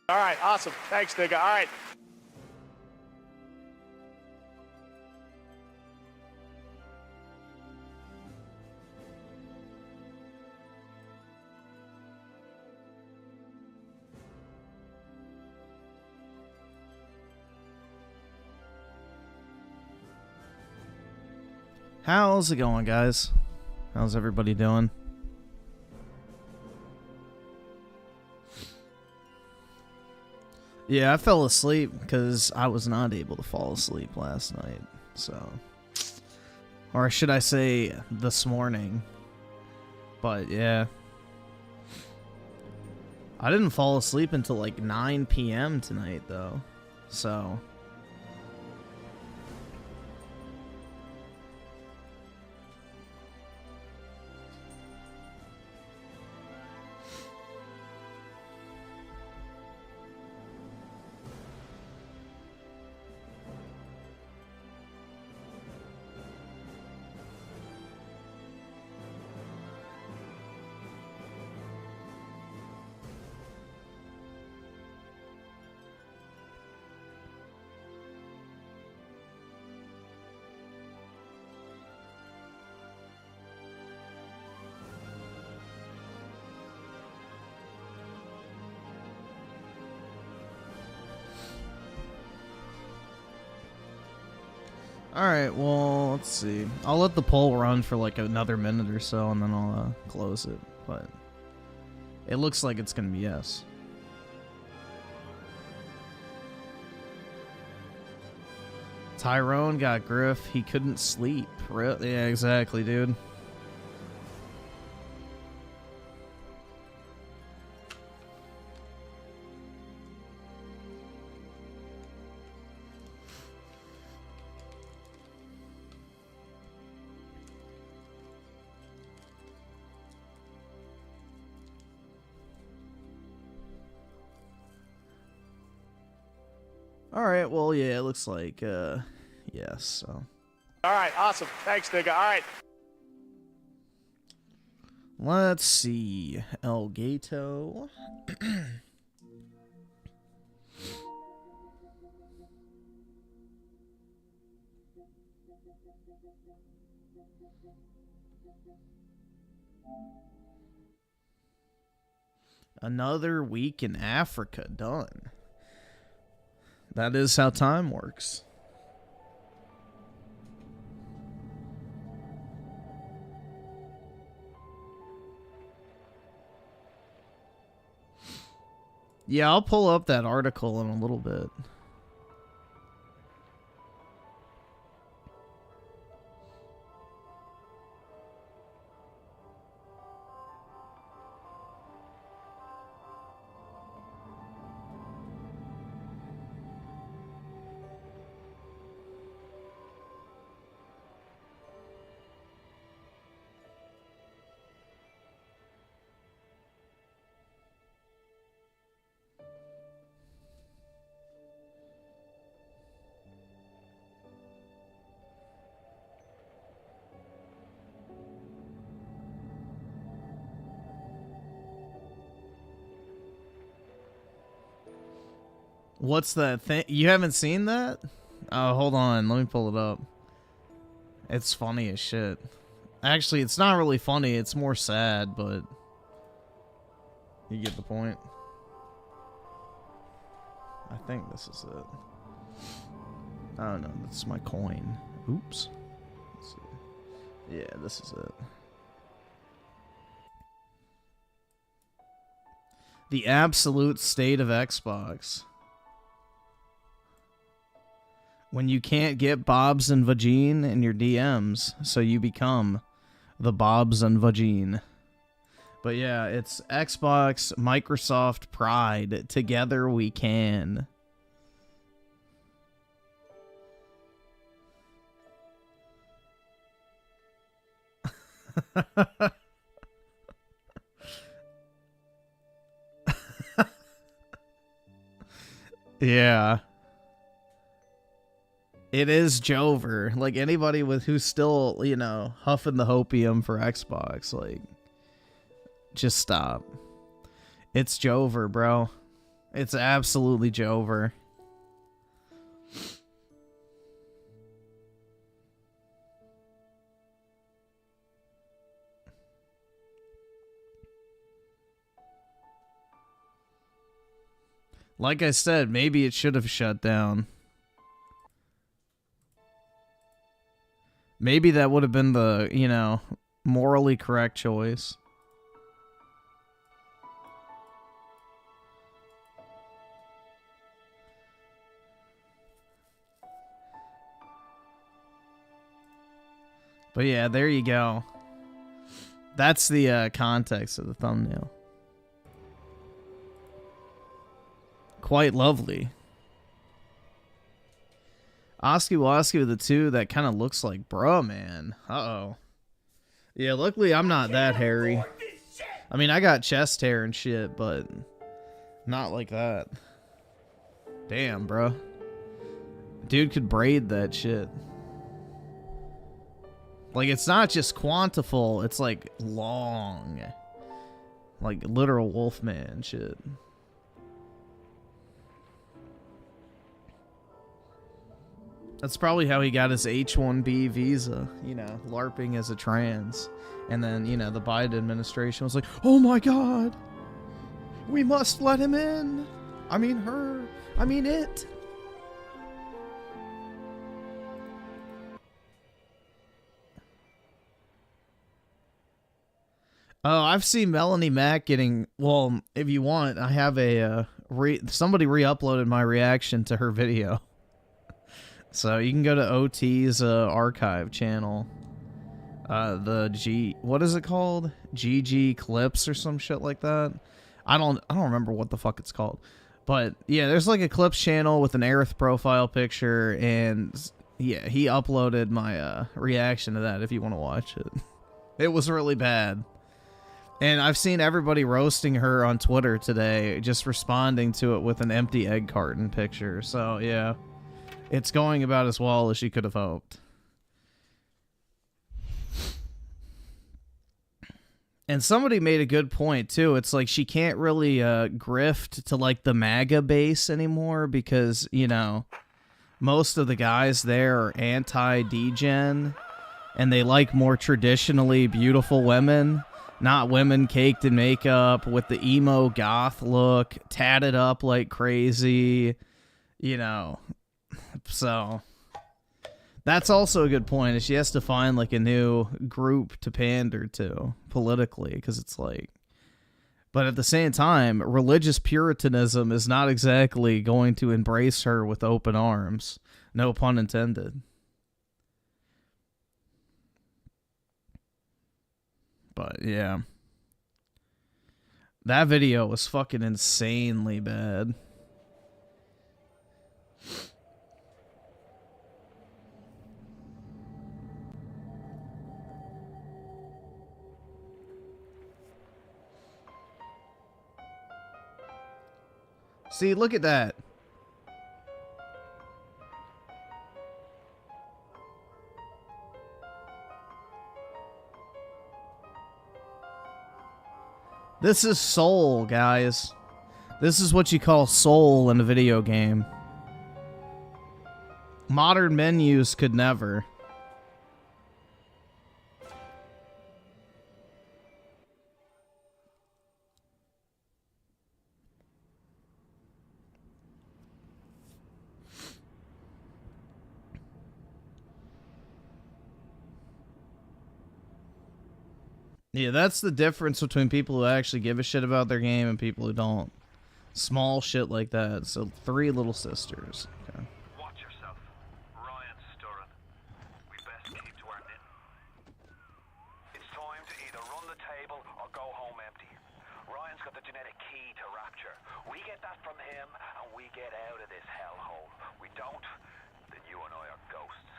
All right, awesome. Thanks, nigga. All right. How's it going, guys? How's everybody doing? Yeah, I fell asleep because I was not able to fall asleep last night, so... Or should I say, this morning. But, yeah. I didn't fall asleep until like 9 p.m. tonight, though, so... Alright, well, let's see. I'll let the poll run for like another minute or so, and then I'll close it. But it looks like it's gonna be yes. Tyrone got Griff. He couldn't sleep. Yeah, exactly, dude. Alright, well, yeah, it looks like, yes, so. All right, awesome. Thanks, nigga. All right. Let's see. El Gato. Another week in Africa done. That is how time works. Yeah, I'll pull up that article in a little bit. What's that thing? You haven't seen that? Oh, hold on. Let me pull it up. It's funny as shit. Actually, it's not really funny. It's more sad, but... You get the point. I think this is it. I don't know. That's my coin. Oops. Let's see. Yeah, this is it. The absolute state of Xbox. When you can't get Bobs and Vagine in your DMs, so you become the Bobs and Vagine. But yeah, it's Xbox, Microsoft Pride. Together we can. Yeah. It is Jover. Like, anybody with who's still, you know, huffing the hopium for Xbox, like, just stop. It's Jover, bro. It's absolutely Jover. Like I said, maybe it should have shut down. Maybe that would have been the, you know, morally correct choice. But yeah, there you go. That's the context of the thumbnail. Quite lovely. Oski Woski with the 2 that kind of looks like bruh, man. Uh-oh. Yeah, luckily I'm not that hairy. I mean, I got chest hair and shit, but not like that. Damn, bro. Dude could braid that shit. Like, it's not just quantifull, it's like long. Like literal Wolfman shit. That's probably how he got his H-1B visa, you know, LARPing as a trans. And then, you know, the Biden administration was like, oh my god, we must let him in. I mean her. I mean it. Oh, I've seen Melanie Mac getting, well, if you want, I have a, somebody re-uploaded my reaction to her video. So you can go to OT's archive channel. What is it called? GG Clips or some shit like that. I don't remember what the fuck it's called. But yeah, there's like a Clips channel with an Aerith profile picture, and yeah, he uploaded my reaction to that if you want to watch it. It was really bad. And I've seen everybody roasting her on Twitter today, just responding to it with an empty egg carton picture. So yeah. It's going about as well as she could have hoped. And somebody made a good point, too. It's like she can't really grift to, like, the MAGA base anymore because, you know, most of the guys there are anti-degen, and they like more traditionally beautiful women, not women caked in makeup with the emo goth look, tatted up like crazy, you know. So that's also a good point, is she has to find like a new group to pander to politically, because it's like, but at the same time, religious puritanism is not exactly going to embrace her with open arms, no pun intended. But yeah, that video was fucking insanely bad. See, look at that. This is soul, guys. This is what you call soul in a video game. Modern menus could never. Yeah, that's the difference between people who actually give a shit about their game and people who don't. Small shit like that. So, 3 little sisters. Okay. Watch yourself. Ryan's stirring. We best keep to our knitting. It's time to either run the table or go home empty. Ryan's got the genetic key to Rapture. We get that from him and we get out of this hellhole. We don't, then you and I are ghosts.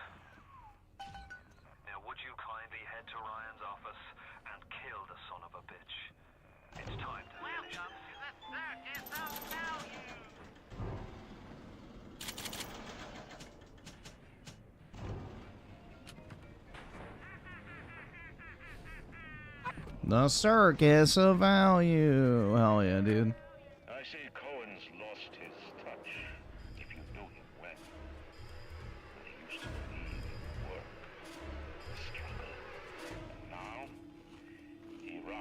Now would you kindly head to Ryan's office and kill the son of a bitch? It's time to finish this. The circus of value. Hell yeah, dude. I see Cohen's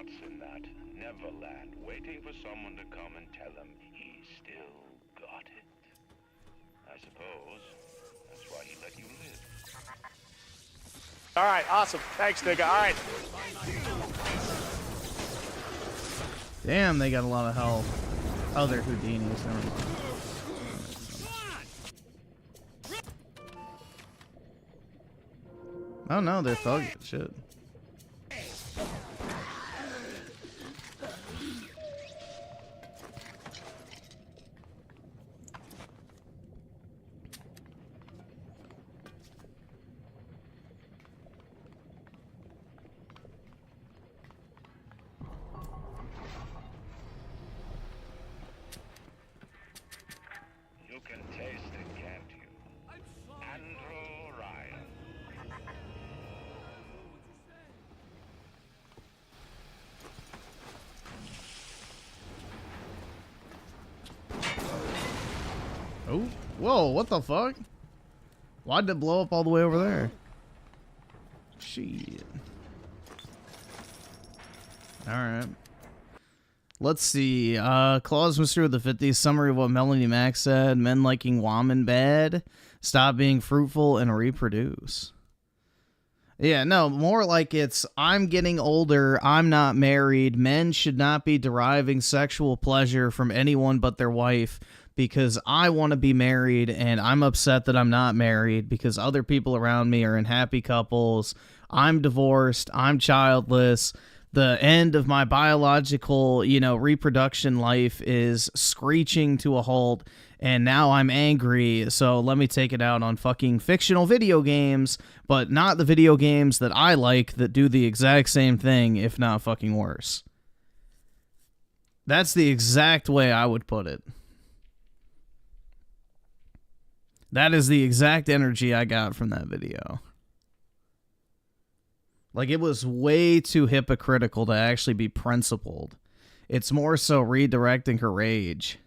spots in that Neverland, waiting for someone to come and tell him he still got it. I suppose that's why he let you live. All right, awesome. Thanks, nigga. All right. Damn, they got a lot of health. Oh, they're Houdinis. Never mind. Oh no, they're thug shit. You can taste it, can't you? Andrew Ryan. Oh, whoa, what the fuck? Why'd it blow up all the way over there? Shit. Alright. Let's see. Claus Mystery of the 50s. Summary of what Melanie Mack said. Men liking woman bad. Stop being fruitful and reproduce. Yeah, no, more like it's, I'm getting older, I'm not married, men should not be deriving sexual pleasure from anyone but their wife because I want to be married and I'm upset that I'm not married because other people around me are in happy couples. I'm divorced, I'm childless. The end of my biological, reproduction life is screeching to a halt, and now I'm angry, so let me take it out on fucking fictional video games, but not the video games that I like that do the exact same thing, if not fucking worse. That's the exact way I would put it. That is the exact energy I got from that video. Like, it was way too hypocritical to actually be principled. It's more so redirecting her rage.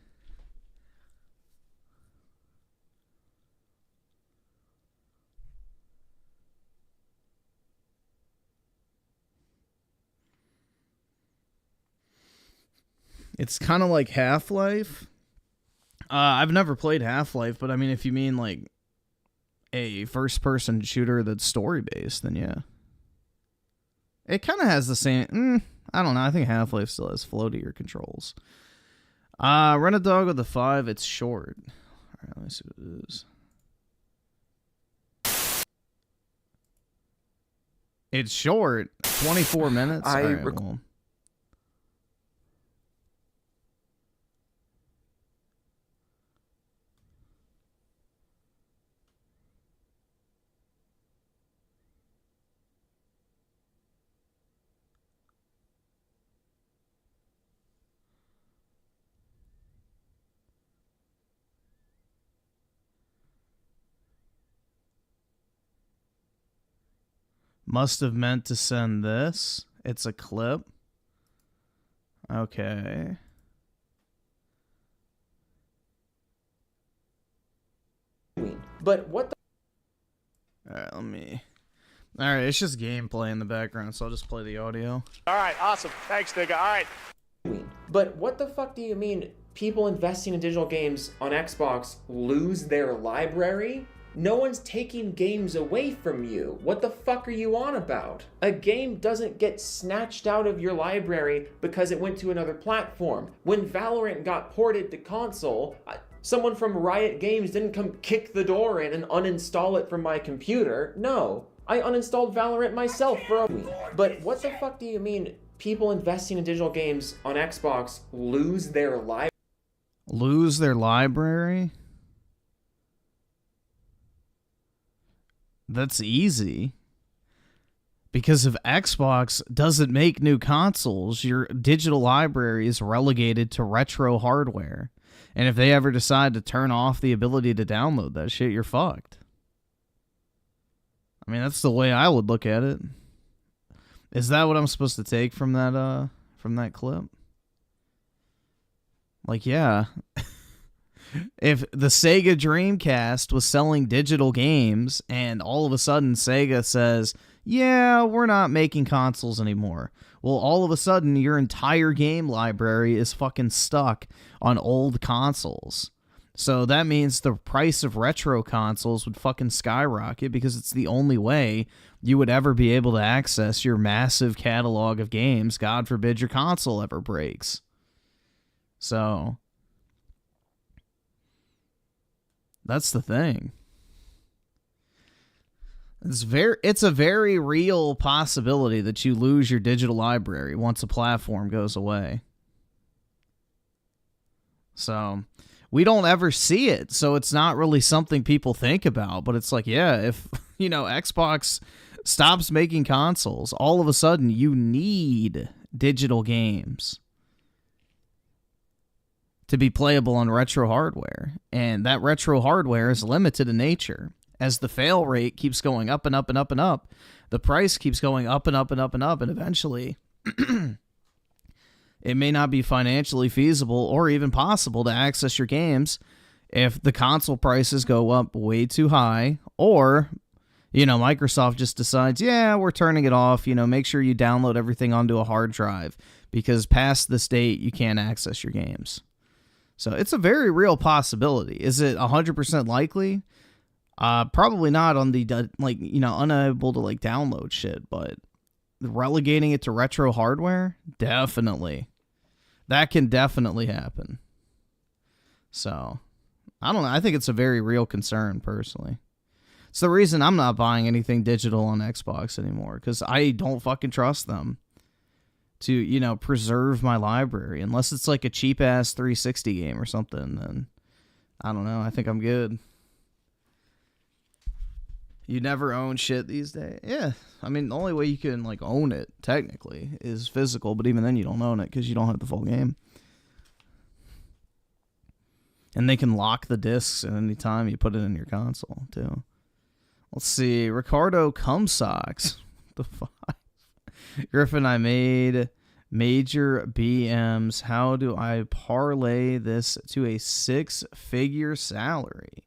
It's kind of like Half-Life. I've never played Half-Life, but I mean, if you mean like a first-person shooter that's story-based, then yeah. It kind of has the same... I don't know. I think Half-Life still has floatier controls. Run a Dog with a 5. It's short. All right, let me see what it is. It's short. 24 minutes. All right, well. Must have meant to send this. It's a clip. Okay. But what the... Alright, Alright, it's just gameplay in the background, so I'll just play the audio. All right, awesome. Thanks, nigga. All right. But what the fuck do you mean people investing in digital games on Xbox lose their library? No one's taking games away from you. What the fuck are you on about? A game doesn't get snatched out of your library because it went to another platform. When Valorant got ported to console, someone from Riot Games didn't come kick the door in and uninstall it from my computer. No, I uninstalled Valorant myself for a week. But what the fuck do you mean people investing in digital games on Xbox lose their library? Lose their library? That's easy. Because if Xbox doesn't make new consoles, your digital library is relegated to retro hardware. And if they ever decide to turn off the ability to download that shit, you're fucked. I mean, that's the way I would look at it. Is that what I'm supposed to take from that clip? Like, yeah. If the Sega Dreamcast was selling digital games and all of a sudden Sega says, yeah, we're not making consoles anymore. Well, all of a sudden, your entire game library is fucking stuck on old consoles. So that means the price of retro consoles would fucking skyrocket because it's the only way you would ever be able to access your massive catalog of games. God forbid your console ever breaks. So that's the thing. It's a very real possibility that you lose your digital library once a platform goes away. So we don't ever see it, so it's not really something people think about, but it's like, yeah, if, you know, Xbox stops making consoles, all of a sudden you need digital games to be playable on retro hardware, and that retro hardware is limited in nature. As the fail rate keeps going up and up and up and up, the price keeps going up and up and up and up, and eventually it may not be financially feasible or even possible to access your games if the console prices go up way too high, or, you know, Microsoft just decides, yeah, we're turning it off, you know, make sure you download everything onto a hard drive because past this date you can't access your games. So it's a very real possibility. Is it 100% likely? Probably not on the, like, you know, unable to, like, download shit, but relegating it to retro hardware? Definitely. That can definitely happen. So, I don't know. I think it's a very real concern, personally. It's the reason I'm not buying anything digital on Xbox anymore, because I don't fucking trust them to, you know, preserve my library. Unless it's like a cheap-ass 360 game or something, then I don't know. I think I'm good. You never own shit these days? Yeah. I mean, the only way you can, like, own it, technically, is physical, but even then you don't own it because you don't have the full game. And they can lock the discs at any time you put it in your console, too. Let's see. Ricardo Cumsocks. The fuck? Griffin, I made major BMs. How do I parlay this to a 6-figure salary?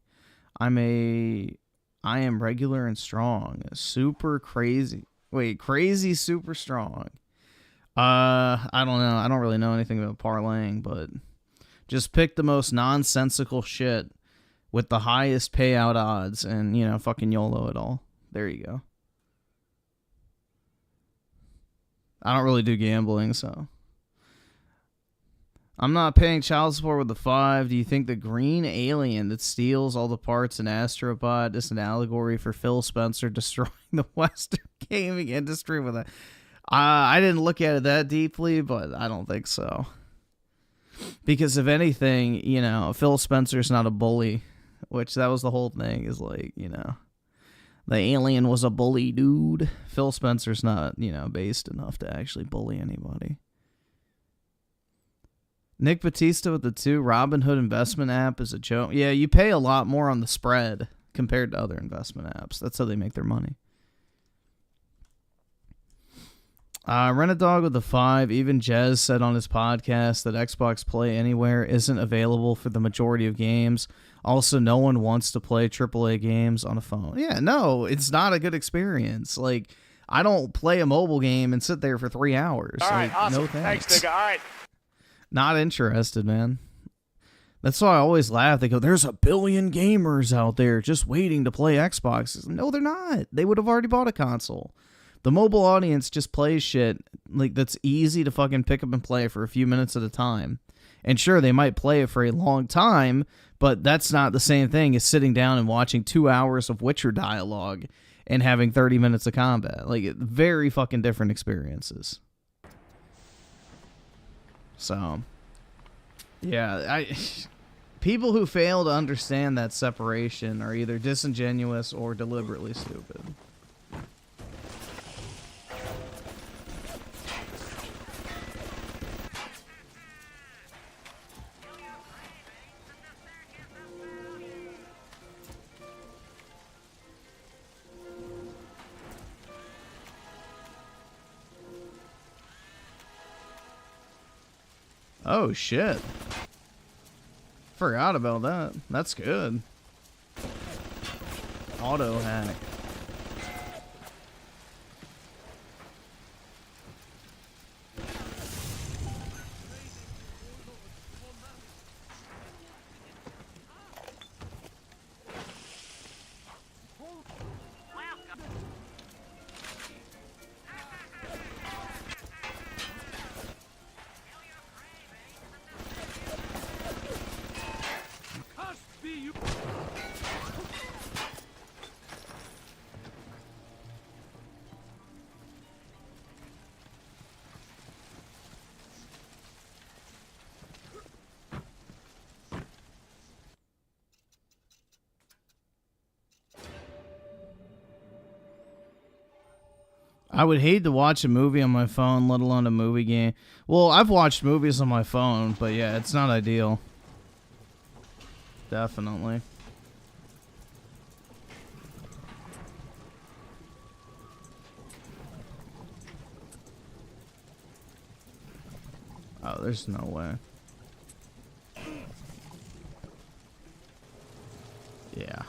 I am regular and strong. Super crazy. Wait, crazy super strong. I don't know. I don't really know anything about parlaying, but just pick the most nonsensical shit with the highest payout odds and, you know, fucking YOLO it all. There you go. I don't really do gambling, so. I'm not paying child support with the 5. Do you think the green alien that steals all the parts in Astrobot is an allegory for Phil Spencer destroying the Western gaming industry with a... I didn't look at it that deeply, but I don't think so. Because if anything, you know, Phil Spencer's not a bully, which that was the whole thing, is like, you know, the alien was a bully dude. Phil Spencer's not, you know, based enough to actually bully anybody. Nick Batista with the 2. Robinhood investment app is a joke. Yeah, you pay a lot more on the spread compared to other investment apps. That's how they make their money. Rent a Dog with the 5. Even Jez said on his podcast that Xbox Play Anywhere isn't available for the majority of games. Also, no one wants to play AAA games on a phone. Yeah, no, it's not a good experience. Like, I don't play a mobile game and sit there for 3 hours. All right, like, awesome. No thanks. Thanks, nigga. All right. Not interested, man. That's why I always laugh. They go, there's a billion gamers out there just waiting to play Xbox. No, they're not. They would have already bought a console. The mobile audience just plays shit like that's easy to fucking pick up and play for a few minutes at a time. And sure, they might play it for a long time, but that's not the same thing as sitting down and watching 2 hours of Witcher dialogue and having 30 minutes of combat. Like, very fucking different experiences. So, yeah, people who fail to understand that separation are either disingenuous or deliberately stupid. Oh, shit. Forgot about that. That's good. Auto hack. I would hate to watch a movie on my phone, let alone a movie game. Well, I've watched movies on my phone, but yeah, it's not ideal. Definitely. Oh, there's no way. Yeah.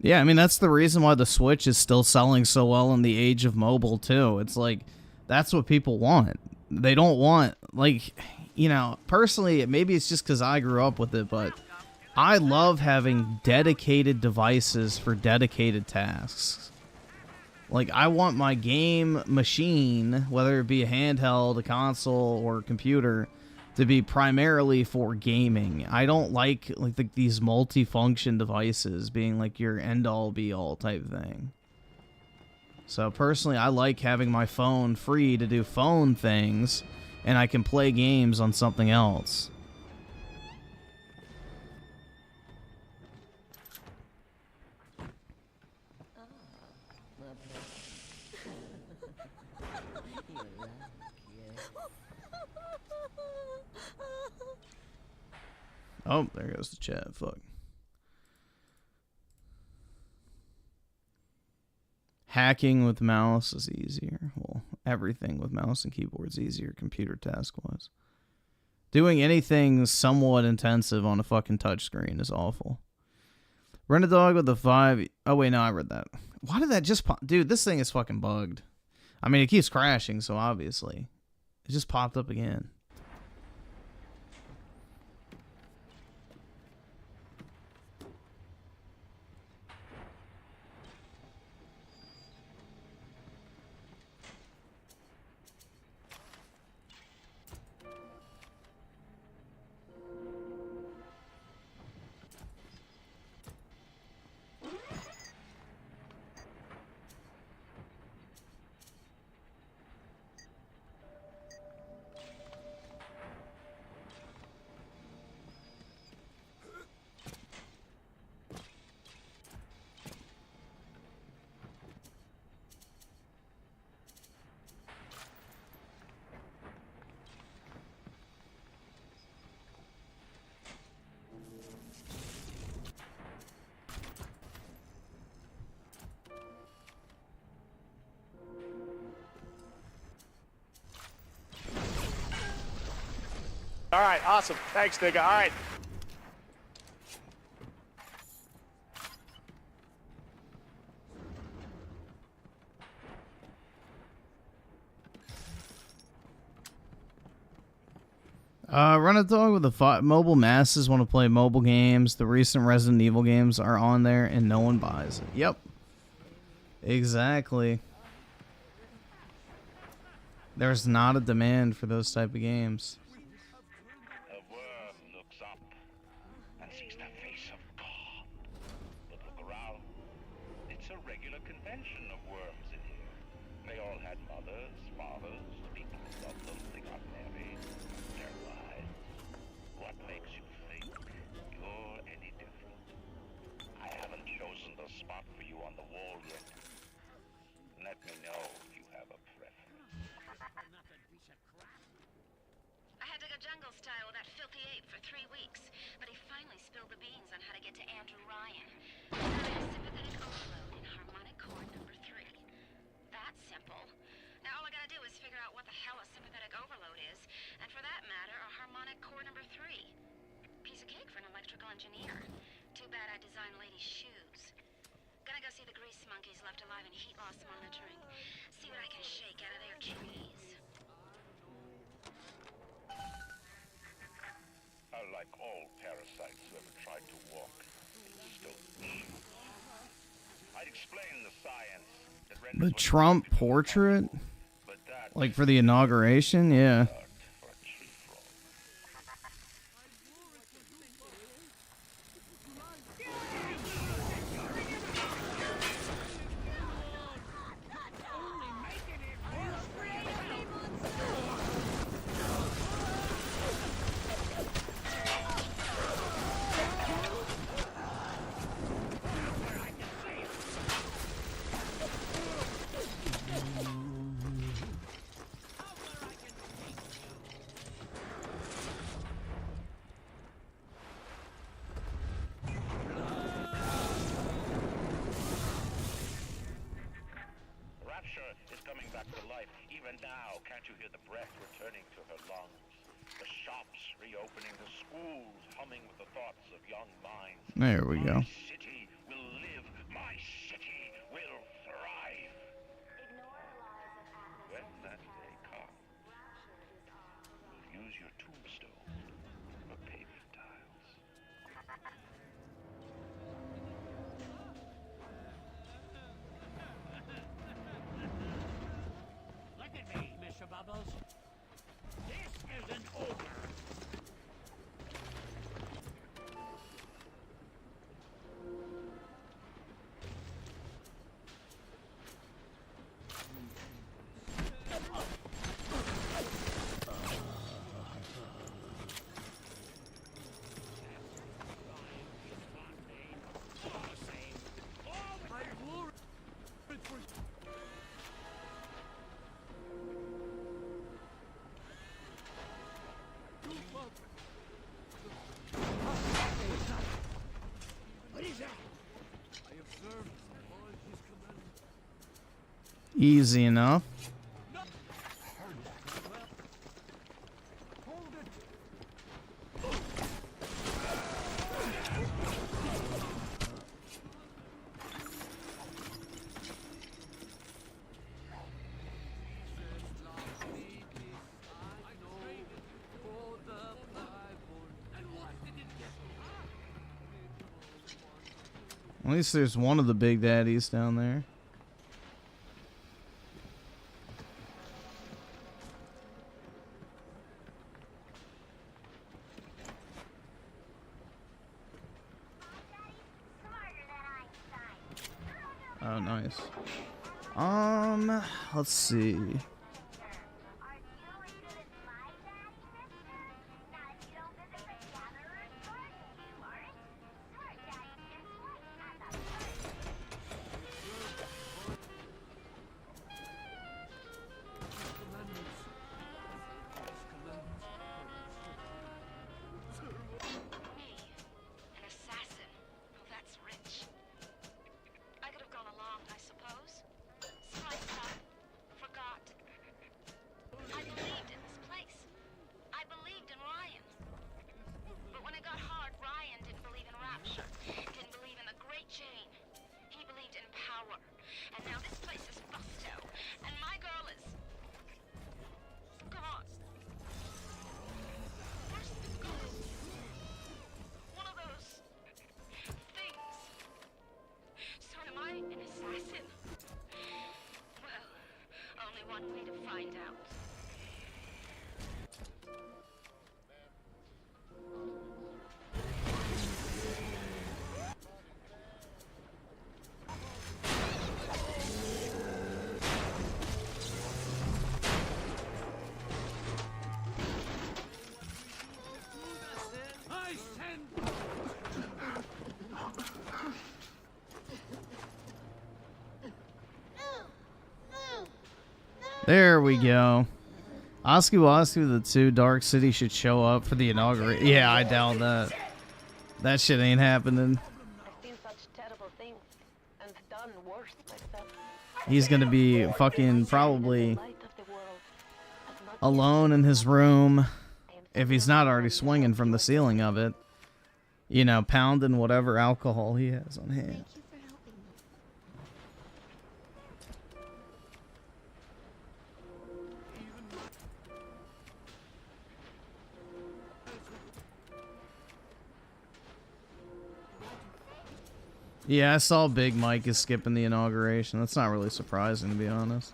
Yeah, I mean, that's the reason why the Switch is still selling so well in the age of mobile, too. It's like, that's what people want. They don't want, like, you know, personally, maybe it's just because I grew up with it, but I love having dedicated devices for dedicated tasks. Like, I want my game machine, whether it be a handheld, a console, or a computer, to be primarily for gaming. I don't like these multi-function devices being like your end-all be-all type thing. So personally, I like having my phone free to do phone things, and I can play games on something else. Oh, there goes the chat. Fuck. Hacking with mouse is easier. Well, everything with mouse and keyboard is easier, computer task-wise. Doing anything somewhat intensive on a fucking touchscreen is awful. Run a dog with a 5... Oh, wait, no, I read that. Why did that just pop? Dude, this thing is fucking bugged. I mean, it keeps crashing, so obviously. It just popped up again. All right, awesome. Thanks, nigga. All right. Run a dog with a mobile masses want to play mobile games. The recent Resident Evil games are on there and no one buys it. Yep. Exactly. There's not a demand for those type of games. A worm looks up and sees the face of God. But look around. It's a regular convention of worms in here. They all had mothers, fathers, people who loved them. They got married. Their lives. What makes you think you're any different? I haven't chosen the spot for you on the wall yet. Let me know if you have a preference. I had to go jungle style with that filthy ape for 3 weeks, but he finally spilled the beans on how to get to Andrew Ryan. Now I have sympathetic overload in harmonic chord number 3. That's simple. Now all I gotta do is figure out what the hell a sympathetic overload is, and for that matter, a harmonic chord number 3. Piece of cake for an electrical engineer. Too bad I designed ladies' shoes. Gonna go see the grease monkeys left alive in heat loss monitoring. See what I can shake out of their trees. Like all parasites who ever tried to walk in stone shoes. I'd explain the science that renders The Trump portrait? but that Like for the inauguration? Yeah. for a tree frog. breath returning to her lungs, the shops reopening, the schools humming with the thoughts of young minds. There we go. My city will live. My city will thrive. When that day comes, use your tombstone for paving tiles. Look at me, Mr. Bubbles. This isn't over. Easy enough. At least there's one of the big daddies down there. Oh, nice. Let's see. An assassin. Oh, that's rich. I could have gone along, I suppose. Sliced up. Forgot. I believed in this place. I believed in Ryan. But when it got hard, Ryan didn't believe in rapture. Didn't believe in the Great Chain. He believed in power. And now this place is busto. And my girl is... gone. Where's the girl? One of those... things. So am I an assassin? Well, only one way to find out. I send. There we go. Oski Wasku, the two Dark City should show up for the inauguration. Yeah, I doubt that. That shit ain't happening. I've seen such terrible things and done worse myself. He's gonna be fucking probably Light of the world has not alone in his room, if he's not already swinging from the ceiling of it. You know, pounding whatever alcohol he has on hand. Yeah, I saw Big Mike is skipping the inauguration. That's not really surprising, to be honest.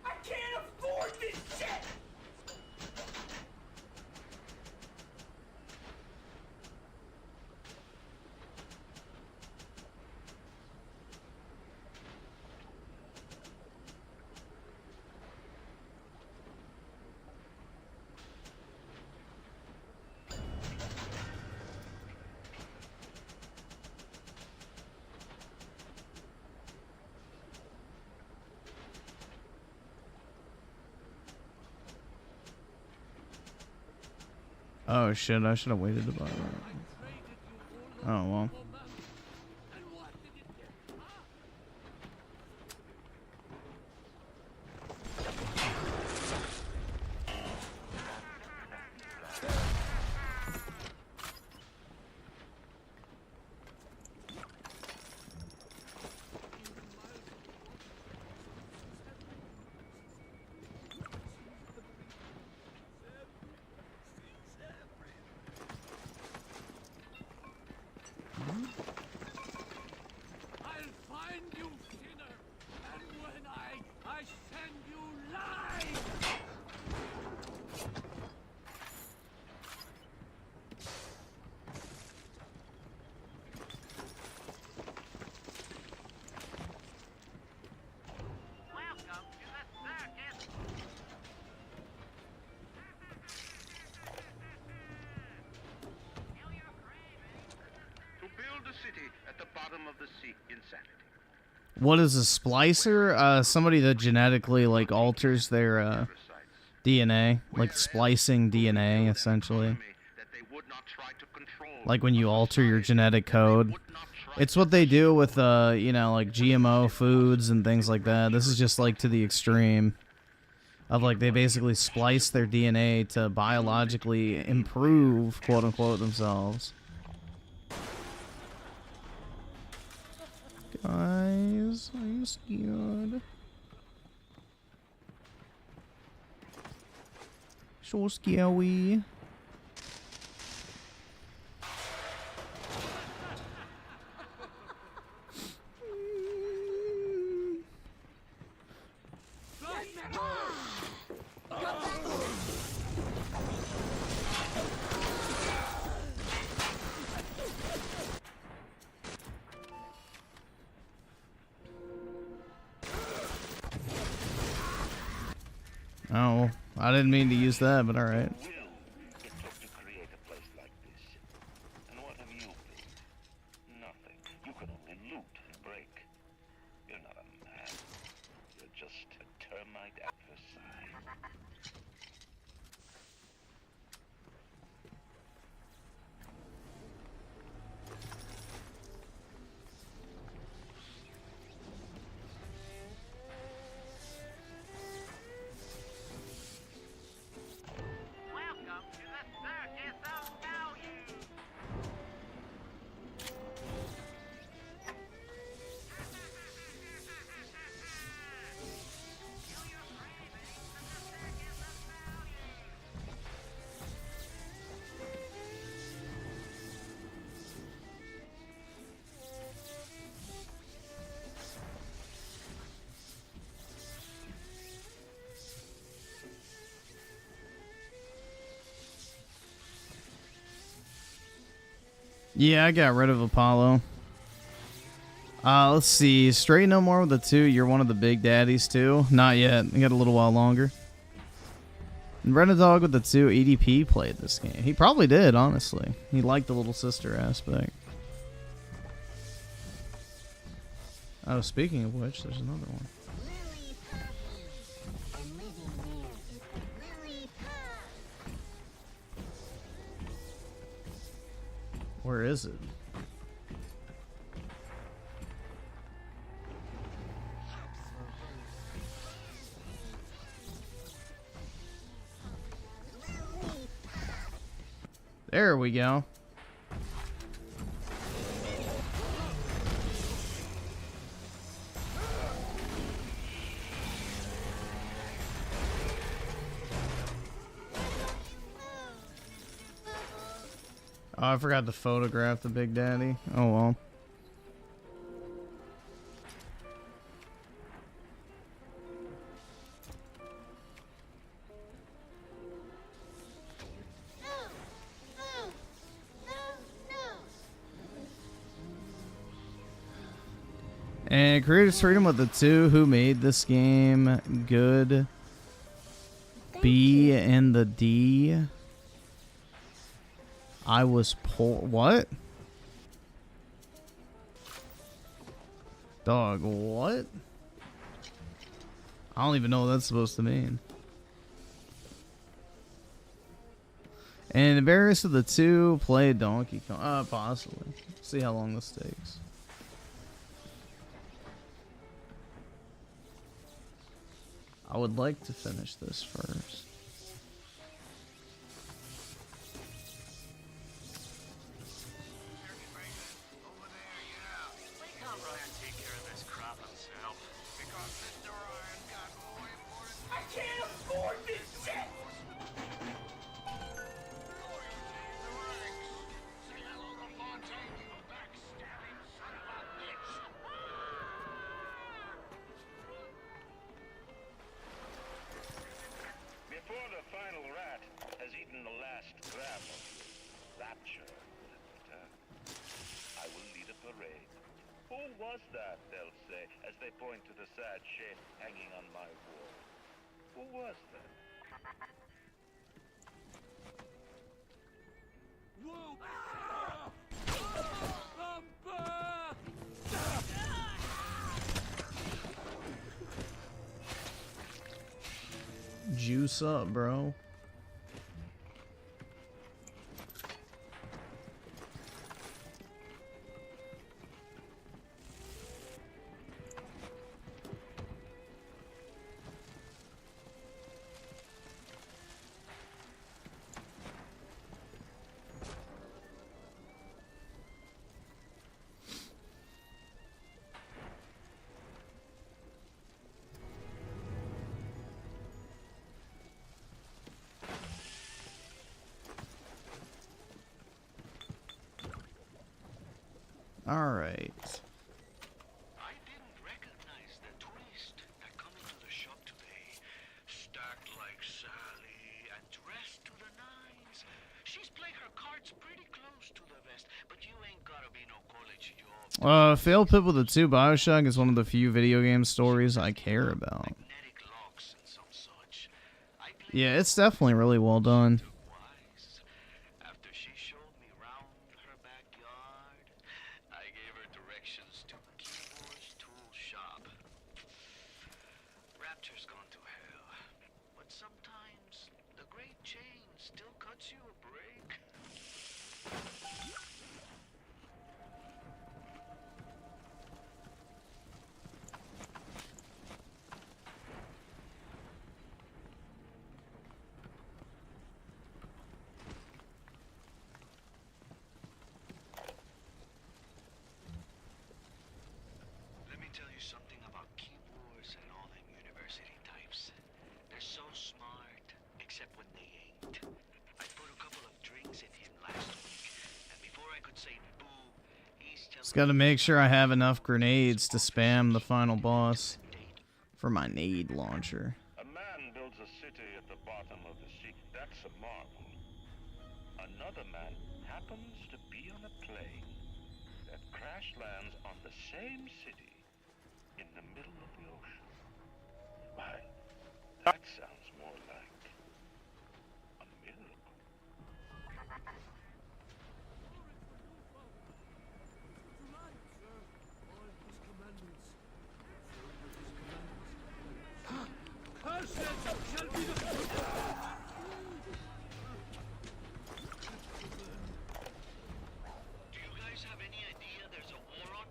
I can't afford this shit. Oh shit, I should have waited to buy that. Oh well. At the bottom of the sea, insanity. What is a splicer? Somebody that genetically like alters their DNA, like splicing DNA essentially. Like when you alter your genetic code. It's what they do with you know, like GMO foods and things like that. This is just like to the extreme of like they basically splice their DNA to biologically improve, quote unquote, themselves. Guys, I'm scared. So scary. Oh, I didn't mean to use that, but alright. It took to create a place like this. And what have you been? Nothing. You can only loot and break. You're not a man. You're just a termite adversary. Yeah, I got rid of Apollo. Let's see. Straight no more with the 2. You're one of the big daddies too. Not yet. I got a little while longer. And Renadog with the 2. EDP played this game. He probably did, honestly. He liked the little sister aspect. Oh, speaking of which, there's another one. Where is it? There we go. Oh, I forgot to photograph the Big Daddy. Oh well. And Creators Freedom with the 2. Who made this game? Good. B and the D. I was poor. What? Dog, what? I don't even know what that's supposed to mean. And the various of the two play Donkey Kong. Possibly. See how long this takes. I would like to finish this first. Before the final rat has eaten the last gram of rapture, I will lead a parade. Who was that, they'll say, as they point to the sad shape hanging on my wall? Who was that? Juice up, bro. All right. I didn't recognize the tourist that come into the shop today. Stacked like Sally and dressed to the nines. She's played her cards pretty close to the vest, but you ain't gotta be no college job. Failed Pip with the 2 Bioshock is one of the few video game stories I care about. Magnetic locks and some such. I played Yeah, it's definitely really well done. wise. After she showed me round her backyard, I gave her directions to Keyboard's tool shop. Rapture's gone to hell, but sometimes the great chain still cuts you a break. Let me tell you something about keyboards and all them university types. They're so smart, except when they ain't. I put a couple of drinks in him last week, and before I could say boo, he's telling Just gotta make sure I have enough grenades to spam the final boss for my nade launcher. A man builds a city at the bottom of the sea. That's a marvel. Another man happens to be on a plane that crash lands on the same city in the middle of the ocean. Why, that sounds more like a miracle. Do you guys have any idea there's a war on?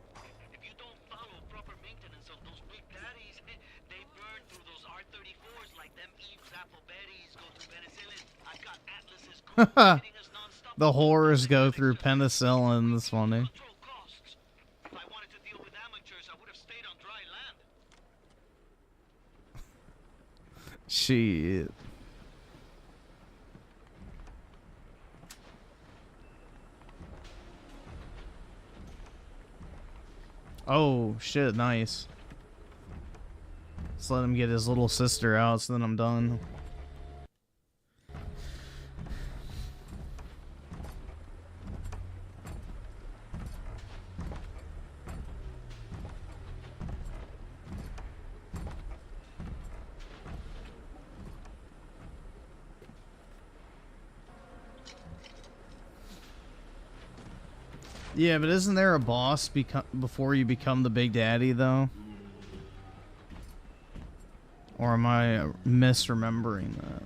If you don't follow proper maintenance of those big daddies, they burn through those R-34s like them Eve's apple berries go through penicillin. I got Atlas's hitting us nonstop. The horrors go through penicillin. That's funny. Control costs. If I wanted to deal with amateurs, I would have stayed on dry land. Shit. Oh, shit, nice. Let's let him get his little sister out, so then I'm done. Yeah, but isn't there a boss before you become the Big Daddy, though? Or am I misremembering that?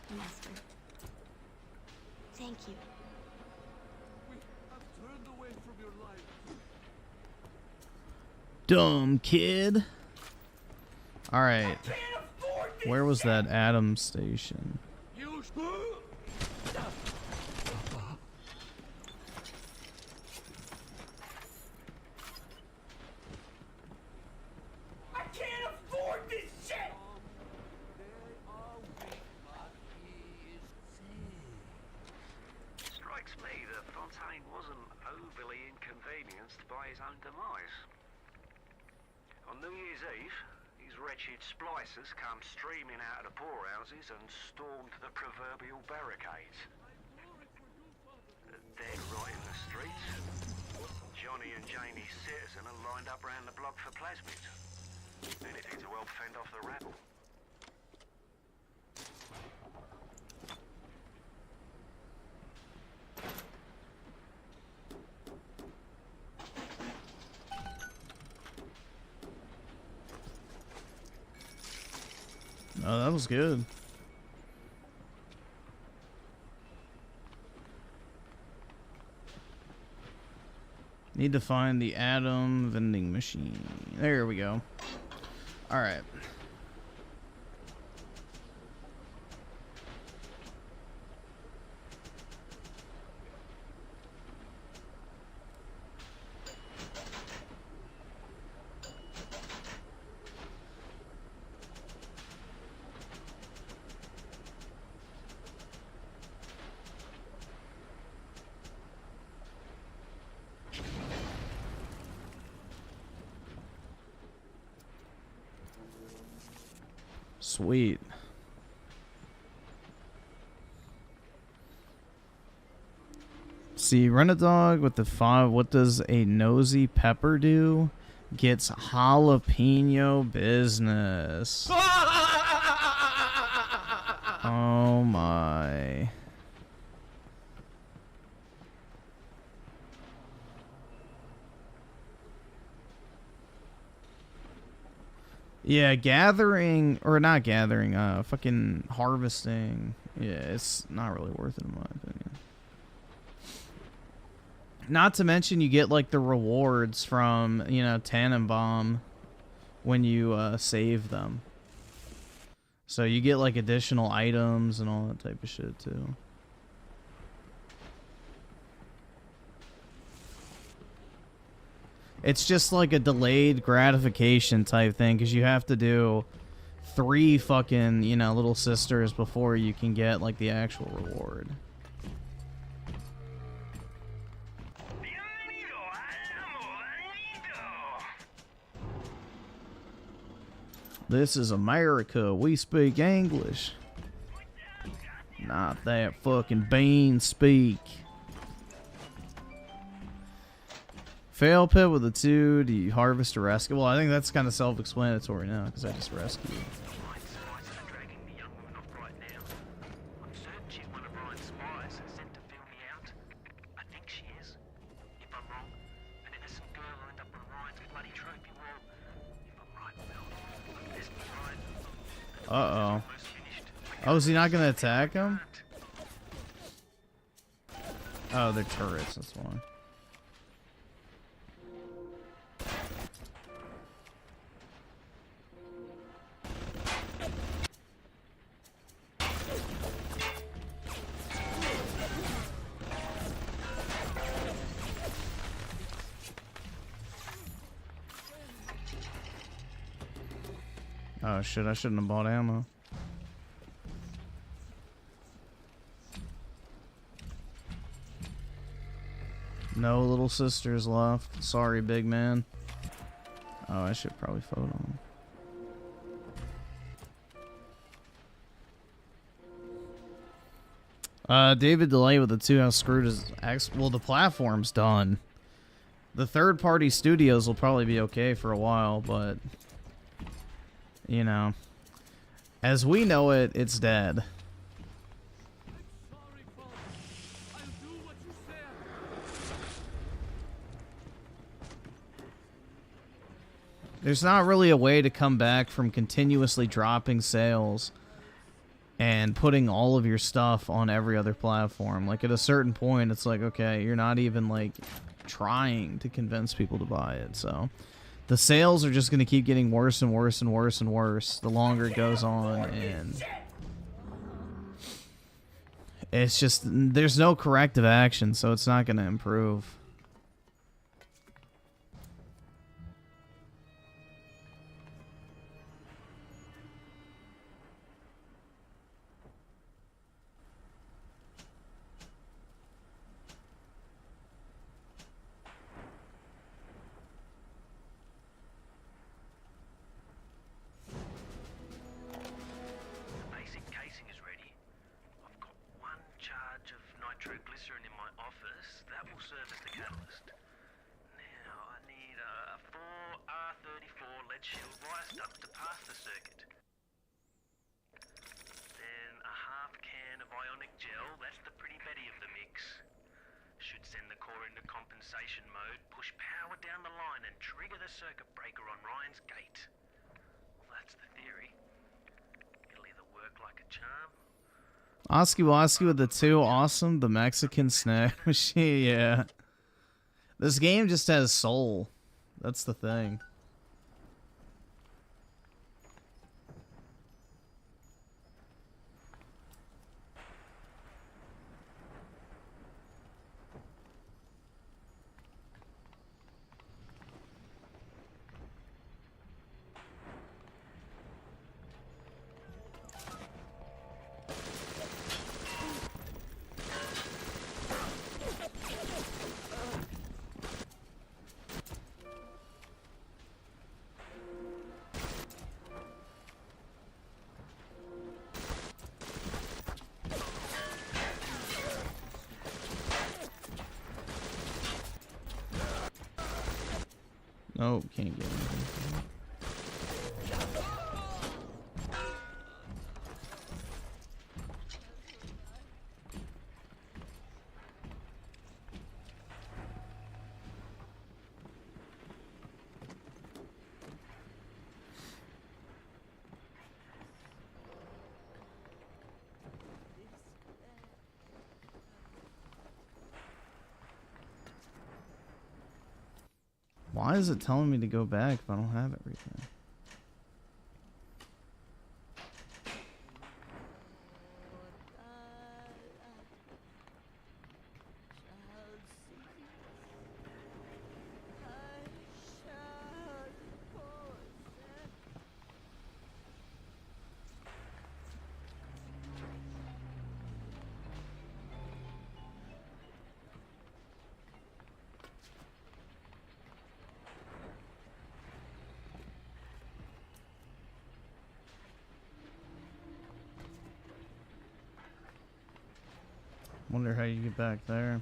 you, Master. Thank you. Dumb kid. All right. Where was that Atom station? I can't afford this shit! Strikes me that Fontaine wasn't overly inconvenienced by his own demise. On New Year's Eve, these wretched splicers come streaming out of the poorhouses and stormed the proverbial barricades. Dead right in the streets. Johnny and Jamie Citizen are lined up round the block for plasmids. Anything to help fend off the rabble. Oh, that was good. Need to find the Atom vending machine. There we go. All right. Sweet. See, run a dog with the 5. What does a nosy pepper do? Gets jalapeno business. Oh my. Yeah, gathering, or not gathering, fucking harvesting. Yeah, it's not really worth it in my opinion. Not to mention you get like the rewards from, you know, Tannenbaum when you save them. So you get like additional items and all that type of shit too. It's just like a delayed gratification type thing because you have to do 3 fucking, you know, little sisters before you can get like the actual reward. This is America. We speak English. Not that fucking bean speak. Fail pit with a 2. Do you harvest or rescue? Well, I think that's kind of self-explanatory now because I just rescued. Uh-oh. Oh, is he not going to attack him? Oh, they're turrets, that's why. Oh shit, I shouldn't have bought ammo. No little sisters left. Sorry, big man. Oh, I should probably photo him. David Delay with the 2. How screwed is X? Well, the platform's done. The third-party studios will probably be okay for a while, but... You know, as we know it, it's dead. There's not really a way to come back from continuously dropping sales and putting all of your stuff on every other platform. Like, at a certain point, it's like, okay, you're not even, like, trying to convince people to buy it, so... The sales are just going to keep getting worse and worse and worse and worse the longer it goes on, and... It's just, there's no corrective action, so it's not going to improve. Nitroglycerin in my office, that will serve as the catalyst. Now I need a 4R34 lead shield wire stuck to pass the circuit. Then a half can of ionic gel, that's the pretty Betty of the mix. Should send the core into compensation mode, push power down the line and trigger the circuit breaker on Ryan's gate. Well, that's the theory. It'll either work like a charm. Oski Woski with the 2, awesome. The Mexican snack machine, yeah. This game just has soul. That's the thing. Oh, can't get anything. Why is it telling me to go back if I don't have everything? Wonder how you get back there.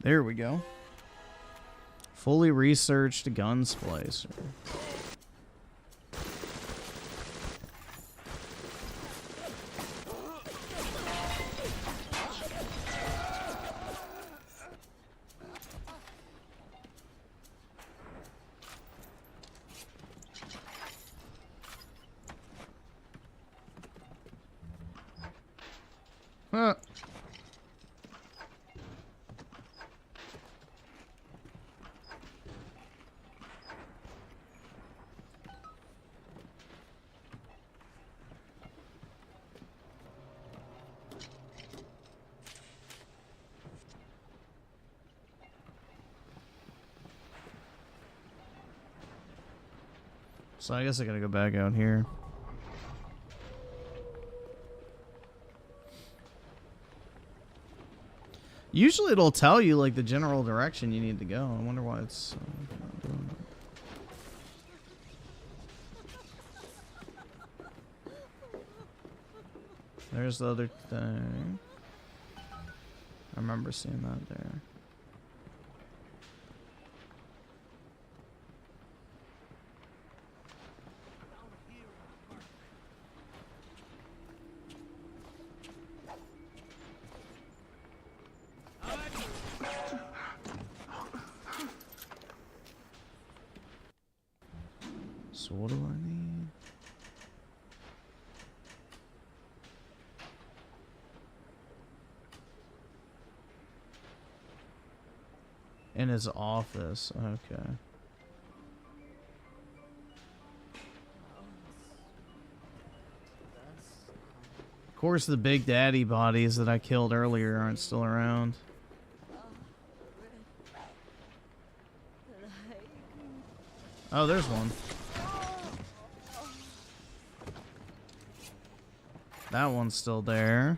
There we go. Fully researched gun splicer. Huh. So I guess I gotta go back out here. Usually it'll tell you like the general direction you need to go. I wonder why it's not doing that. There's the other thing. I remember seeing that there. So what do I need? In his office, okay. Of course, the Big Daddy bodies that I killed earlier aren't still around. Oh, there's one. That one's still there.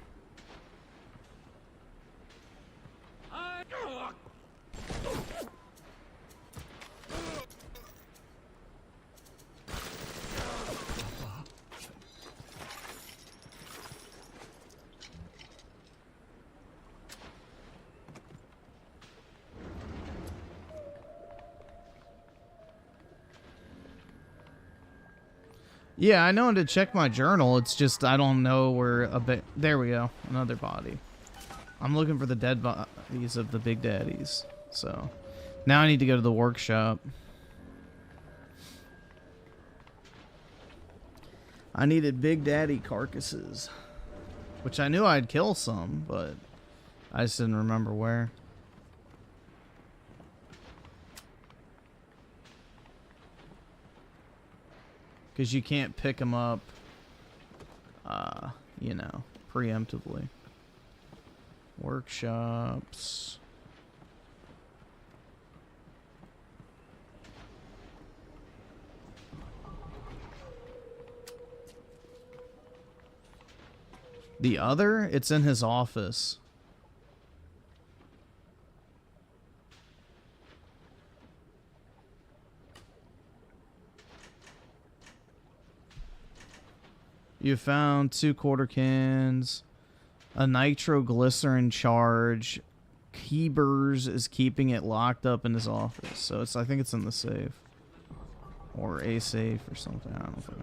Yeah, I know to check my journal. It's just I don't know where a bit. There we go. Another body. I'm looking for the dead bodies of the Big Daddies. So now I need to go to the workshop. I needed Big Daddy carcasses, which I knew I'd kill some, but I just didn't remember where. Because you can't pick them up, you know, preemptively. Workshops. The other? It's in his office. You found 2 quarter cans, a nitroglycerin charge. Keebers is keeping it locked up in his office, so I think it's in the safe or a safe or something. I don't know.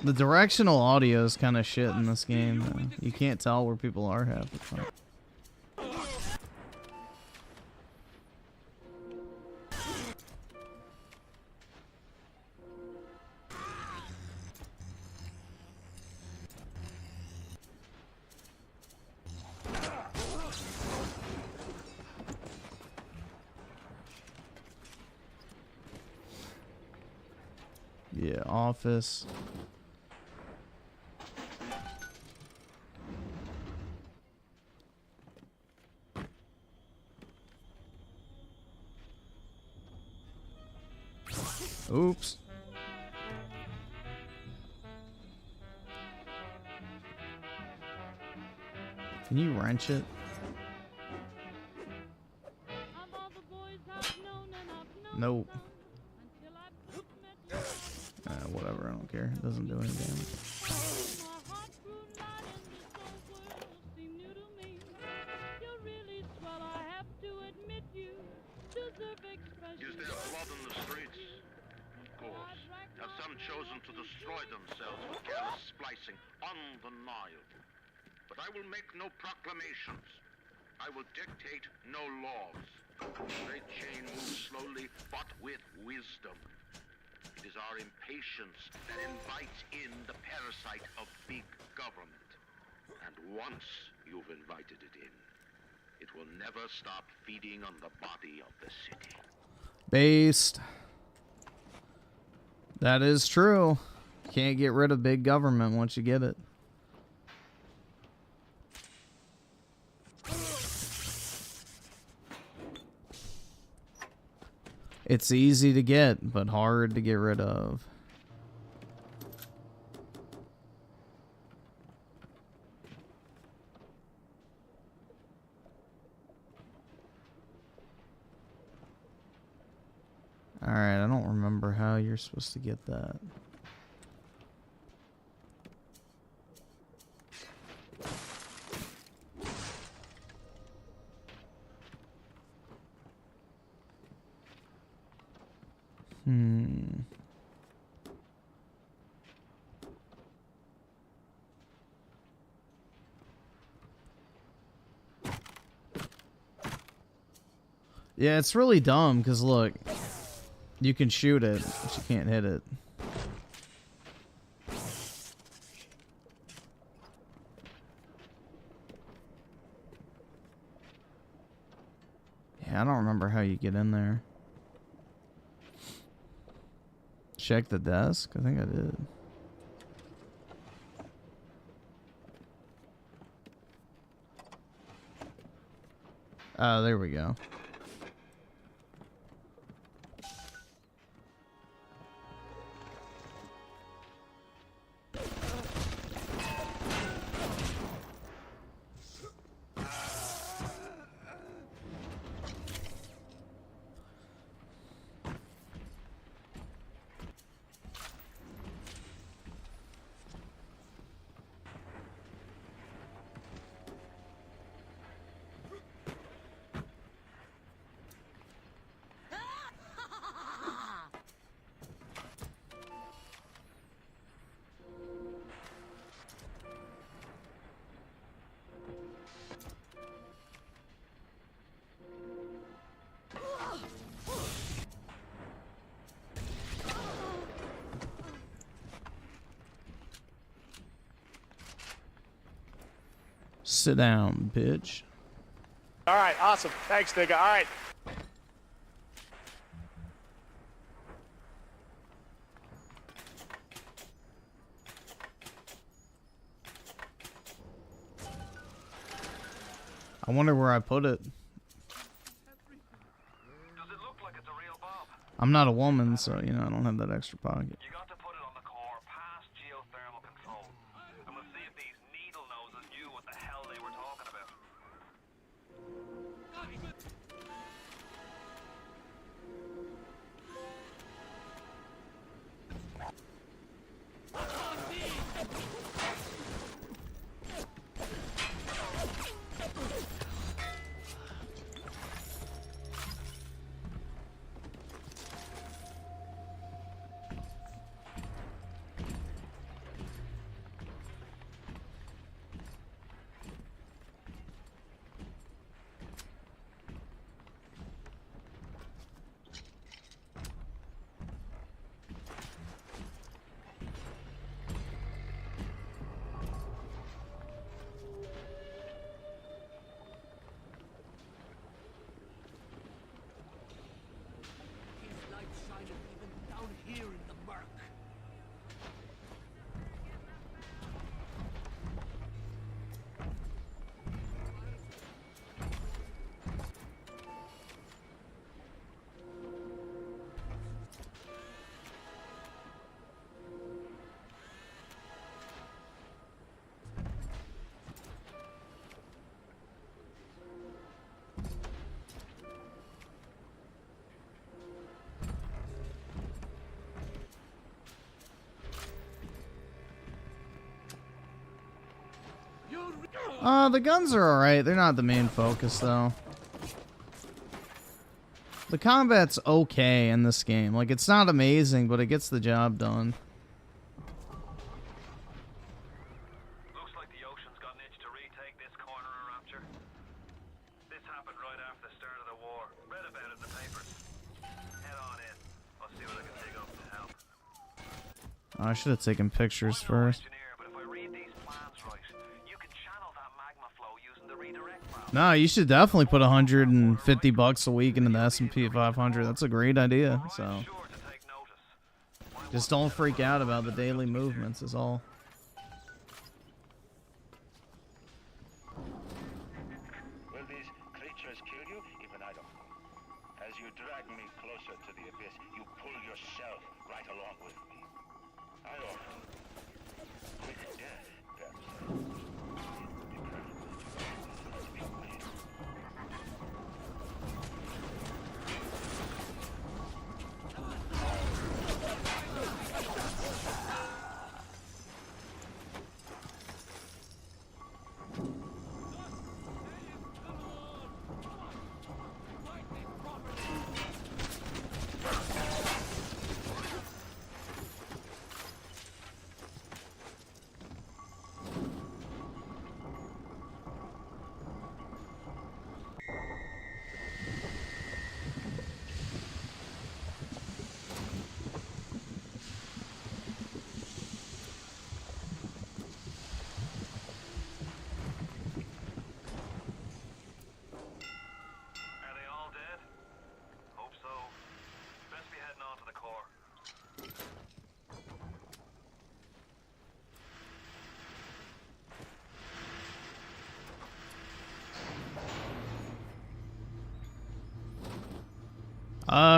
The directional audio is kind of shit in this game, though. You can't tell where people are half the time. Yeah, office. Oops. Can you wrench it? Nope. Whatever, I don't care. It doesn't do any damage. Is there blood in the streets? Of course. Have some chosen to destroy themselves with careless splicing? Undeniable. But I will make no proclamations. I will dictate no laws. The great chain moves slowly, but with wisdom. It is our impatience that invites in the parasite of big government. And once you've invited it in, it will never stop feeding on the body of the city. Based. That is true. Can't get rid of big government once you get it. It's easy to get, but hard to get rid of. Alright, I don't remember how you're supposed to get that. Yeah, it's really dumb, because look, you can shoot it, but you can't hit it. Yeah, I don't remember how you get in there. Check the desk? I think I did. Oh, there we go. Sit down, bitch. All right, awesome. Thanks, nigga. All right. I wonder where I put it. Does it look like it's a real Bob? I'm not a woman, so, you know, I don't have that extra pocket. You got to put it on the core past geothermal control. And we'll see if these needle noses knew what the hell they were talking about. His light shining even down here in the murk. The guns are alright. They're not the main focus, though. The combat's okay in this game. Like, it's not amazing, but it gets the job done. Looks like the ocean's got an itch to retake this corner of Rapture. This happened right after the start of the war. Read about it in the papers. Head on in. I'll see what I can dig up to help. Oh, I should have taken pictures first. No, you should definitely put $150 a week into the S&P 500. That's a great idea. So, just don't freak out about the daily movements is all. Will these creatures kill you? Even I don't know. As you drag me closer to the abyss, you pull yourself right along with me. I offer quick death, perhaps.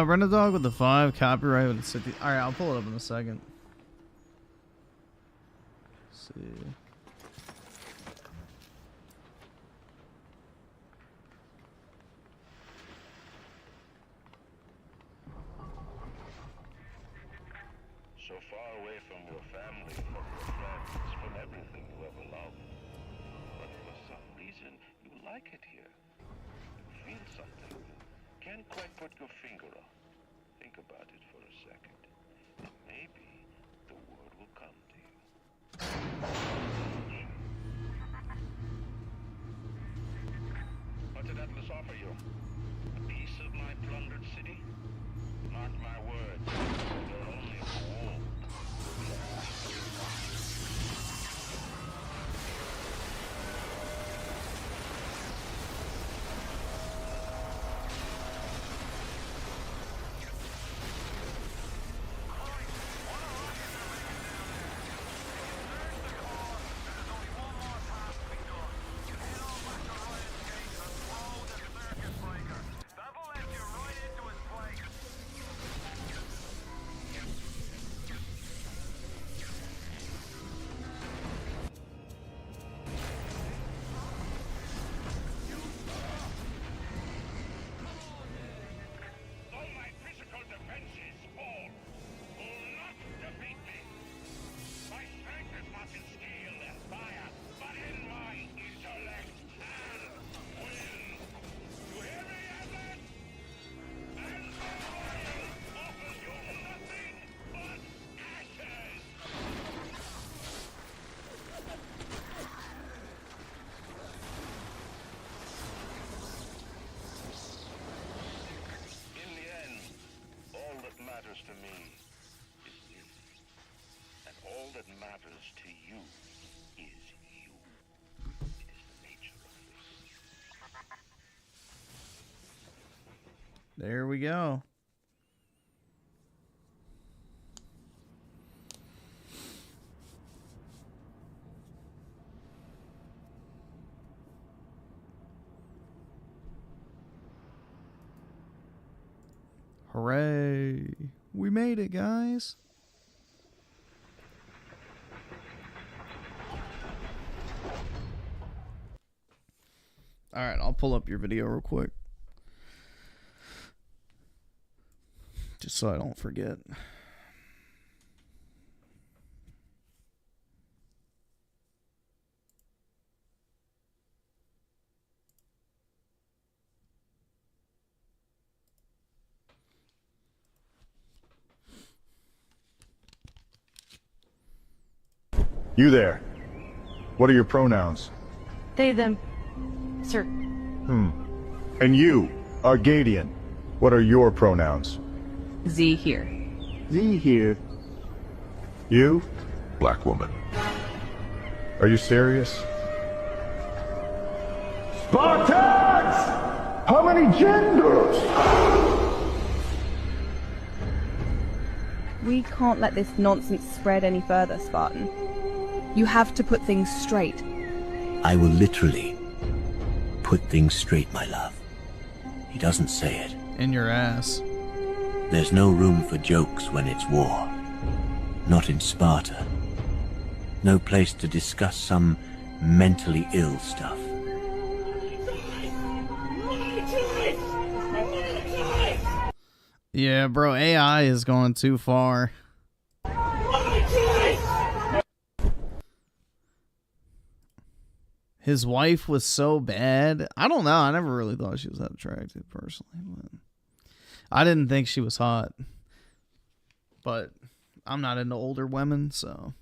Rent a dog with the 5, copyright with the 60. Alright, I'll pull it up in a second. Let's see. So far away from your family, from your friends, from everything you ever loved. But for some reason, you like it here. You feel something. Can't quite put your finger on. Think about it for a second. And maybe the word will come to you. What did Atlas offer you? A piece of my plundered city? Mark my words, you're only a fool. To me is you, and all that matters to you is you. It is the nature of things. There we go. Hooray! We made it, guys. Alright, I'll pull up your video real quick. Just so I don't forget. You there. What are your pronouns? They, them, sir. And you, Argadian. What are your pronouns? Z here. Z here. You? Black woman. Are you serious? Spartans! How many genders? We can't let this nonsense spread any further, Spartan. You have to put things straight. I will literally put things straight, my love. He doesn't say it, In your ass. There's no room for jokes when it's war. Not in Sparta. No place to discuss some mentally ill stuff. Yeah, bro, AI is going too far. His wife was so bad. I don't know. I never really thought she was that attractive, personally. But I didn't think she was hot. But I'm not into older women, so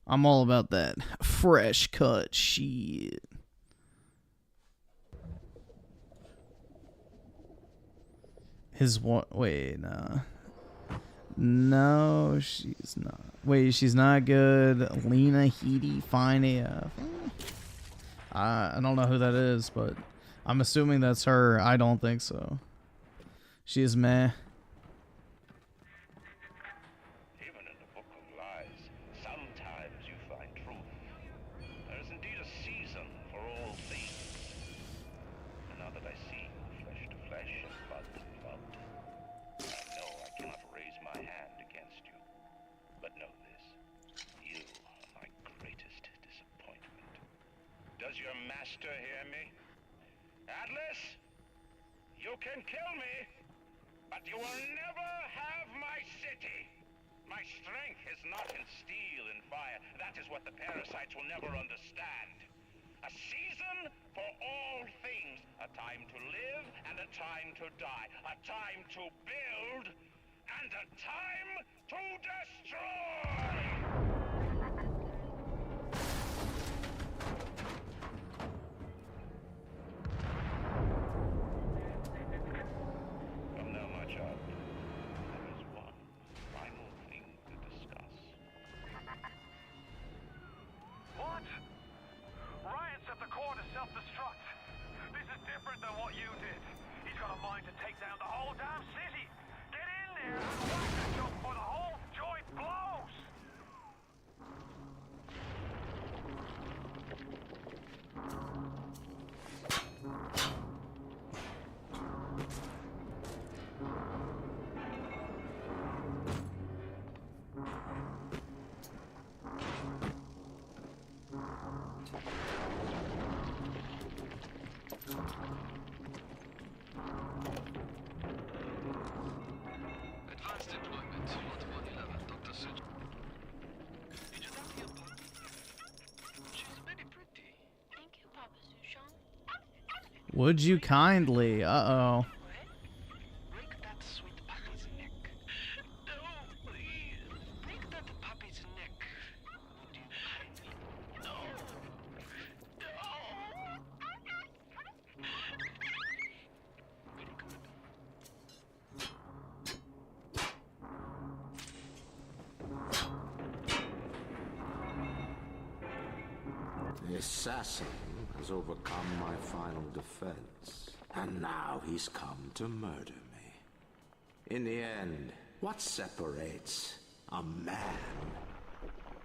I'm all about that fresh cut shit. His what? Wait, nah. No, she's not. Wait, she's not good. Lena Headey, fine AF. I don't know who that is, but I'm assuming that's her. I don't think so. She is meh. Even in the book of lies, sometimes you find truth. There is indeed a season for all things. And now that I see you flesh to flesh and blood to blood, I know I cannot raise my hand against you. But know this, you are my greatest disappointment. Does your master hear me? Atlas? You can kill me, but you will never have my city. My strength is not in steel and fire. That is what the parasites will never understand. A season for all things. A time to live and a time to die. A time to build and a time to destroy! From now, my child, there is one final thing to discuss. What? Ryan set the core to self-destruct. This is different than what you did. He's got a mind to take down the whole damn city. Get in there and whack that job before the whole joint blows. Advanced deployment, Lot 111, Dr. Such. Did you talk to your partner? She's very pretty. Thank you, Papa Sushon. Would you kindly? Uh-oh. Break that sweet puppy's neck. No, please. Break that puppy's neck. Would you kindly? No. No. Very good. The assassin has overcome my final defense, and now he's come to murder me. In the end, what separates a man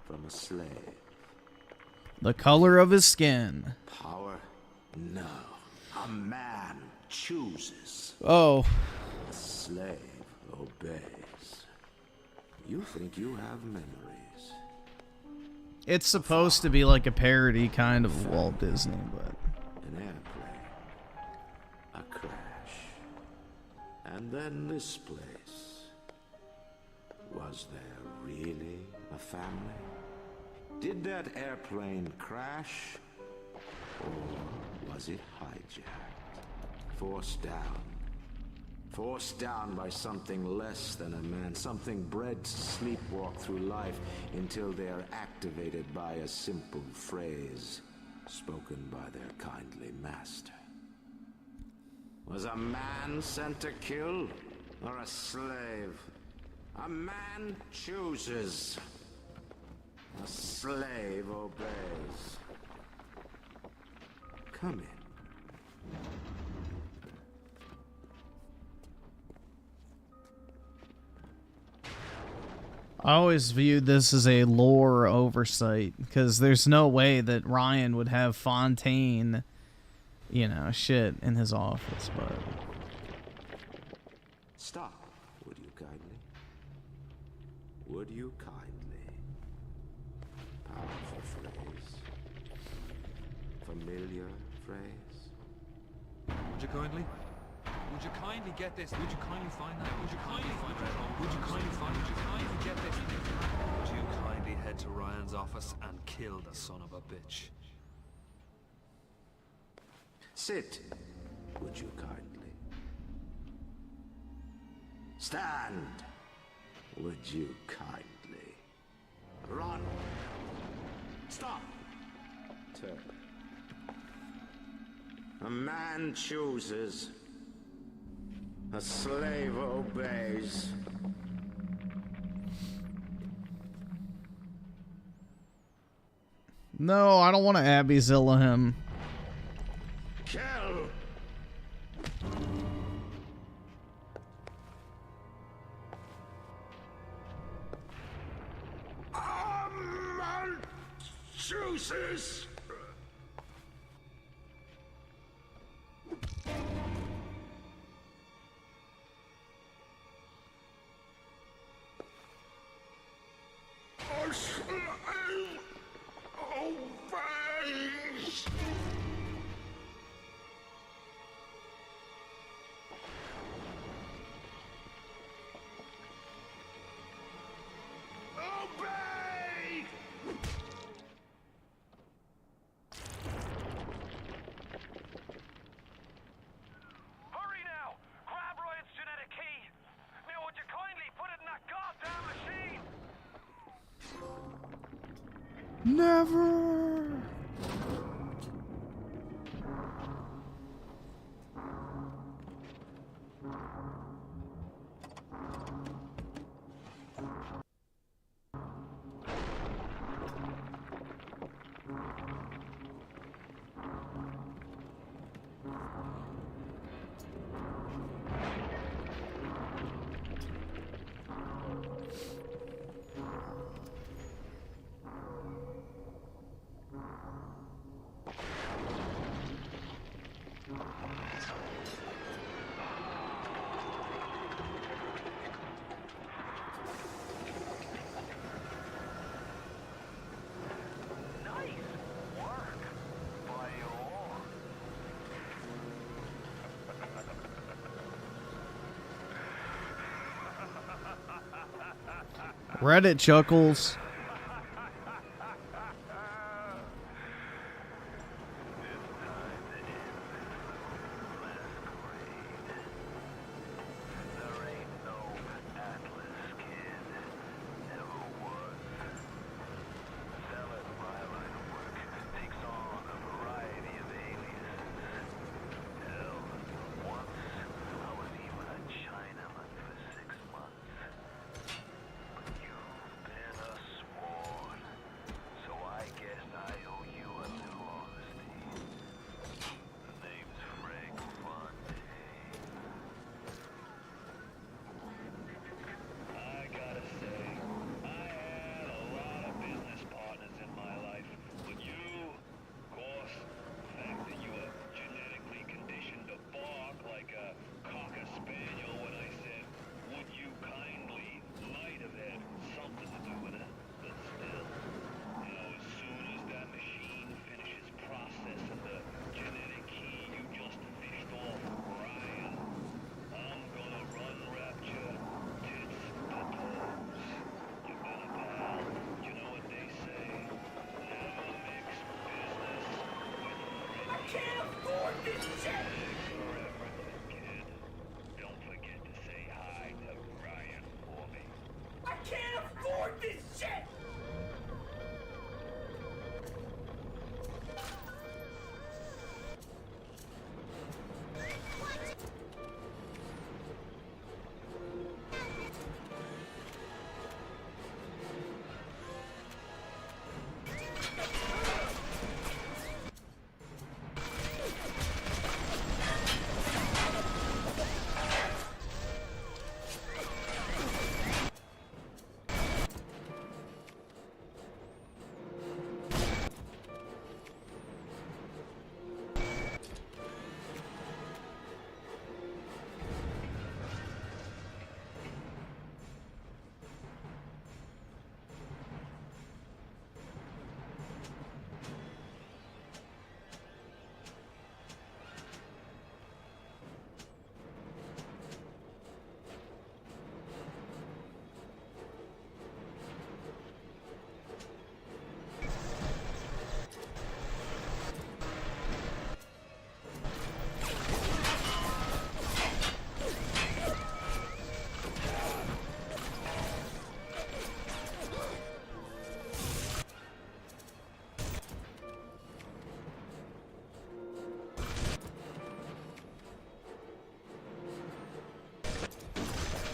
from a slave? The color of his skin. Power? No. A man chooses. Oh. A slave obeys. You think you have memories. It's supposed to be like a parody kind of Walt Disney, but An airplane. A crash. And then this place. Was there really a family? Did that airplane crash? Or was it hijacked? Forced down. Forced down by something less than a man, something bred to sleepwalk through life until they are activated by a simple phrase spoken by their kindly master. Was a man sent to kill, or a slave? A man chooses. A slave obeys. Come in. I always viewed this as a lore oversight, because there's no way that Ryan would have Fontaine you know, shit in his office, but... Stop, would you kindly? Would you kindly? Powerful phrase. Familiar phrase. Would you kindly? Would you kindly get this? Would you kindly find that? Would you kindly find that? Would you kindly find? Would you kindly get this? Would you kindly head to Ryan's office and kill the son of a bitch? Sit, would you kindly? Stand, would you kindly? Run. Stop. Turn. A man chooses. A slave obeys. No, I don't want to Abby Zilla him. Kill. A man chooses. A slave obeys. Obey! Hurry now! Grab Ryan's genetic key! Now would you kindly put it in that goddamn machine? Never. Reddit chuckles.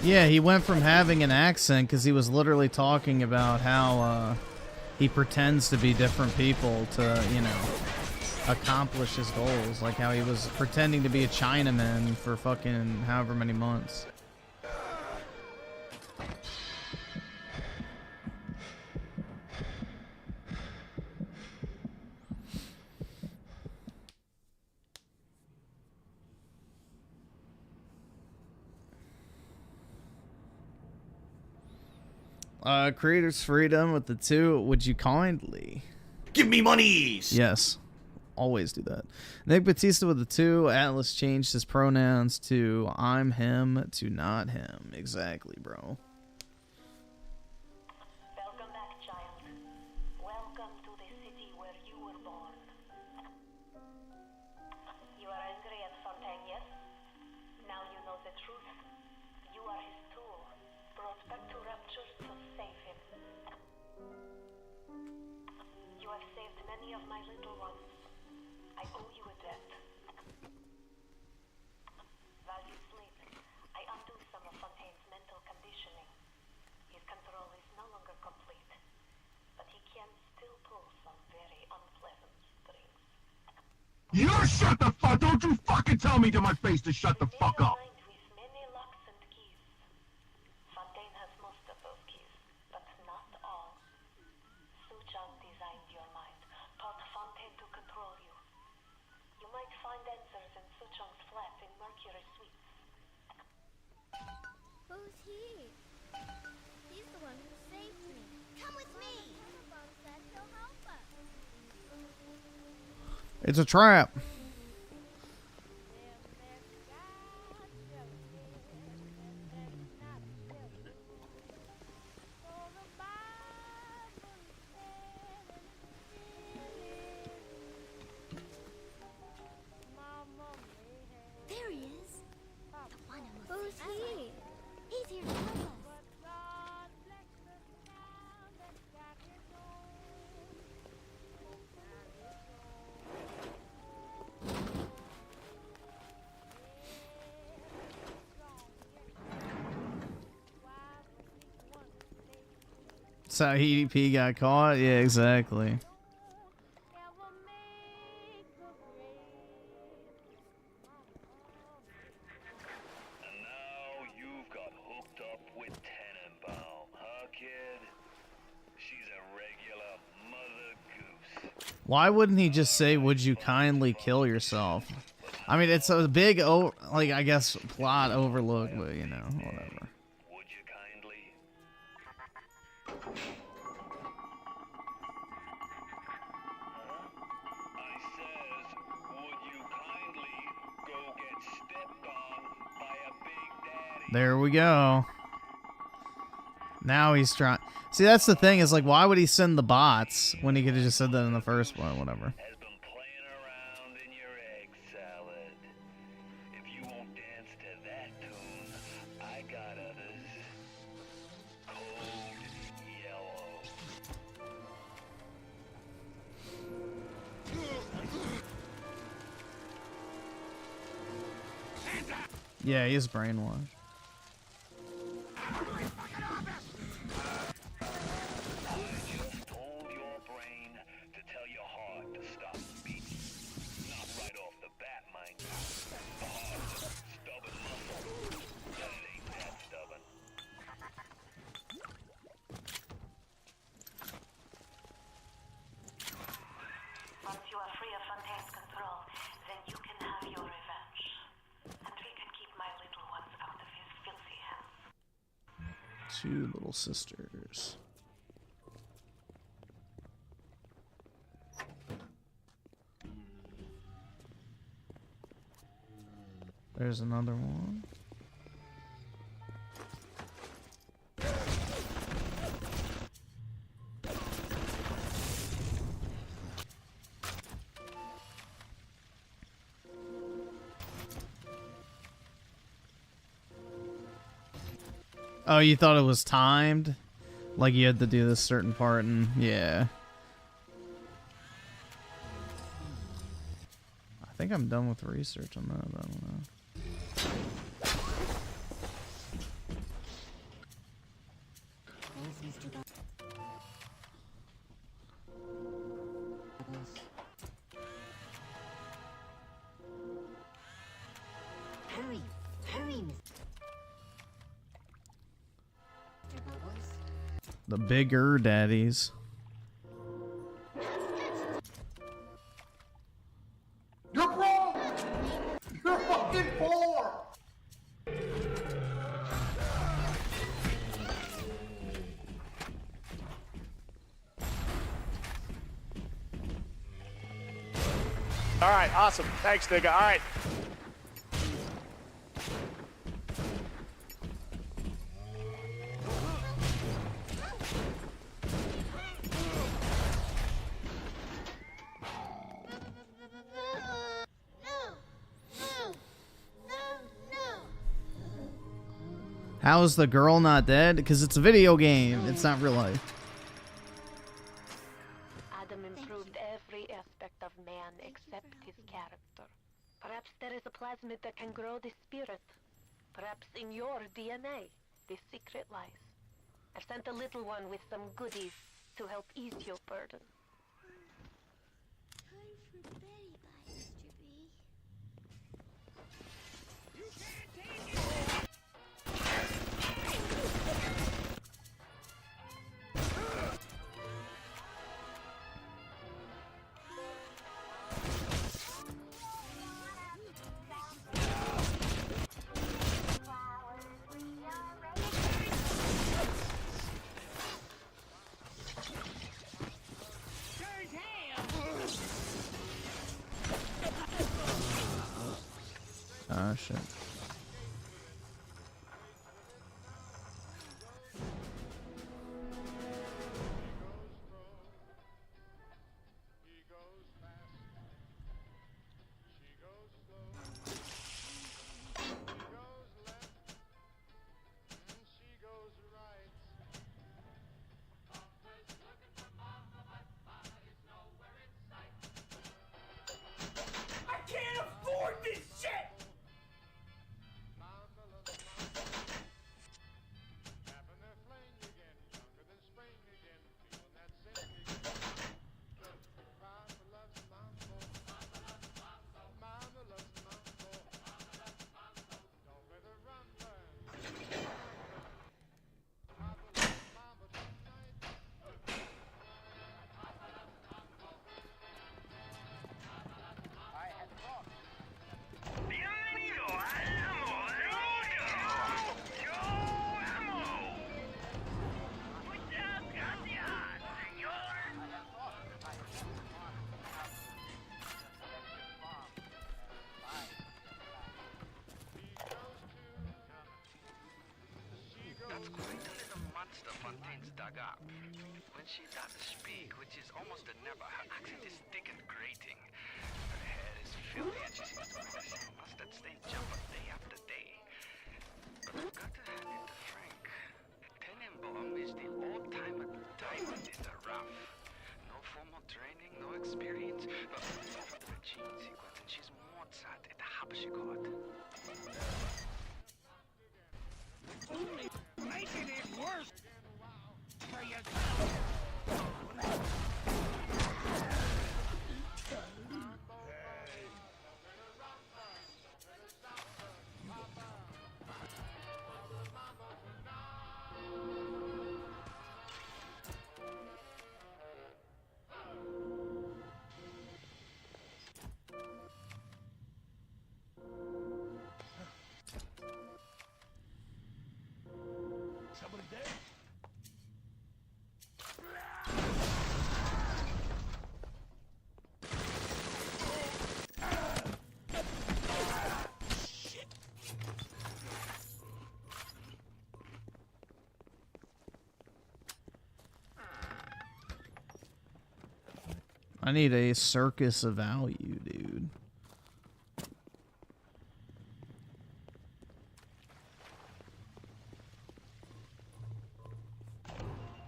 Yeah, he went from having an accent because he was literally talking about how he pretends to be different people to, you know, accomplish his goals. Like how he was pretending to be a Chinaman for fucking however many months. Creators freedom with the 2. Would you kindly give me monies? Yes, always do that. Nick Batista with the 2. Atlas changed his pronouns to I'm him to not him. Exactly, bro. Welcome back, child. Welcome to the city where you were born. You are angry at Fontaine, yes? Now you know the truth. You are his tool, brought back to Rapture to save him. You have saved many of my little ones. I owe you a debt. While you sleep, I undo some of Fontaine's mental conditioning. His control is no longer complete, but he can still pull some very unpleasant strings. You shut the fuck! Don't you fucking tell me to my face to shut the fuck up! Many locks and keys. Fontaine has most of those keys, but not all. Suchong designed your mind, taught Fontaine to control you. You might find answers in Suchong's flat in Mercury Suites. Who's he? He's the one who saved me. Come with me! Mom said he'll help us. It's a trap. There he is. Who's he? He's here to help us. So EDP got caught? Yeah, exactly. Why wouldn't he just say, would you kindly kill yourself? I mean, it's a big, like, I guess, plot overlook, but, you know, whatever. There we go. Now he's trying. See, that's the thing, is like, why would he send the bots when he could have just said that in the first one? Whatever. Yeah, he's brainwashed. Once you are free of Fontaine's control, then you can have your revenge. And we can keep my little ones out of his filthy hands. 2 little sisters. There's another one. Oh, you thought it was timed? Like you had to do this certain part, and yeah. I think I'm done with research on that. I don't know. Hurry, Mr. Bubbles. The bigger daddies. You're broke! You're fucking poor! All right, awesome. Thanks, nigga. All right. How is the girl not dead? Because it's a video game. It's not real life. Adam improved every aspect of man except his character. Perhaps there is a plasmid that can grow the spirit. Perhaps in your DNA, the secret lies. I've sent a little one with some goodies to help ease your burden. Time for Betty Bye, Mr. B. Ah, shit. I can't afford this shit! That's quite a little monster Fontaine's dug up. When she does speak, which is almost never, her accent is thick and grating. Her hair is filthy and she seems to wear the same mustard stained jumper day after day. But I've got to hand it to Frank. Tenenbaum is the old-timer diamond in the rough. No formal training, no experience, but the gene sequence, and she's Mozart at the Habschigot. Making it worse for yourself. Somebody there? I need a circus of value, dude.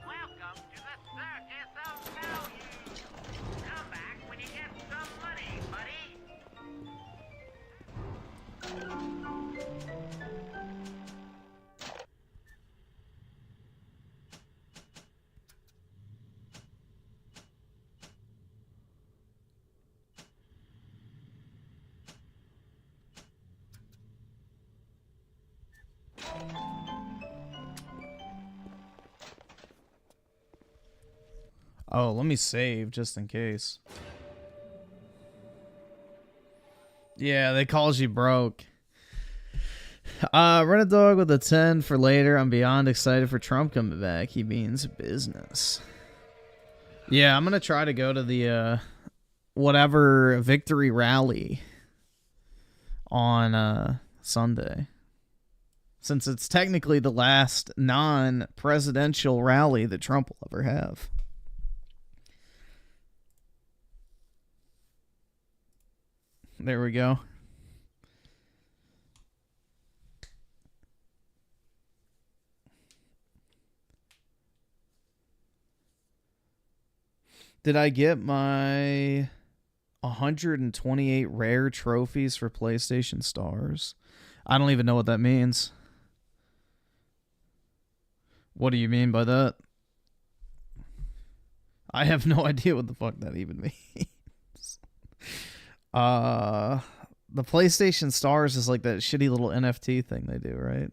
Welcome to the circus of value. Come back when you get some money, buddy. Oh, let me save just in case. Yeah, they calls you broke. Rent a dog with a 10 for later. I'm beyond excited for Trump coming back. He means business. Yeah, I'm gonna try to go to the whatever victory rally on Sunday. Since it's technically the last non-presidential rally that Trump will ever have. There we go. Did I get my 128 rare trophies for PlayStation Stars? I don't even know what that means. What do you mean by that? I have no idea what the fuck that even means. The PlayStation Stars is like that shitty little NFT thing they do, right?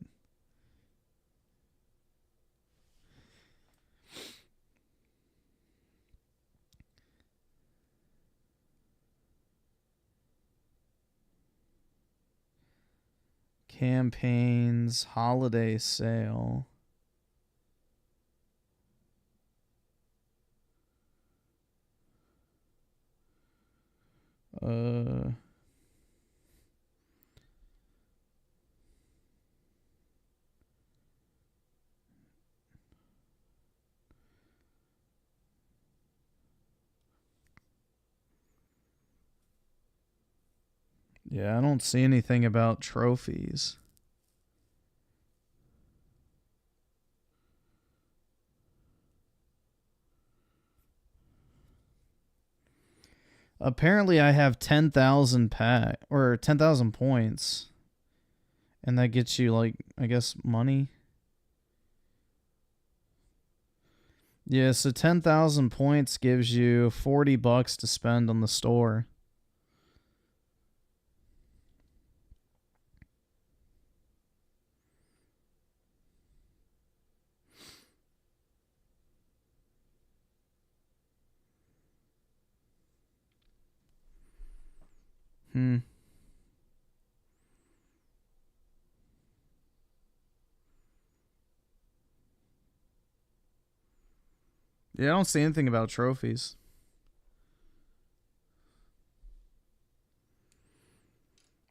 Campaigns, holiday sale. Yeah, I don't see anything about trophies. Apparently I have 10,000 or 10,000 points. And that gets you, like, I guess, money. Yeah, so 10,000 points gives you $40 to spend on the store. Yeah, I don't see anything about trophies.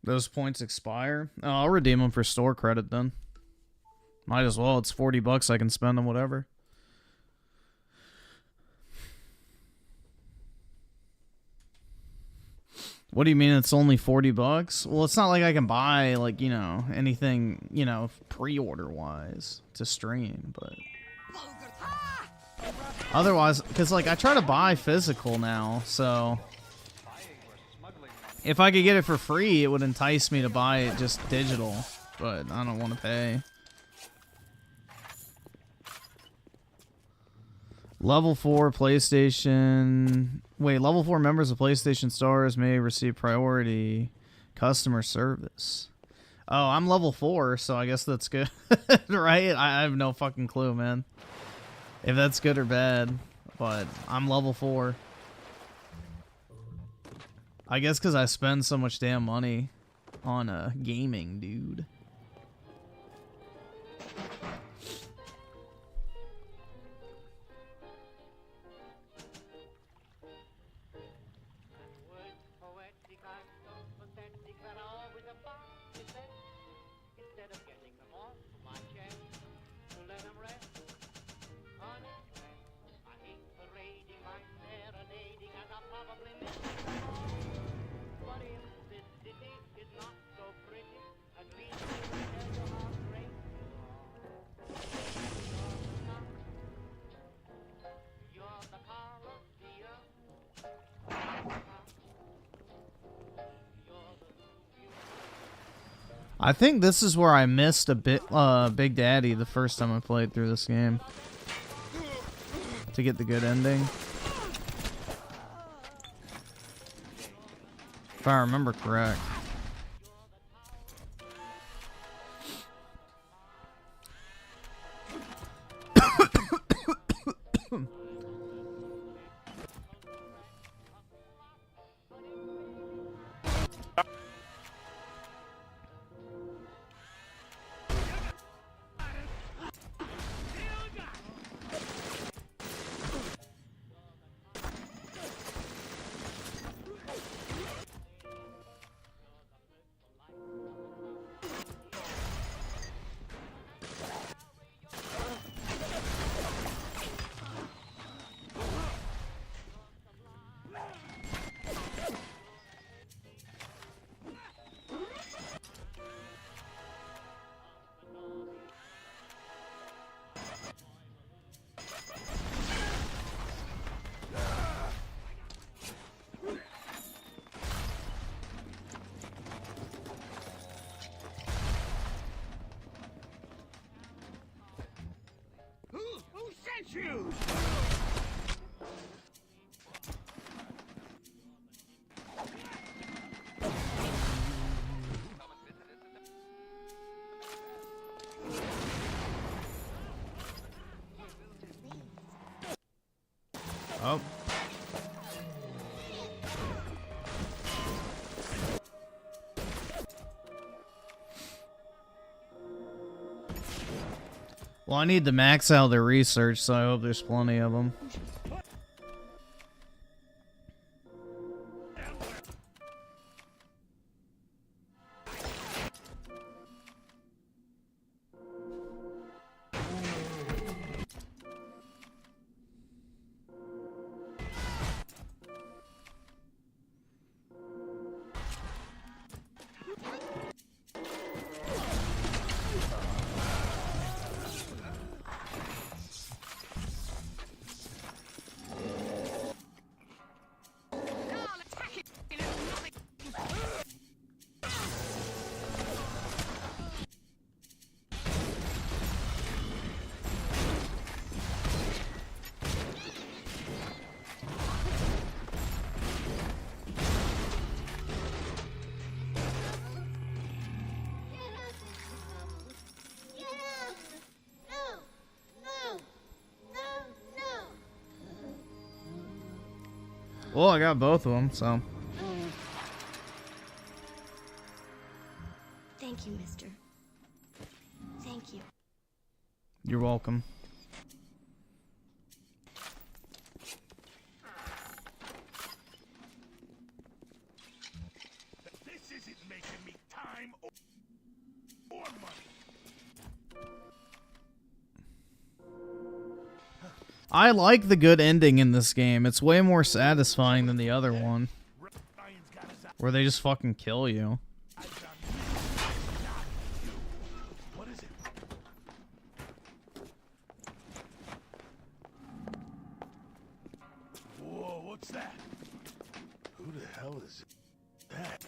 Those points expire? Oh, I'll redeem them for store credit then. Might as well. It's $40 I can spend on whatever. What do you mean it's only $40? Well, it's not like I can buy, like, you know, anything, you know, pre-order wise to stream, but otherwise, because, like, I try to buy physical now, so if I could get it for free, it would entice me to buy it just digital, but I don't want to pay. Level 4 PlayStation... Wait, level 4 members of PlayStation Stars may receive priority customer service. Oh, I'm level 4, so I guess that's good. Right? I have no fucking clue, man. If that's good or bad. But I'm level 4. I guess because I spend so much damn money on gaming, dude. I think this is where I missed a bit Big Daddy the first time I played through this game. To get the good ending. If I remember correct. Well, I need to max out their research, so I hope there's plenty of them. Well, I got both of them, so. Thank you, mister. Thank you. You're welcome. This isn't making me time or money. I like the good ending in this game. It's way more satisfying than the other one, where they just fucking kill you. What is it? Whoa, what's that? Who the hell is that?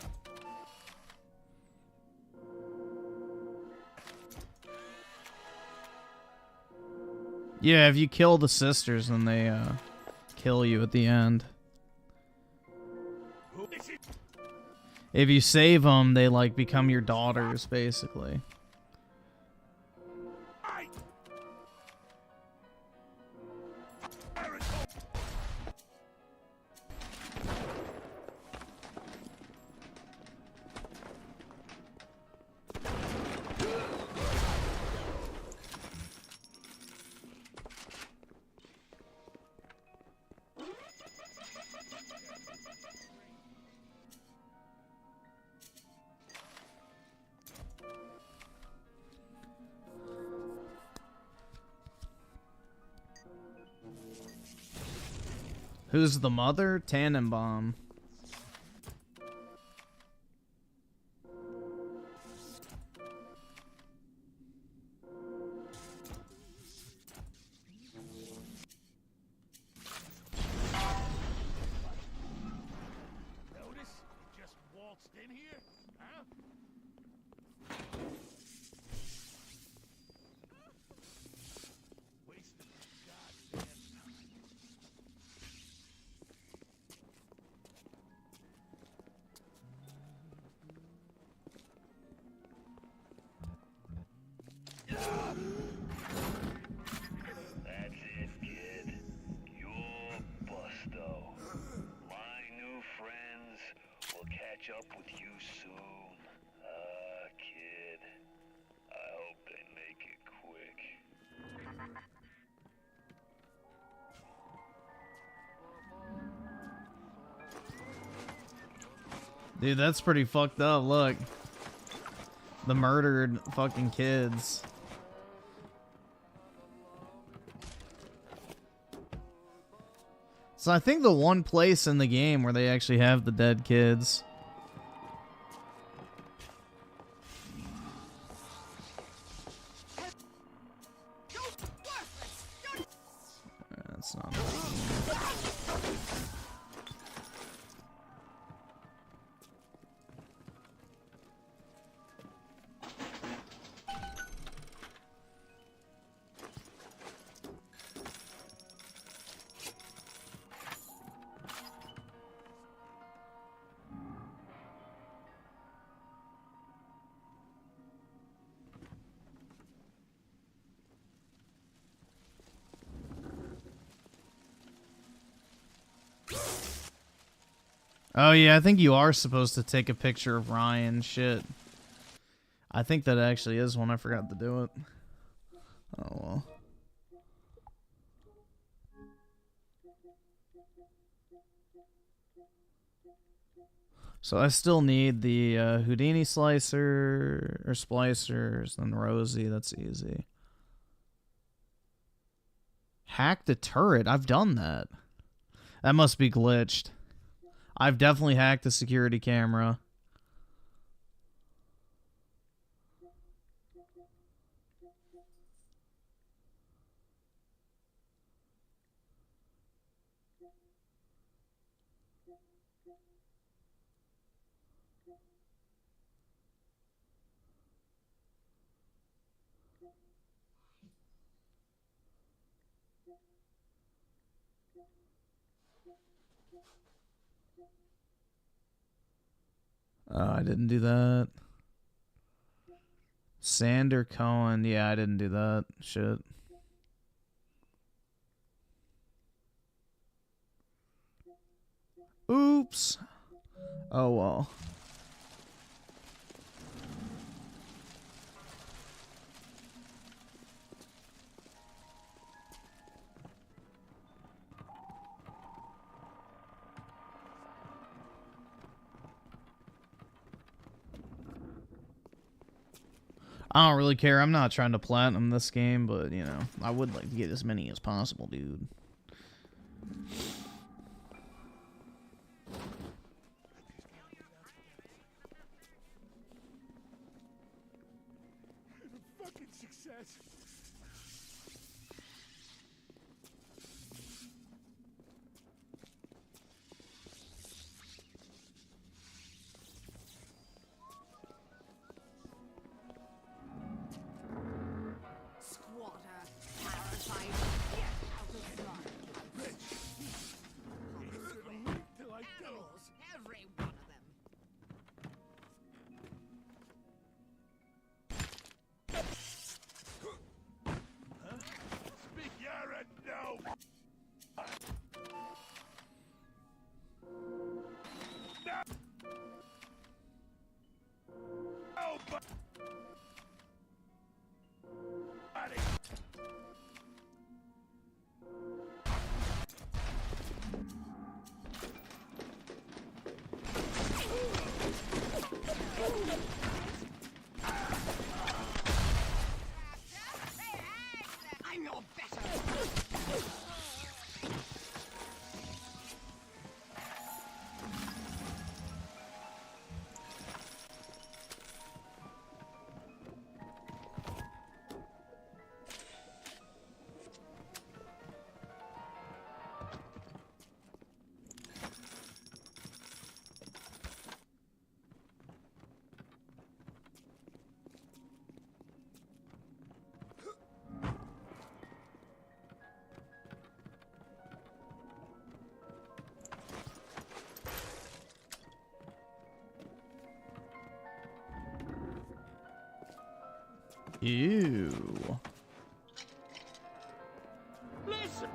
Yeah, if you kill the sisters, then they kill you at the end. If you save them, they like become your daughters, basically. Who's the mother? Tannenbaum. Notice? It just waltzed in here? Huh? Wasted my goddamn time. That's it, kid. You're busto. My new friends will catch up with you soon. Kid. I hope they make it quick. Dude, that's pretty fucked up. Look. The murdered fucking kids. So I think the one place in the game where they actually have the dead kids. That's not. Oh yeah, I think you are supposed to take a picture of Ryan. Shit. I think that actually is one. I forgot to do it. Oh well. So I still need the Houdini slicer or splicers and Rosie. That's easy. Hack the turret. I've done that. That must be glitched. I've definitely hacked the security camera. Oh, I didn't do that. Sander Cohen. Yeah, I didn't do that. Shit. Oops. Oh, well. I don't really care. I'm not trying to platinum this game, but, you know, I would like to get as many as possible, dude. Fucking success. I know better. Ew. Listen.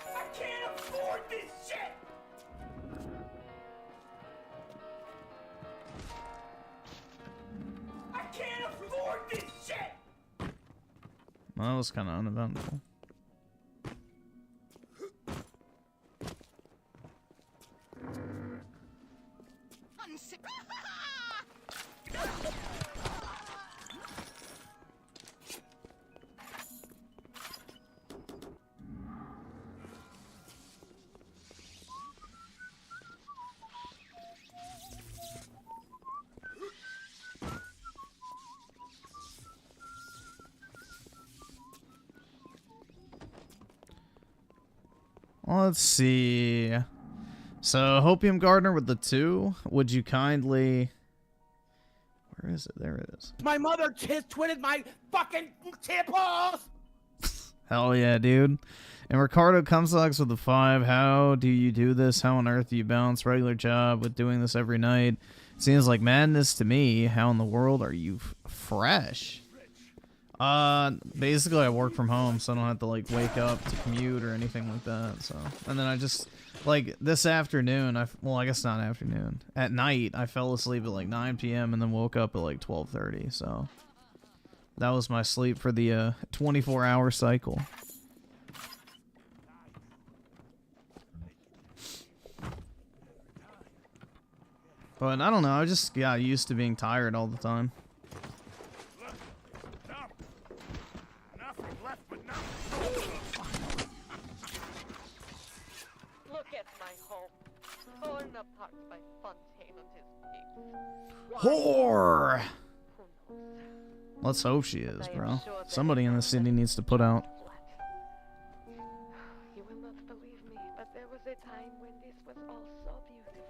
I can't afford this shit. I can't afford this shit. Well, that was kind of uneventful. Let's see. So, Hopium Gardener with the 2. Would you kindly... Where is it? There it is. My mother twitted my fucking tipples. Hell yeah, dude. And Ricardo Cumsucks with the 5. How do you do this? How on earth do you balance regular job with doing this every night? It seems like madness to me. How in the world are you fresh? Basically I work from home, so I don't have to like wake up to commute or anything like that. So, and then I just like this afternoon, well, I guess not afternoon. At night, I fell asleep at like 9 p.m. and then woke up at like 12:30. So that was my sleep for the 24-hour cycle. But I don't know, I just got used to being tired all the time. Look at my home, torn apart by Fontaine and his pigs. Whore! Let's hope she is, bro. Somebody in the city needs to put out. You will not believe me, but there was a time when this was all so beautiful.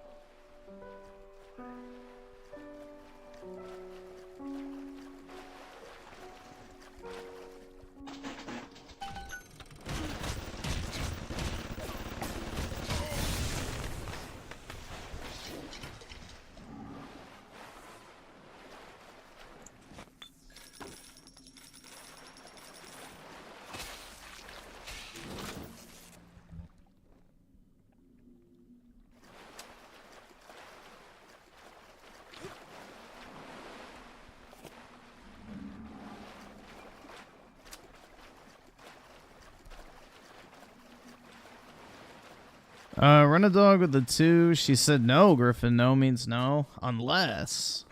Run a dog with the 2. She said no, Griffin. No means no. Unless.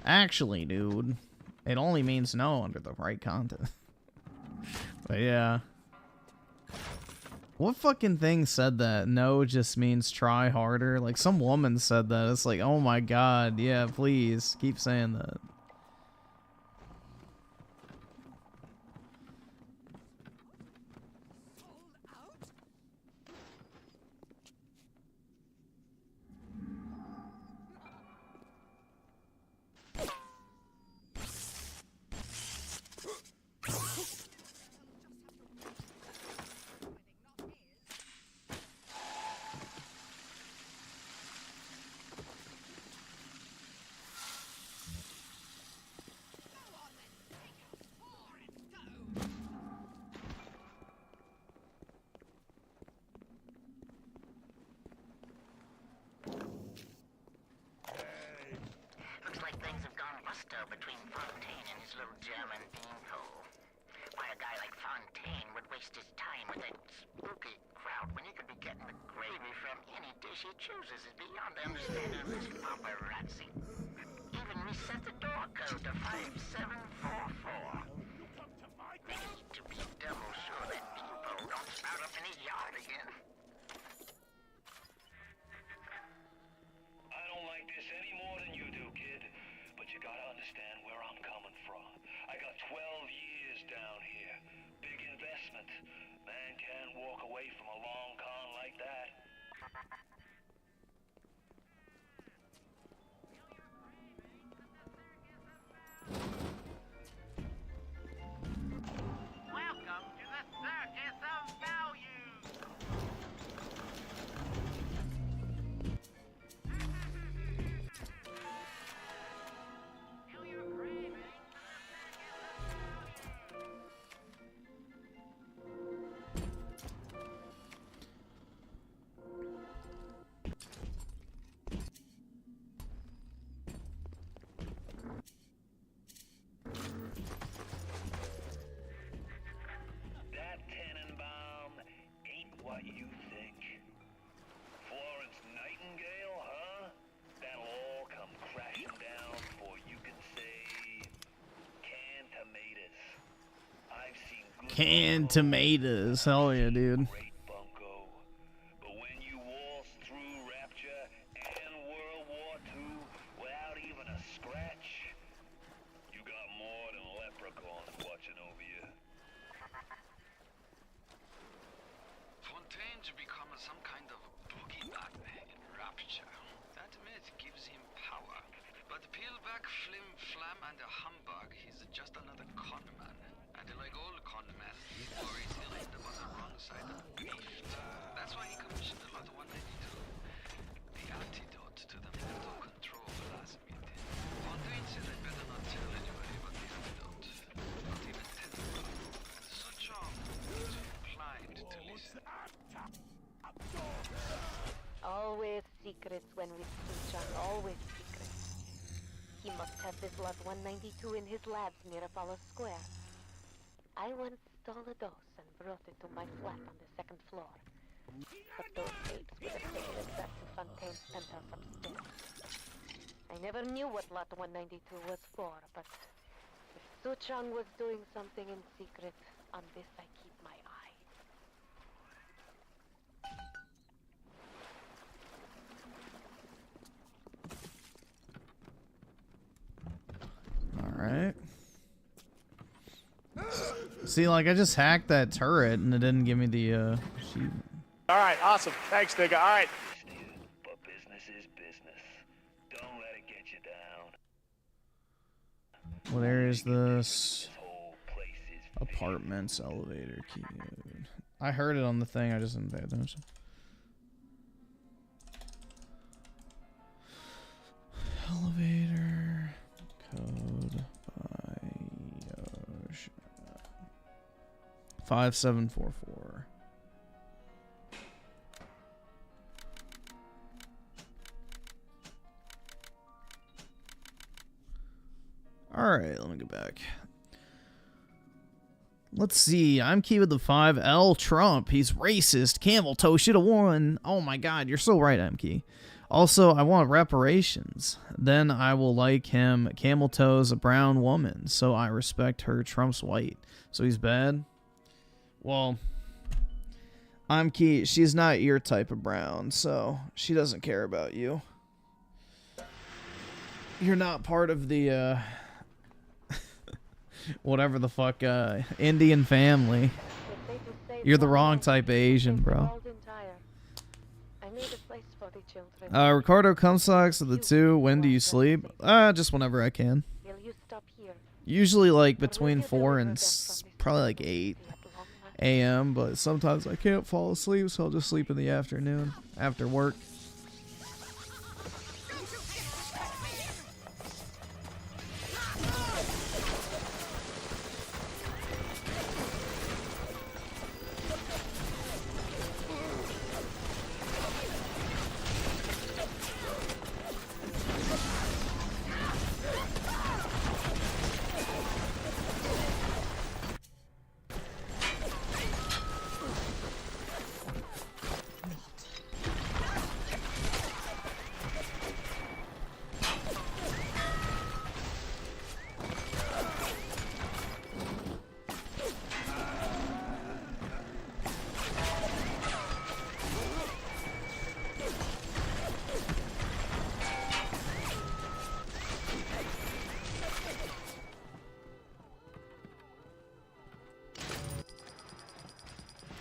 Actually, dude. It only means no under the right content. But yeah. What fucking thing said that? No just means try harder. Like some woman said that. It's like, oh my god. Yeah, please. Keep saying that. Looks like things have gone busto between Fontaine and his little German beanpole. Why a guy like Fontaine would waste his time with that spooky crowd when he could be getting the gravy from any dish he chooses is beyond understanding of this paparazzi. Even reset the door code to 5744. They need to be double sure that beanpole don't spout up in his yard again. I don't like this any more than you do, kid. But you gotta understand where I'm coming from. I got 12 years down here. Big investment. Man can't walk away from a long con like that. Welcome to the Circus of Value. Feel your craving. That Tenenbaum ain't what you think. Florence Nightingale, huh? That'll all come crashing down before you can say canned tomatoes. I've seen good Canned tomatoes. Hell yeah, dude. great bunko. But when you waltz through Rapture and World War II without even a scratch, you got more than leprechauns watching over you. Fontaine's becoming some kind of boogeyman in Rapture. That myth gives him power. But peel back Flim Flam and a humbug, he's just another con man. And like all con men, he worries he'll end up on the wrong side of the beef. That's why he commissioned a lot of 192. The antidote to the mental control philosophy. Fontaine said I'd better not tell anybody about the antidote. Not even Always secrets when with Suchan, always secrets. He must have this lot 192 in his labs near Apollo Square. I once stole a dose and brought it to my flat on the 2nd floor. But those tapes would have taken it back to Fontaine's penthouse upstairs. I never knew what lot 192 was for, but if Suchang was doing something in secret, on this I keep my eye. Alright. See, like, I just hacked that turret and it didn't give me the, sheet. Alright, awesome. Thanks, nigga. Alright. But business is business. Don't let it get you down. What area is this? Apartments, elevator, key. I heard it on the thing, I just didn't pay attention. Elevator, code, Bioshock. 5744. Alright, let me get back. Let's see. I'm key with the 5L Trump. He's racist. Camel Toe should have won. Oh my god, you're so right, I'm key. Also, I want reparations. Then I will like him. Camel Toe's a brown woman, so I respect her. Trump's white. So he's bad? Well, I'm key. She's not your type of brown, so she doesn't care about you. You're not part of the, whatever the fuck, Indian family. You're the wrong type of Asian, bro. Ricardo Comstocks of the 2. When do you sleep? Just whenever I can. Usually like between 4 and probably like 8 a.m. But sometimes I can't fall asleep, so I'll just sleep in the afternoon after work.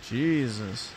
Jesus.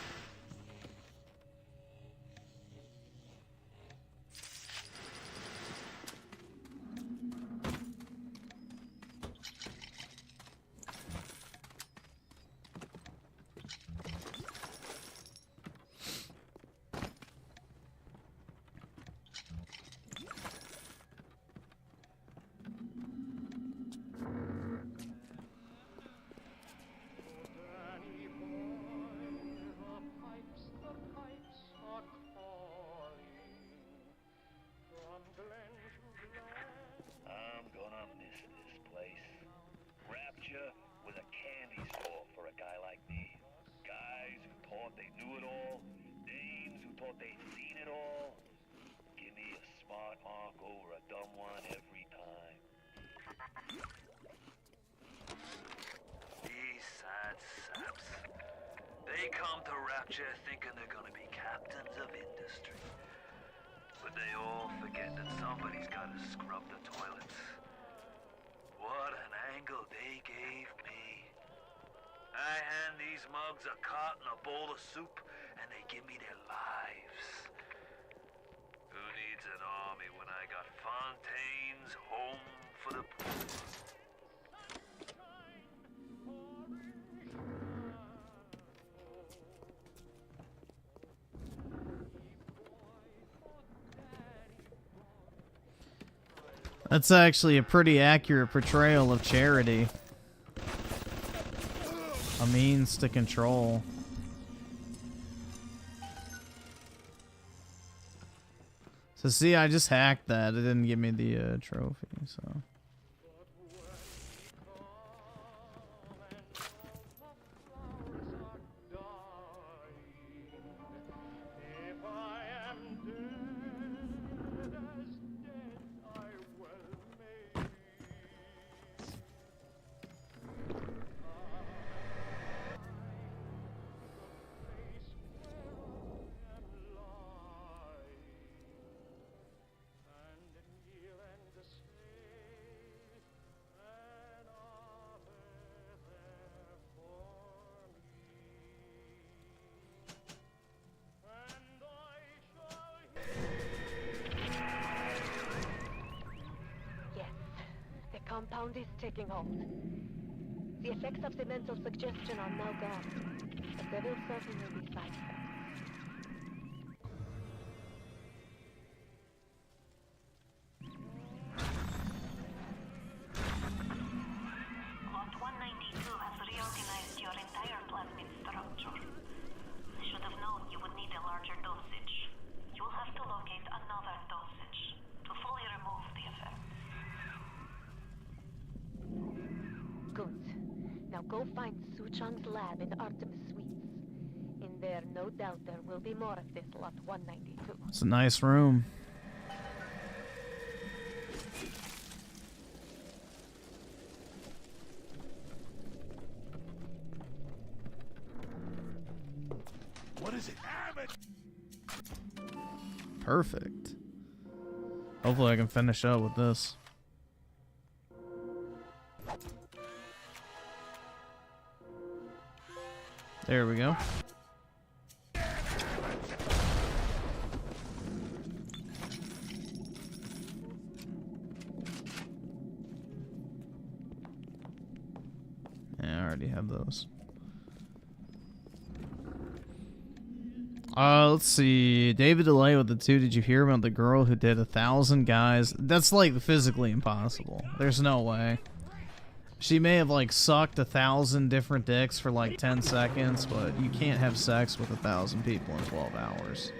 Thinking they're gonna be captains of industry. But they all forget that somebody's gotta scrub the toilets. What an angle they gave me. I hand these mugs a cot and a bowl of soup, and they give me their lives. Who needs an army when I got Fontaine's home for the poor? That's actually a pretty accurate portrayal of charity. A means to control. So see, I just hacked that. It didn't give me the trophy, so. Compound is taking hold. The effects of the mental suggestion are now gone, but there will certainly be side effects. Lot 192 has reorganized your entire plasmid structure. I should have known you would need a larger dosage. You'll have to locate another dosage to fully remove the effect. Good. Now go find Su Chang's lab in Artemis Suites. In there, no doubt there will be more of this Lot 192. It's a nice room. What is it? Perfect. Hopefully I can finish up with this. There we go. Yeah, I already have those. Let's see. David DeLay with the 2. Did you hear about the girl who did 1,000 guys? That's like physically impossible. There's no way. She may have like sucked 1,000 different dicks for like 10 seconds, but you can't have sex with 1,000 people in 12 hours.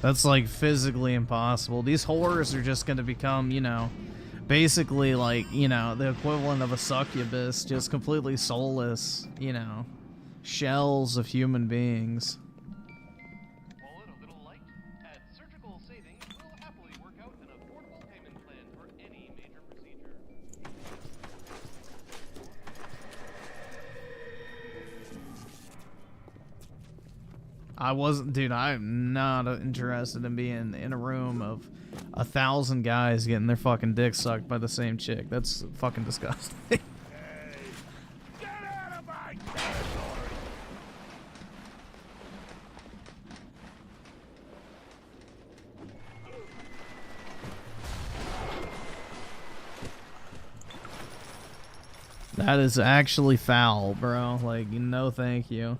That's like physically impossible. These horrors are just gonna become, you know, basically like, you know, the equivalent of a succubus, just completely soulless, you know, shells of human beings. I wasn't, dude, I'm not interested in being in a room of 1,000 guys getting their fucking dick sucked by the same chick. That's fucking disgusting. Get out of my territory! That is actually foul, bro. Like, no thank you.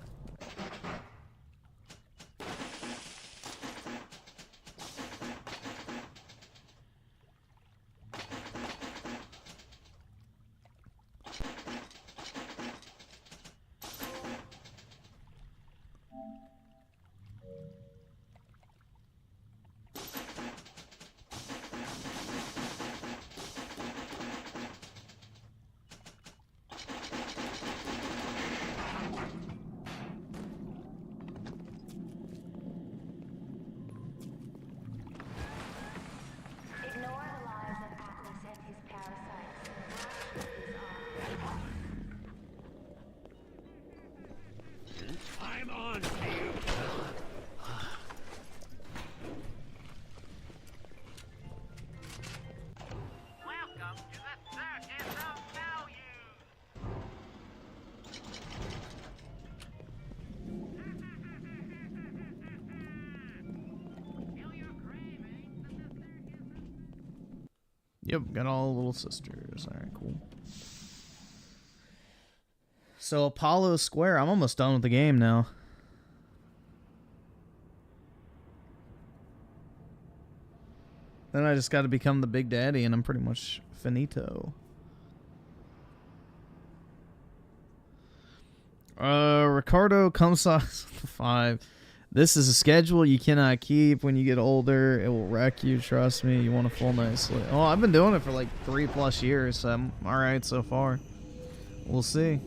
Yep, got all the little sisters. All right, cool. So Apollo Square, I'm almost done with the game now. Then I just got to become the Big Daddy, and I'm pretty much finito. Ricardo Comsauce 5. This is a schedule you cannot keep. When you get older, it will wreck you. Trust me. You want a full night's sleep. Oh, I've been doing it for like 3+ years, so I'm alright so far. We'll see.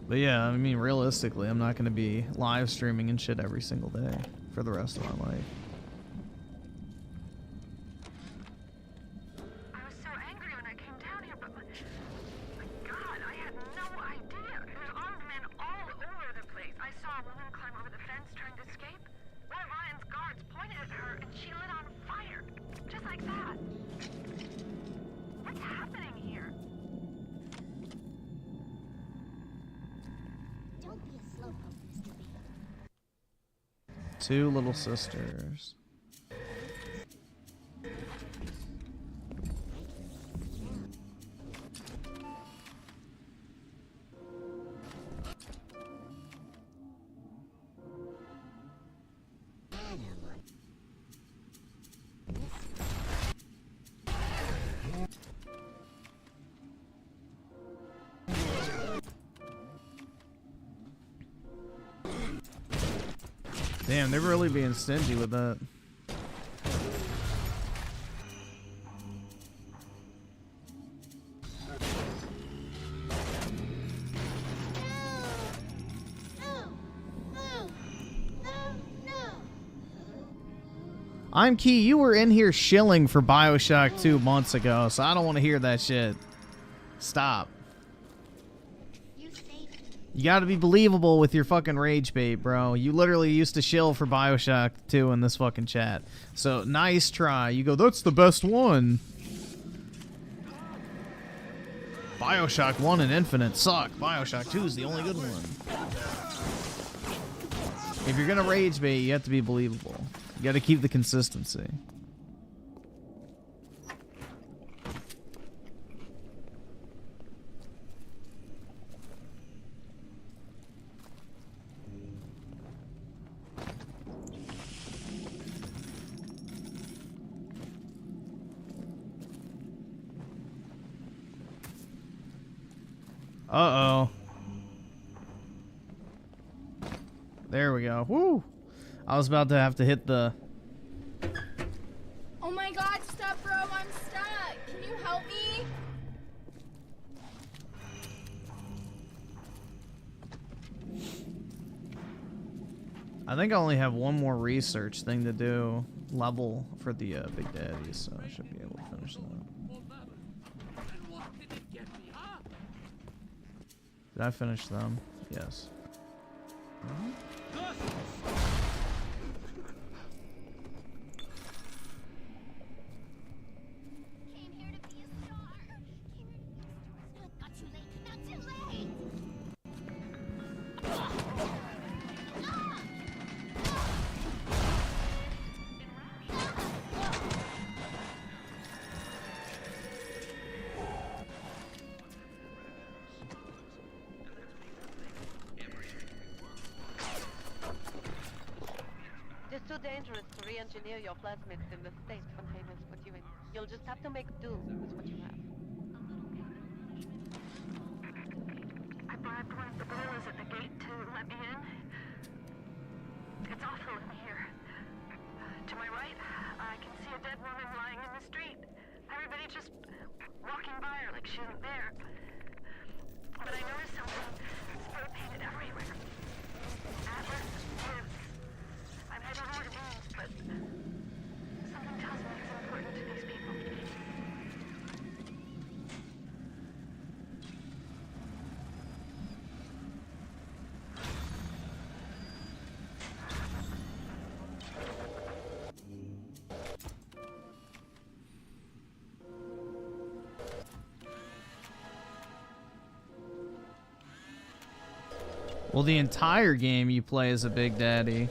But yeah, I mean, realistically, I'm not going to be live streaming and shit every single day for the rest of my life. I was so angry when I came down here, but my God, I had no idea. There's armed men all over the place. I saw a woman climb over the fence trying to escape. One of Ryan's guards pointed at her and she lit on fire. Just like that. What's happening here? Don't be a slowpoke, Mr. B. Two little sisters. Damn, they're really being stingy with that. I'm Key, you were in here shilling for Bioshock 2 months ago, so I don't want to hear that shit. Stop. You gotta be believable with your fucking rage bait, bro. You literally used to shill for Bioshock 2 in this fucking chat. So, nice try. You go, that's the best one. Bioshock 1 and Infinite suck. Bioshock 2 is the only good one. If you're gonna rage bait, you have to be believable. You gotta keep the consistency. Uh-oh. There we go. Woo! I was about to have to hit the... Oh my god, stop, bro, I'm stuck. Can you help me? I think I only have one more research thing to do. Level for the Big Daddy, so I should be able to finish that. Did I finish them? Yes. Not too late, not too late. It's too dangerous to re-engineer your plasmids in the state containers put you in. You'll just have to make do with what you have. I bribed one of the gorillas at the gate to let me in. It's awful in here. To my right, I can see a dead woman lying in the street. Everybody just walking by her like she isn't there. But I noticed something spray painted everywhere. Atlas lives. I don't know what it means, but something tells me it's important to these people. Well, the entire game you play as a Big Daddy.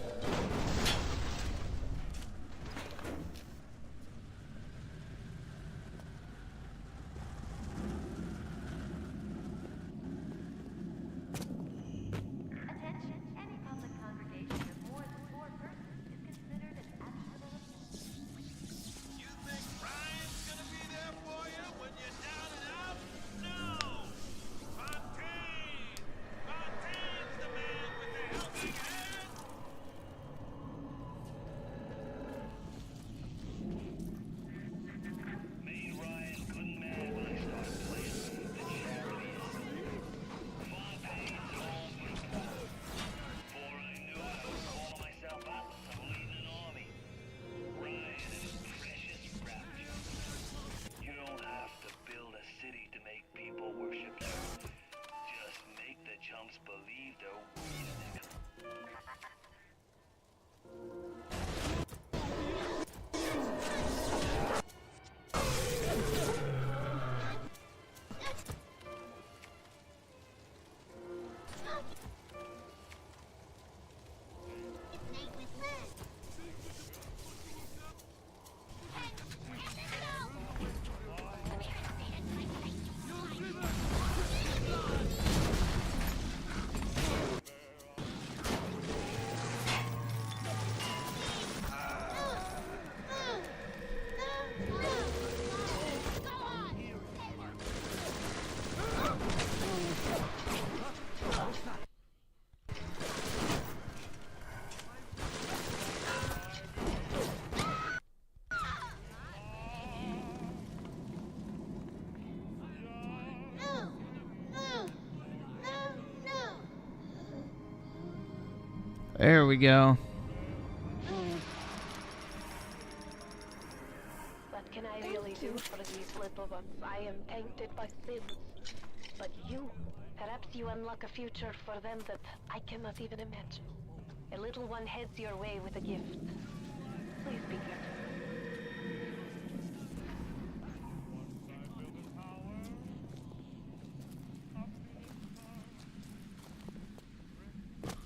There we go. What can I really do for these little ones? I am tainted by sins. But you, perhaps you unlock a future for them that I cannot even imagine. A little one heads your way with a gift. Please be careful.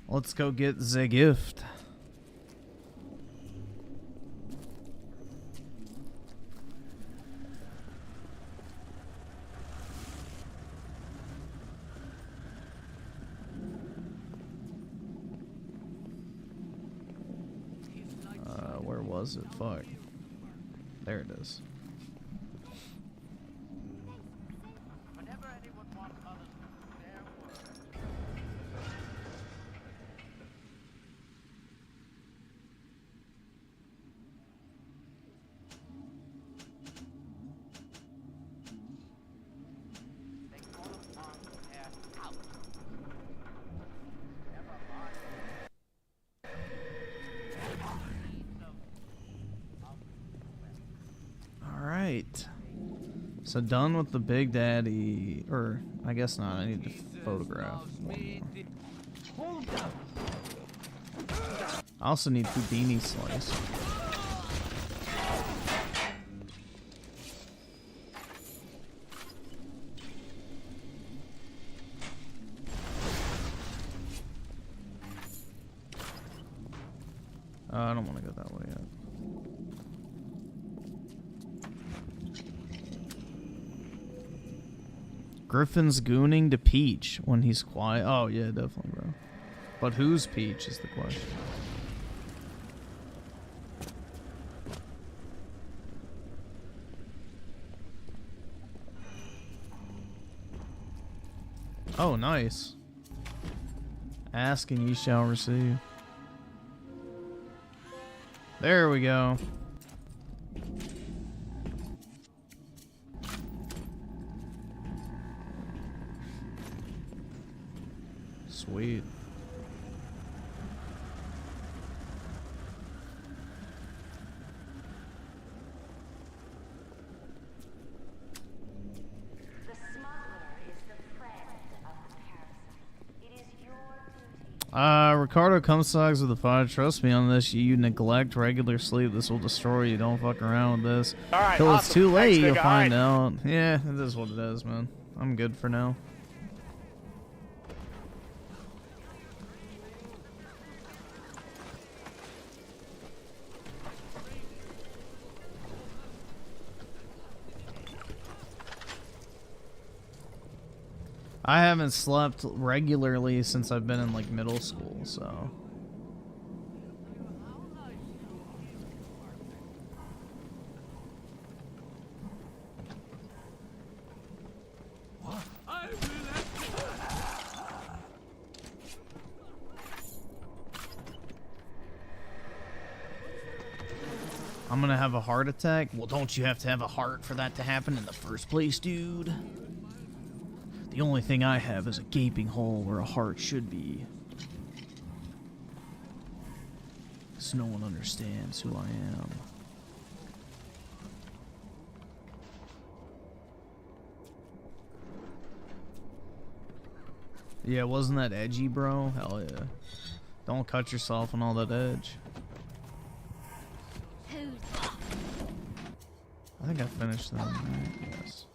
Let's go get the gift. Where was it? Fuck. There it is. Alright. So done with the Big Daddy, or I guess not, I need to photograph one more. I also need Houdini slice. I don't want to go that way yet. Griffin's gooning to Peach when he's quiet. Oh, yeah, definitely, bro. But who's Peach is the question. Oh, nice. Ask and ye shall receive. There we go. Sweet. Ricardo Comstogs with the 5. Trust me on this. You neglect regular sleep. This will destroy you. Don't fuck around with this. All right, Till awesome. it's too late, Thanks, you'll nigga. find All right. out. Yeah, it is what it is, man. I'm good for now. I haven't slept regularly since I've been in like middle school, so. I'm gonna have a heart attack? Well, don't you have to have a heart for that to happen in the first place, dude? The only thing I have is a gaping hole where a heart should be. So no one understands who I am. Yeah, wasn't that edgy, bro? Hell yeah. Don't cut yourself on all that edge. I think I finished that. Yes.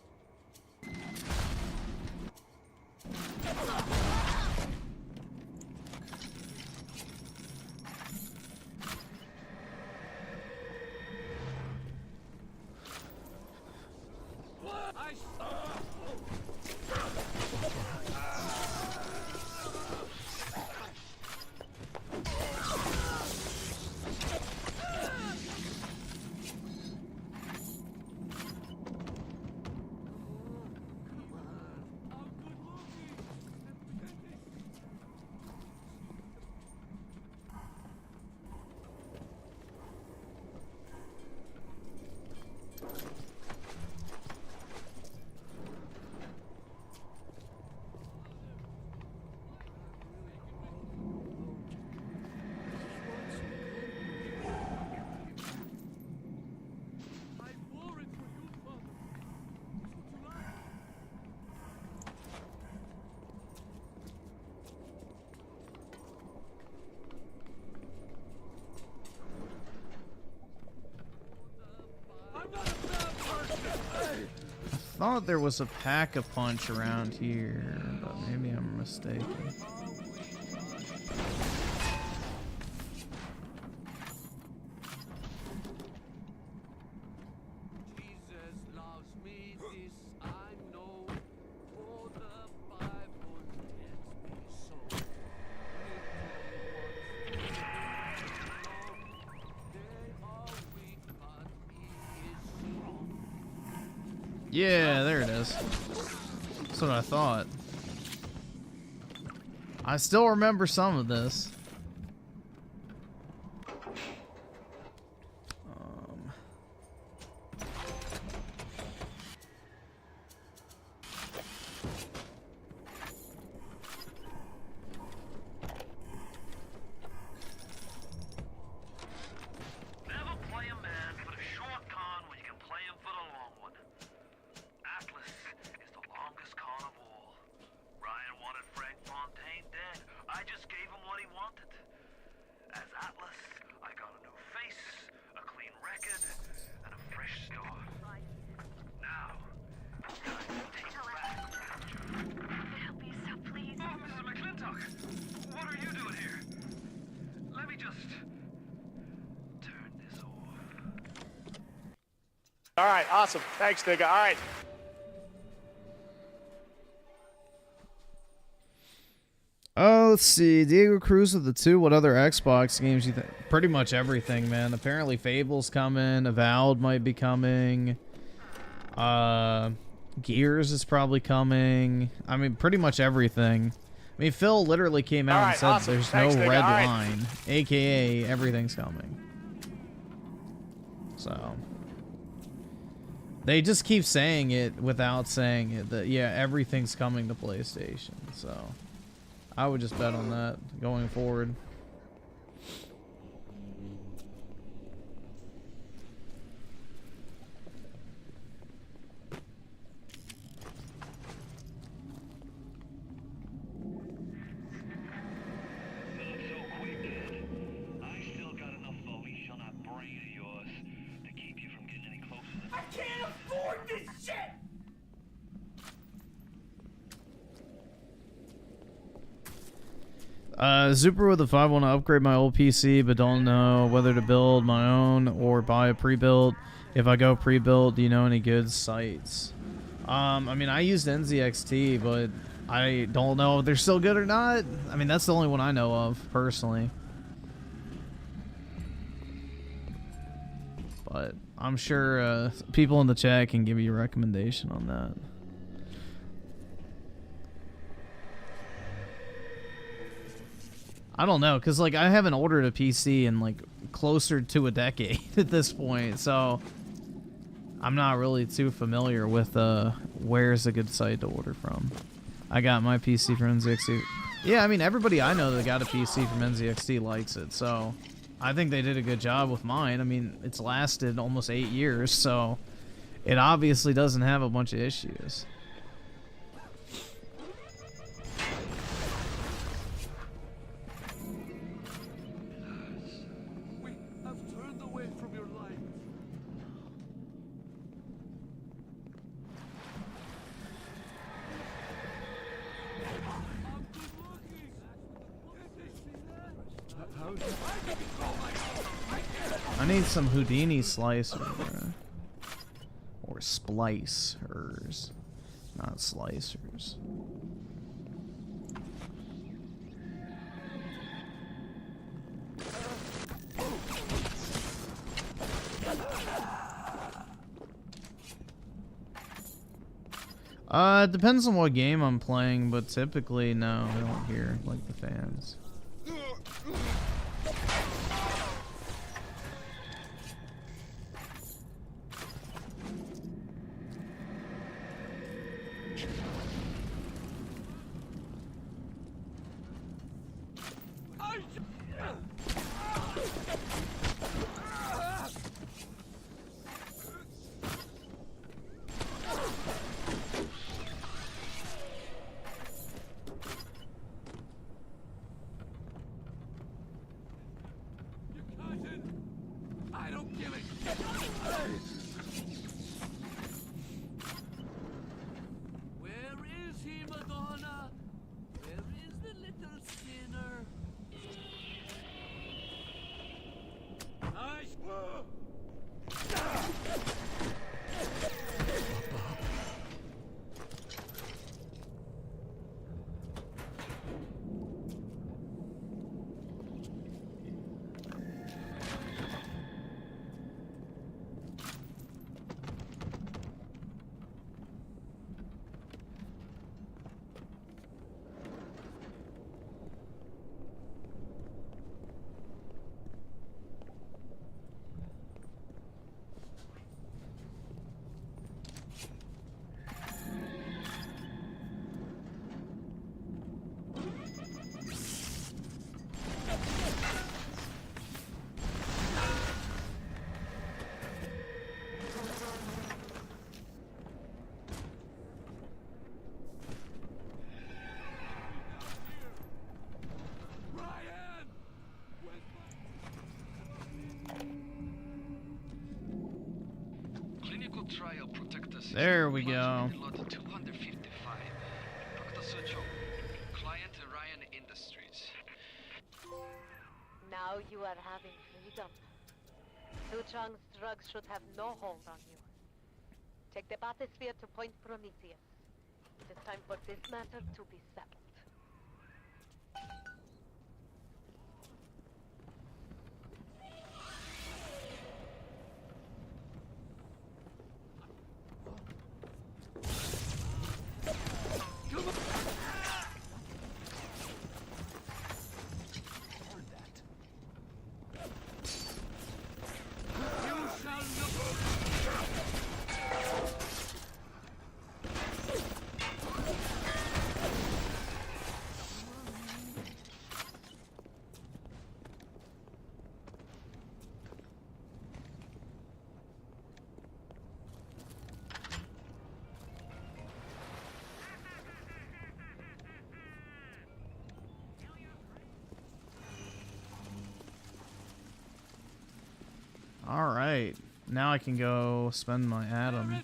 thought there was a Pack-a-Punch around here, but maybe I'm mistaken. Yeah, there it is. That's what I thought. I still remember some of this. Never play a man for the short con when you can play him for the long one. Atlas is the longest con of all. Ryan wanted Frank Fontaine dead. I just gave him what he wanted. As Atlas, I got a new face, a clean record, and a fresh start. Now, it's time to take back the rapture. Help me, so please. Oh, Mrs. McClintock, what are you doing here? Let me just turn this off. All right, awesome. Thanks, nigga. All right. Oh, let's see. Diego Cruz with the 2. What other Xbox games you think? Pretty much everything, man. Apparently Fable's coming. Avowed might be coming. Gears is probably coming. I mean, pretty much everything. I mean, Phil literally came out and said there's Thanks, no nigga. red All right. line. AKA, everything's coming. So... they just keep saying it without saying it, that, yeah, everything's coming to PlayStation, so... I would just bet on that going forward. I can't afford this shit! Zuper with a 5 want to upgrade my old PC, but don't know whether to build my own or buy a pre-built. If I go pre-built, do you know any good sites? I mean, I used NZXT, but I don't know if they're still good or not. I mean, that's the only one I know of, personally. But I'm sure people in the chat can give you a recommendation on that. I don't know, because, like, I haven't ordered a PC in, like, closer to a decade at this point, so I'm not really too familiar with where's a good site to order from. I got my PC from NZXT. Yeah, I mean, everybody I know that got a PC from NZXT likes it, so I think they did a good job with mine. I mean, it's lasted almost 8 years, so it obviously doesn't have a bunch of issues. I need some Houdini slicer, bro. Or splicers, not slicers. It depends on what game I'm playing, but typically, no, I don't hear, like, the fans. There we go. Now you are having freedom. Su Chang's drugs should have no hold on you. Take the bathysphere to Point Prometheus. It is time for this matter to be settled. Alright, now I can go spend my Atom.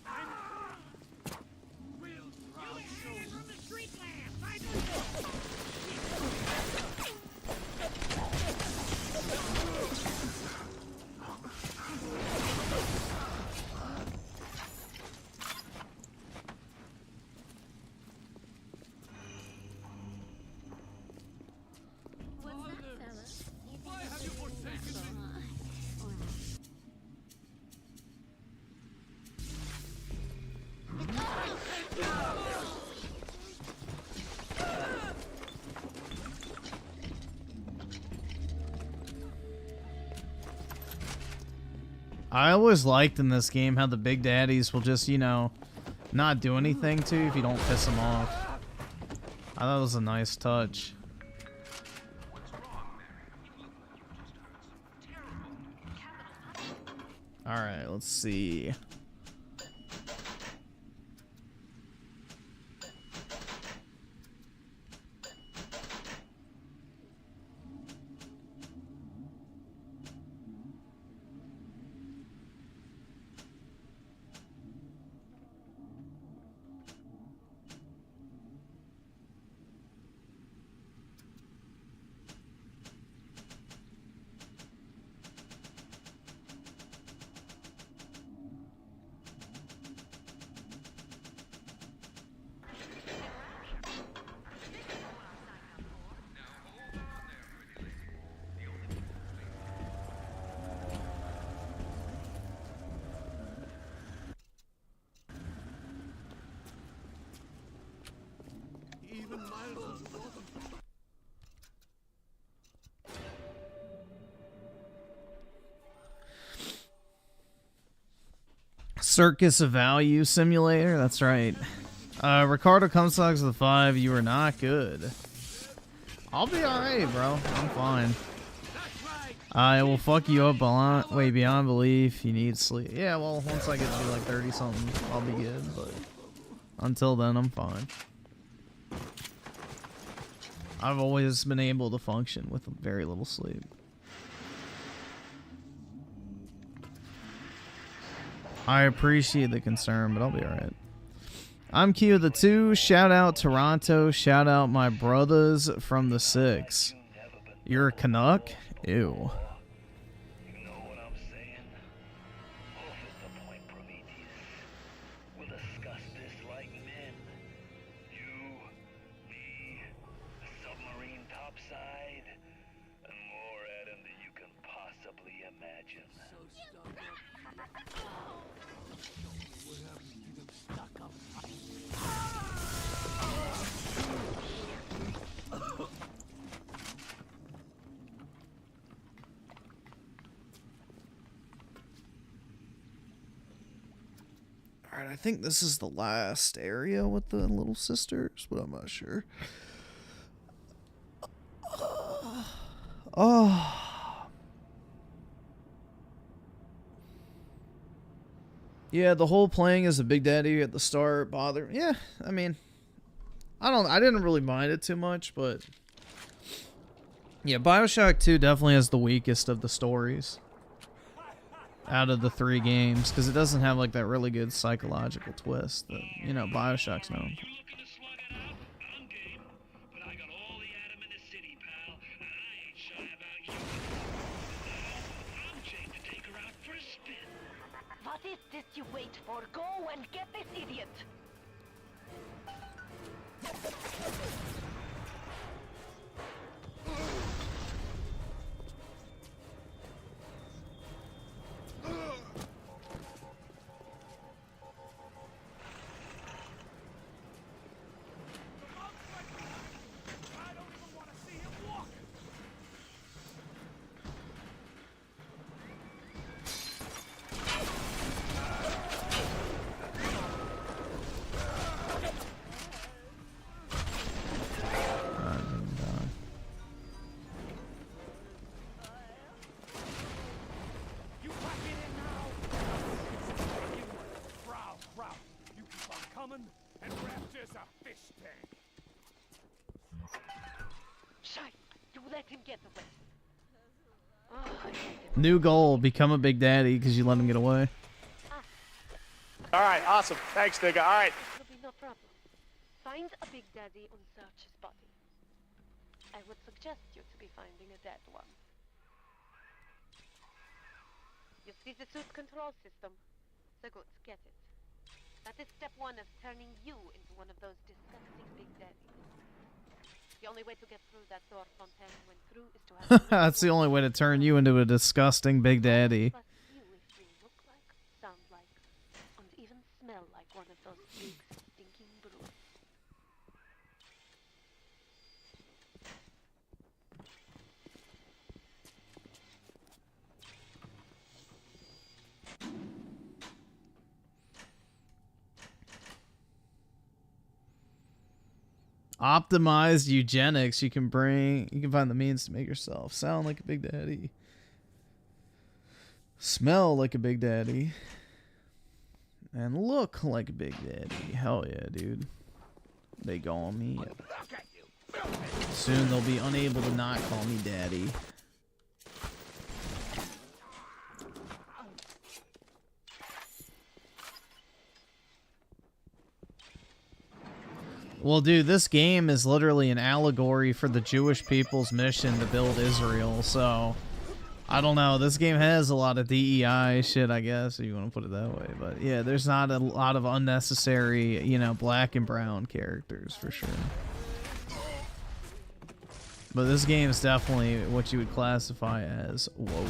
I always liked in this game how the big daddies will just, you know, not do anything to you if you don't piss them off. I thought it was a nice touch. Alright, let's see. Circus of Value Simulator, that's right. Ricardo Comstocks with 5, you are not good. I'll be alright, bro. I'm fine. It will fuck you up beyond belief. You need sleep. Yeah, well, once I get to be like 30 something, I'll be good, but until then, I'm fine. I've always been able to function with very little sleep. I appreciate the concern, but I'll be alright. I'm Q the 2. Shout out Toronto. Shout out my brothers from the 6. You're a Canuck? Ew. Alright, I think this is the last area with the little sisters, but I'm not sure. Oh. Yeah, the whole playing as a Big Daddy at the start bothered. Yeah, I mean, I didn't really mind it too much, but yeah, Bioshock 2 definitely has the weakest of the stories. out of the 3 games because it doesn't have like that really good psychological twist that, you know, Bioshock's known for. What is this you wait for? Go and get this idiot! New goal, become a big daddy because you let him get away. All right, awesome. Thanks, nigga. All right. It'll be no problem. Find a big daddy and search his body. I would suggest you to be finding a dead one. You see the suit control system? So good, get it. That is step 1 of turning you into one of those disgusting big daddies. The only way to get through that door Fontaine went through is to have That's the only way to turn you into a disgusting big daddy. But you if you look like, sound like, and even smell like one of those big stinking brutes. Optimized eugenics. You can find the means to make yourself sound like a big daddy, smell like a big daddy, and look like a big daddy. Hell yeah, dude. They call me. Soon they'll be unable to not call me daddy. Well, dude, this game is literally an allegory for the Jewish people's mission to build Israel, so I don't know. This game has a lot of DEI shit, I guess, if you want to put it that way. But yeah, there's not a lot of unnecessary, you know, black and brown characters for sure. But this game is definitely what you would classify as woke.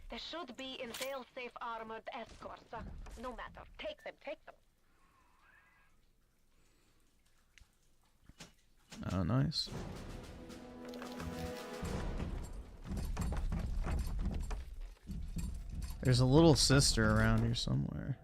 There should be in fail-safe armored escorts. No matter. Take them, take them. Oh, nice. There's a little sister around here somewhere.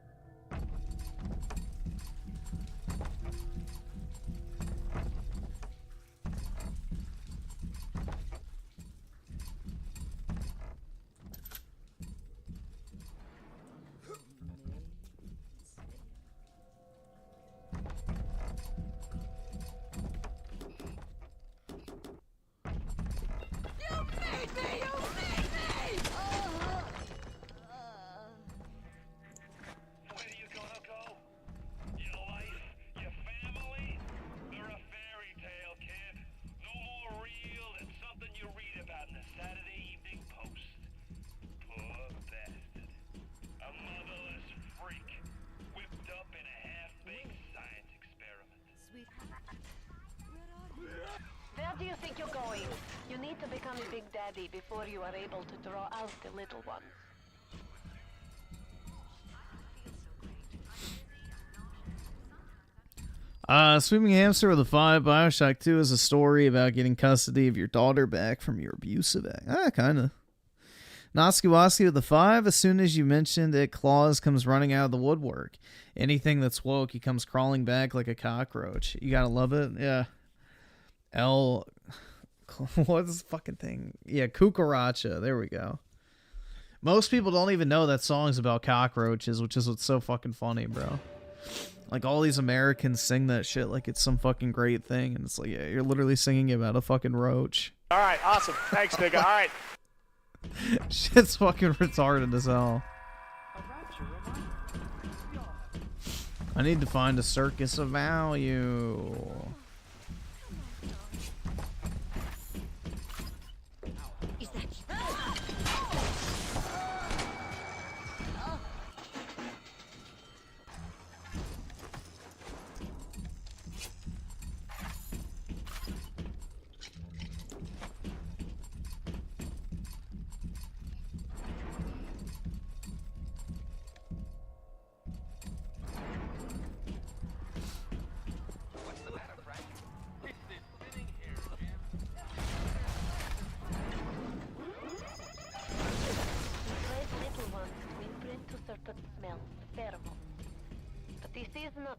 Where do you think you're going? You need to become a big daddy before you are able to draw out the little ones. Sweeping Hamster with a 5. Bioshock 2 is a story about getting custody of your daughter back from your abusive ex. Kinda. Noskiwaski with a 5. As soon as you mentioned it, Claus comes running out of the woodwork. Anything that's woke, he comes crawling back like a cockroach. You gotta love it. Yeah. What's this fucking thing? Yeah, Cucaracha. There we go. Most people don't even know that song's about cockroaches, which is what's so fucking funny, bro. Like, all these Americans sing that shit like it's some fucking great thing, and it's like, yeah, you're literally singing about a fucking roach. All right, awesome. Thanks, nigga. All right. Shit's fucking retarded as hell. I need to find a circus of value.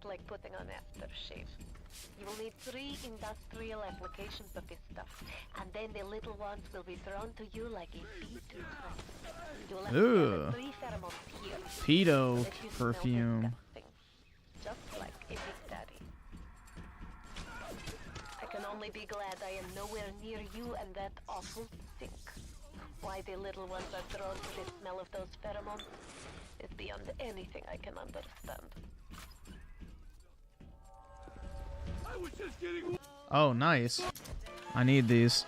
Like putting on aftershave. You will need 3 industrial applications of this stuff, and then the little ones will be thrown to you like a bee to honey. You will have to gather 3 pheromones here. Pedo perfume. Just like a big daddy. I can only be glad I am nowhere near you and that awful stink. Why the little ones are thrown to the smell of those pheromones is beyond anything I can understand. Oh, nice. I need these.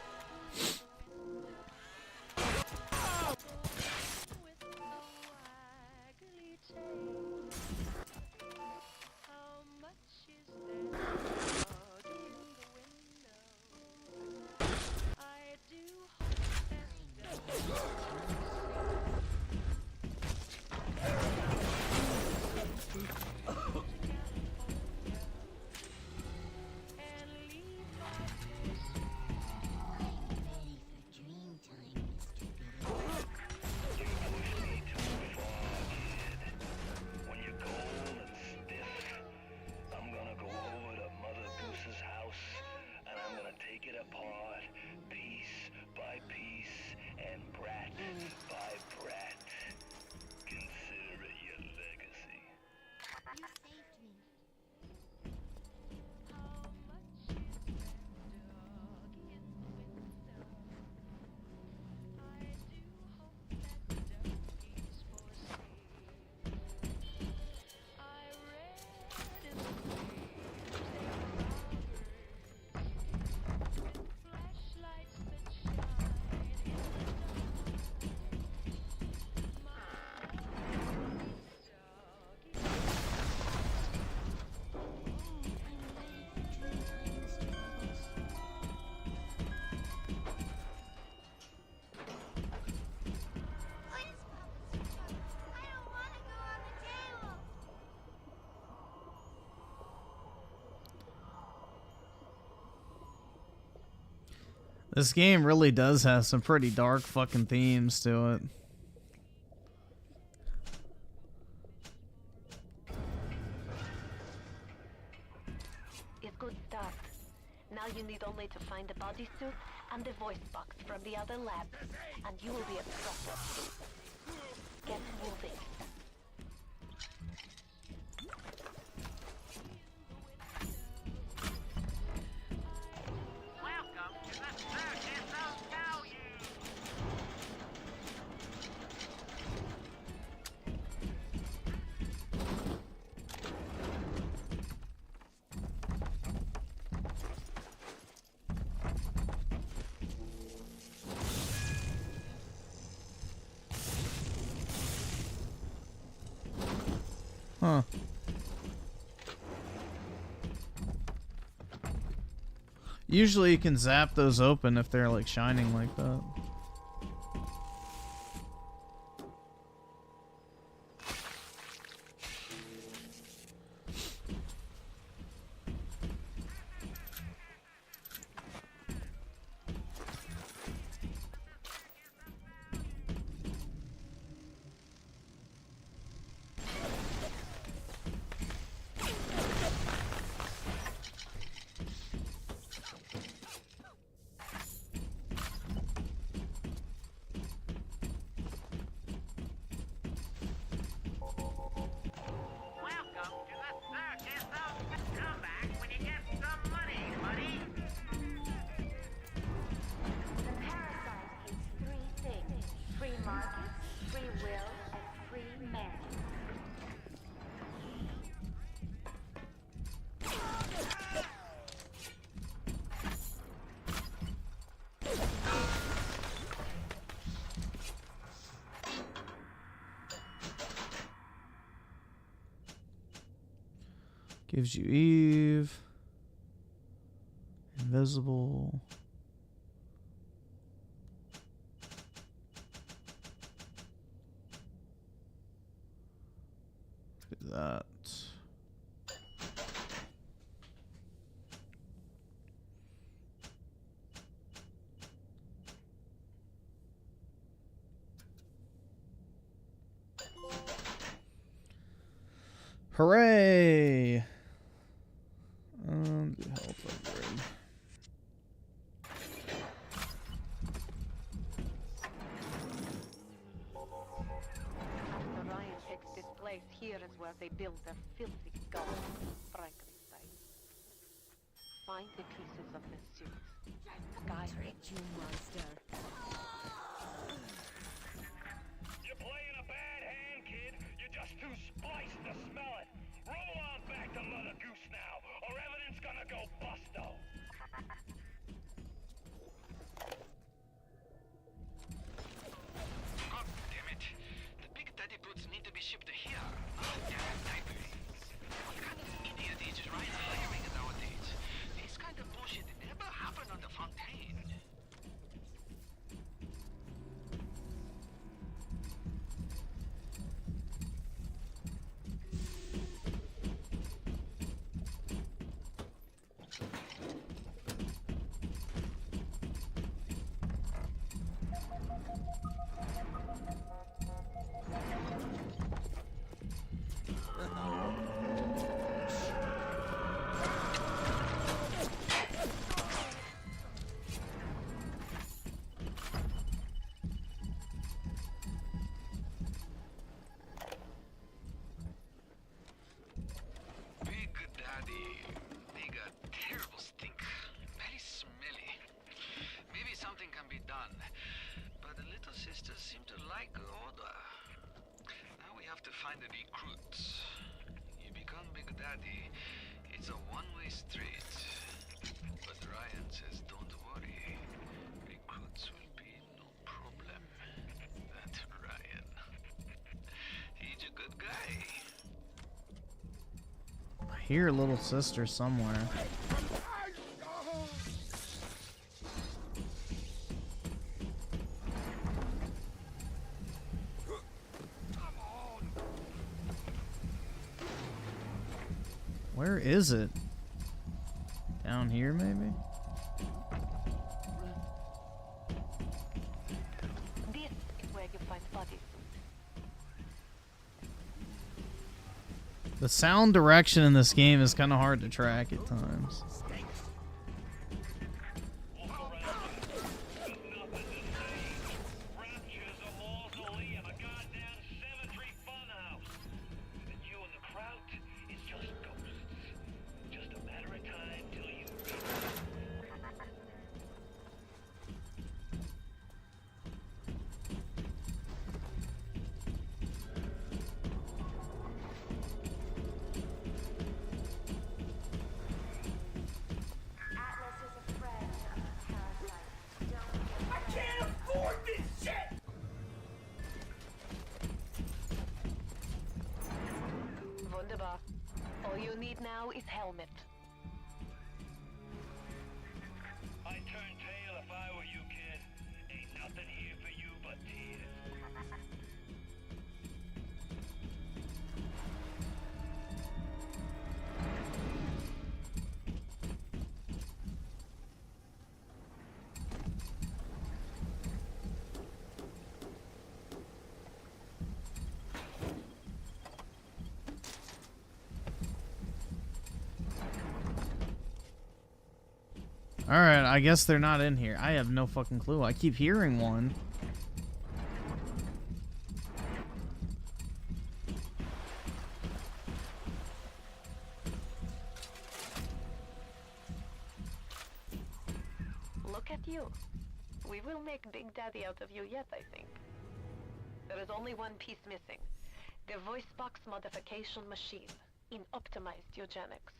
This game really does have some pretty dark fucking themes to it. It's good start. Now you need only to find the bodysuit and the voice box from the other lab, and you will be a proper. Get moving. Huh. Usually you can zap those open if they're like shining like that. Gives you Eve. Invisible. Do that. Hooray! The health upgrade. After Ryan takes this place, here is where they build their filthy skull, Frankenstein. Find the pieces of the suit. Guy, you monster. You're playing a bad hand, kid. You're just too spliced to smell it. Roll on back to Mother Goose now, or evidence gonna go busto. God damn it. The Big Daddy boots need to be shipped to here. Not a damn library. What kind of idiot is Ryan hiring nowadays? This kind of bullshit never happened on the Fontaine. They got terrible stink. Very smelly. Maybe something can be done. But the little sisters seem to like the order. Now we have to find the recruits. You become Big Daddy, it's a one-way street. But Ryan says don't worry. Recruits will be no problem. That's Ryan. He's a good guy. I hear little sister somewhere. Where is it? Down here, maybe? This is where you find bodies. The sound direction in this game is kind of hard to track at times. Wunderbar. All you need now is helmet. I'd turn tail if I were you, kid. Ain't nothing here for you but tears. Alright, I guess they're not in here. I have no fucking clue. I keep hearing one. Look at you. We will make Big Daddy out of you yet, I think. There is only one piece missing. The voice box modification machine in optimized eugenics.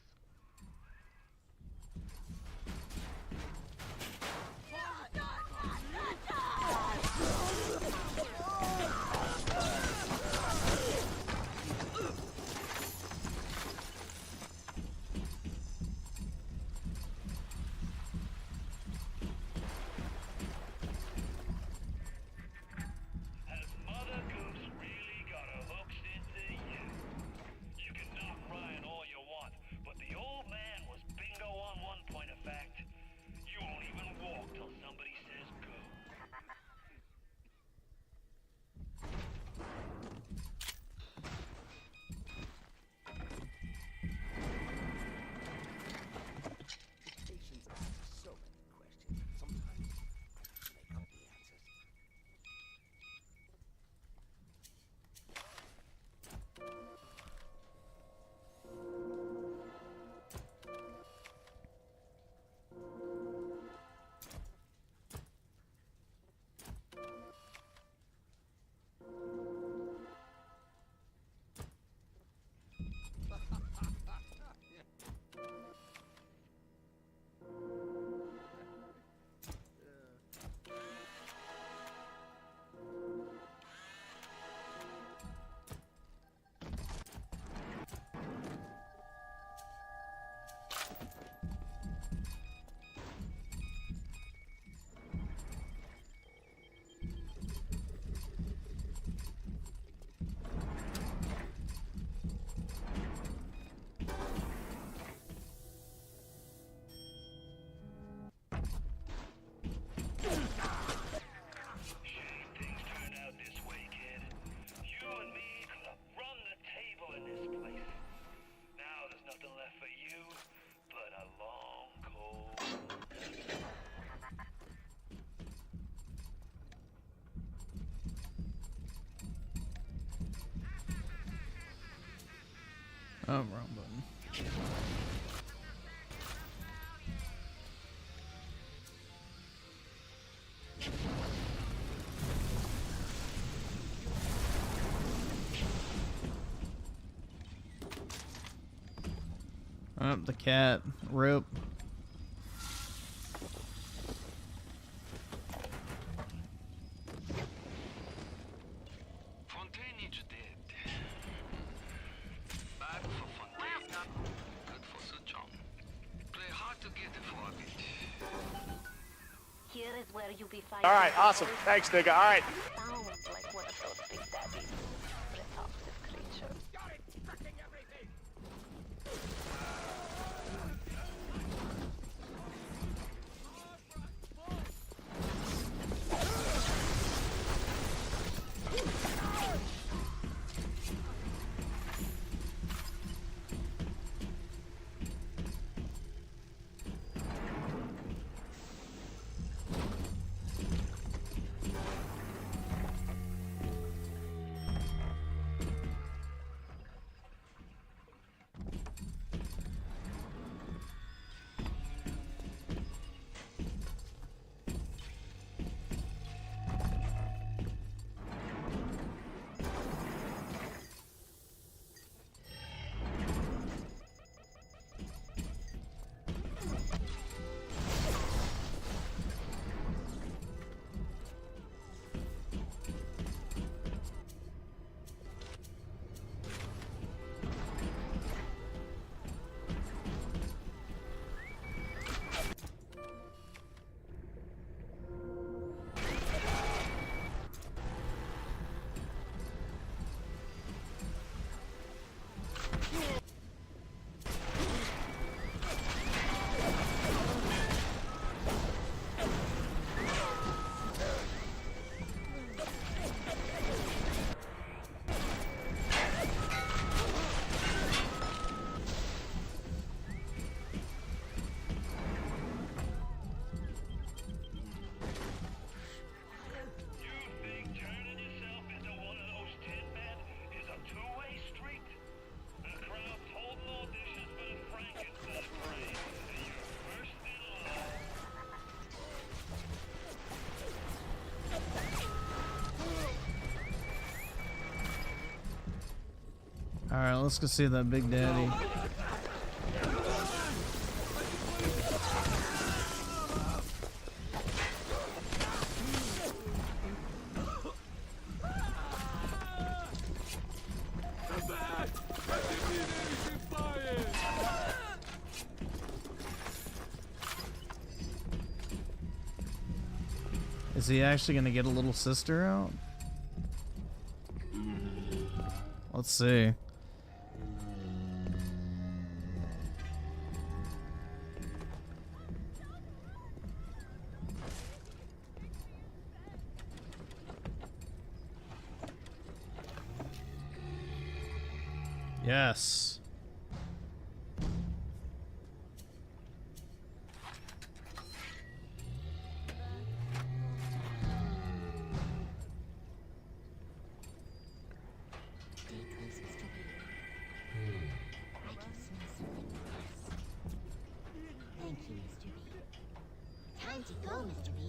Oh, wrong button. Oh, the cat. Rip. Fontaine is dead. Bad for Fontaine. Good for Sir John. Play hard to get for a bit. Here is where you be fighting. All right, awesome. Thanks, nigga. All right. Sounds like one of those big daddies. Repulsive creatures. Alright, let's go see that Big Daddy. Is he actually gonna get a little sister out? Let's see. Yes. Thank you, Mr. B. Time to go, Mr. B.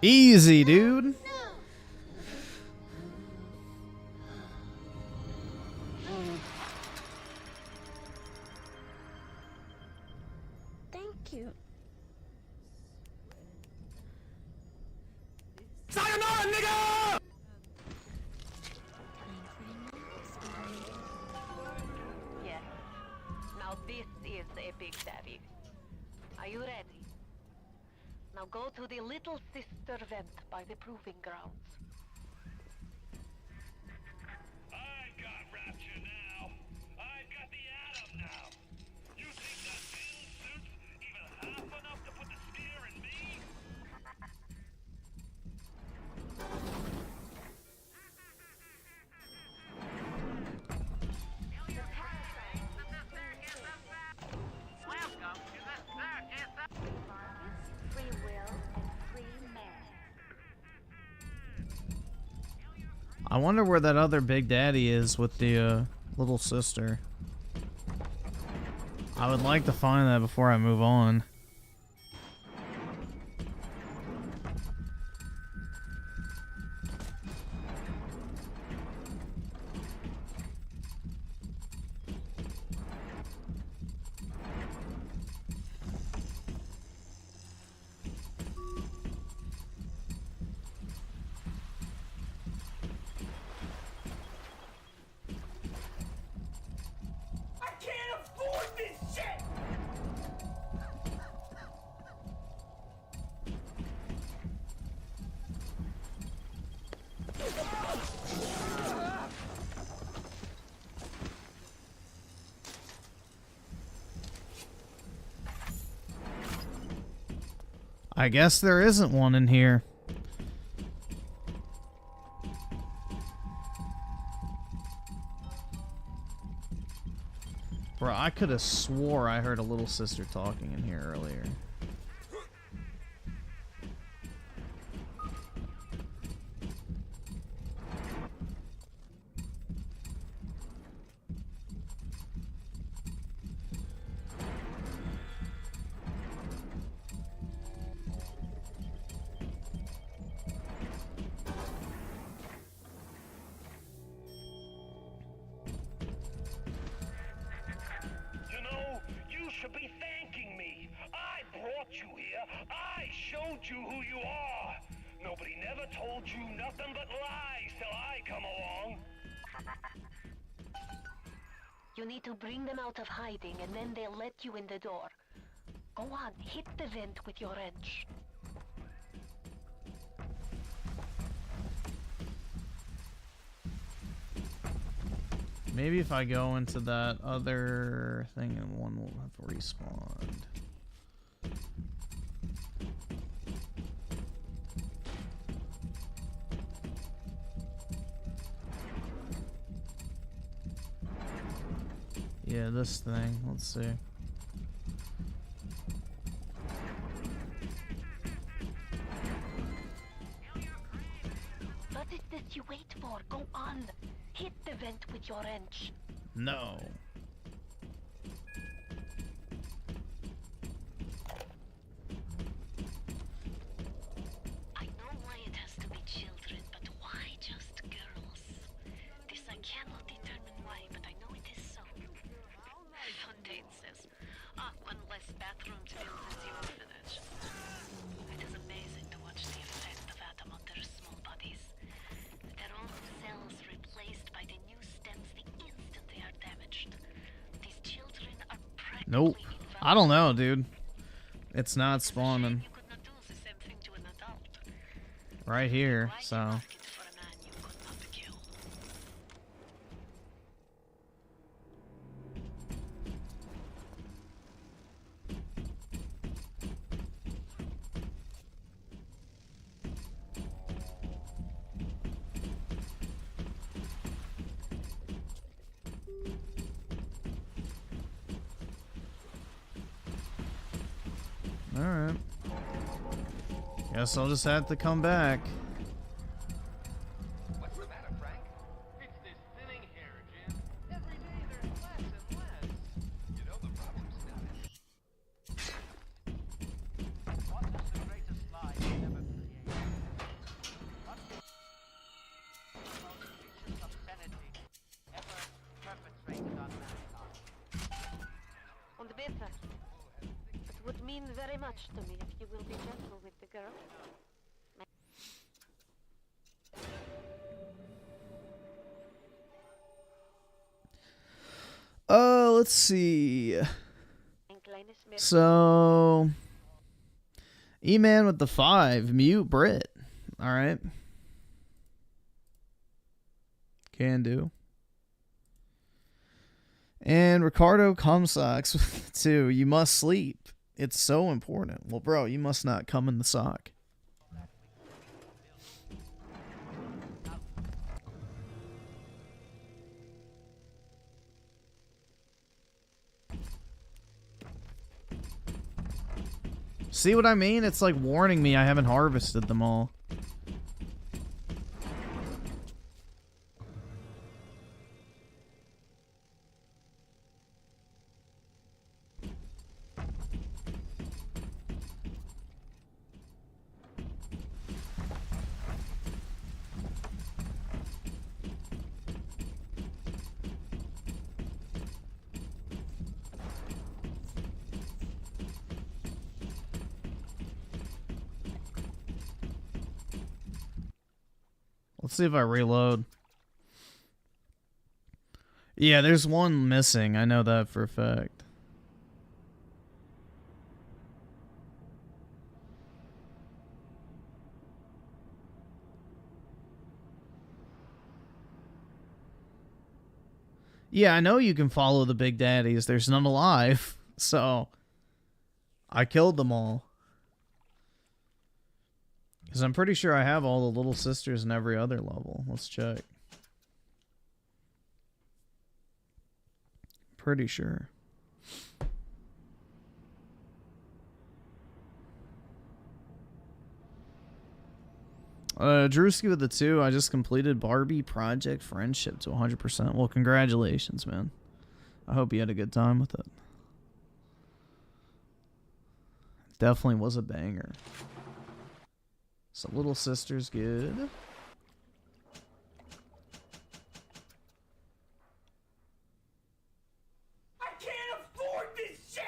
Easy, dude. Thank you. Sayonara, nigga! Yes. Now this is a big daddy. Are you ready? Now go to the little sister vent by the proving grounds. I've got Rapture now. I've got the Atom now. You think that build suit's even half enough to put the steer in me? Welcome to the circus of free will and free man. I wonder where that other Big Daddy is with the little sister. I would like to find that before I move on. I guess there isn't one in here. Bro, I could have swore I heard a little sister talking in here earlier. Of hiding, and then they'll let you in the door. Go on, hit the vent with your wrench. Maybe if I go into that other thing and one will have respawned. Yeah, this thing. Let's see. What is this you wait for? Go on. Hit the vent with your wrench. No. I know why it has to be children, but why just girls? This I cannot determine why, but I know it is so. Fontaine says, one less bathroom to build in the orphanage. It is amazing to watch the effect of Atom on their small bodies. Their own cells replaced by the new stems the instant they are damaged. These children are practically Nope. I don't know, dude. It's not spawning. You could not do the same thing to an adult. Right here, so. For a man you could not kill. Alright. Guess I'll just have to come back. What's the matter, Frank? It's this thinning hair, Jim. Every day there's less and less. You know the problem's not it. What was the greatest lie ever created? What was the most vicious obscenity ever perpetrated on mankind? On the better. It would mean very much to me if you will be gentle with the girl. Let's see. So, E-Man with the 5, mute Brit. Alright. Can do. And Ricardo Comsocks with 2, you must sleep. It's so important. Well, bro, you must not come in the sock. See what I mean? It's like warning me I haven't harvested them all. Let's see if I reload. Yeah, there's one missing. I know that for a fact. Yeah, I know you can follow the big daddies. There's none alive. So, I killed them all. Because I'm pretty sure I have all the little sisters in every other level. Let's check. Pretty sure. Drewski with the 2. I just completed Barbie Project Friendship to 100%. Well, congratulations, man. I hope you had a good time with it. Definitely was a banger. So, little sister's good. I can't afford this shit!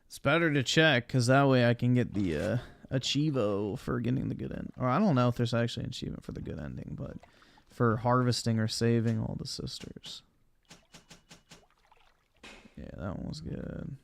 It's better to check, because that way I can get the achievo for getting the good end. Or I don't know if there's actually an achievement for the good ending, but for harvesting or saving all the sisters. Yeah, that one was good.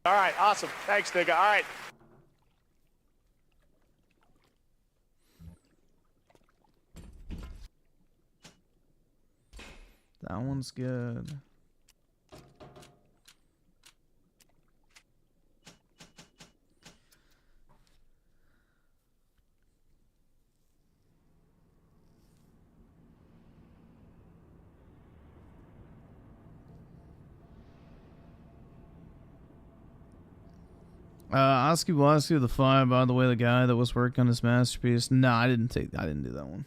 All right, awesome. Thanks, nigga. All right. That one's good. Oski Woski with the 5, by the way, the guy that was working on his masterpiece. No, I didn't do that one.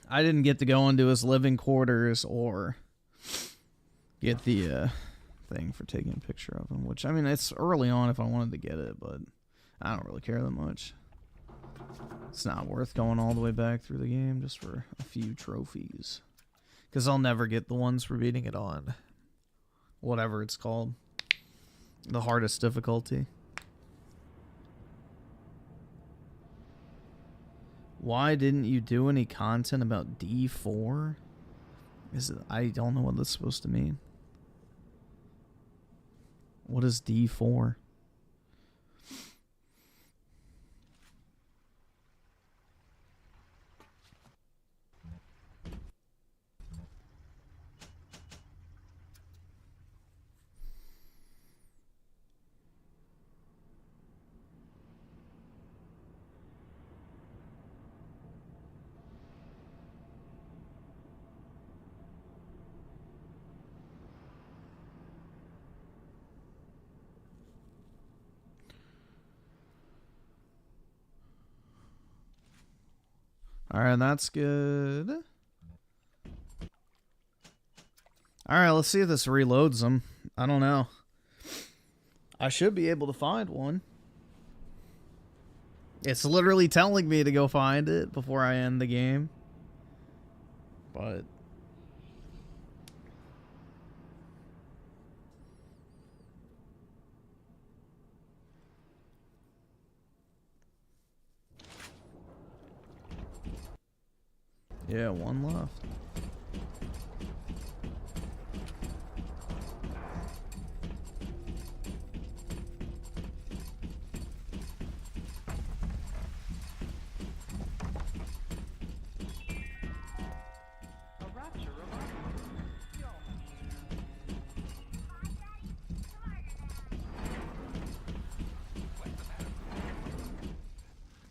I didn't get to go into his living quarters or get the thing for taking a picture of him, which, I mean, it's early on if I wanted to get it, but I don't really care that much. It's not worth going all the way back through the game just for a few trophies. Because I'll never get the ones for beating it on whatever it's called. The hardest difficulty. Why didn't you do any content about D4? I don't know what that's supposed to mean. What is D4? Alright, that's good. Alright, let's see if this reloads them. I don't know. I should be able to find one. It's literally telling me to go find it before I end the game. But... yeah, one left.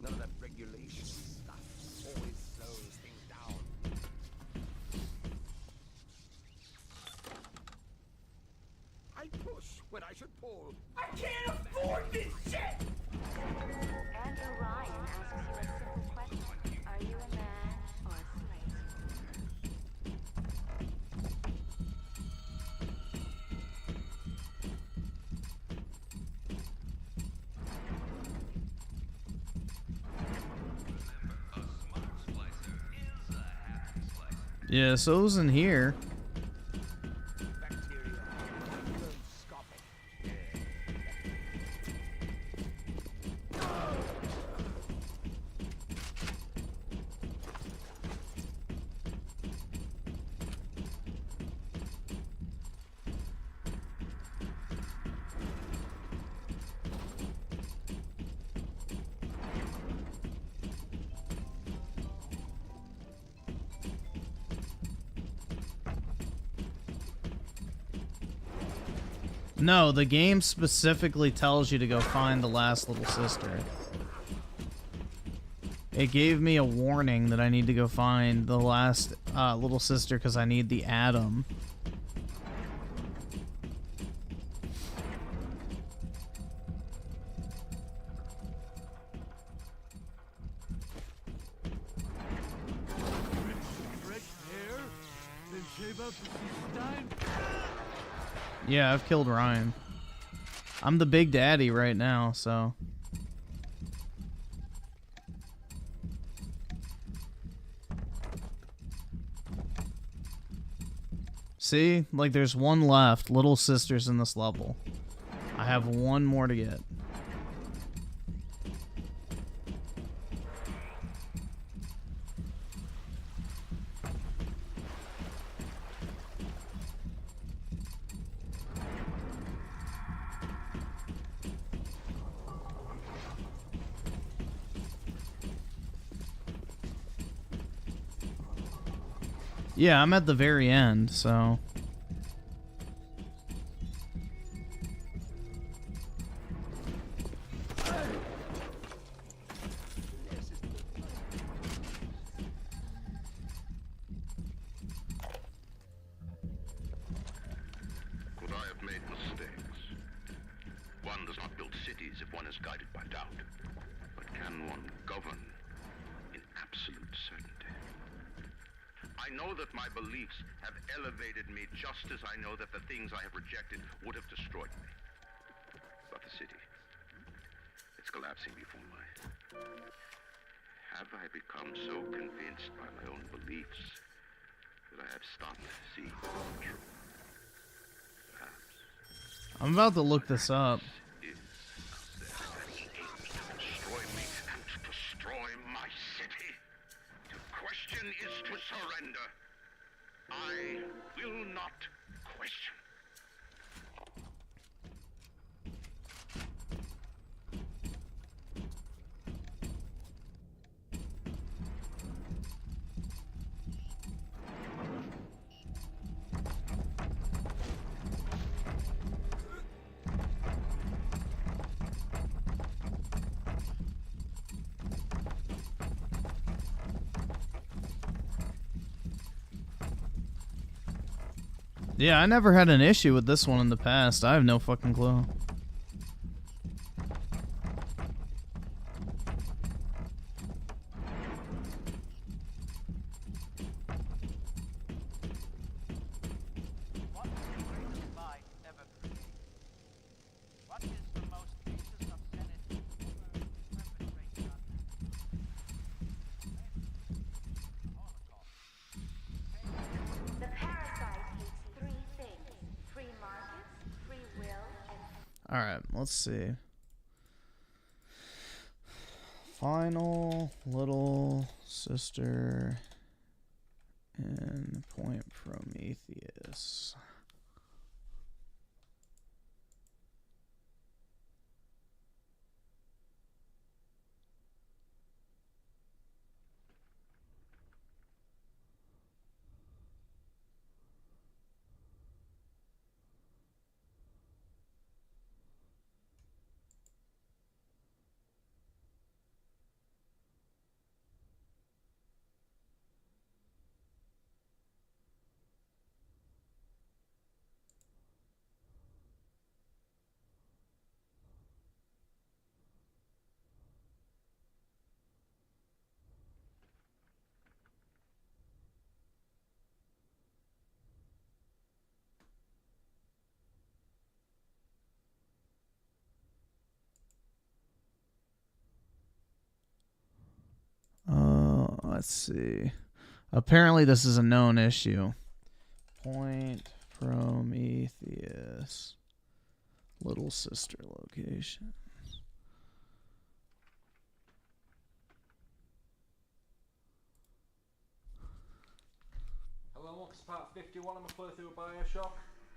None of that regulation stuff always slows things down. I push when I should pull. I can't afford this shit! Andrew Ryan asks you a simple question. Are you a man or a slave? Yeah, so it was in here. No, the game specifically tells you to go find the last little sister. It gave me a warning that I need to go find the last little sister because I need the atom. Yeah, I've killed Ryan. I'm the big daddy right now, so... See? Like, there's one left. Little sister's in this level. I have one more to get. Yeah, I'm at the very end, so... Could I have made mistakes? One does not build cities if one is guided by doubt. But can one govern in absolute certainty? I know that my beliefs have elevated me just as I know that the things I have rejected would have destroyed me. But the city, it's collapsing before my... Have I become so convinced by my own beliefs that I have stopped seeing the truth? Perhaps. I'm about to look this up. Destroy me and destroy my city. To question is to surrender. I will not question. Yeah, I never had an issue with this one in the past. I have no fucking clue. The parasite eats three things: free markets, free will, and... Alright, let's see. Final little sister in Point Prometheus. Let's see. Apparently this is a known issue. Point Prometheus. Little sister location. Hello, it's part 51 of my playthrough of Bioshock,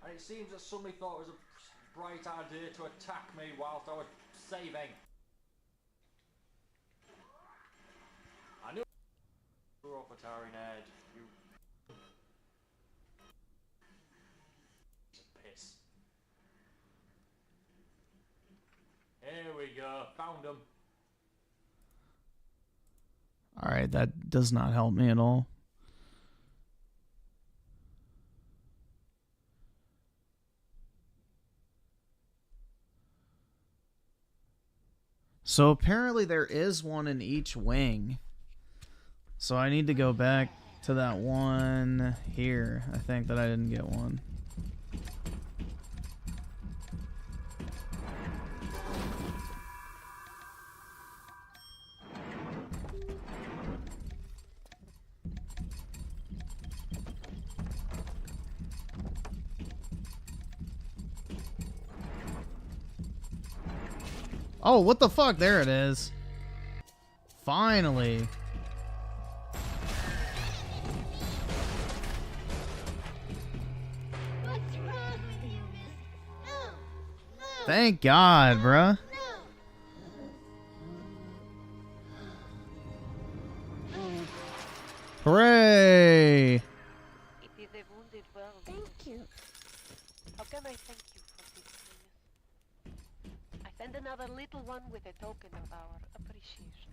and it seems that somebody thought it was a bright idea to attack me whilst I was saving. I knew you were up at Tarring Head, you piss. Here we go, found him. Alright, that does not help me at all. So apparently there is one in each wing. So I need to go back to that one here. I think that I didn't get one. Oh, what the fuck? There it is. Finally. What's wrong with you, miss? No. Thank God, bruh. Hooray! It is a wounded world. Thank you. How can I thank you for this, Venus? I send another little one with a token of our appreciation.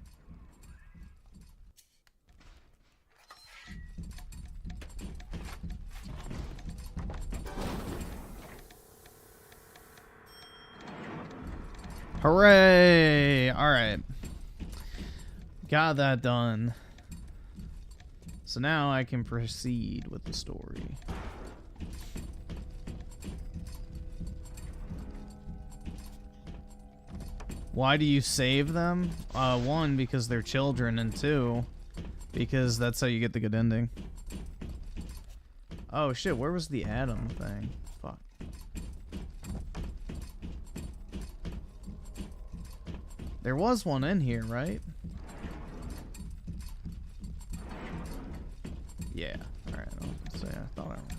Hooray! Alright. Got that done. So now I can proceed with the story. Why do you save them? One, because they're children, and two, because that's how you get the good ending. Oh shit, where was the Adam thing? Fuck. There was one in here, right? Yeah. Alright, I was gonna say, I thought I...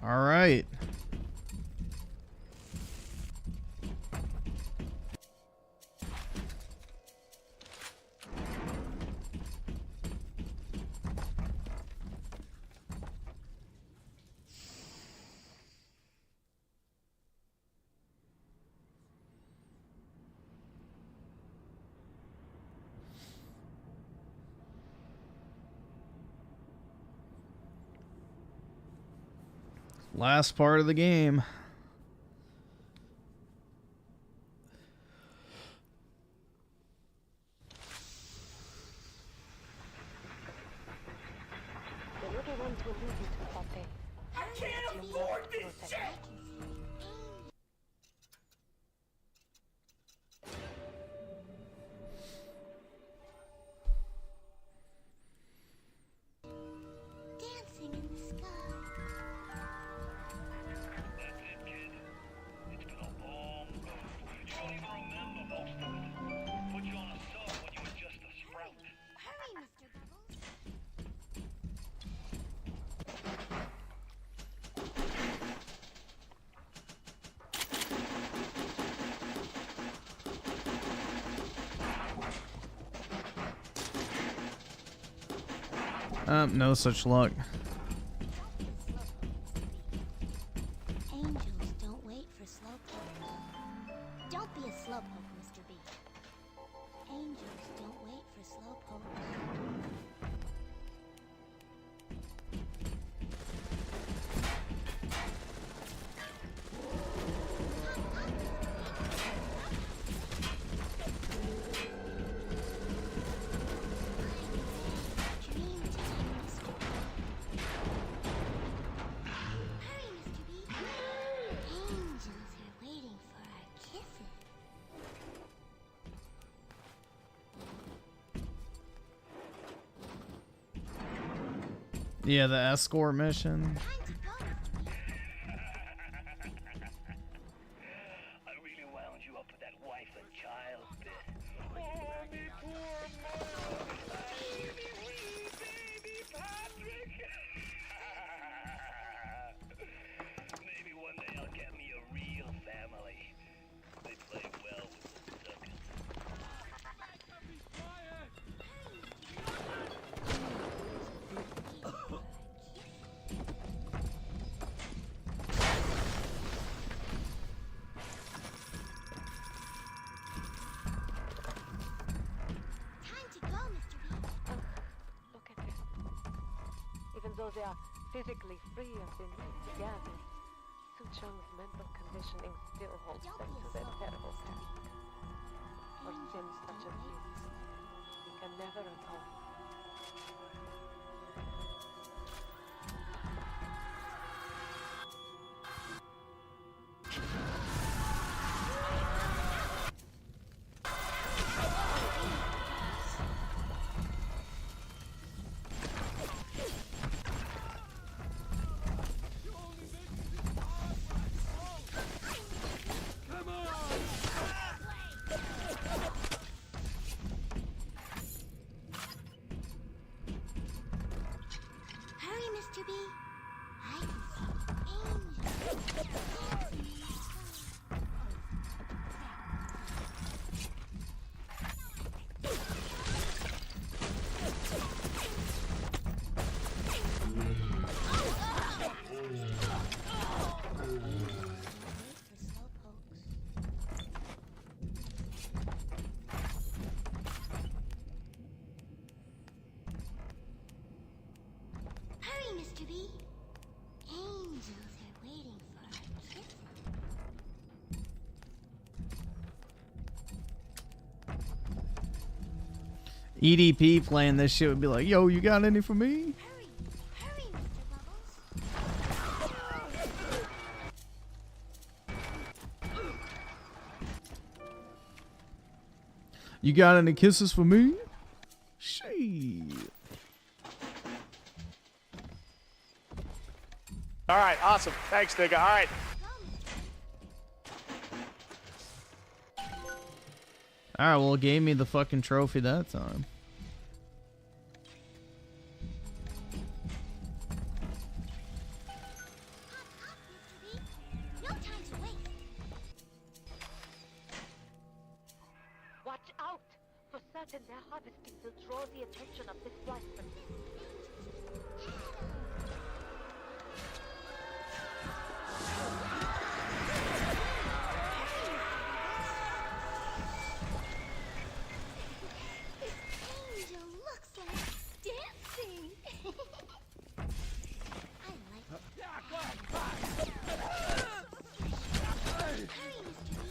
All right. Last part of the game. The little ones will lead you to Fontaine. I can't afford this shit! Dancing in the sky. That's it, kid. It's been a long road. You don't even remember No such luck. Angels don't wait for slowpoke. Don't be a slowpoke, Mr. B. Angels don't wait for slowpoke. Yeah, the escort mission. I really wound you up with that wife and child bit. Oh, me poor mom. Baby, wee baby Patrick. Maybe one day I'll get me a real family. They play well with the circus. Even though they are physically free of the need together, Su Chung's mental conditioning still holds them to their terrible past. For sins such as these, he can never atone. Hurry, Mr. B. I can see angels. Hurry, Mr. B. Angels are waiting for our kiss. EDP playing this shit would be like, yo, you got any for me? Hurry, Mr. Bubbles. You got any kisses for me? Shit. All right, awesome. Thanks, nigga. All right. Alright, well, it gave me the fucking trophy that time. No time to wait. Watch out! For certain, their harvesting will draw the attention of this blaster. Angel looks like dancing. I like it. Hurry, Mr. B.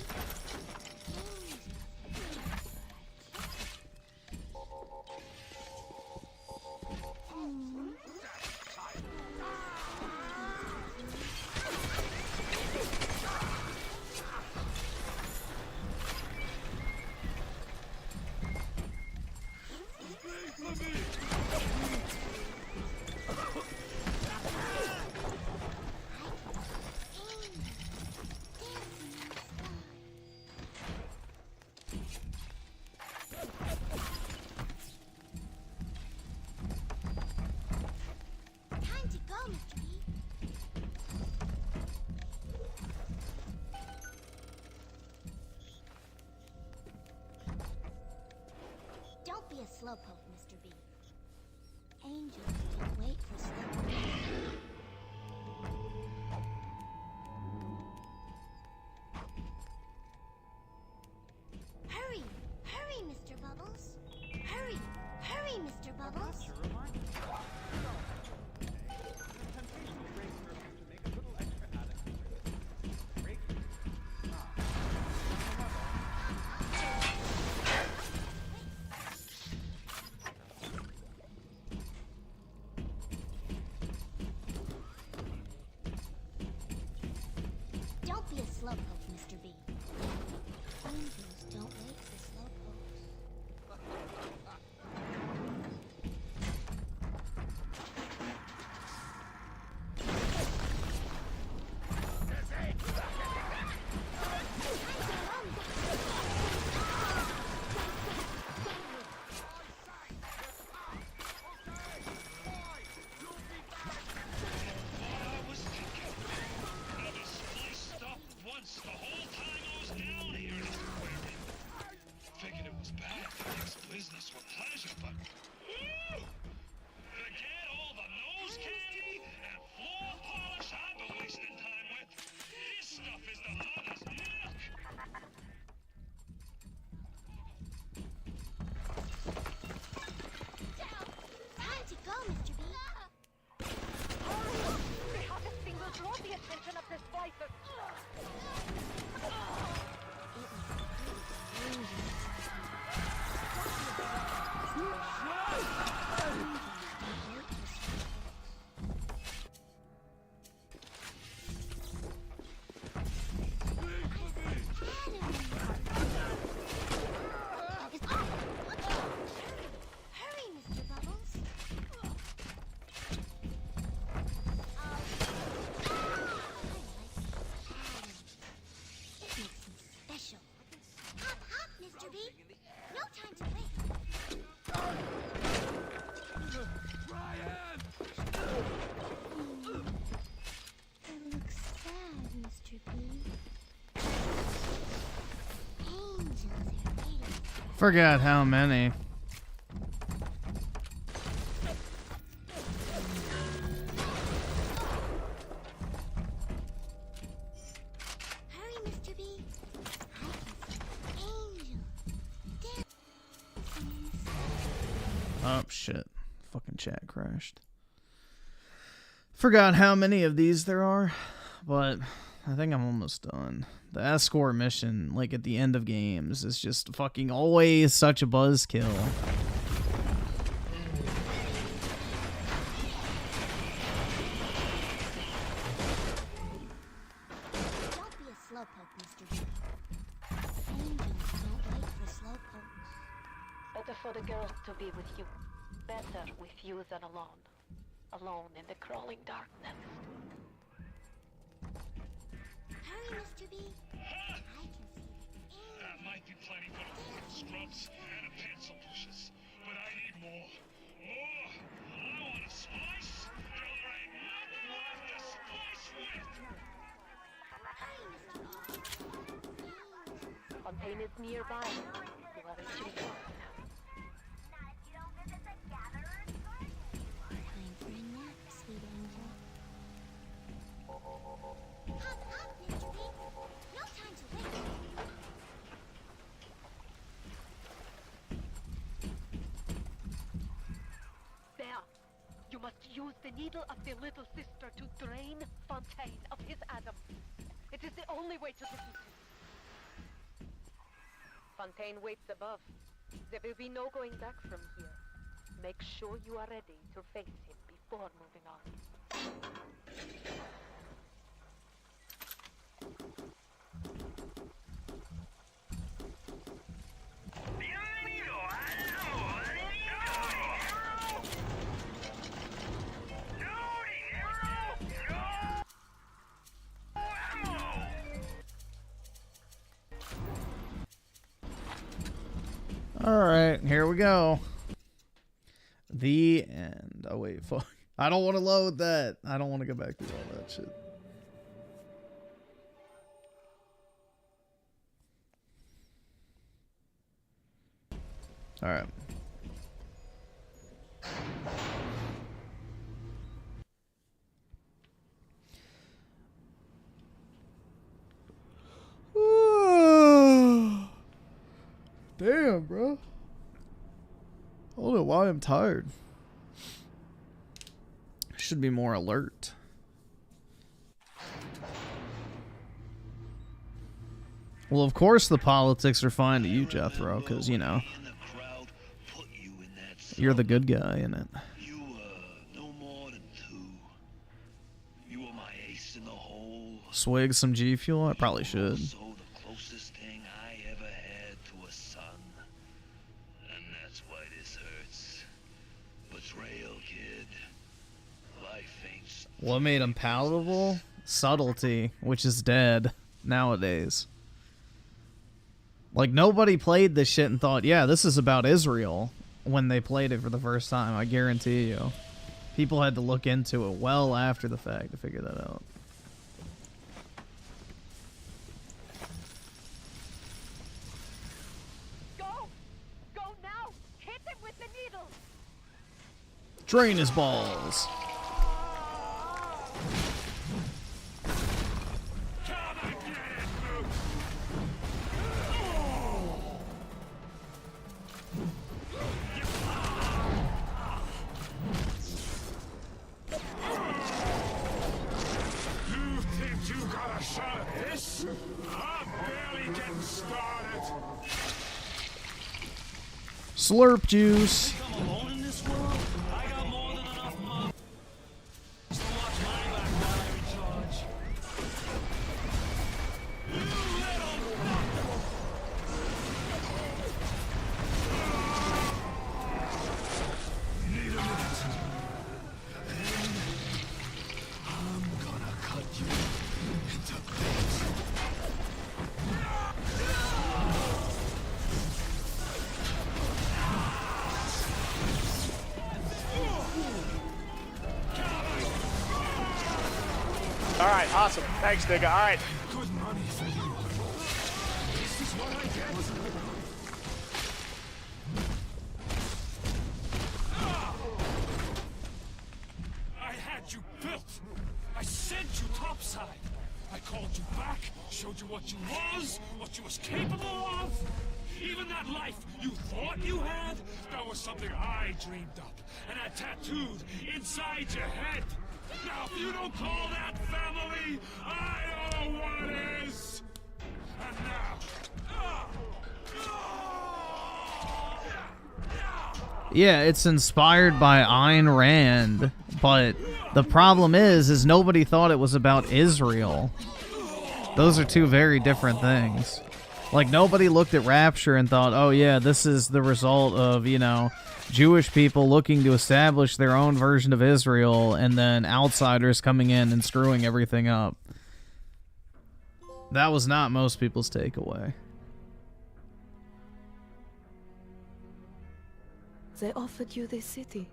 slowpoke, Mr. B. Angels don't wait for slowpokes. The whole time I was down here in this aquarium. Figured it was bad to mix business with pleasure, but forget all the nose candy and floor polish I've been wasting time with. This stuff is the mother's milk. Time to go, Mr. B. The hottest thing will draw the attention of this splicer. Hurry, Mr. Bubbles. It makes me special. Hop, hop, Mr. B. No time to wait. It looks sad, Mr. B. Angels are waiting. Forgot how many. Hurry, Mr. B. I can see angels dancing in the sky. Oh shit. Fucking chat crashed. Forgot how many of these there are, but I think I'm almost done. The escort mission, like at the end of games, is just fucking always such a buzzkill. Don't be a slowpoke, Mr. B. Angels don't wait for slowpokes. Better for the girls to be with you. Better with you than alone. Alone in the crawling darkness. Hurry, Mr. B. I can see That might be plenty for the fucking scrubs and the pencil pushers, but I need more. More! I want a slice till there ain't nothing left to slice with! Fontaine is nearby. You are reaching for it. time for a nap, sweet angel. Hop, hop, Mr. B. No time to wait. There. You must use the needle of the little sister to drain Fontaine of his Adam. It is the only way to defeat him. Fontaine waits above. There will be no going back from here. Make sure you are ready to face him before moving on. Alright, here we go. The end. Oh, wait, fuck. I don't want to load that. I don't want to go back through all that shit. Alright. Damn, bro. I don't know why I'm tired. Should be more alert. Well, of course the politics are fine to you, Jethro, because, you know, you're the good guy in it. You were no more than two. You were my ace place in the whole. Swig some G Fuel? I probably should. Also the closest thing I ever had to a son. And that's why this hurts. Betrayal, kid. Life ain't. What made him palatable? Subtlety, which is dead nowadays. Like, nobody played this shit and thought, yeah, this is about Israel when they played it for the first time, I guarantee you. People had to look into it well after the fact to figure that out. Go! Go now! Hit him with the needle! Drain his balls. Slurp juice. All right, awesome. Thanks, nigga. All right. Good money for you. This is what I get. I had you built. I sent you topside. I called you back, showed you what you was capable of. Even that life you thought you had, that was something I dreamed up and I tattooed inside your head. Now, if you don't call that family, I don't know what is. And now, Yeah, it's inspired by Ayn Rand, but the problem is nobody thought it was about Israel. Those are two very different things. Like, nobody looked at Rapture and thought, oh yeah, this is the result of, you know, Jewish people looking to establish their own version of Israel and then outsiders coming in and screwing everything up. That was not most people's takeaway. They offered you this city.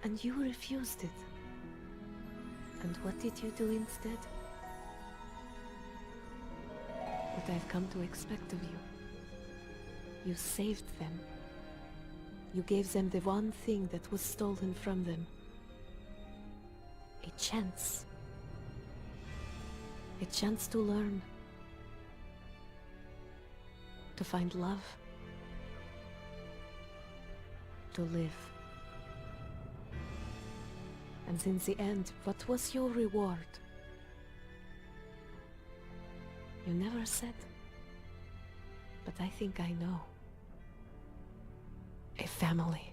And you refused it. And what did you do instead? What I've come to expect of you. You saved them. You gave them the one thing that was stolen from them. A chance. A chance to learn. To find love. To live. And in the end, what was your reward? You never said. But I think I know. A family.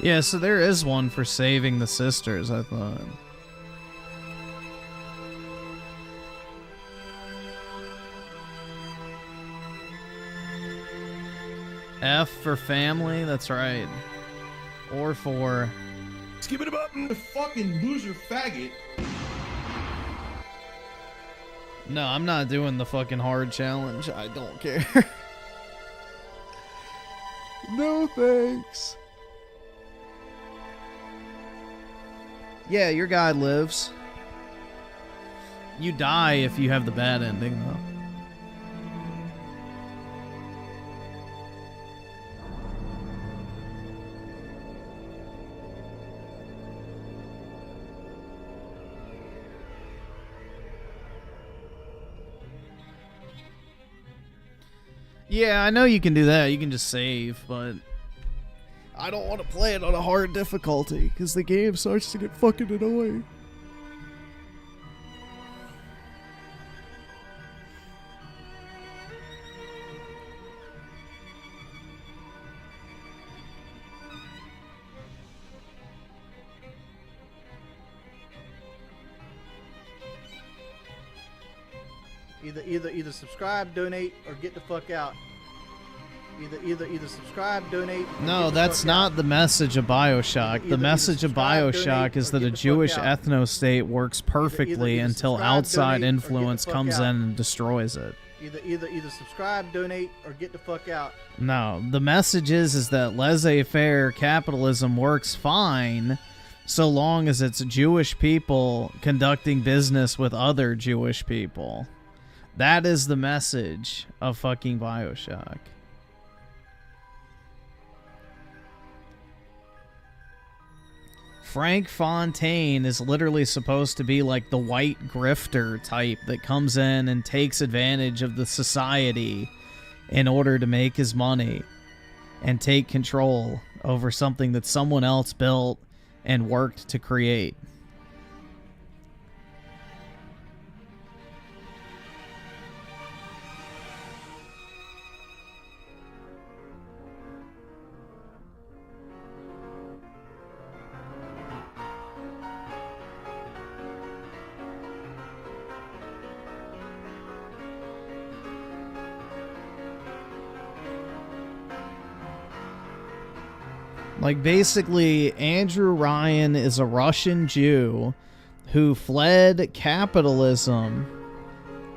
Yeah, so there is one for saving the sisters, I thought. F for family, that's right. Or for... Skip it button. Fucking loser faggot. No, I'm not doing the fucking hard challenge. I don't care. No thanks. Yeah, your guy lives. You die if you have the bad ending, though. Yeah, I know you can do that. You can just save, but I don't want to play it on a hard difficulty because the game starts to get fucking annoying. Either subscribe, donate, or get the fuck out. Either subscribe, donate. No, that's not the message of Bioshock. The message of Bioshock is that a Jewish ethno-state works perfectly until outside influence comes in and destroys it. Either subscribe, donate, or get the fuck out. No, the message is that laissez-faire capitalism works fine so long as it's Jewish people conducting business with other Jewish people. That is the message of fucking Bioshock. Frank Fontaine is literally supposed to be like the white grifter type that comes in and takes advantage of the society in order to make his money and take control over something that someone else built and worked to create. Like, basically, Andrew Ryan is a Russian Jew who fled capitalism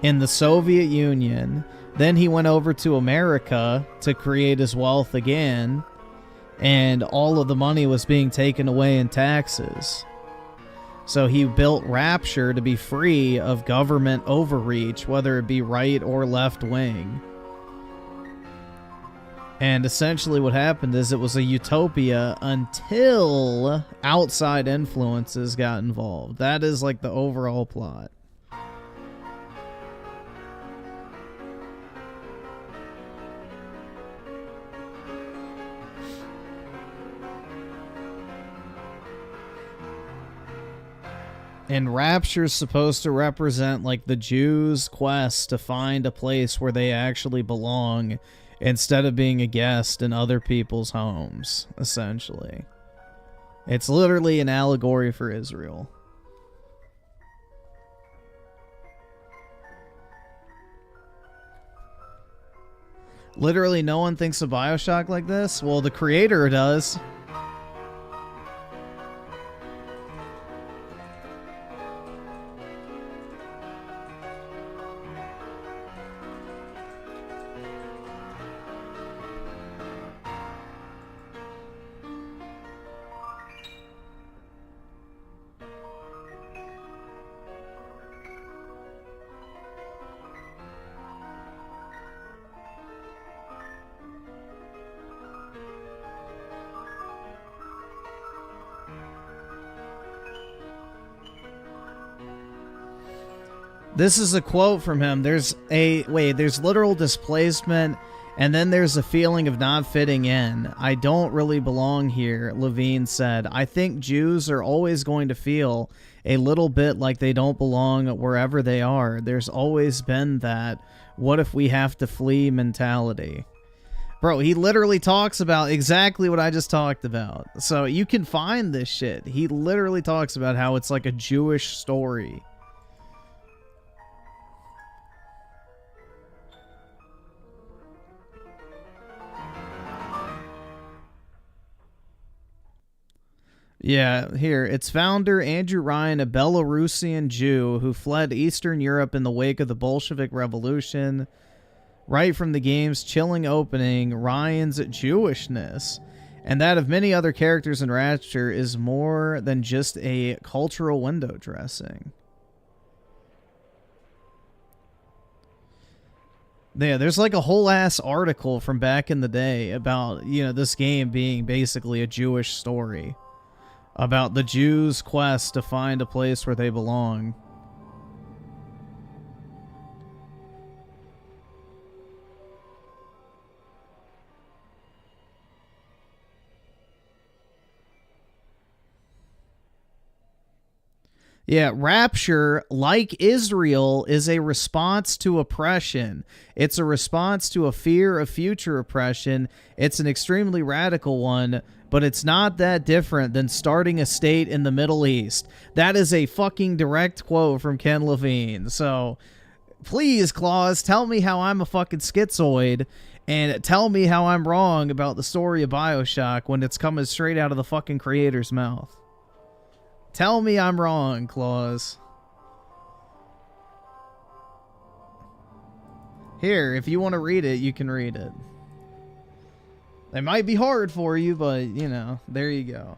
in the Soviet Union. Then he went over to America to create his wealth again, and all of the money was being taken away in taxes. So he built Rapture to be free of government overreach, whether it be right or left wing. And essentially what happened is it was a utopia until outside influences got involved. That is like the overall plot. And Rapture's supposed to represent like the Jews' quest to find a place where they actually belong, instead of being a guest in other people's homes, essentially. It's literally an allegory for Israel. Literally no one thinks of Bioshock like this? Well, the creator does. This is a quote from him. There's literal displacement, and then there's a feeling of not fitting in. I don't really belong here, Levine said. I think Jews are always going to feel a little bit like they don't belong wherever they are. There's always been that what if we have to flee mentality. Bro, he literally talks about exactly what I just talked about. So you can find this shit. He literally talks about how it's like a Jewish story. Yeah, here, its founder, Andrew Ryan, a Belarusian Jew who fled Eastern Europe in the wake of the Bolshevik Revolution. Right from the game's chilling opening, Ryan's Jewishness, and that of many other characters in Rapture, is more than just a cultural window dressing. Yeah, there's like a whole ass article from back in the day about, you know, this game being basically a Jewish story. About the Jews' quest to find a place where they belong. Yeah, Rapture, like Israel, is a response to oppression. It's a response to a fear of future oppression. It's an extremely radical one, but it's not that different than starting a state in the Middle East. That is a fucking direct quote from Ken Levine. So, please, Claus, tell me how I'm a fucking schizoid, and tell me how I'm wrong about the story of Bioshock when it's coming straight out of the fucking creator's mouth. Tell me I'm wrong, Claus. Here, if you want to read it, you can read it. It might be hard for you, but, you know, there you go.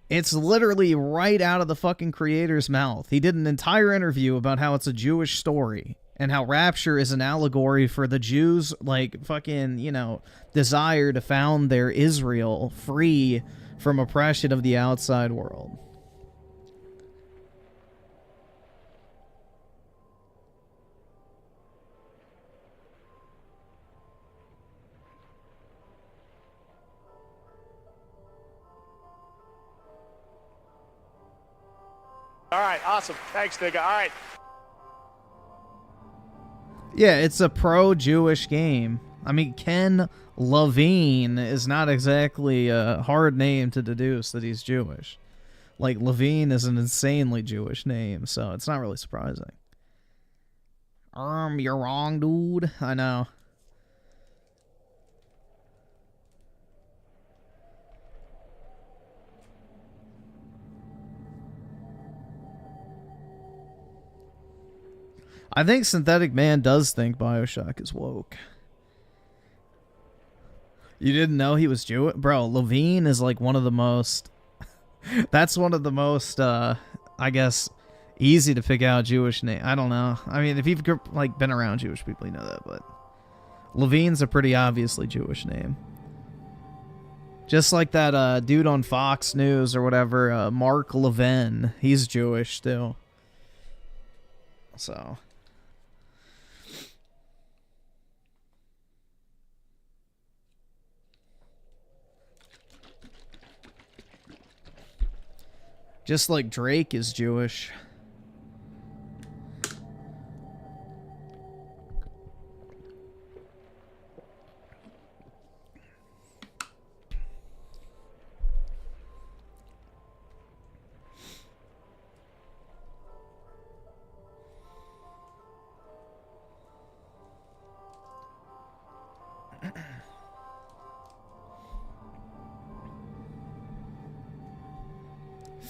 It's literally right out of the fucking creator's mouth. He did an entire interview about how it's a Jewish story and how Rapture is an allegory for the Jews, like, fucking, you know, desire to found their Israel free from oppression of the outside world. All right, awesome. Thanks, nigga. All right. Yeah, it's a pro-Jewish game. I mean, Ken Levine is not exactly a hard name to deduce that he's Jewish. Like, Levine is an insanely Jewish name, so it's not really surprising. You're wrong, dude. I know. I think Synthetic Man does think Bioshock is woke. You didn't know he was Jewish? Bro, Levine is like one of the most... that's one of the most, I guess, easy to pick out Jewish name. I don't know. I mean, if you've like been around Jewish people, you know that, but... Levine's a pretty obviously Jewish name. Just like that dude on Fox News or whatever, Mark Levin. He's Jewish, too. So... just like Drake is Jewish.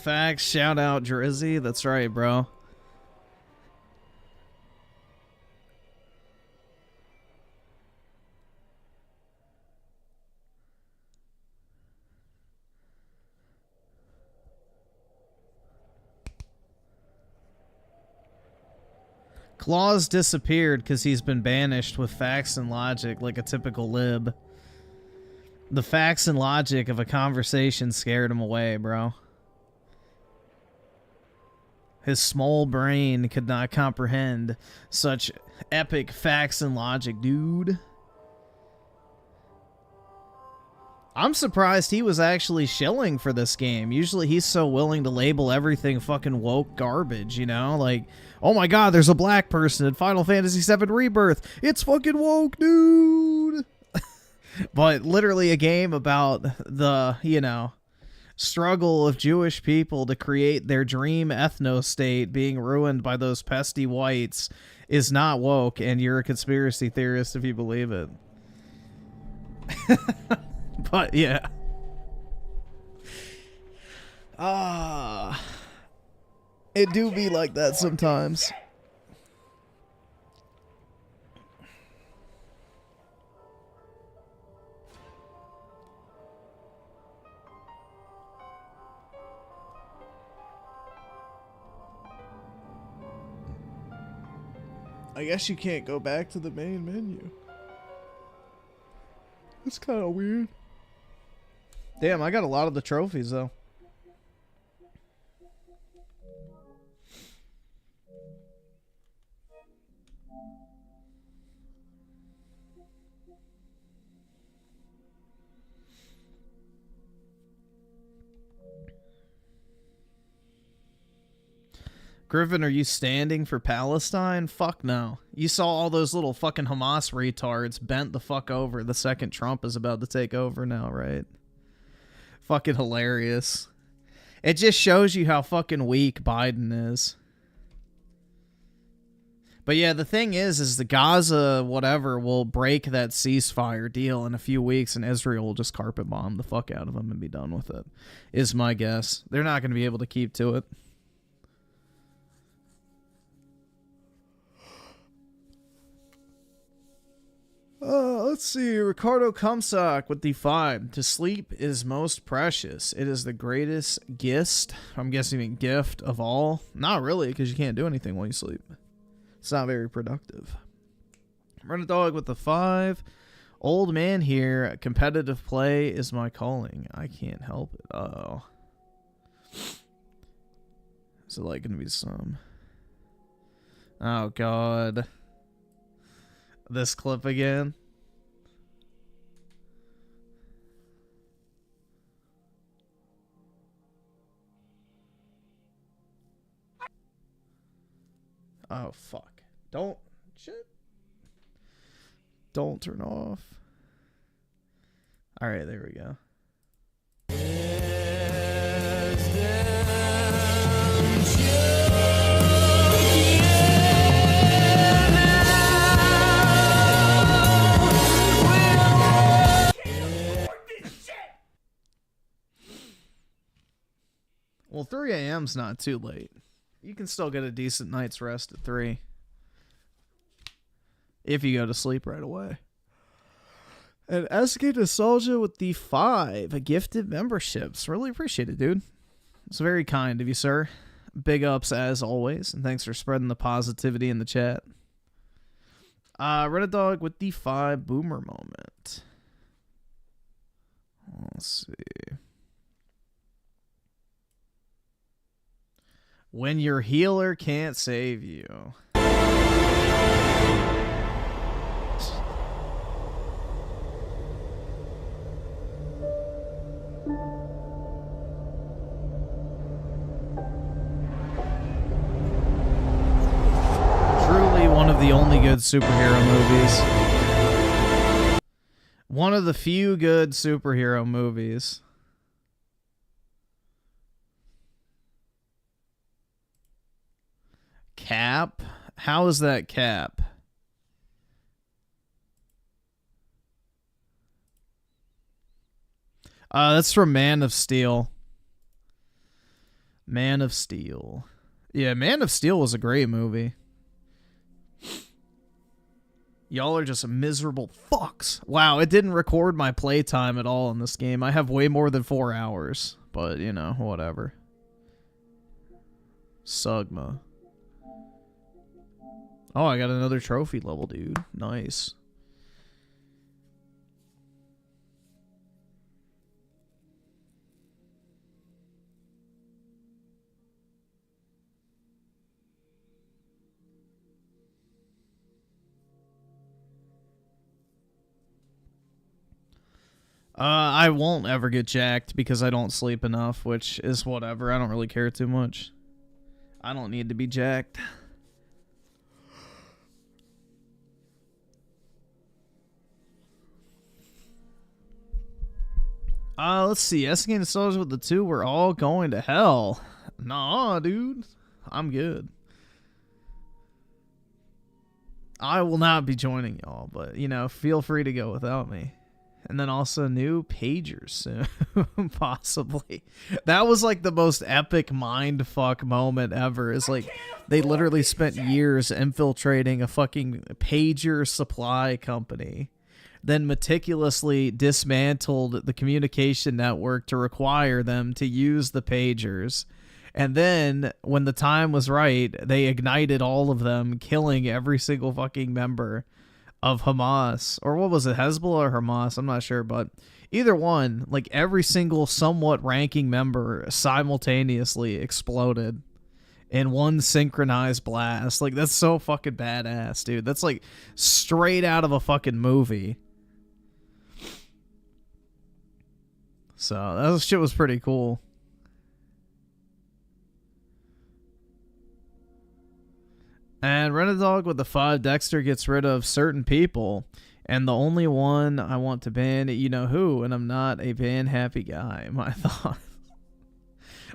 Facts, shout out Drizzy. That's right, bro. Claus disappeared because he's been banished with facts and logic like a typical lib. The facts and logic of a conversation scared him away, bro. His small brain could not comprehend such epic facts and logic, dude. I'm surprised he was actually shilling for this game. Usually he's so willing to label everything fucking woke garbage, you know? Like, oh my god, there's a black person in Final Fantasy VII Rebirth. It's fucking woke, dude! But literally a game about the, you know, struggle of Jewish people to create their dream ethno-state being ruined by those pesky whites is not woke, and you're a conspiracy theorist if you believe it. But, yeah. It do be like that sometimes. I guess you can't go back to the main menu. That's kind of weird. Damn, I got a lot of the trophies, though. Griffin, are you standing for Palestine? Fuck no. You saw all those little fucking Hamas retards bent the fuck over the second Trump is about to take over now, right? Fucking hilarious. It just shows you how fucking weak Biden is. But yeah, the thing is the Gaza whatever will break that ceasefire deal in a few weeks and Israel will just carpet bomb the fuck out of them and be done with it, is my guess. They're not going to be able to keep to it. Let's see. Ricardo Kumsak with the 5. To sleep is most precious. It is the greatest gift. I'm guessing gift of all. Not really, because you can't do anything while you sleep. It's not very productive. Run a dog with the 5. Old man here. Competitive play is my calling. I can't help it. Uh-oh. Is it like going to be some... Oh, God. This clip again. Oh, fuck. Don't. Shit. Don't turn off. Alright, there we go. Well, 3 a.m.'s not too late. You can still get a decent night's rest at 3. If you go to sleep right away. And SK Nostalgia with the 5 gifted memberships. Really appreciate it, dude. It's very kind of you, sir. Big ups as always. And thanks for spreading the positivity in the chat. Reddit Dog with the 5 boomer moment. Let's see. When your healer can't save you. Truly one of the only good superhero movies. One of the few good superhero movies. Cap? How is that Cap? That's from Man of Steel. Man of Steel. Yeah, Man of Steel was a great movie. Y'all are just miserable fucks. Wow, it didn't record my playtime at all in this game. I have way more than 4 hours. But, you know, whatever. Sugma. Oh, I got another trophy level, dude. Nice. I won't ever get jacked because I don't sleep enough, which is whatever. I don't really care too much. I don't need to be jacked. Let's see. SK Nostalgia with the 2. We're all going to hell. Nah, dude. I'm good. I will not be joining y'all, but, you know, feel free to go without me. And then also new pagers soon, possibly. That was like the most epic mindfuck moment ever. It's like they literally spent years infiltrating a fucking pager supply company, then meticulously dismantled the communication network to require them to use the pagers, And then, when the time was right, they ignited all of them, killing every single fucking member of Hamas. Or what was it, Hezbollah or Hamas? I'm not sure, but either one, like every single somewhat ranking member simultaneously exploded in one synchronized blast. Like, that's so fucking badass, dude. That's like straight out of a fucking movie. So, that shit was pretty cool. And Renadog with the 5, Dexter gets rid of certain people. And the only one I want to ban, you know who, and I'm not a ban happy guy, my thought.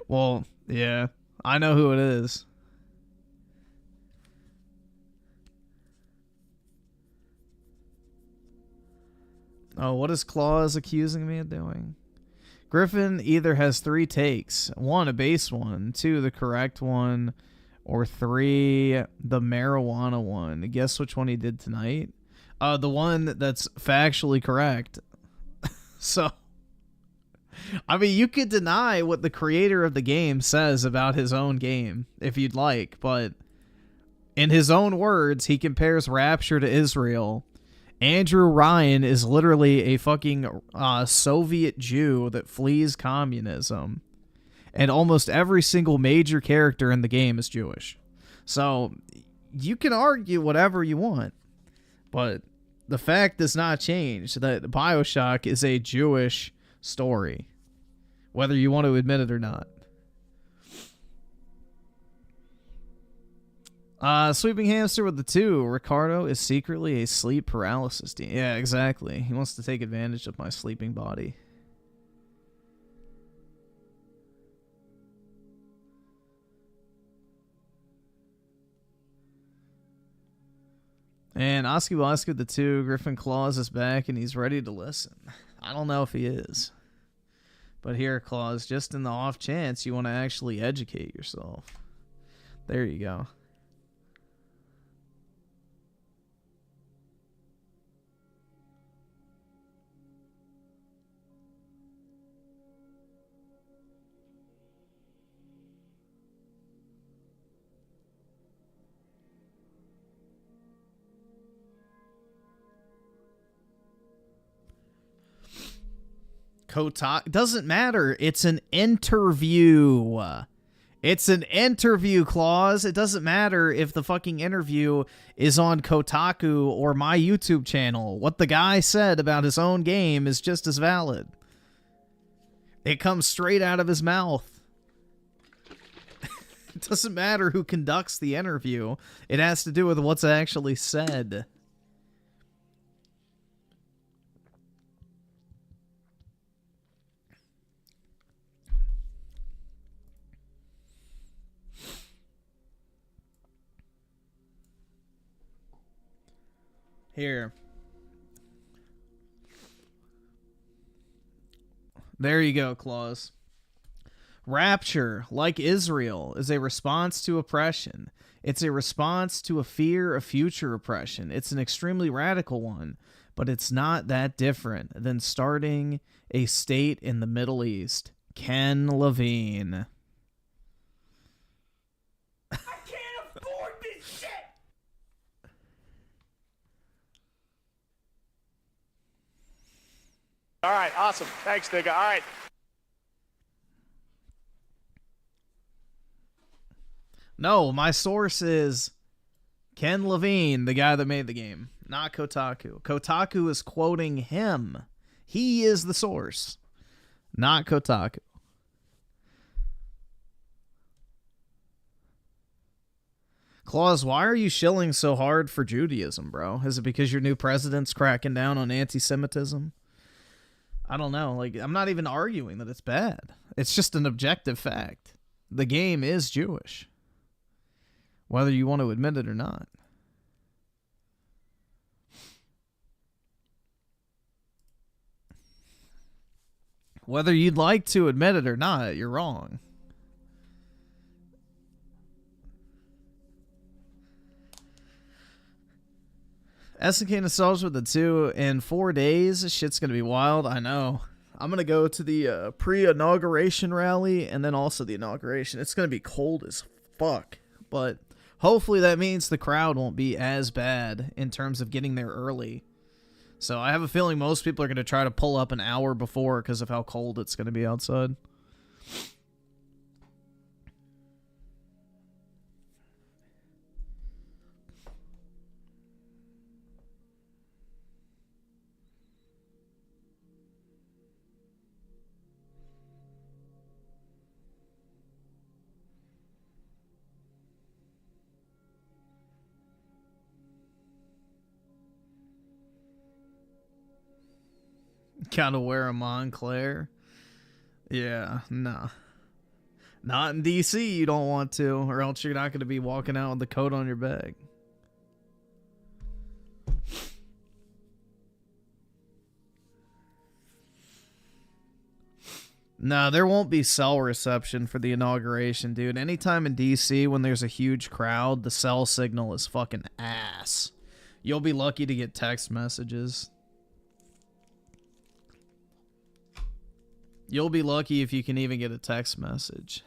Well, yeah, I know who it is. Oh, what is Claus accusing me of doing? Griffin either has 3 takes. 1, a base one. 2, the correct one. Or 3, the marijuana one. Guess which one he did tonight? The one that's factually correct. So, I mean, you could deny what the creator of the game says about his own game, if you'd like, but in his own words, he compares Rapture to Israel. Andrew Ryan is literally a fucking Soviet Jew that flees communism. And almost every single major character in the game is Jewish. So, you can argue whatever you want. But the fact does not change that Bioshock is a Jewish story. Whether you want to admit it or not. Sweeping Hamster with the 2. Ricardo is secretly a sleep paralysis demon. Yeah, exactly. He wants to take advantage of my sleeping body. And Oski Boski with the 2. Griffin Claus is back and he's ready to listen. I don't know if he is. But here, Claus, just in the off chance you want to actually educate yourself. There you go. Kotak doesn't matter. It's an interview. It's an interview, Claus. It doesn't matter if the fucking interview is on Kotaku or my YouTube channel. What the guy said about his own game is just as valid. It comes straight out of his mouth. It doesn't matter who conducts the interview. It has to do with what's actually said. Here. There you go, Claus. Rapture, like Israel, is a response to oppression. It's a response to a fear of future oppression. It's an extremely radical one, but it's not that different than starting a state in the Middle East. Ken Levine. I can't afford this shit! All right, awesome. Thanks, nigga. All right. No, my source is Ken Levine, the guy that made the game, not Kotaku. Kotaku is quoting him. He is the source, not Kotaku. Claus, why are you shilling so hard for Judaism, bro? Is it because your new president's cracking down on anti-Semitism? I don't know. Like, I'm not even arguing that it's bad. It's just an objective fact. The game is Jewish. Whether you want to admit it or not. Whether you'd like to admit it or not, you're wrong. SNK Nostalgia with the 2. In 4 days, shit's gonna be wild. I know. I'm going to go to the pre-inauguration rally and then also the inauguration. It's going to be cold as fuck, but hopefully that means the crowd won't be as bad in terms of getting there early. So I have a feeling most people are going to try to pull up an hour before because of how cold it's going to be outside. Gotta wear a Montclair. Yeah, nah. Not in DC, you don't want to, or else you're not going to be walking out with the coat on your back. No, there won't be cell reception for the inauguration, dude. Anytime in DC when there's a huge crowd, the cell signal is fucking ass. You'll be lucky to get text messages. You'll be lucky if you can even get a text message.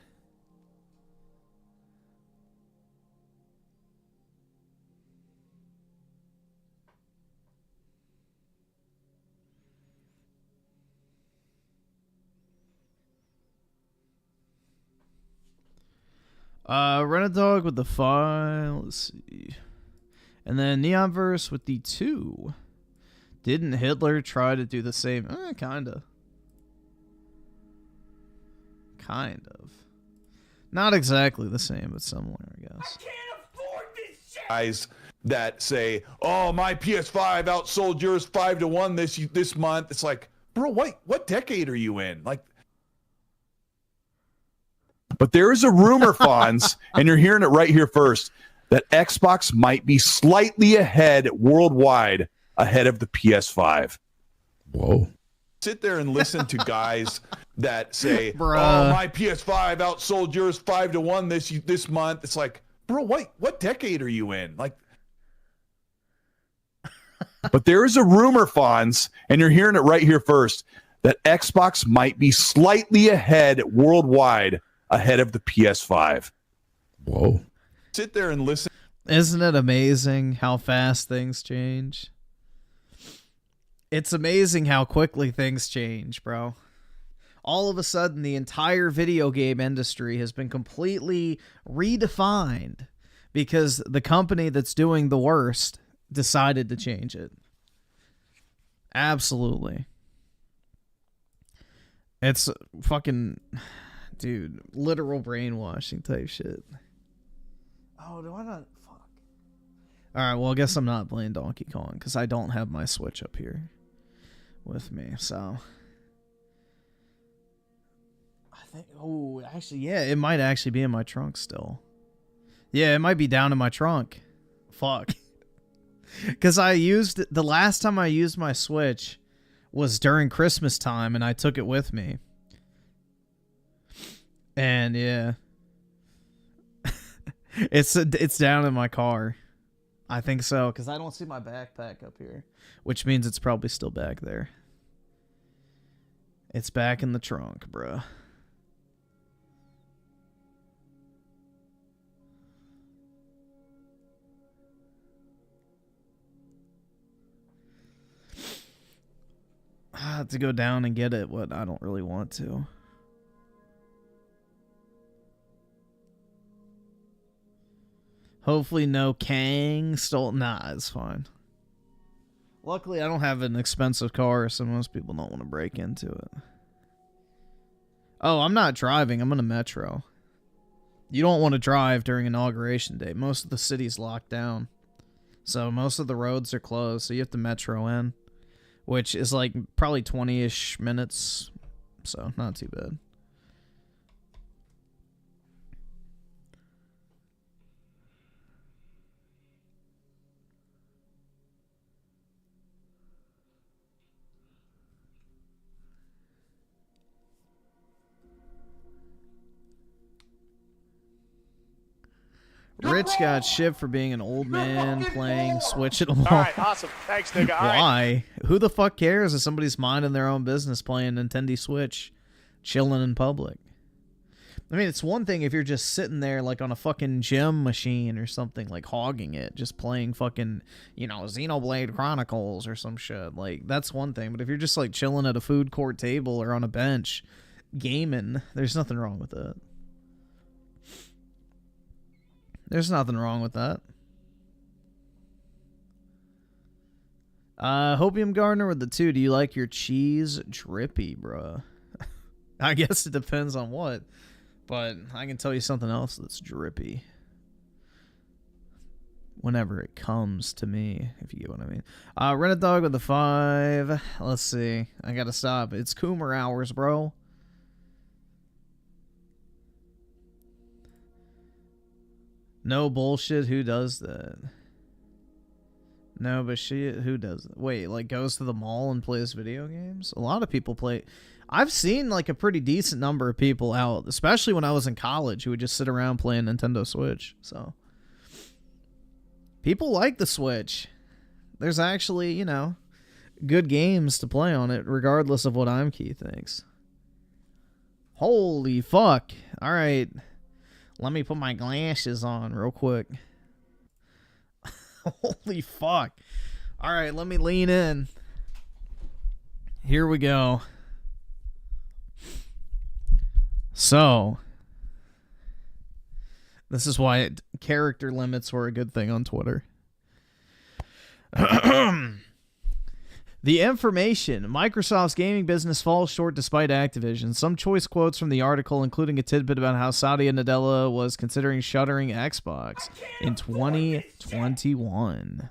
Renadog with the 5. Let's see. And then Neonverse with the 2. Didn't Hitler try to do the same? Kinda. Kind of. Not exactly the same, but similar, I guess. Guys that say, "Oh, my PS5 outsold yours 5-1 this month." It's like, bro, what decade are you in? Like, but there is a rumor, Fonz, and you're hearing it right here first, that Xbox might be slightly ahead worldwide, ahead of the PS5. Whoa. Sit there and listen to guys that say, "Oh, my PS5 outsold yours 5-1 this month." It's like, bro, what decade are you in? Like, but there is a rumor, Fonz, and you're hearing it right here first, that Xbox might be slightly ahead worldwide, ahead of the PS5. Whoa. Sit there and listen. Isn't it amazing how fast things change? It's amazing how quickly things change, bro. All of a sudden, the entire video game industry has been completely redefined because the company that's doing the worst decided to change it. Absolutely. It's fucking, dude, literal brainwashing type shit. Oh, do I not? Fuck. Alright, well, I guess I'm not playing Donkey Kong because I don't have my Switch up here with me, so. I think, oh, actually, yeah, it might actually be in my trunk still. Yeah, it might be down in my trunk. Fuck. Because the last time I used my Switch was during Christmas time, and I took it with me. And, yeah. It's down in my car. I think so, because I don't see my backpack up here, which means it's probably still back there. It's back in the trunk, bruh. I have to go down and get it, but I don't really want to. Hopefully no Kang stole. Nah, it's fine. Luckily, I don't have an expensive car, so most people don't want to break into it. Oh, I'm not driving. I'm in a metro. You don't want to drive during Inauguration Day. Most of the city's locked down. So most of the roads are closed, so you have to metro in. Which is like probably 20-ish minutes. So, not too bad. Rich got shit for being an old man playing Switch at a mall. All right, awesome. Thanks, nigga. All right. Why? Who the fuck cares if somebody's minding their own business playing Nintendo Switch, chilling in public? I mean, it's one thing if you're just sitting there like on a fucking gym machine or something, like hogging it, just playing fucking, you know, Xenoblade Chronicles or some shit. Like, that's one thing. But if you're just like chilling at a food court table or on a bench gaming, there's nothing wrong with that. There's nothing wrong with that. Hopium Gardener with the 2. Do you like your cheese drippy, bruh? I guess it depends on what. But I can tell you something else that's drippy. Whenever it comes to me, if you get what I mean. Reddit Dog with the 5. Let's see. I gotta stop. It's Coomer hours, bro. No bullshit. Who does that? No, but who does it? Wait, like goes to the mall and plays video games? A lot of people play. I've seen like a pretty decent number of people out, especially when I was in college, who would just sit around playing Nintendo Switch. So people like the Switch. There's actually, you know, good games to play on it, regardless of what IMKey thinks. Holy fuck. All right. Let me put my glasses on real quick. Holy fuck. All right, let me lean in. Here we go. So, this is why character limits were a good thing on Twitter. The information. Microsoft's gaming business falls short despite Activision. Some choice quotes from the article, including a tidbit about how Satya Nadella was considering shuttering Xbox in 2021.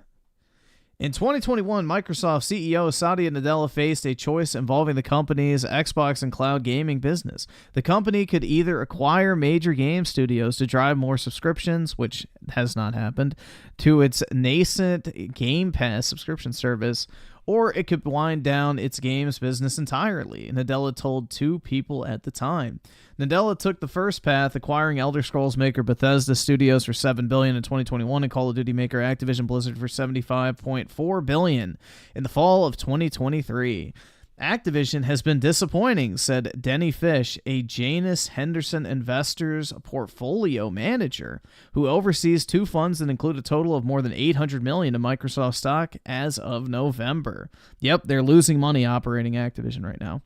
In 2021, Microsoft CEO Satya Nadella faced a choice involving the company's Xbox and cloud gaming business. The company could either acquire major game studios to drive more subscriptions, which has not happened, to its nascent Game Pass subscription service, or it could wind down its games business entirely, Nadella told 2 people at the time. Nadella took the first path, acquiring Elder Scrolls maker Bethesda Studios for $7 billion in 2021 and Call of Duty maker Activision Blizzard for $75.4 billion in the fall of 2023. Activision has been disappointing, said Denny Fish, a Janus Henderson Investors portfolio manager who oversees 2 funds that include a total of more than $800 million in Microsoft stock as of November. Yep, they're losing money operating Activision right now.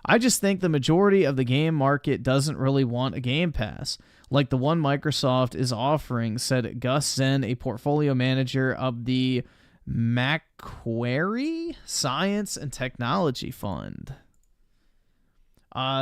I just think the majority of the game market doesn't really want a Game Pass, like the one Microsoft is offering, said Gus Zen, a portfolio manager of the Macquarie Science and Technology Fund.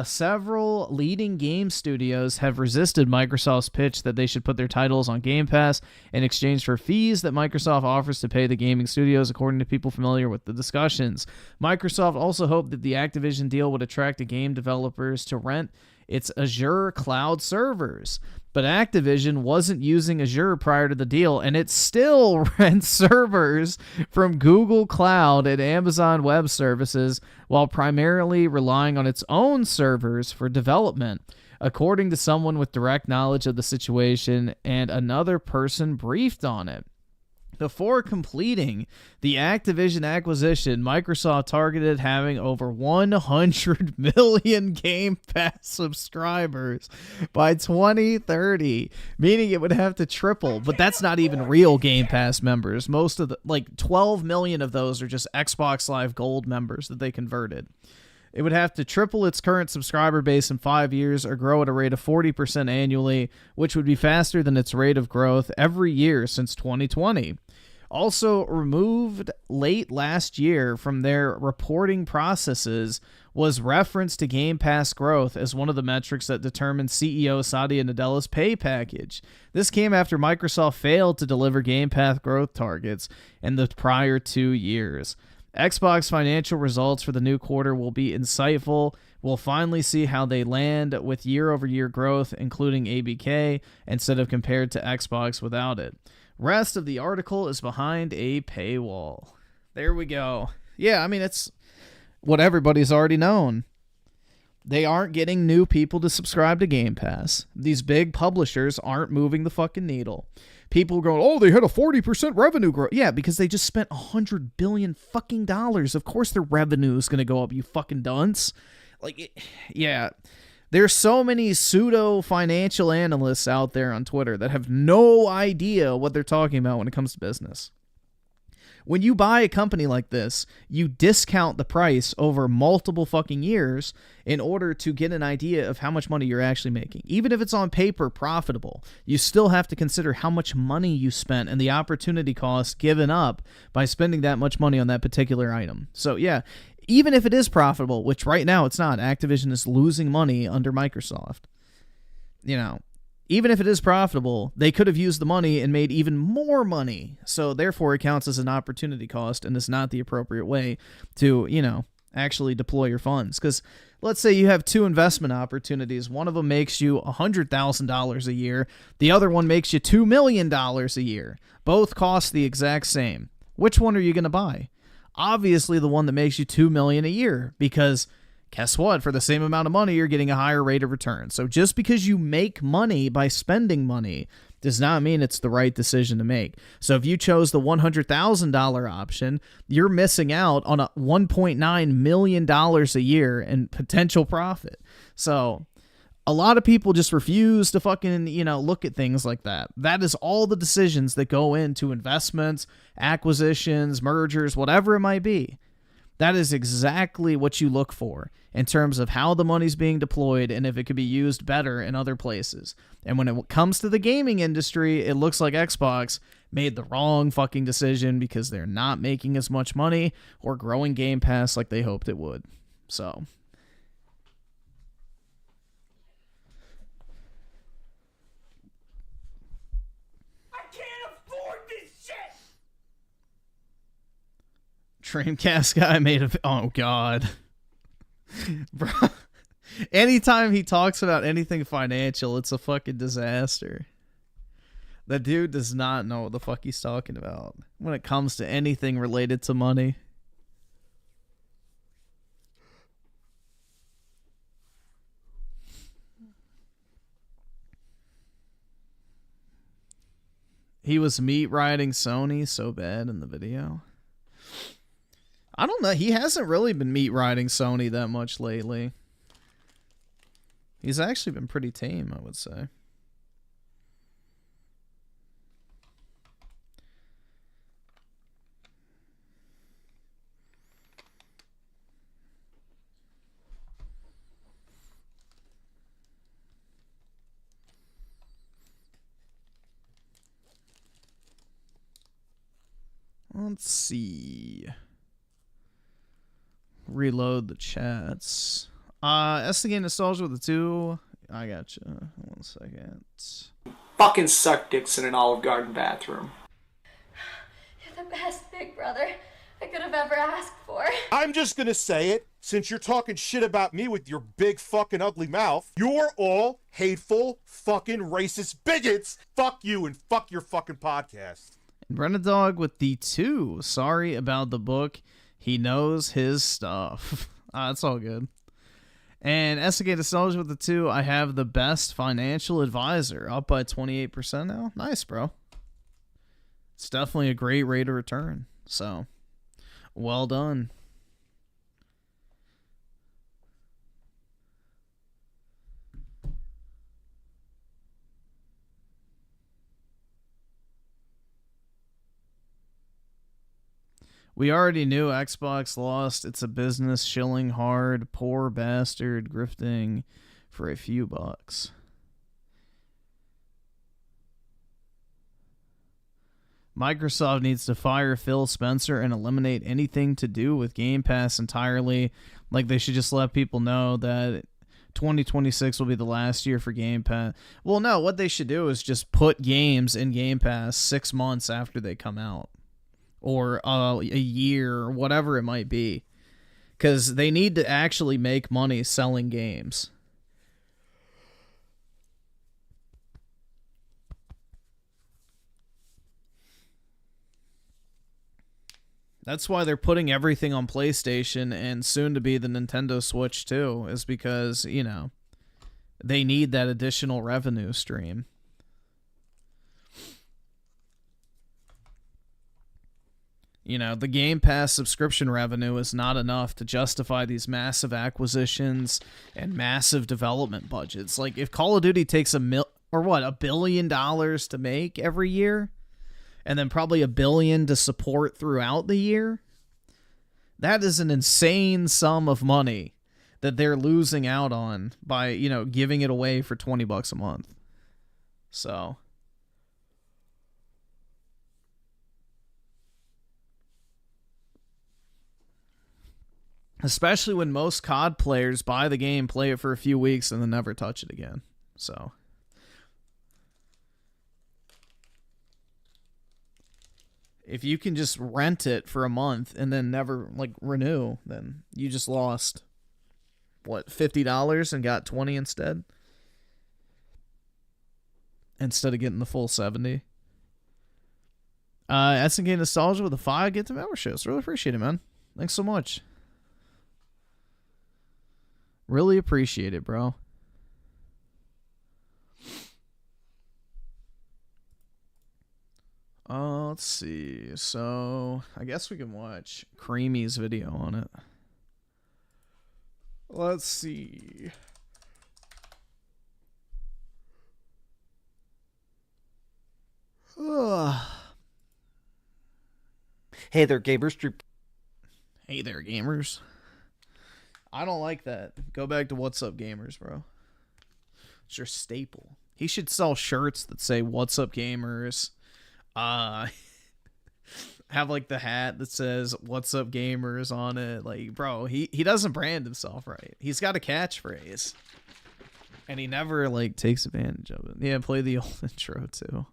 Several leading game studios have resisted Microsoft's pitch that they should put their titles on Game Pass in exchange for fees that Microsoft offers to pay the gaming studios, according to people familiar with the discussions. Microsoft also hoped that the Activision deal would attract game developers to rent its Azure cloud servers. But Activision wasn't using Azure prior to the deal, and it still rents servers from Google Cloud and Amazon Web Services while primarily relying on its own servers for development, according to someone with direct knowledge of the situation and another person briefed on it. Before completing the Activision acquisition, Microsoft targeted having over 100 million Game Pass subscribers by 2030, meaning it would have to triple. But that's not even real Game Pass members. Most of the, like 12 million of those are just Xbox Live Gold members that they converted. It would have to triple its current subscriber base in 5 years or grow at a rate of 40% annually, which would be faster than its rate of growth every year since 2020. Also removed late last year from their reporting processes was reference to Game Pass growth as one of the metrics that determined CEO Satya Nadella's pay package. This came after Microsoft failed to deliver Game Pass growth targets in the prior 2 years. Xbox financial results for the new quarter will be insightful. We'll finally see how they land with year-over-year growth, including ABK, instead of compared to Xbox without it. Rest of the article is behind a paywall. There we go. Yeah, I mean, it's what everybody's already known. They aren't getting new people to subscribe to Game Pass. These big publishers aren't moving the fucking needle. People going, oh, they had a 40% revenue growth. Yeah, because they just spent $100 billion fucking dollars. Of course their revenue is going to go up, you fucking dunce. Yeah. There's so many pseudo financial analysts out there on Twitter that have no idea what they're talking about when it comes to business. When you buy a company like this, you discount the price over multiple fucking years in order to get an idea of how much money you're actually making. Even if it's on paper profitable, you still have to consider how much money you spent and the opportunity cost given up by spending that much money on that particular item. So yeah, even if it is profitable, which right now it's not, Activision is losing money under Microsoft. You know, even if it is profitable, they could have used the money and made even more money. So therefore it counts as an opportunity cost and is not the appropriate way to, you know, actually deploy your funds. Because let's say you have two investment opportunities. One of them makes you $100,000 a year. The other one makes you $2 million a year. Both cost the exact same. Which one are you going to buy? Obviously the one that makes you $2 million a year, because guess what? For the same amount of money, you're getting a higher rate of return. So just because you make money by spending money does not mean it's the right decision to make. So if you chose the $100,000 option, you're missing out on a $1.9 million a year in potential profit. So a lot of people just refuse to fucking, you know, look at things like that. That is all the decisions that go into investments, acquisitions, mergers, whatever it might be. That is exactly what you look for in terms of how the money's being deployed and if it could be used better in other places. And when it comes to the gaming industry, it looks like Xbox made the wrong fucking decision because they're not making as much money or growing Game Pass like they hoped it would. So DreamcastGuy made a... Oh, God. Bro. Anytime he talks about anything financial, it's a fucking disaster. The dude does not know what the fuck he's talking about when it comes to anything related to money. He was meat riding Sony so bad in the video. I don't know. He hasn't really been meat riding Sony that much lately. He's actually been pretty tame, I would say. Let's see. Reload the chats. Estigate Nostalgia with the 2. I gotcha. 1 second. Fucking suck dicks in an Olive Garden bathroom. You're the best big brother I could have ever asked for. I'm just gonna say it, since you're talking shit about me with your big fucking ugly mouth. You're all hateful, fucking racist bigots. Fuck you and fuck your fucking podcast. Brenadog with the 2. Sorry about the book. He knows his stuff. It's all good. And Estigate Nostalgia with the 2. I have the best financial advisor. Up by 28% now. Nice, bro. It's definitely a great rate of return. So, well done. We already knew Xbox lost. It's a business shilling hard. Poor bastard grifting for a few bucks. Microsoft needs to fire Phil Spencer and eliminate anything to do with Game Pass entirely. Like, they should just let people know that 2026 will be the last year for Game Pass. Well, no, what they should do is just put games in Game Pass 6 months after they come out. Or a year, or whatever it might be. Because they need to actually make money selling games. That's why they're putting everything on PlayStation and soon to be the Nintendo Switch too, is because, you know, they need that additional revenue stream. You know, the Game Pass subscription revenue is not enough to justify these massive acquisitions and massive development budgets. Like, if Call of Duty takes $1 billion to make every year, and then probably $1 billion to support throughout the year, that is an insane sum of money that they're losing out on by, you know, giving it away for $20 a month. So, especially when most COD players buy the game, play it for a few weeks, and then never touch it again. So, if you can just rent it for a month and then never, like, renew, then you just lost, what, $50 and got 20 instead? Instead of getting the full 70. SNK Nostalgia with a 5. Get the memberships. Really appreciate it, man. Thanks so much. Really appreciate it, bro. Let's see. So, I guess we can watch Creamy's video on it. Let's see. Hey there, gamers. Hey there, gamers. I don't like that. Go back to What's Up, Gamers, bro. It's your staple. He should sell shirts that say What's Up, Gamers. Have like the hat that says What's Up, Gamers on it. Like, bro, he doesn't brand himself right. He's got a catchphrase. And he never, like, takes advantage of it. Yeah, play the old intro, too.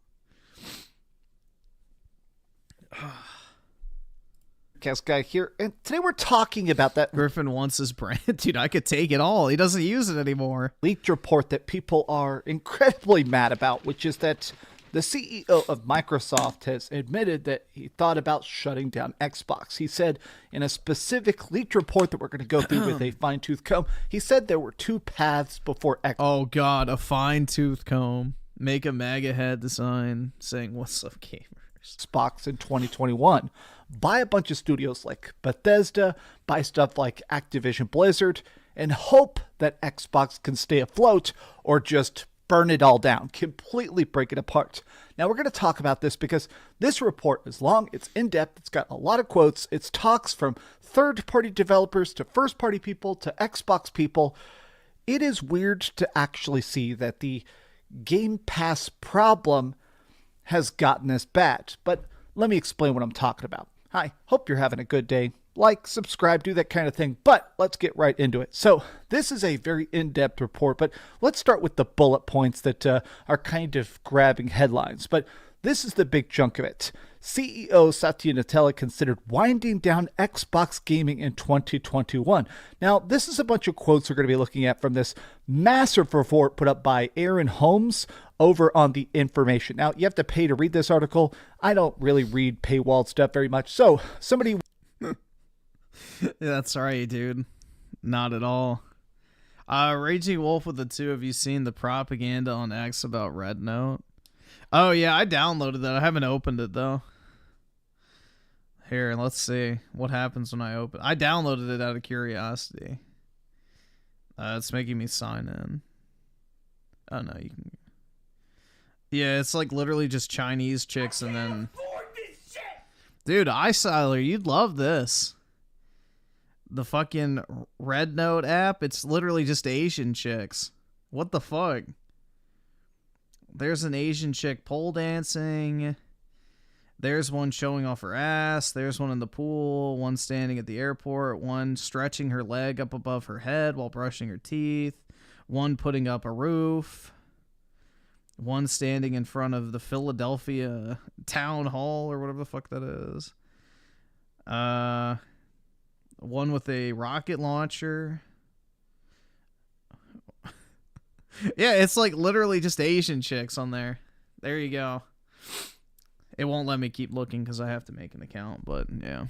DreamcastGuy here, and today we're talking about that Griffin wants his brand. Dude, I could take it all. He doesn't use it anymore. Leaked report that people are incredibly mad about, which is that the CEO of Microsoft has admitted that he thought about shutting down Xbox. He said in a specific leaked report that we're going to go through with a fine-tooth comb, he said there were two paths before Xbox. Oh, God, a fine-tooth comb. Make a MAGA head design saying, What's Up, Gamers? Xbox in 2021. Buy a bunch of studios like Bethesda, buy stuff like Activision Blizzard, and hope that Xbox can stay afloat, or just burn it all down, completely break it apart. Now we're going to talk about this because this report is long, it's in-depth, it's got a lot of quotes, it's talks from third-party developers to first-party people to Xbox people. It is weird to actually see that the Game Pass problem has gotten this bad, but let me explain what I'm talking about. Hi, hope you're having a good day. Like, subscribe, do that kind of thing, but let's get right into it. So this is a very in-depth report, but let's start with the bullet points that are kind of grabbing headlines. But this is the big chunk of it. CEO Satya Nadella considered winding down Xbox gaming in 2021. Now, this is a bunch of quotes we're going to be looking at from this massive report put up by Aaron Holmes over on The Information. Now, you have to pay to read this article. I don't really read paywalled stuff very much, so somebody... That's right, dude. Not at all. Raging Wolf with the 2, have you seen the propaganda on X about Red Note? Oh, yeah, I downloaded that. I haven't opened it, though. Here, let's see what happens when I open. I downloaded it out of curiosity. It's making me sign in. Oh, no, you can... Yeah, it's like literally just Chinese chicks and then... Dude, iSiler, you'd love this. The fucking Red Note app, it's literally just Asian chicks. What the fuck? There's an Asian chick pole dancing. There's one showing off her ass. There's one in the pool. One standing at the airport. One stretching her leg up above her head while brushing her teeth. One putting up a roof. One standing in front of the Philadelphia Town Hall or whatever the fuck that is. One with a rocket launcher. Yeah, it's like literally just Asian chicks on there. There you go. It won't let me keep looking because I have to make an account, but yeah.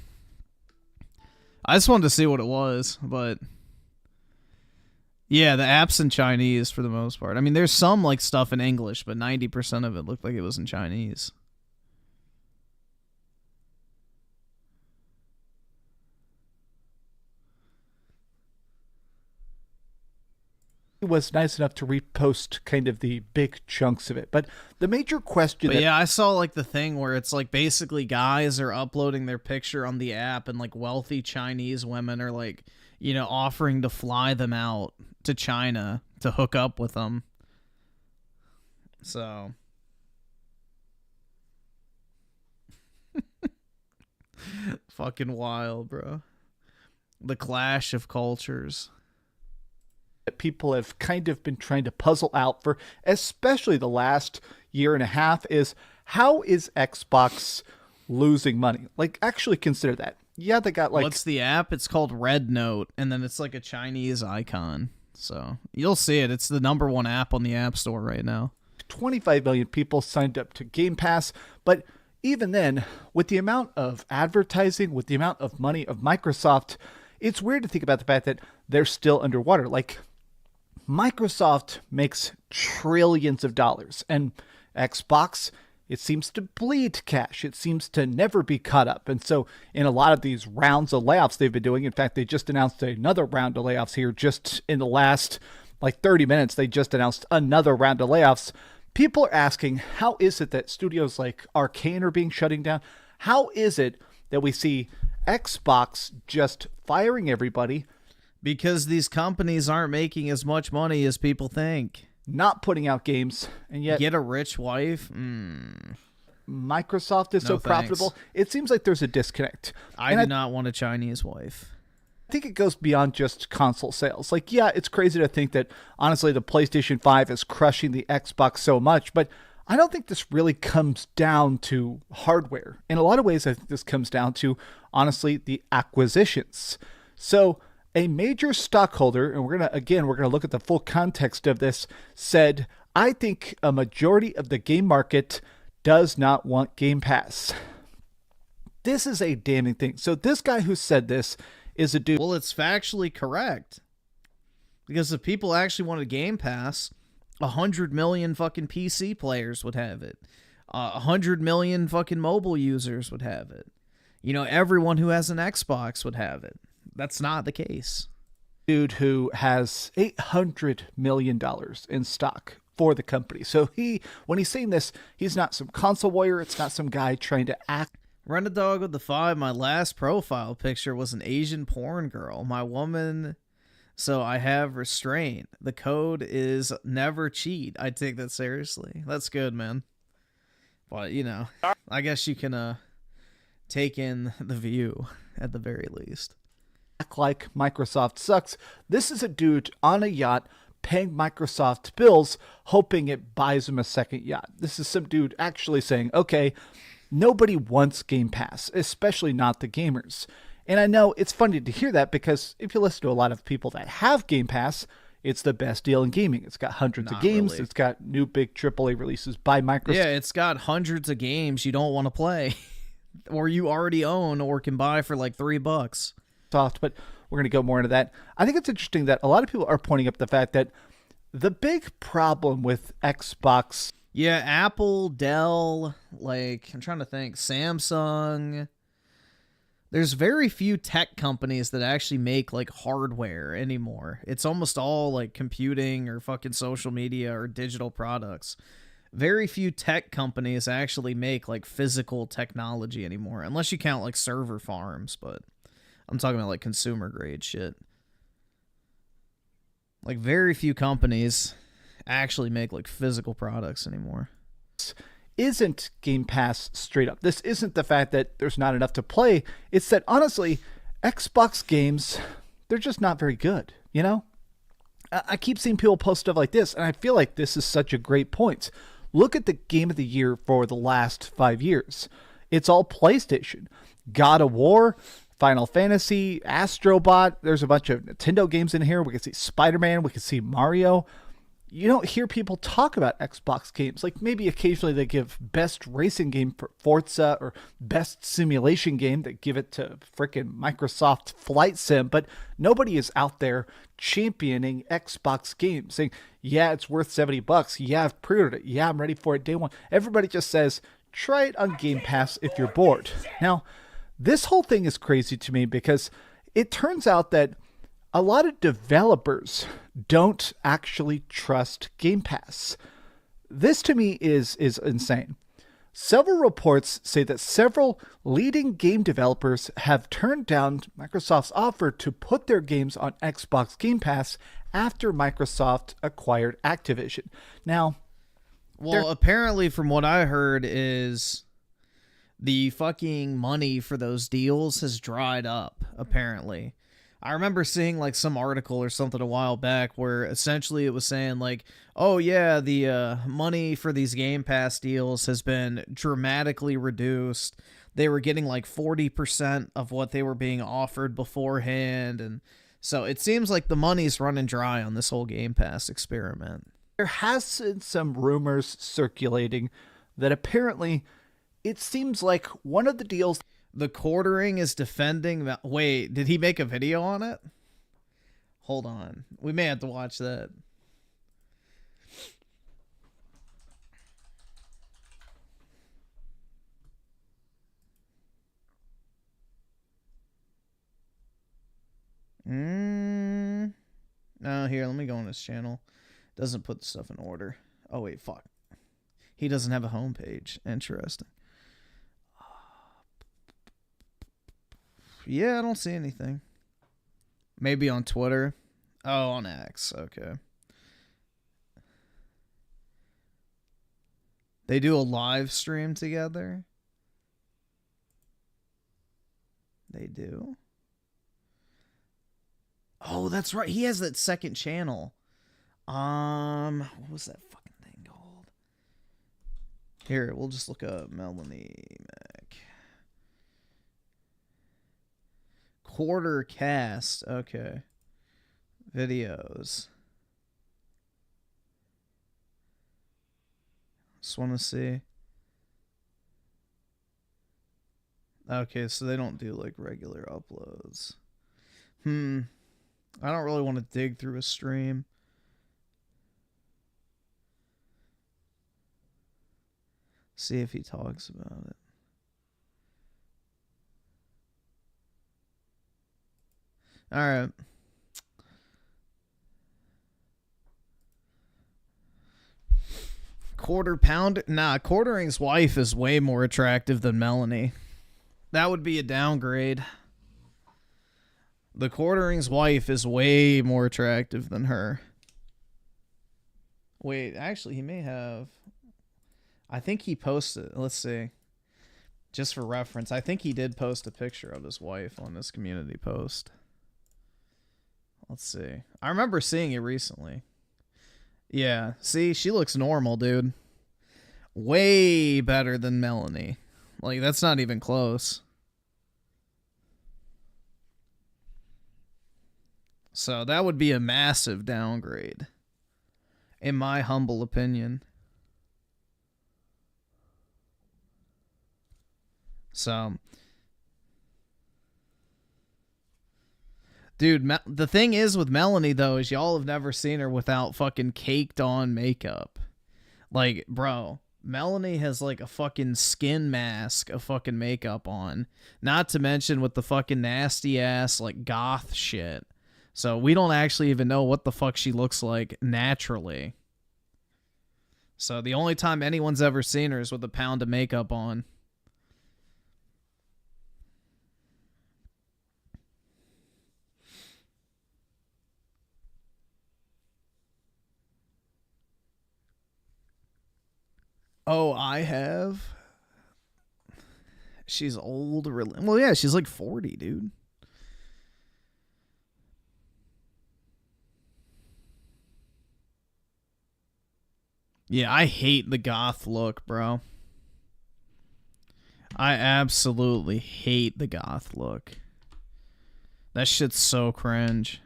I just wanted to see what it was, but yeah, the app's in Chinese for the most part. I mean, there's some like stuff in English, but 90% of it looked like it was in Chinese. Was nice enough to repost kind of the big chunks of it, but the major question But yeah, I saw like the thing where it's like basically guys are uploading their picture on the app, and like wealthy Chinese women are like, you know, offering to fly them out to China to hook up with them. So fucking wild, bro. The clash of cultures that people have kind of been trying to puzzle out for especially the last year and a half is, how is Xbox losing money? Like, actually consider that. Yeah, they got like... What's the app? It's called Red Note, and then it's like a Chinese icon. So you'll see it. It's the #1 app on the App Store right now. 25 million people signed up to Game Pass, but even then, with the amount of advertising, with the amount of money of Microsoft, it's weird to think about the fact that they're still underwater. Like, Microsoft makes trillions of dollars, and Xbox, it seems to bleed cash. It seems to never be caught up. And so in a lot of these rounds of layoffs they've been doing, in fact, they just announced another round of layoffs here just in the last like 30 minutes. They just announced another round of layoffs. People are asking, how is it that studios like Arcane are being shutting down? How is it that we see Xbox just firing everybody? Because these companies aren't making as much money as people think. Not putting out games, and yet... Get a rich wife? Microsoft is so profitable. It seems like there's a disconnect. I do not want a Chinese wife. I think it goes beyond just console sales. Like, yeah, it's crazy to think that, honestly, the PlayStation 5 is crushing the Xbox so much, but I don't think this really comes down to hardware. In a lot of ways, I think this comes down to, honestly, the acquisitions. So a major stockholder, and we're going to look at the full context of this, said, I think a majority of the game market does not want Game Pass. This is a damning thing. So this guy who said this is a dude. Well, it's factually correct. Because if people actually wanted Game Pass, 100 million fucking PC players would have it. 100 million fucking mobile users would have it. You know, everyone who has an Xbox would have it. That's not the case. Dude who has $800 million in stock for the company. So when he's saying this, he's not some console warrior. It's not some guy trying to act. Run a dog with the 5. My last profile picture was an Asian porn girl. My woman, so I have restraint. The code is never cheat. I take that seriously. That's good, man. But, you know, I guess you can take in the view at the very least. Act like Microsoft sucks. This is a dude on a yacht paying Microsoft bills, hoping it buys him a second yacht. This is some dude actually saying, okay, nobody wants Game Pass, especially not the gamers. And I know it's funny to hear that because if you listen to a lot of people that have Game Pass, it's the best deal in gaming. It's got hundreds of games. Really. It's got new big AAA releases by Microsoft. Yeah, it's got hundreds of games you don't want to play or you already own or can buy for like $3. But we're going to go more into that. I think it's interesting that a lot of people are pointing up the fact that the big problem with Xbox... Yeah, Apple, Dell, like, I'm trying to think, Samsung. There's very few tech companies that actually make, like, hardware anymore. It's almost all, like, computing or fucking social media or digital products. Very few tech companies actually make, like, physical technology anymore, unless you count, like, server farms, but... I'm talking about like consumer grade shit. Like very few companies actually make like physical products anymore. Isn't Game Pass straight up. This isn't the fact that there's not enough to play. It's that honestly, Xbox games, they're just not very good, you know? I keep seeing people post stuff like this, and I feel like this is such a great point. Look at the game of the year for the last 5 years. It's all PlayStation. God of War, Final Fantasy, Astrobot. There's a bunch of Nintendo games in here. We can see Spider-Man. We can see Mario. you don't hear people talk about Xbox games. Like maybe occasionally they give best racing game for Forza or best simulation game. They give it to frickin' Microsoft Flight Sim, but nobody is out there championing Xbox games saying, yeah, it's worth $70. Yeah, I've pre-ordered it. Yeah, I'm ready for it day one. Everybody just says, try it on Game Pass if you're bored. Now, this whole thing is crazy to me because it turns out that a lot of developers don't actually trust Game Pass. This to me is insane. Several reports say that several leading game developers have turned down Microsoft's offer to put their games on Xbox Game Pass after Microsoft acquired Activision. Now, well, apparently from what I heard is the fucking money for those deals has dried up, apparently. I remember seeing like some article or something a while back where essentially it was saying like, oh yeah, the money for these Game Pass deals has been dramatically reduced. They were getting like 40% of what they were being offered beforehand. And so it seems like the money's running dry on this whole Game Pass experiment. There has been some rumors circulating that apparently it seems like one of the deals... The Quartering is defending... Wait, did he make a video on it? Hold on. We may have to watch that. Oh, here, let me go on his channel. Doesn't put the stuff in order. Oh, wait, fuck. He doesn't have a homepage. Interesting. Yeah, I don't see anything. Maybe on Twitter. Oh, on X. Okay. They do a live stream together. They do. Oh, that's right. He has that second channel. What was that fucking thing called? Here, we'll just look up Melanie Mac. Quarter cast. Okay. Videos. Just want to see. Okay, so they don't do like regular uploads. I don't really want to dig through a stream. See if he talks about it. All right. Quartering's wife is way more attractive than Melanie. That would be a downgrade. The Quartering's wife is way more attractive than her. Wait, actually, he may have... I think he posted... Let's see. Just for reference, I think he did post a picture of his wife on this community post. Let's see. I remember seeing it recently. Yeah, see, she looks normal, dude. Way better than Melanie. Like, that's not even close. So that would be a massive downgrade, in my humble opinion. So, dude, the thing is with Melanie, though, is y'all have never seen her without fucking caked on makeup. Like, bro, Melanie has like a fucking skin mask of fucking makeup on. Not to mention with the fucking nasty ass, like, goth shit. So we don't actually even know what the fuck she looks like naturally. So the only time anyone's ever seen her is with a pound of makeup on. Oh, I have? She's old. Well, yeah, she's like 40, dude. Yeah, I hate the goth look, bro. I absolutely hate the goth look. That shit's so cringe.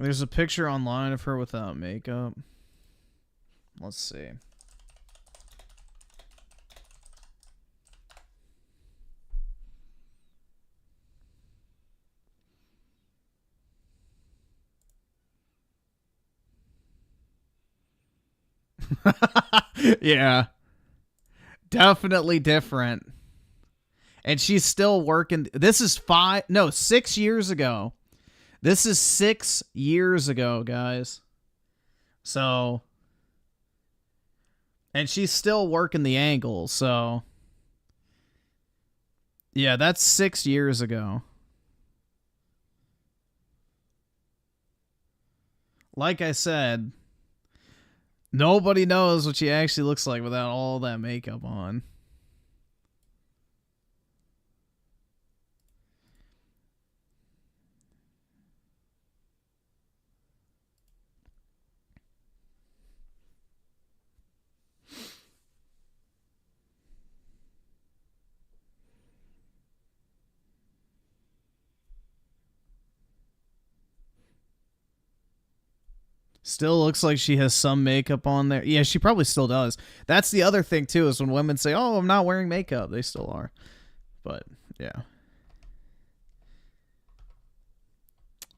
There's a picture online of her without makeup. Let's see. Yeah. Definitely different. And she's still working. This is 6 years ago. This is 6 years ago, guys. So, and she's still working the angle, so. Yeah, that's 6 years ago. Like I said, nobody knows what she actually looks like without all that makeup on. Still looks like she has some makeup on there. Yeah, she probably still does. That's the other thing, too, is when women say, oh, I'm not wearing makeup. They still are. But, yeah.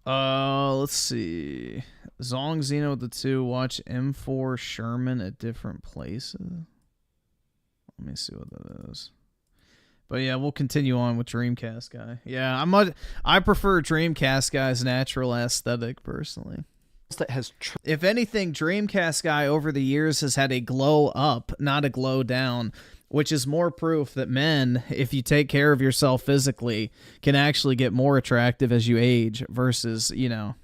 Let's see. Zong Zeno the 2. Watch M4 Sherman at different places. Let me see what that is. But, yeah, we'll continue on with DreamcastGuy. Yeah, I prefer DreamcastGuy's natural aesthetic, personally. That has if anything, DreamcastGuy over the years has had a glow up, not a glow down, which is more proof that men, if you take care of yourself physically, can actually get more attractive as you age versus, you know,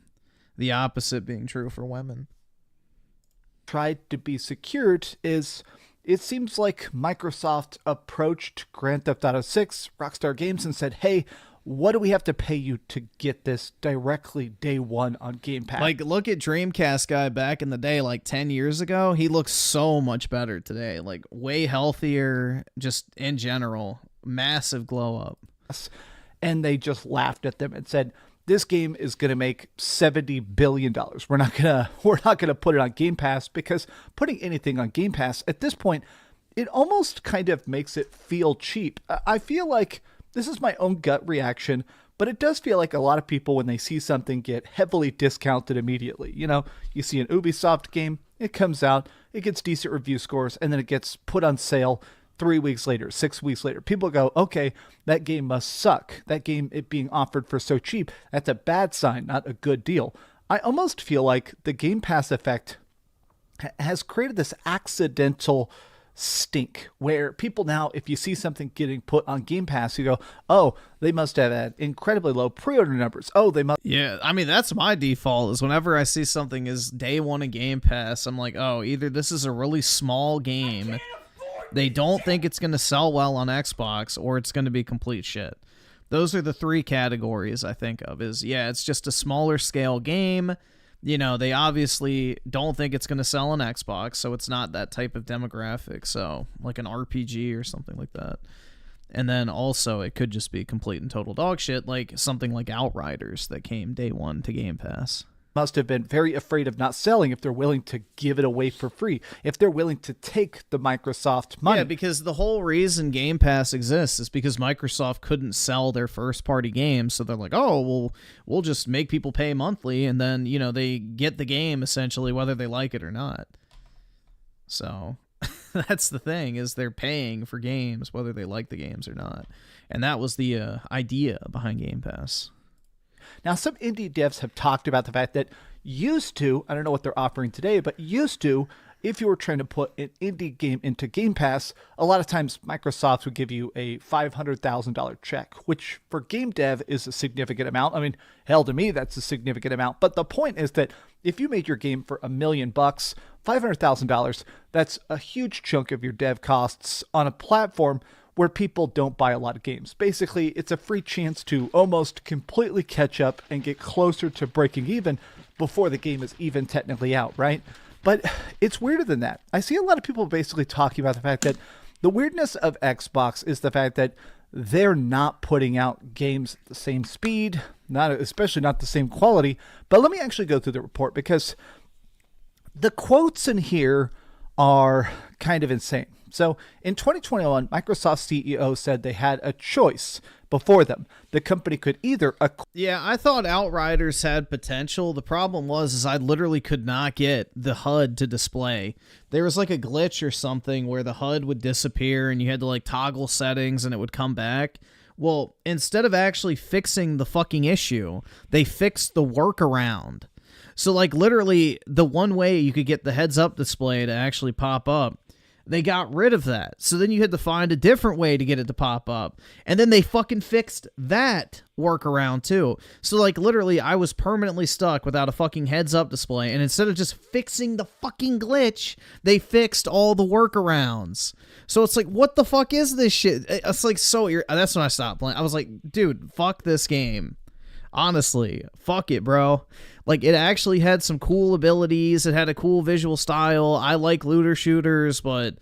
the opposite being true for women. Tried to be secured is it seems like Microsoft approached Grand Theft Auto 6, Rockstar Games, and said, hey, what do we have to pay you to get this directly day one on Game Pass? Like, look at DreamcastGuy back in the day, like 10 years ago. He looks so much better today. Like, way healthier, just in general. Massive glow up. And they just laughed at them and said, this game is going to make $70 billion. We're not gonna put it on Game Pass, because putting anything on Game Pass at this point, it almost kind of makes it feel cheap. I feel like this is my own gut reaction, but it does feel like a lot of people, when they see something, get heavily discounted immediately. You know, you see an Ubisoft game, it comes out, it gets decent review scores, and then it gets put on sale 3 weeks later, 6 weeks later. People go, okay, that game must suck. That game, it being offered for so cheap, that's a bad sign, not a good deal. I almost feel like the Game Pass effect has created this accidental stink where people now, if you see something getting put on Game Pass, you go, oh, they must have had incredibly low pre-order numbers. Oh, they must. Yeah, I mean, that's my default, is whenever I see something is day one of Game Pass, I'm like, oh, either this is a really small game, they don't think it's going to sell well on Xbox, or it's going to be complete shit. Those are the three categories I think of, is, yeah, it's just a smaller scale game. You know, they obviously don't think it's going to sell on Xbox, so it's not that type of demographic. So, like an RPG or something like that. And then also, it could just be complete and total dog shit, like something like Outriders that came day one to Game Pass. Must have been very afraid of not selling if they're willing to give it away for free, if they're willing to take the Microsoft money. Yeah, because the whole reason Game Pass exists is because Microsoft couldn't sell their first-party games, so they're like, oh, well, we'll just make people pay monthly, and then, you know, they get the game, essentially, whether they like it or not. So, that's the thing, is they're paying for games, whether they like the games or not. And that was the idea behind Game Pass. Now, some indie devs have talked about the fact that used to, I don't know what they're offering today, but used to, if you were trying to put an indie game into Game Pass, a lot of times Microsoft would give you a $500,000 check, which for game dev is a significant amount. I mean, hell, to me, that's a significant amount. But the point is that if you made your game for $1 million, $500,000, that's a huge chunk of your dev costs on a platform where people don't buy a lot of games. Basically, it's a free chance to almost completely catch up and get closer to breaking even before the game is even technically out, right? But it's weirder than that. I see a lot of people basically talking about the fact that the weirdness of Xbox is the fact that they're not putting out games at the same speed, especially not the same quality. But let me actually go through the report, because the quotes in here are kind of insane. So in 2021, Microsoft CEO said they had a choice before them. The company could either... Yeah, I thought Outriders had potential. The problem was I literally could not get the HUD to display. There was like a glitch or something where the HUD would disappear and you had to like toggle settings and it would come back. Well, instead of actually fixing the fucking issue, they fixed the workaround. So like literally the one way you could get the heads-up display to actually pop up, they got rid of that. So then you had to find a different way to get it to pop up. And then they fucking fixed that workaround too. So like literally I was permanently stuck without a fucking heads-up display. And instead of just fixing the fucking glitch, they fixed all the workarounds. So it's like, what the fuck is this shit? It's like so... That's when I stopped playing. I was like, dude, fuck this game. Honestly, fuck it, bro. Like, it actually had some cool abilities. It had a cool visual style. I like looter shooters, but,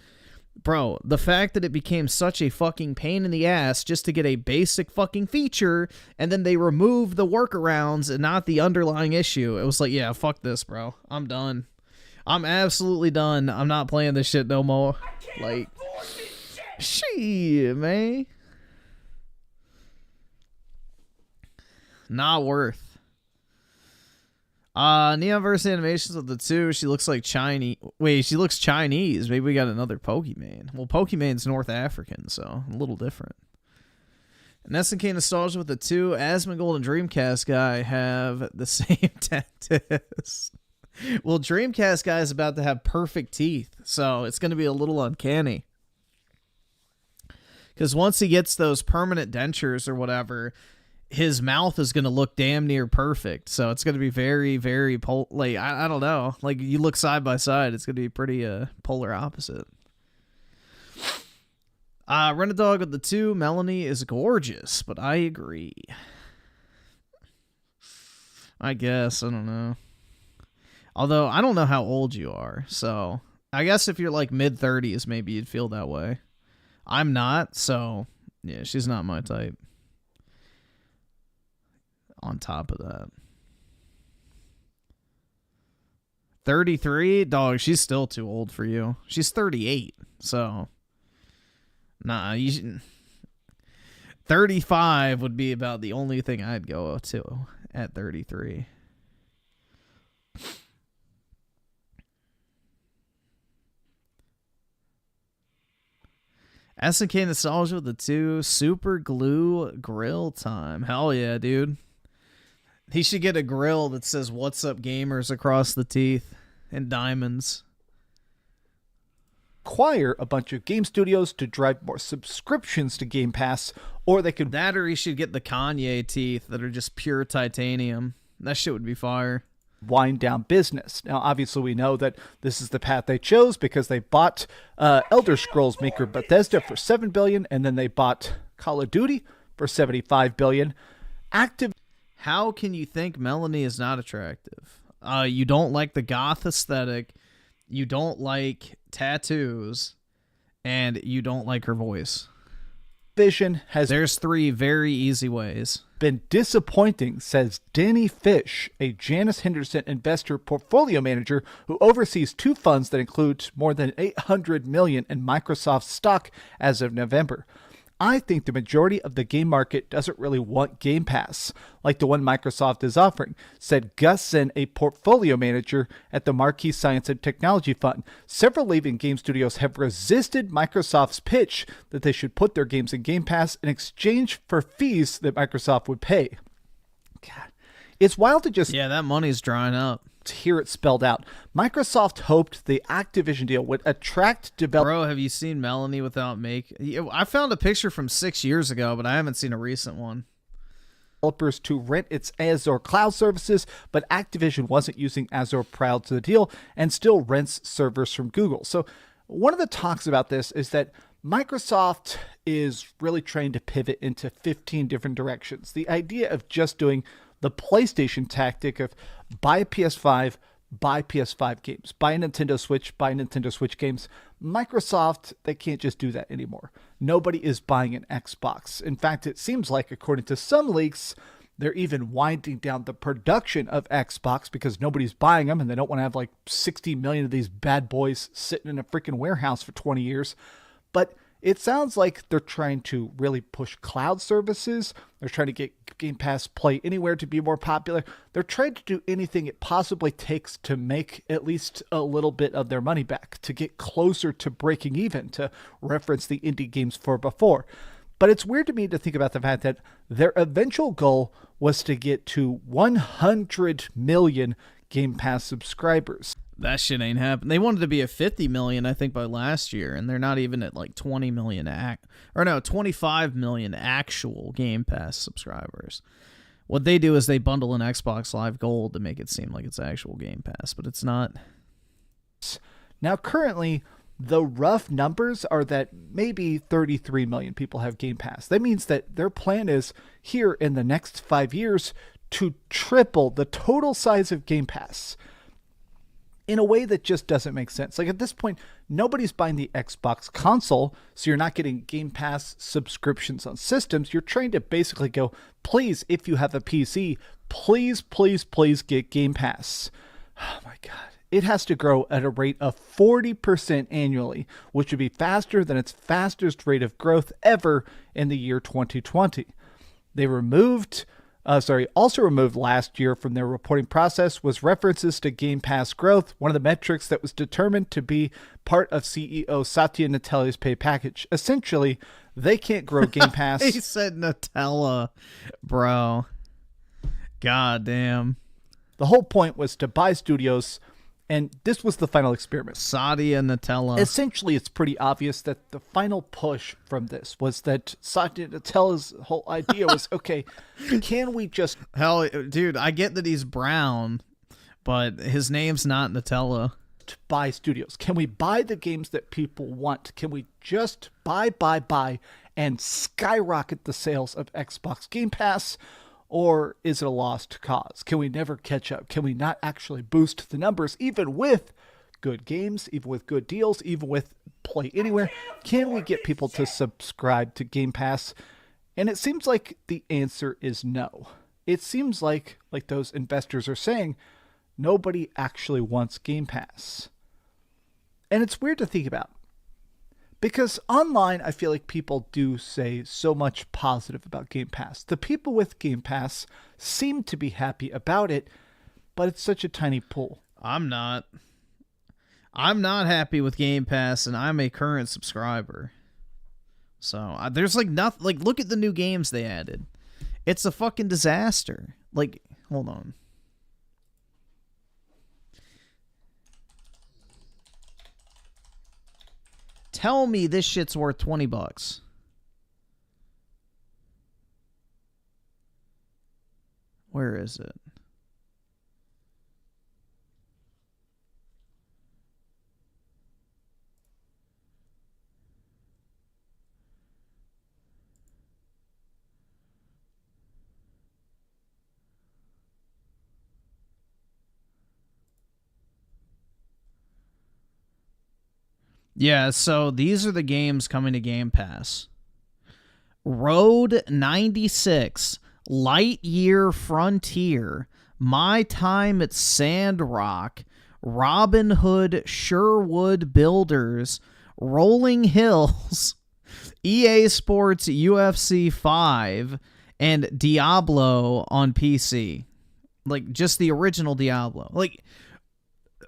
bro, the fact that it became such a fucking pain in the ass just to get a basic fucking feature, and then they removed the workarounds and not the underlying issue. It was like, yeah, fuck this, bro. I'm done. I'm absolutely done. I'm not playing this shit no more. Like, shit, man. Not worth. Neonverse animations of the two. She looks like Chinese. Wait, she looks Chinese. Maybe we got another Pokemon. Well, Pokemon's North African, so a little different. And SNK Nostalgia with the two. Asmongold and DreamcastGuy have the same tattoos. Well, DreamcastGuy is about to have perfect teeth, so it's going to be a little uncanny. Because once he gets those permanent dentures or whatever, his mouth is going to look damn near perfect. So it's going to be very, very, I don't know. Like, you look side by side, it's going to be pretty polar opposite. Renadog with the two. Melanie is gorgeous, but I agree. I guess. I don't know. Although, I don't know how old you are. So, I guess if you're like mid-30s, maybe you'd feel that way. I'm not, so, yeah, she's not my type. On top of that, 33, dog, she's still too old for you. She's 38, so nah, 35 would be about the only thing I'd go to at 33. SNK Nostalgia with the two. Super glue grill time. Hell yeah, dude. He should get a grill that says "What's up, gamers" across the teeth and diamonds. Acquire a bunch of game studios to drive more subscriptions to Game Pass, or they could... That, or he should get the Kanye teeth that are just pure titanium. That shit would be fire. Wind down business. Now, obviously, we know that this is the path they chose because they bought Elder Scrolls maker Bethesda for $7 billion, and then they bought Call of Duty for $75 billion. How can you think Melanie is not attractive? You don't like the goth aesthetic, you don't like tattoos, and you don't like her voice. Vision has... There's three very easy ways. Been disappointing, says Danny Fish, a Janus Henderson investor portfolio manager who oversees two funds that include more than $800 million in Microsoft stock as of November. I think the majority of the game market doesn't really want Game Pass, like the one Microsoft is offering, said Gus Sen, a portfolio manager at the Marquee Science and Technology Fund. Several leading game studios have resisted Microsoft's pitch that they should put their games in Game Pass in exchange for fees that Microsoft would pay. God, it's wild to just... Yeah, that money's drying up. To hear it spelled out. Microsoft hoped the Activision deal would attract developers. Bro, have you seen Melanie without make? I found a picture from 6 years ago, but I haven't seen a recent one. Developers to rent its Azure cloud services, but Activision wasn't using Azure prior to the deal and still rents servers from Google. So one of the talks about this is that Microsoft is really trying to pivot into 15 different directions. The idea of just doing the PlayStation tactic of buy a PS5, buy PS5 games, buy a Nintendo Switch, buy Nintendo Switch games. Microsoft, they can't just do that anymore. Nobody is buying an Xbox. In fact, it seems like, according to some leaks, they're even winding down the production of Xbox because nobody's buying them and they don't want to have like 60 million of these bad boys sitting in a freaking warehouse for 20 years. But it sounds like they're trying to really push cloud services. They're trying to get Game Pass Play Anywhere to be more popular. They're trying to do anything it possibly takes to make at least a little bit of their money back, to get closer to breaking even, to reference the indie games for before. But it's weird to me to think about the fact that their eventual goal was to get to 100 million Game Pass subscribers. That shit ain't happening. They wanted to be at 50 million, I think, by last year, and they're not even at like 20 million 25 million actual Game Pass subscribers. What they do is they bundle an Xbox Live Gold to make it seem like it's actual Game Pass, but it's not. Now, currently, the rough numbers are that maybe 33 million people have Game Pass. That means that their plan is here in the next 5 years to triple the total size of Game Pass in a way that just doesn't make sense. Like, at this point, nobody's buying the Xbox console, so you're not getting Game Pass subscriptions on systems. You're trying to basically go, please, if you have a PC, please, please, please get Game Pass. Oh my God. It has to grow at a rate of 40% annually, which would be faster than its fastest rate of growth ever in the year 2020. They also removed last year from their reporting process was references to Game Pass growth, one of the metrics that was determined to be part of CEO Satya Nadella's pay package. Essentially, they can't grow Game Pass. He said Nutella, bro. God damn. The whole point was to buy studios, and this was the final experiment. Satya Nadella. Essentially, it's pretty obvious that the final push from this was that Satya Nadella's whole idea was, okay, can we just... Hell, dude, I get that he's brown, but his name's not Nutella. To buy studios. Can we buy the games that people want? Can we just buy, and skyrocket the sales of Xbox Game Pass? Or is it a lost cause? Can we never catch up? Can we not actually boost the numbers, even with good games, even with good deals, even with Play Anywhere? Can we get people to subscribe to Game Pass? And it seems like the answer is no. It seems like those investors are saying, nobody actually wants Game Pass. And it's weird to think about. Because online, I feel like people do say so much positive about Game Pass. The people with Game Pass seem to be happy about it, but it's such a tiny pool. I'm not happy with Game Pass, and I'm a current subscriber. So there's like nothing. Like, look at the new games they added. It's a fucking disaster. Like, hold on. Tell me this shit's worth $20. Where is it? Yeah, so these are the games coming to Game Pass. Road 96, Lightyear Frontier, My Time at Sandrock, Robin Hood Sherwood Builders, Rolling Hills, EA Sports UFC 5, and Diablo on PC. Like, just the original Diablo. Like,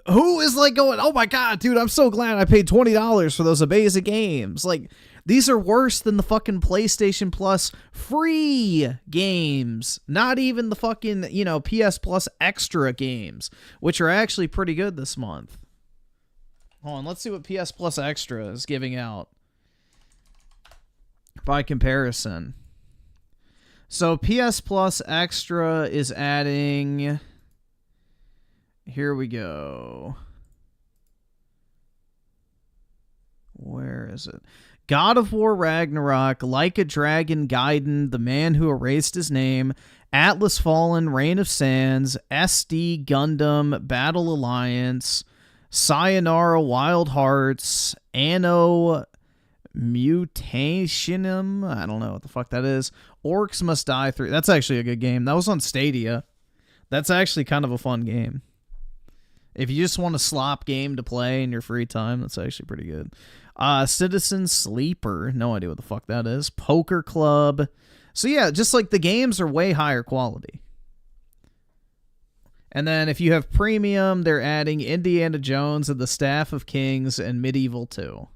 who is like going, oh my God, dude, I'm so glad I paid $20 for those amazing games. Like, these are worse than the fucking PlayStation Plus free games. Not even the fucking, PS Plus extra games, which are actually pretty good this month. Hold on, let's see what PS Plus extra is giving out by comparison. So PS Plus extra is adding... Here we go. Where is it? God of War Ragnarok, Like a Dragon Gaiden, The Man Who Erased His Name, Atlas Fallen, Reign of Sands, SD Gundam, Battle Alliance, Sayonara Wild Hearts, Anno Mutationum, I don't know what the fuck that is, Orcs Must Die 3. That's actually a good game. That was on Stadia. That's actually kind of a fun game. If you just want a slop game to play in your free time, that's actually pretty good. Citizen Sleeper, no idea what the fuck that is. Poker Club. So yeah, just like the games are way higher quality. And then if you have premium, they're adding Indiana Jones and the Staff of Kings and Medieval 2.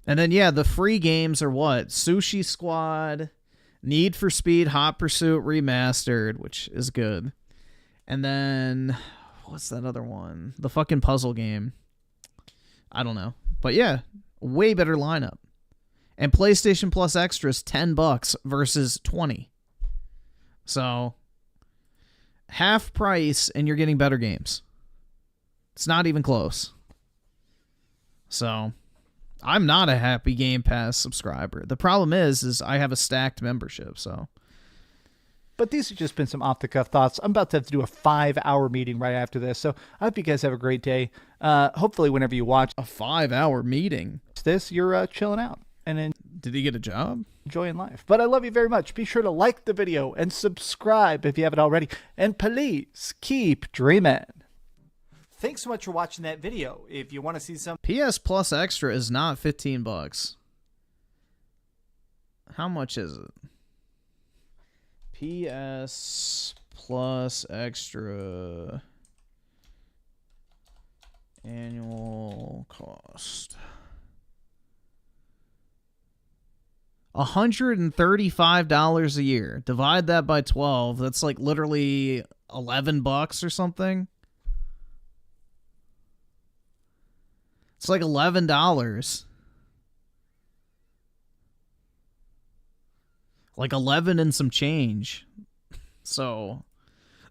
And then yeah, the free games are what? Sushi Squad, Need for Speed Hot Pursuit Remastered, which is good. And then what's that other one? The fucking puzzle game. I don't know. But yeah, way better lineup. And PlayStation Plus Extras $10 versus $20. So half price and you're getting better games. It's not even close. So I'm not a happy Game Pass subscriber. The problem is I have a stacked membership, so. But these have just been some off-the-cuff thoughts. I'm about to have to do a 5-hour meeting right after this, so I hope you guys have a great day. Hopefully, whenever you watch a 5-hour meeting, this, you're chilling out. And then did he get a job? Enjoying life. But I love you very much. Be sure to like the video and subscribe if you haven't already. And please keep dreaming. Thanks so much for watching that video. If you want to see some PS Plus Extra is not $15. How much is it? PS Plus Extra annual cost $135 a year. Divide that by 12. That's like literally $11 or something. It's like $11. Like 11 and some change. So,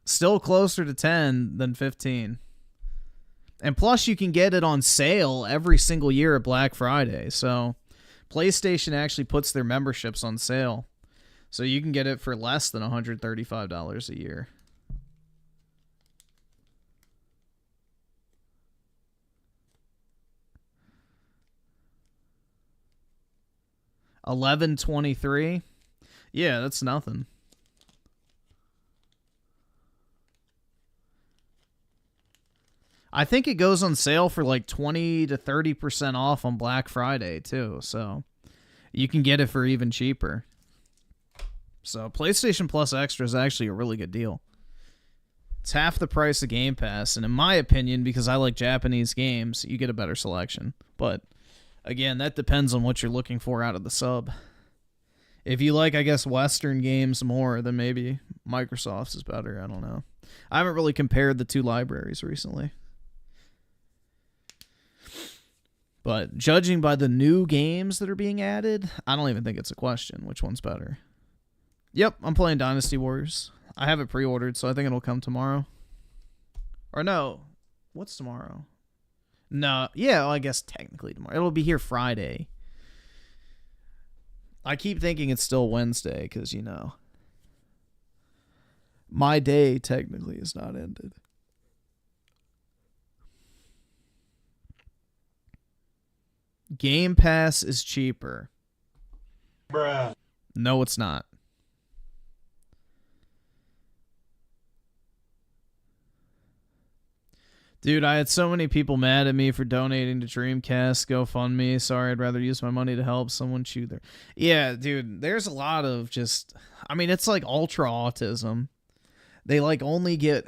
still closer to 10 than 15. And plus, you can get it on sale every single year at Black Friday. So, PlayStation actually puts their memberships on sale. So, you can get it for less than $135 a year. $11.23. Yeah, that's nothing. I think it goes on sale for like 20 to 30% off on Black Friday too, so you can get it for even cheaper. So PlayStation Plus Extra is actually a really good deal. It's half the price of Game Pass, and in my opinion, because I like Japanese games, you get a better selection. But again, that depends on what you're looking for out of the sub. If you like, I guess, Western games more, then maybe Microsoft's is better. I don't know. I haven't really compared the two libraries recently. But judging by the new games that are being added, I don't even think it's a question which one's better. Yep, I'm playing Dynasty Warriors. I have it pre-ordered, so I think it'll come tomorrow. Or no, what's tomorrow? No, yeah, well, I guess technically tomorrow. It'll be here Friday. I keep thinking it's still Wednesday because, you know, my day technically is not ended. Game Pass is cheaper. Bruh. No, it's not. Dude, I had so many people mad at me for donating to Dreamcast GoFundMe. Sorry, I'd rather use my money to help someone chew their... Yeah, dude, there's a lot of just... I mean, it's like ultra autism. They like only get...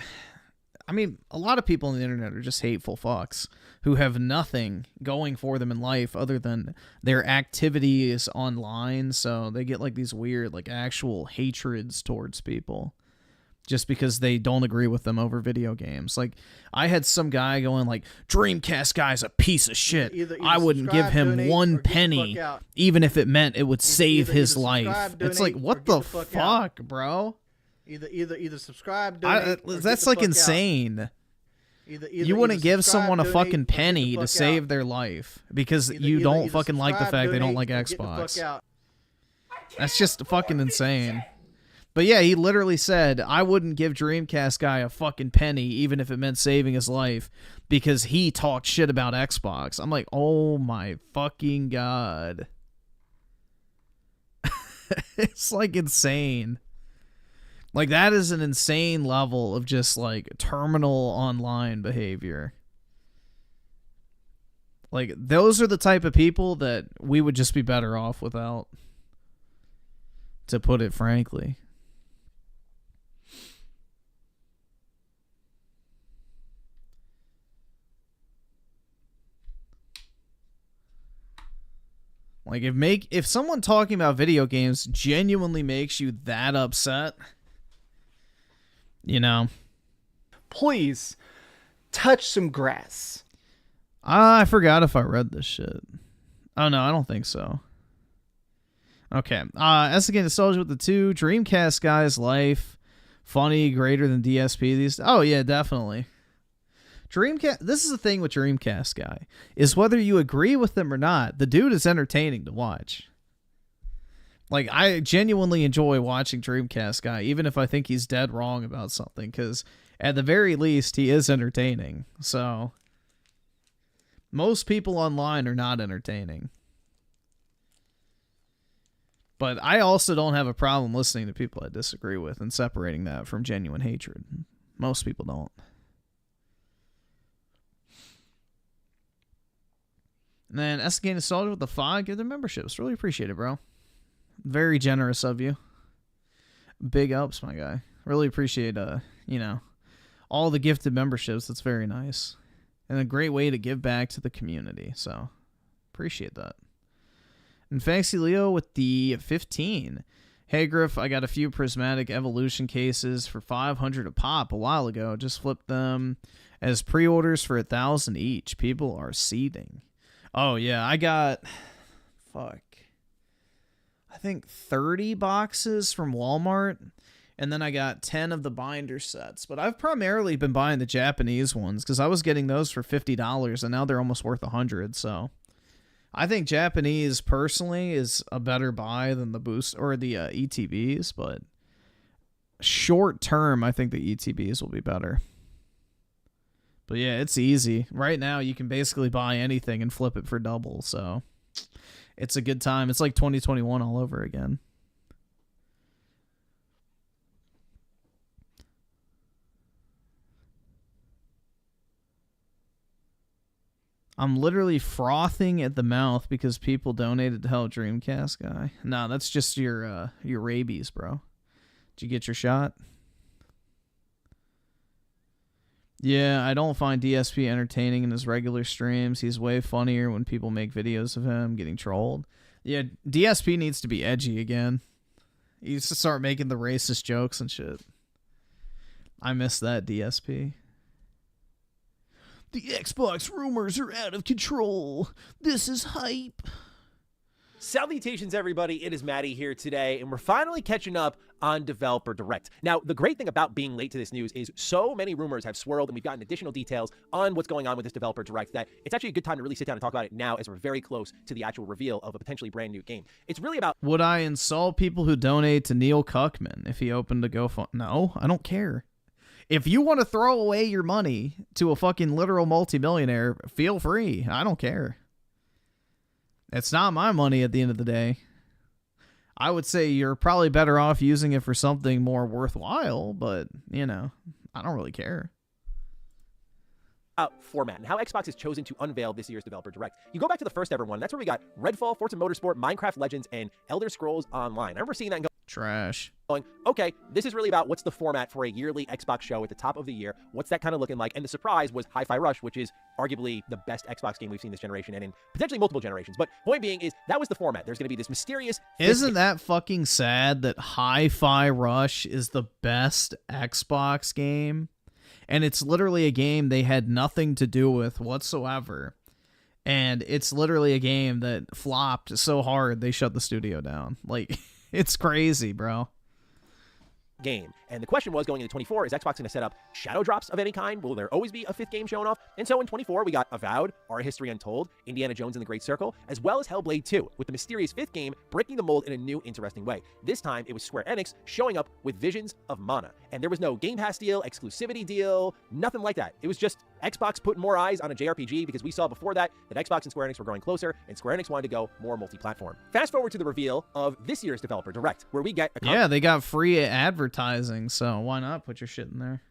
I mean, a lot of people on the internet are just hateful fucks who have nothing going for them in life other than their activities online. So they get like these weird, like actual hatreds towards people just because they don't agree with them over video games. Like, I had some guy going like, DreamcastGuy's a piece of shit. Either I wouldn't give him 1 penny, even if it meant it would save his life. It's like, what the fuck, bro? Either subscribe, donate, or that's get the like fuck insane. out. You wouldn't give someone a fucking penny to save their life because you don't fucking like the fact they don't like Xbox. That's just fucking insane. But yeah, he literally said, I wouldn't give DreamcastGuy a fucking penny even if it meant saving his life because he talked shit about Xbox. I'm like, oh my fucking god. It's like insane. Like that is an insane level of just like terminal online behavior. Like those are the type of people that we would just be better off without, to put it frankly. Like if someone talking about video games genuinely makes you that upset, you know, please touch some grass. I forgot if I read this shit. Oh no, I don't think so. Okay. Again, Nostalgia with the 2 DreamcastGuy's life funny, greater than DSP these. Oh yeah, definitely. This is the thing with DreamcastGuy, is whether you agree with them or not, the dude is entertaining to watch. Like, I genuinely enjoy watching DreamcastGuy, even if I think he's dead wrong about something, because at the very least, he is entertaining. So, most people online are not entertaining. But I also don't have a problem listening to people I disagree with and separating that from genuine hatred. Most people don't. And then SK Nostalgia with the 5, give their memberships. Really appreciate it, bro. Very generous of you. Big ups, my guy. Really appreciate, all the gifted memberships. That's very nice. And a great way to give back to the community. So, appreciate that. And Fancy Leo with the 15. Hey, Griff, I got a few prismatic evolution cases for 500 a pop a while ago. Just flipped them as pre-orders for 1,000 each. People are seething. Oh, yeah, I got, I think 30 boxes from Walmart, and then I got 10 of the binder sets. But I've primarily been buying the Japanese ones, because I was getting those for $50, and now they're almost worth $100, so I think Japanese, personally, is a better buy than the boost, or the ETBs, but short term, I think the ETBs will be better. But yeah, it's easy. Right now, you can basically buy anything and flip it for double, so it's a good time. It's like 2021 all over again. I'm literally frothing at the mouth because people donated to help DreamcastGuy. No, that's just your rabies, bro. Did you get your shot? Yeah, I don't find DSP entertaining in his regular streams. He's way funnier when people make videos of him getting trolled. Yeah, DSP needs to be edgy again. He needs to start making the racist jokes and shit. I miss that, DSP. The Xbox rumors are out of control. This is hype. Salutations, everybody. It is Maddie here today, and we're finally catching up on Developer Direct. Now, the great thing about being late to this news is so many rumors have swirled, and we've gotten additional details on what's going on with this Developer Direct that it's actually a good time to really sit down and talk about it now as we're very close to the actual reveal of a potentially brand new game. It's really about... Would I insult people who donate to Neil Cuckman if he opened a GoFundMe? No, I don't care. If you want to throw away your money to a fucking literal multimillionaire, feel free. I don't care. It's not my money at the end of the day. I would say you're probably better off using it for something more worthwhile, but, I don't really care. Format and how Xbox has chosen to unveil this year's Developer Direct. You go back to the first ever one, that's where we got Redfall, Forza Motorsport, Minecraft Legends, and Elder Scrolls Online. I remember seeing that and trash. Going, okay, this is really about what's the format for a yearly Xbox show at the top of the year. What's that kind of looking like? And the surprise was Hi-Fi Rush, which is arguably the best Xbox game we've seen this generation and in potentially multiple generations. But point being is that was the format. There's going to be this mysterious... Isn't that fucking sad that Hi-Fi Rush is the best Xbox game? And it's literally a game they had nothing to do with whatsoever. And it's literally a game that flopped so hard they shut the studio down. Like, it's crazy, bro. Game. And the question was, going into 24, is Xbox going to set up shadow drops of any kind? Will there always be a 5th game shown off? And so in 24, we got Avowed, Our History Untold, Indiana Jones and the Great Circle, as well as Hellblade 2, with the mysterious 5th game breaking the mold in a new, interesting way. This time, it was Square Enix showing up with Visions of Mana. And there was no Game Pass deal, exclusivity deal, nothing like that. It was just Xbox putting more eyes on a JRPG, because we saw before that Xbox and Square Enix were growing closer, and Square Enix wanted to go more multi-platform. Fast forward to the reveal of this year's Developer Direct, where we get yeah, they got free advertising, so why not put your shit in there?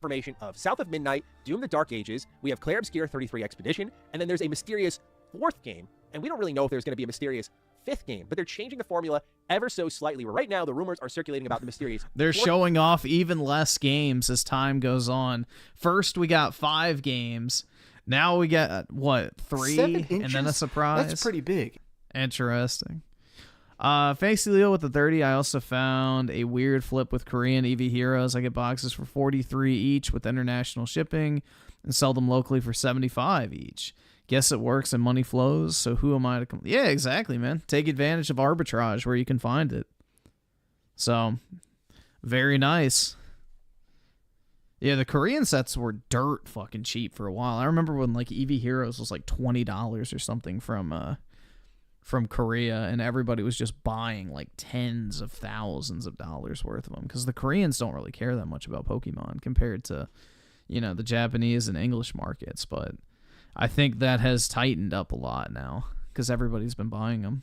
Information of South of Midnight, Doom the Dark Ages, we have Clair Obscure 33 Expedition, and then there's a mysterious 4th game, and we don't really know if there's going to be a mysterious 5th game, but they're changing the formula ever so slightly, where right now the rumors are circulating about the mysterious They're 4th showing off even less games as time goes on. First we got 5 games, now we got what, 3, 7 and then a inches? surprise. That's pretty big. Interesting. Fancy Leo with the 30. I also found a weird flip with Korean EV Heroes. I get boxes for 43 each with international shipping and sell them locally for 75 each. Guess it works and money flows, so who am I to come? Yeah, exactly, man. Take advantage of arbitrage where you can find it. So, very nice. Yeah, the Korean sets were dirt fucking cheap for a while. I remember when like EV Heroes was like $20 or something from Korea, and everybody was just buying like tens of thousands of dollars worth of them, because the Koreans don't really care that much about Pokemon compared to, you know, the Japanese and English markets. But I think that has tightened up a lot now because everybody's been buying them.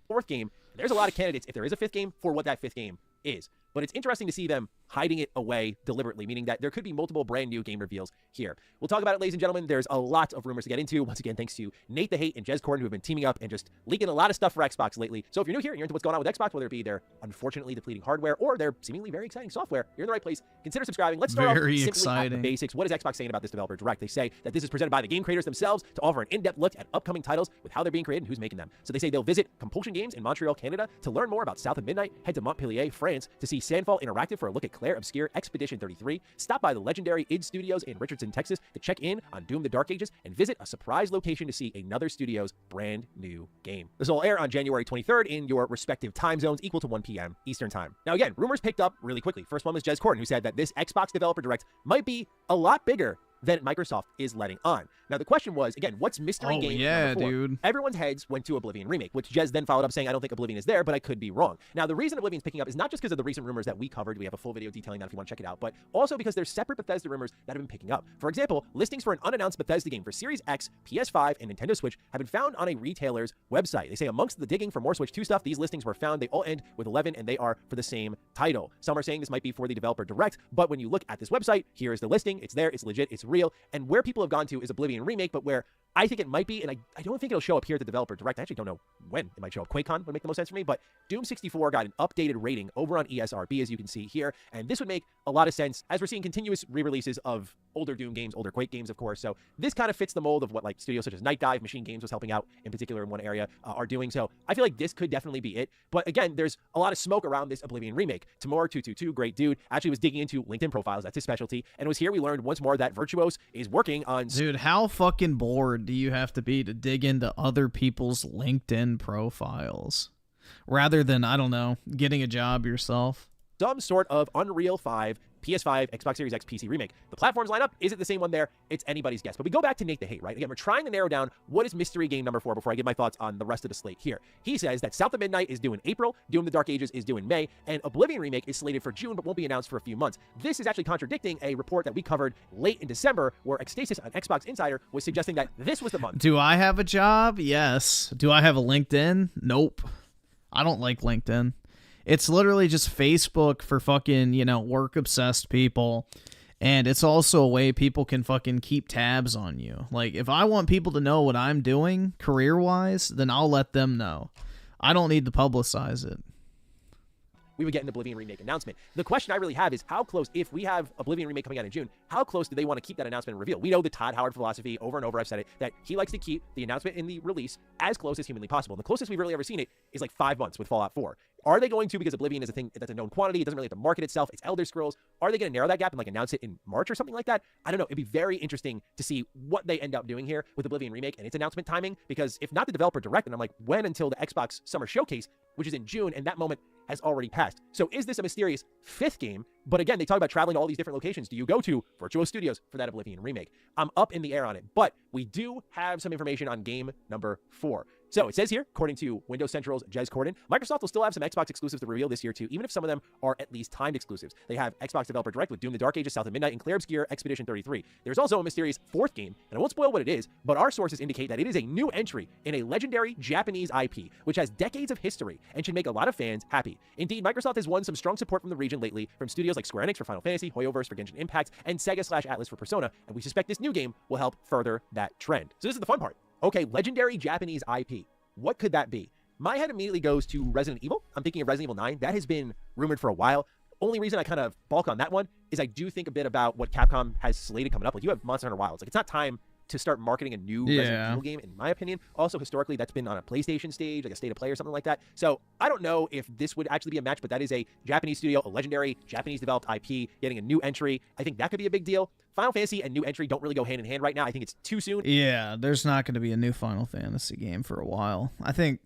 4th game. There's a lot of candidates, if there is a 5th game, for what that 5th game is. But it's interesting to see them hiding it away deliberately, meaning that there could be multiple brand new game reveals here. We'll talk about it, ladies and gentlemen. There's a lot of rumors to get into. Once again, thanks to Nate the Hate and Jez Corden, who have been teaming up and just leaking a lot of stuff for Xbox lately. So if you're new here and you're into what's going on with Xbox, whether it be their unfortunately depleting hardware or their seemingly very exciting software, you're in the right place. Consider subscribing. Let's start Very off simply exciting. at the basics. What is Xbox saying about this Developer Direct? They say that this is presented by the game creators themselves to offer an in-depth look at upcoming titles with how they're being created and who's making them. So they say they'll visit Compulsion Games in Montreal, Canada to learn more about South of Midnight, head to Montpellier, France to see Sandfall Interactive for a look at Clair Obscure Expedition 33, stop by the legendary id Studios in Richardson, Texas to check in on Doom the Dark Ages, and visit a surprise location to see another studio's brand new game. This will air on January 23rd in your respective time zones, equal to 1 p.m. Eastern Time. Now again, rumors picked up really quickly. First one was Jez Corden, who said that this Xbox Developer Direct might be a lot bigger than Microsoft is letting on. Now, the question was, again, what's mystery game yeah, number 4? dude. Everyone's heads went to Oblivion Remake, which Jez then followed up saying, I don't think Oblivion is there, but I could be wrong. Now, the reason Oblivion's picking up is not just because of the recent rumors that we covered. We have a full video detailing that if you want to check it out, but also because there's separate Bethesda rumors that have been picking up. For example, listings for an unannounced Bethesda game for Series X, PS5, and Nintendo Switch have been found on a retailer's website. They say amongst the digging for more Switch 2 stuff, these listings were found. They all end with 11, and they are for the same title. Some are saying this might be for the Developer Direct, but when you look at this website, here is the listing. It's there, it's legit, it's real, and where people have gone to is Oblivion Remake, but where I think it might be, and I don't think it'll show up here at the Developer Direct. I actually don't know when it might show up. QuakeCon would make the most sense for me, but Doom 64 got an updated rating over on ESRB, as you can see here, and this would make a lot of sense as we're seeing continuous re-releases of older Doom games, older Quake games, of course. So this kind of fits the mold of what like studios such as Night Dive, Machine Games was helping out in particular in one area, are doing. So I feel like this could definitely be it. But again, there's a lot of smoke around this Oblivion Remake. Tamora222, great dude, actually was digging into LinkedIn profiles. That's his specialty. And it was here we learned once more that Virtuos is working on... Dude, how fucking bored do you have to be to dig into other people's LinkedIn profiles rather than, I don't know, getting a job yourself? Some sort of Unreal 5, PS5, Xbox Series X, PC remake. The platforms lineup, is it the same one there? It's anybody's guess. But we go back to Nate the Hate, right? Again, we're trying to narrow down what is mystery game number 4 before I give my thoughts on the rest of the slate here. He says that South of Midnight is due in April, Doom the Dark Ages is due in May, and Oblivion Remake is slated for June but won't be announced for a few months. This is actually contradicting a report that we covered late in December where Xtasis on Xbox Insider was suggesting that this was the month. Do I have a job? Yes. Do I have a LinkedIn? Nope. I don't like LinkedIn. It's literally just Facebook for fucking, you know, work-obsessed people. And it's also a way people can fucking keep tabs on you. Like, if I want people to know what I'm doing career-wise, then I'll let them know. I don't need to publicize it. We would get an Oblivion Remake announcement. The question I really have is how close, if we have Oblivion Remake coming out in June, how close do they want to keep that announcement and reveal? We know the Todd Howard philosophy, over and over I've said it, that he likes to keep the announcement and the release as close as humanly possible. And the closest we've really ever seen it is like 5 months with Fallout 4. Are they going to, because Oblivion is a thing that's a known quantity, it doesn't really have to market itself, it's Elder Scrolls, are they going to narrow that gap and like announce it in March or something like that? I don't know. It'd be very interesting to see what they end up doing here with Oblivion Remake and its announcement timing, because if not the Developer Direct, then I'm like, when until the Xbox Summer Showcase, which is in June, and that moment has already passed. So is this a mysterious 5th game? But again, they talk about traveling to all these different locations. Do you go to Virtuos Studios for that Oblivion remake? I'm up in the air on it, but we do have some information on game number 4. So it says here, according to Windows Central's Jez Corden, Microsoft will still have some Xbox exclusives to reveal this year too, even if some of them are at least timed exclusives. They have Xbox Developer Direct with Doom: The Dark Ages, South of Midnight, and Clair Obscur Expedition 33. There's also a mysterious 4th game, and I won't spoil what it is, but our sources indicate that it is a new entry in a legendary Japanese IP, which has decades of history and should make a lot of fans happy. Indeed, Microsoft has won some strong support from the region lately, from studios like Square Enix for Final Fantasy, Hoyoverse for Genshin Impact, and Sega/Atlas for Persona, and we suspect this new game will help further that trend. So this is the fun part. Okay, legendary Japanese IP. What could that be? My head immediately goes to Resident Evil. I'm thinking of Resident Evil 9. That has been rumored for a while. Only reason I kind of balk on that one is I do think a bit about what Capcom has slated coming up. Like, you have Monster Hunter Wilds. Like, it's not time to start marketing a new Resident Evil game, in my opinion. Also, historically, that's been on a PlayStation stage, like a State of Play or something like that. So I don't know if this would actually be a match, but that is a Japanese studio, a legendary Japanese-developed IP, getting a new entry. I think that could be a big deal. Final Fantasy and new entry don't really go hand in hand right now. I think it's too soon. Yeah, there's not going to be a new Final Fantasy game for a while. I think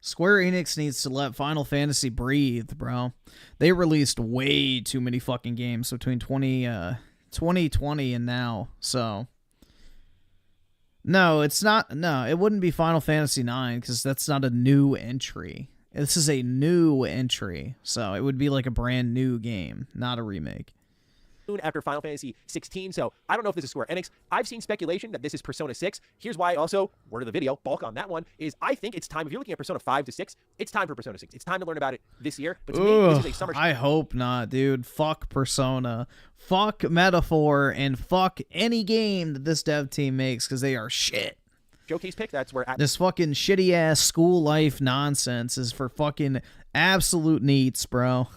Square Enix needs to let Final Fantasy breathe, bro. They released way too many fucking games between 2020 and now. So, no, it's not. No, it wouldn't be Final Fantasy 9 because that's not a new entry. This is a new entry. So, it would be like a brand new game, not a remake. After Final Fantasy 16, so I don't know if this is Square Enix. I've seen speculation that this is Persona 6. Here's why also, word of the video, bulk on that one, is I think it's time, if you're looking at Persona 5 to 6, it's time for Persona 6. It's time to learn about it this year, but to me, this is a summer... I hope not, dude. Fuck Persona. Fuck Metaphor, and fuck any game that this dev team makes, because they are shit. Showcase pick, that's where... This fucking shitty-ass school life nonsense is for fucking absolute neats, bro.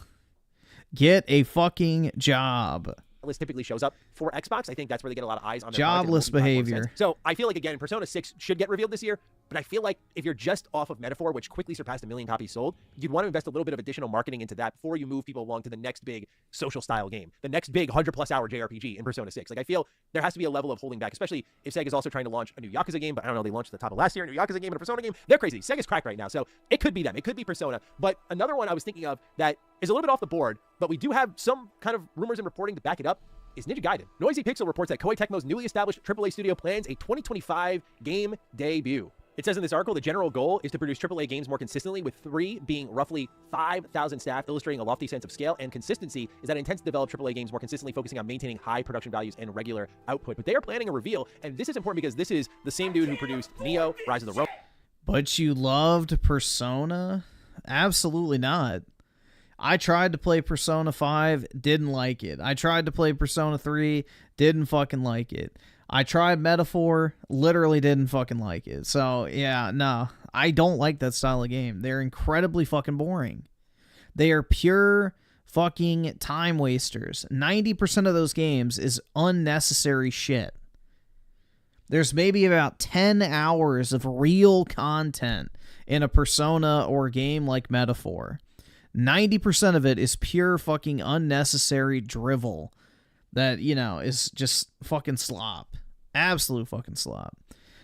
Get a fucking job. List typically shows up for Xbox. I think that's where they get a lot of eyes on their jobless behavior. So I feel like, again, Persona 6 should get revealed this year, but I feel like if you're just off of Metaphor, which quickly surpassed 1 million copies sold, you'd want to invest a little bit of additional marketing into that before you move people along to the next big social style game, the next big 100+ hour JRPG in Persona 6. Like, I feel there has to be a level of holding back, especially if Sega's also trying to launch a new Yakuza game, but I don't know, they launched at the top of last year, a new Yakuza game and a Persona game. They're crazy. Sega's cracked right now, so it could be them. It could be Persona. But another one I was thinking of that is a little bit off the board, but we do have some kind of rumors and reporting to back it up, is Ninja Gaiden. Noisy Pixel reports that Koei Tecmo's newly established AAA studio plans a 2025 game debut. It says in this article, the general goal is to produce AAA games more consistently, with 3 being roughly 5,000 staff, illustrating a lofty sense of scale and consistency is that it intends to develop AAA games more consistently, focusing on maintaining high production values and regular output. But they are planning a reveal, and this is important because this is the same dude who produced Neo, Rise of the Ronin. But you loved Persona? Absolutely not. I tried to play Persona 5, didn't like it. I tried to play Persona 3, didn't fucking like it. I tried Metaphor, literally didn't fucking like it. So, yeah, no. I don't like that style of game. They're incredibly fucking boring. They are pure fucking time wasters. 90% of those games is unnecessary shit. There's maybe about 10 hours of real content in a Persona or game like Metaphor. 90% of it is pure fucking unnecessary drivel that, you know, is just fucking slop. Absolute fucking slop.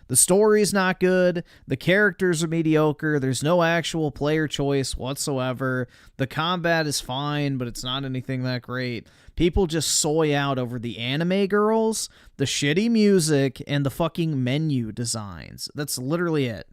The story's not good. The characters are mediocre. There's no actual player choice whatsoever. The combat is fine, but it's not anything that great. People just soy out over the anime girls, the shitty music, and the fucking menu designs. That's literally it.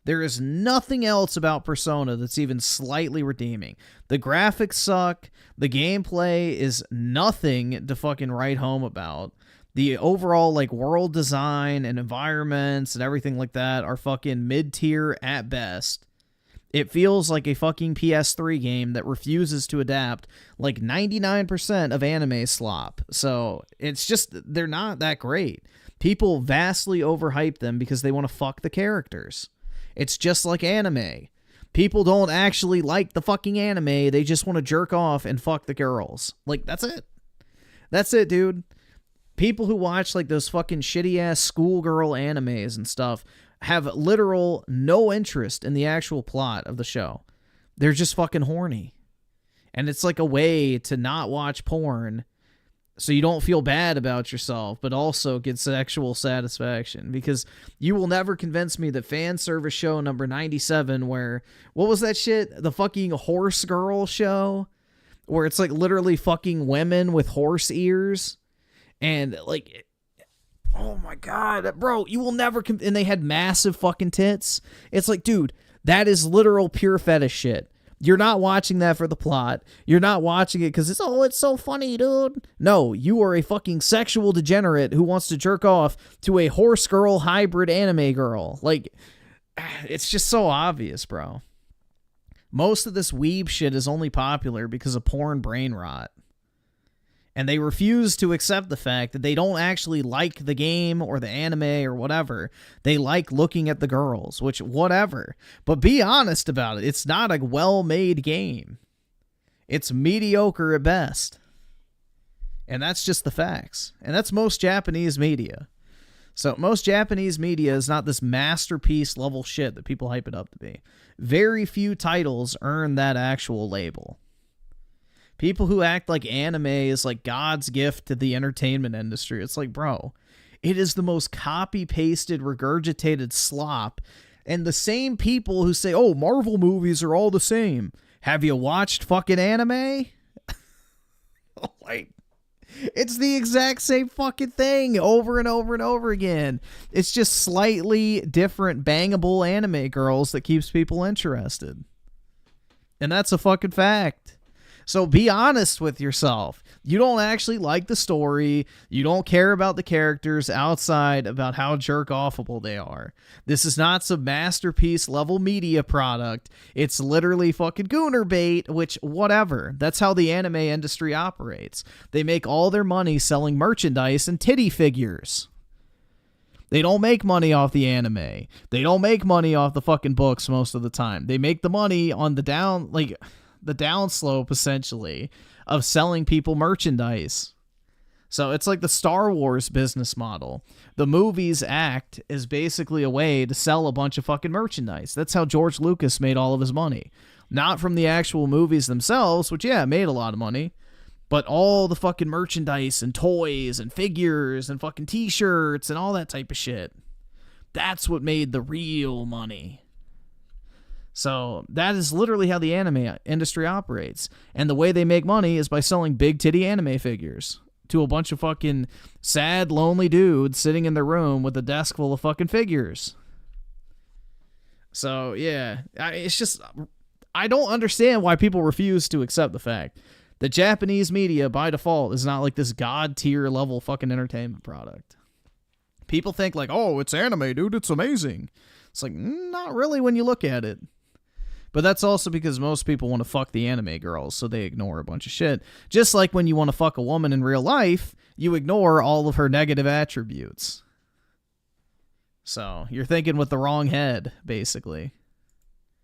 There is nothing else about Persona that's even slightly redeeming. The graphics suck. The gameplay is nothing to fucking write home about. The overall, like, world design and environments and everything like that are fucking mid-tier at best. It feels like a fucking PS3 game that refuses to adapt like 99% of anime slop. So, it's just, they're not that great. People vastly overhype them because they want to fuck the characters. It's just like anime. People don't actually like the fucking anime. They just want to jerk off and fuck the girls. Like, that's it. That's it, dude. People who watch, like, those fucking shitty-ass schoolgirl animes and stuff have literal no interest in the actual plot of the show. They're just fucking horny. And it's like a way to not watch porn So you don't feel bad about yourself, but also get sexual satisfaction. Because you will never convince me that fan service show number 97, where, what was that shit? The fucking horse girl show? Where it's like literally fucking women with horse ears. And like, oh my God, bro, you will never, and they had massive fucking tits. It's like, dude, that is literal pure fetish shit. You're not watching that for the plot. You're not watching it because it's so funny, dude. No, you are a fucking sexual degenerate who wants to jerk off to a horse girl hybrid anime girl. Like, it's just so obvious, bro. Most of this weeb shit is only popular because of porn brain rot. And they refuse to accept the fact that they don't actually like the game or the anime or whatever. They like looking at the girls, which, whatever. But be honest about it. It's not a well-made game. It's mediocre at best. And that's just the facts. And that's most Japanese media. So most Japanese media is not this masterpiece level shit that people hype it up to be. Very few titles earn that actual label. People who act like anime is like God's gift to the entertainment industry. It's like, bro, it is the most copy-pasted, regurgitated slop. And the same people who say, oh, Marvel movies are all the same. Have you watched fucking anime? Like, it's the exact same fucking thing over and over and over again. It's just slightly different bangable anime girls that keeps people interested. And that's a fucking fact. So be honest with yourself. You don't actually like the story. You don't care about the characters outside about how jerk-offable they are. This is not some masterpiece level media product. It's literally fucking gooner bait, which, whatever. That's how the anime industry operates. They make all their money selling merchandise and titty figures. They don't make money off the anime. They don't make money off the fucking books most of the time. They make the money on the downslope, essentially, of selling people merchandise. So it's like the Star Wars business model. The movies act is basically a way to sell a bunch of fucking merchandise. That's how George Lucas made all of his money. Not from the actual movies themselves, which, yeah, made a lot of money, but all the fucking merchandise and toys and figures and fucking t-shirts and all that type of shit. That's what made the real money. So that is literally how the anime industry operates. And the way they make money is by selling big titty anime figures to a bunch of fucking sad, lonely dudes sitting in their room with a desk full of fucking figures. So, yeah, it's just, I don't understand why people refuse to accept the fact that Japanese media, by default, is not like this god-tier level fucking entertainment product. People think like, oh, it's anime, dude, it's amazing. It's like, not really when you look at it. But that's also because most people want to fuck the anime girls, so they ignore a bunch of shit. Just like when you want to fuck a woman in real life, you ignore all of her negative attributes. So, you're thinking with the wrong head, basically.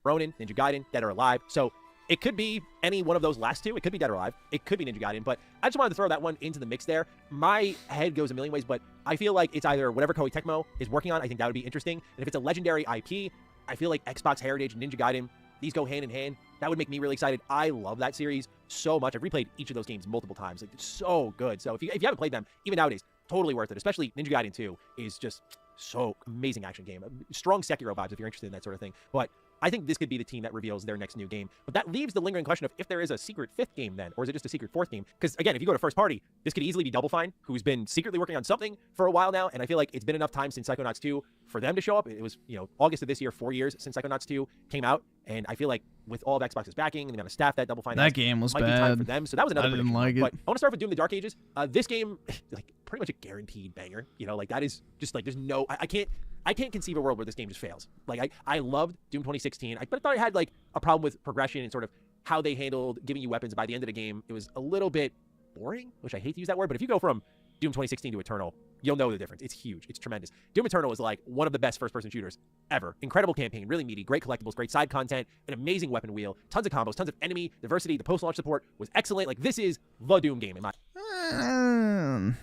Ronin, Ninja Gaiden, Dead or Alive. So, it could be any one of those last two. It could be Dead or Alive. It could be Ninja Gaiden. But I just wanted to throw that one into the mix there. My head goes a million ways, but I feel like it's either whatever Koei Tecmo is working on. I think that would be interesting. And if it's a legendary IP, I feel like Xbox Heritage and Ninja Gaiden, these go hand in hand. That would make me really excited. I love that series so much. I've replayed each of those games multiple times. Like, it's so good. So if you haven't played them, even nowadays, totally worth it. Especially Ninja Gaiden 2 is just so amazing action game. Strong Sekiro vibes if you're interested in that sort of thing. But I think this could be the team that reveals their next new game. But that leaves the lingering question of if there is a secret fifth game then, or is it just a secret fourth game? Because again, if you go to first party, this could easily be Double Fine, who's been secretly working on something for a while now. And I feel like it's been enough time since Psychonauts 2 for them to show up. It was, August of this year, 4 years since Psychonauts 2 came out. And I feel like with all of Xbox's backing and the amount of staff that Double Fine has, game was might be time for them. So that was another I didn't prediction. like it. But I want to start with Doom: The Dark Ages. This game, like pretty much a guaranteed banger. Like that is just like there's no I can't conceive a world where this game just fails. Like I loved Doom 2016, but I thought it had like a problem with progression and sort of how they handled giving you weapons. By the end of the game, it was a little bit boring, which I hate to use that word, but if you go from Doom 2016 to Eternal, you'll know the difference. It's huge. It's tremendous. Doom Eternal is like one of the best first-person shooters ever. Incredible campaign, really meaty, great collectibles, great side content, an amazing weapon wheel, tons of combos, tons of enemy diversity. The post-launch support was excellent. Like, this is the Doom game in my...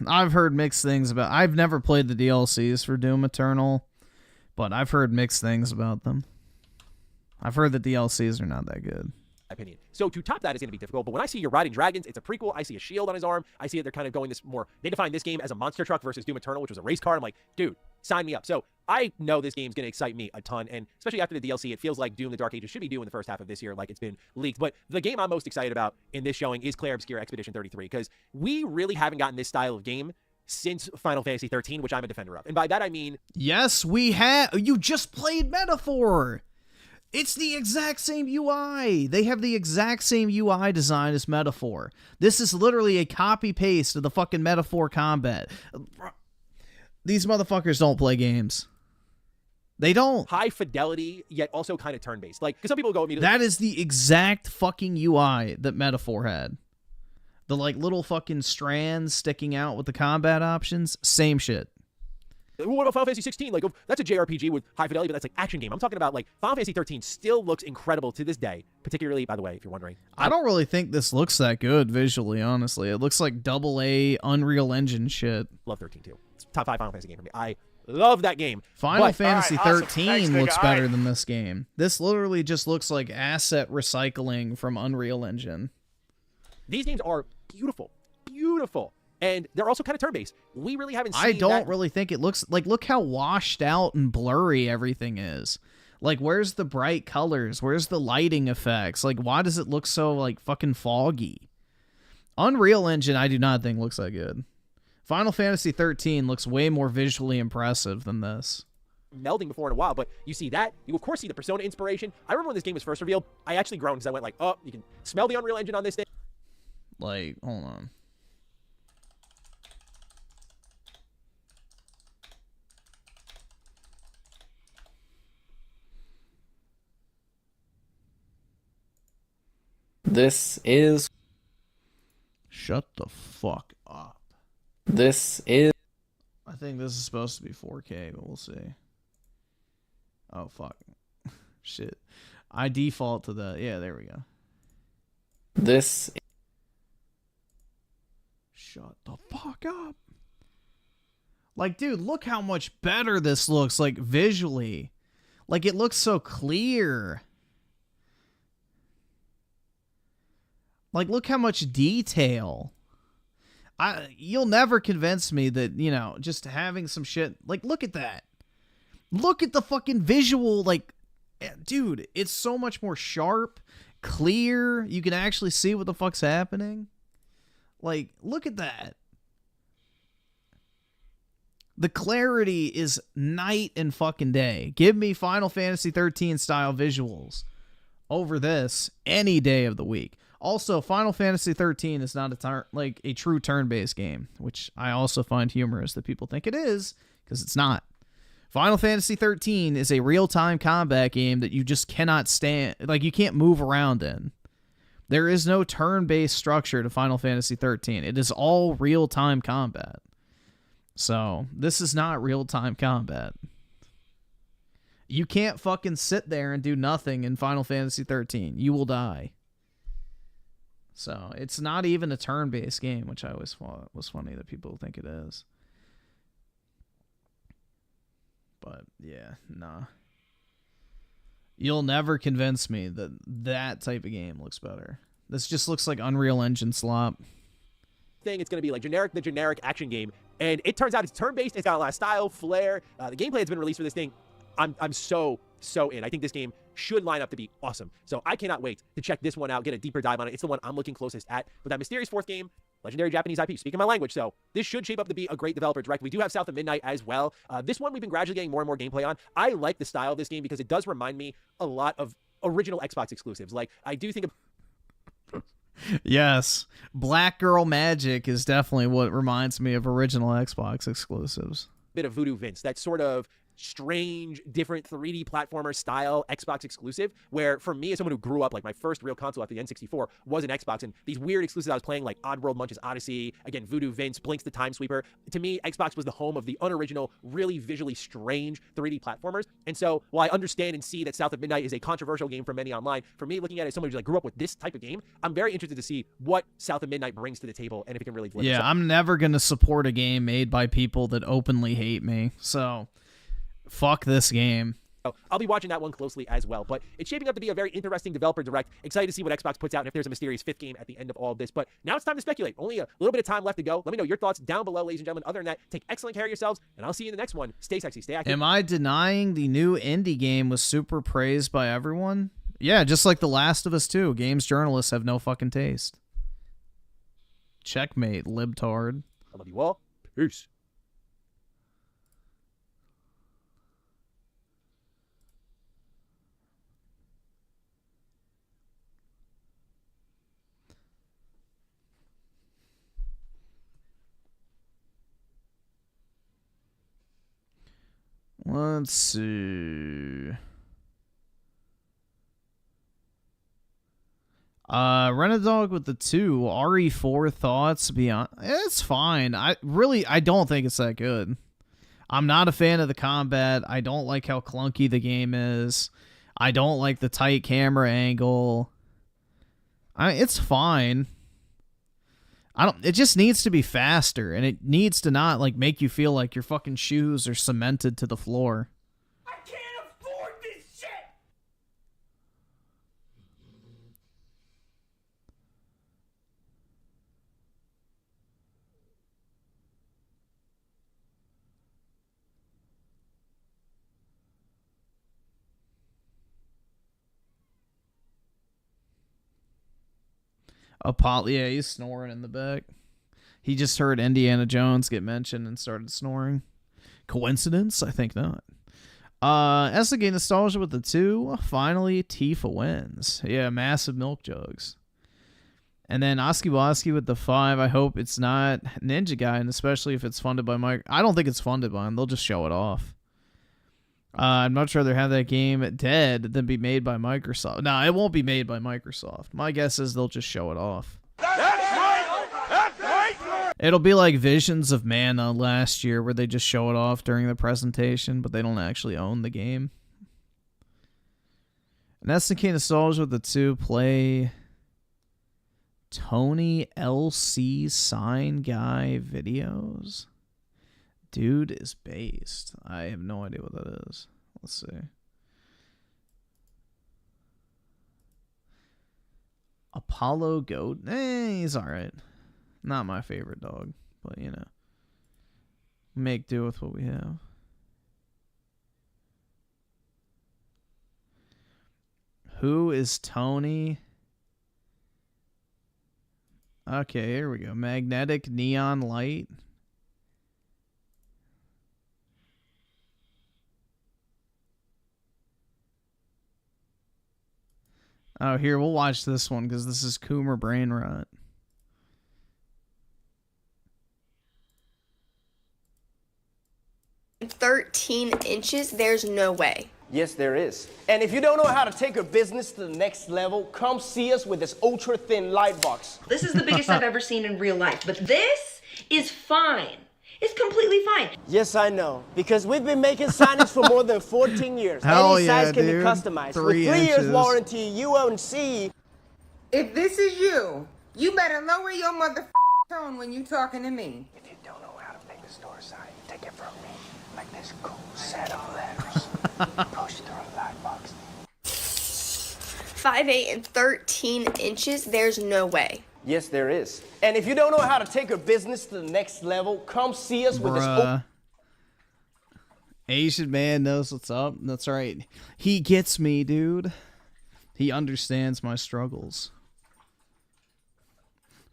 I've heard mixed things about... I've never played the DLCs for Doom Eternal, but I've heard mixed things about them. I've heard the DLCs are not that good. opinion. So to top that is going to be difficult, but when I see you're riding dragons, it's a prequel, I see a shield on his arm, I see it, they're kind of going this more, they define this game as a monster truck versus Doom Eternal, which was a race car. I'm like, dude, sign me up. So I know this game's going to excite me a ton, and especially after the DLC, it feels like Doom the Dark Ages should be due in the first half of this year, like it's been leaked. But the game I'm most excited about in this showing is Claire Obscure Expedition 33, because we really haven't gotten this style of game since Final Fantasy 13, which I'm a defender of. And by that I mean... Yes, we have. You just played Metaphor. It's the exact same UI. They have the exact same UI design as Metaphor. This is literally a copy-paste of the fucking Metaphor combat. These motherfuckers don't play games. They don't. High fidelity, yet also kind of turn-based. Like, because some people go immediately... That is the exact fucking UI that Metaphor had. The, like, little fucking strands sticking out with the combat options. Same shit. What about Final Fantasy 16? Like, that's a JRPG with high fidelity, but that's like action game. I'm talking about, like, Final Fantasy 13 still looks incredible to this day. Particularly, by the way, if you're wondering. I don't really think this looks that good visually, honestly. It looks like AA Unreal Engine shit. Love 13 too. It's top 5 Final Fantasy game for me. I love that game. Final Fantasy 13 looks better than this game. This literally just looks like asset recycling from Unreal Engine. These games are beautiful. Beautiful. And they're also kind of turn-based. We really haven't seen I don't really think it looks... Like, look how washed out and blurry everything is. Like, where's the bright colors? Where's the lighting effects? Like, why does it look so, like, fucking foggy? Unreal Engine, I do not think looks that good. Final Fantasy 13 looks way more visually impressive than this. Melding before in a while, but you see that. You, of course, see the Persona inspiration. I remember when this game was first revealed, I actually groaned because I went like, oh, you can smell the Unreal Engine on this thing. Like, hold on. This is... Shut the fuck up. This is... I think this is supposed to be 4K, but we'll see. Oh, fuck. Shit. I default to the... Yeah, there we go. This... Shut the fuck up. Like, dude, look how much better this looks, like, visually. Like, it looks so clear. Like, look how much detail. You'll never convince me that, you know, just having some shit... Like, look at that. Look at the fucking visual, like... Dude, it's so much more sharp, clear. You can actually see what the fuck's happening. Like, look at that. The clarity is night and fucking day. Give me Final Fantasy 13 style visuals over this any day of the week. Also, Final Fantasy 13 is not a true turn-based game, which I also find humorous that people think it is, because it's not. Final Fantasy 13 is a real-time combat game that you just cannot stand, like, you can't move around in. There is no turn-based structure to Final Fantasy 13. It is all real-time combat. So, this is not real-time combat. You can't fucking sit there and do nothing in Final Fantasy 13. You will die. So, it's not even a turn-based game, which I always thought was funny that people think it is. But, yeah, nah. You'll never convince me that that type of game looks better. This just looks like Unreal Engine slop. It's going to be like the generic action game. And it turns out it's turn-based. It's got a lot of style, flair. The gameplay has been released for this thing. I'm so in. I think this game should line up to be awesome. So I cannot wait to check this one out, get a deeper dive on it. It's the one I'm looking closest at. With that mysterious fourth game, legendary Japanese IP, speaking my language. So this should shape up to be a great developer direct. We do have South of Midnight as well. This one we've been gradually getting more and more gameplay on. I like the style of this game because it does remind me a lot of original Xbox exclusives. Like, I do think of... Yes, Black Girl Magic is definitely what reminds me of original Xbox exclusives. Bit of Voodoo Vince, that sort of strange, different 3D platformer style Xbox exclusive, where for me as someone who grew up, like my first real console after the N64 was an Xbox, and these weird exclusives I was playing like Oddworld Munch's Odyssey, again Voodoo Vince, Blinks the Time Sweeper, to me Xbox was the home of the unoriginal, really visually strange 3D platformers. And so while I understand and see that South of Midnight is a controversial game for many online, for me looking at it as someone who like grew up with this type of game, I'm very interested to see what South of Midnight brings to the table and if it can really deliver. Yeah, I'm never going to support a game made by people that openly hate me, so fuck this game. I'll be watching that one closely as well. But it's shaping up to be a very interesting developer direct. Excited to see what Xbox puts out and if there's a mysterious 5th game at the end of all of this. But now it's time to speculate. Only a little bit of time left to go. Let me know your thoughts down below, ladies and gentlemen. Other than that, take excellent care of yourselves, and I'll see you in the next one. Stay sexy, stay active. Am I denying the new indie game was super praised by everyone? Yeah, just like The Last of Us 2. Games journalists have no fucking taste. Checkmate, libtard. I love you all. Peace. Let's see. Renadog with the 2. RE4 thoughts beyond. It's fine. I don't think it's that good. I'm not a fan of the combat. I don't like how clunky the game is. I don't like the tight camera angle. It's fine. It just needs to be faster, and it needs to not like make you feel like your fucking shoes are cemented to the floor. I can't afford this shit! Apollo, yeah, he's snoring in the back. He just heard Indiana Jones get mentioned and started snoring. Coincidence? I think not. SNK Nostalgia with the 2. Finally, Tifa wins. Yeah, massive milk jugs. And then Oski Woski with the 5. I hope it's not Ninja Guy, and especially if it's funded by Mike. I don't think it's funded by him. They'll just show it off. I'd much rather have that game dead than be made by Microsoft. No, it won't be made by Microsoft. My guess is they'll just show it off. That's right! That's right! It'll be like Visions of Mana last year where they just show it off during the presentation, but they don't actually own the game. And SNK Nostalgia with the 2. Play Tony LC Sign Guy videos. Dude is based. I have no idea what that is. Let's see. Apollo Goat. He's alright. Not my favorite dog, but you know. Make do with what we have. Who is Tony? Okay, here we go. Magnetic Neon Light. Oh, here, we'll watch this one because this is Coomer Brain Rot. $13, there's no way. Yes, there is. And if you don't know how to take your business to the next level, come see us with this ultra-thin light box. This is the biggest I've ever seen in real life, but this is fine. It's completely fine. Yes, I know. Because we've been making signage for more than 14 years. Hell Any yeah, size can dude. be customized. 3 With 3 inches. years warranty, you won't see. If this is you, you better lower your mother tone when you talking to me. If you don't know how to make the store sign, take it from me. Like this cool set of letters. Push through a light box. 5'8" and 13", there's no way. Yes, there is. And if you don't know how to take your business to the next level, come see us with this. Bruh. Asian man knows what's up. That's right. He gets me, dude. He understands my struggles.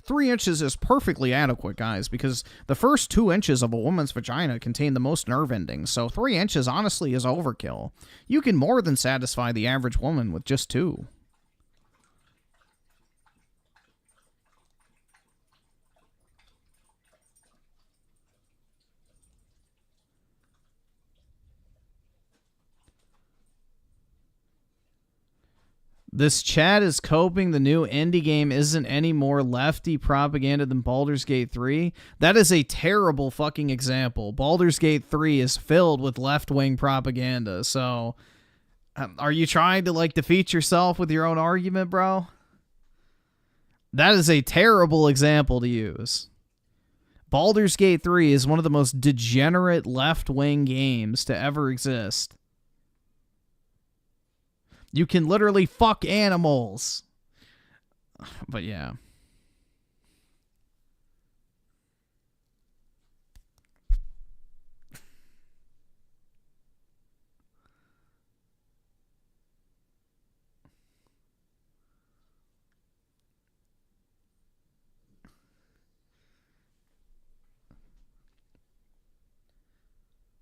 3 inches is perfectly adequate, guys, because the first 2 inches of a woman's vagina contain the most nerve endings, so 3 inches honestly is overkill. You can more than satisfy the average woman with just 2. This chat is coping the new indie game isn't any more lefty propaganda than Baldur's Gate 3. That is a terrible fucking example. Baldur's Gate 3 is filled with left-wing propaganda. So, are you trying to, like, defeat yourself with your own argument, bro? That is a terrible example to use. Baldur's Gate 3 is one of the most degenerate left-wing games to ever exist. You can literally fuck animals. But yeah.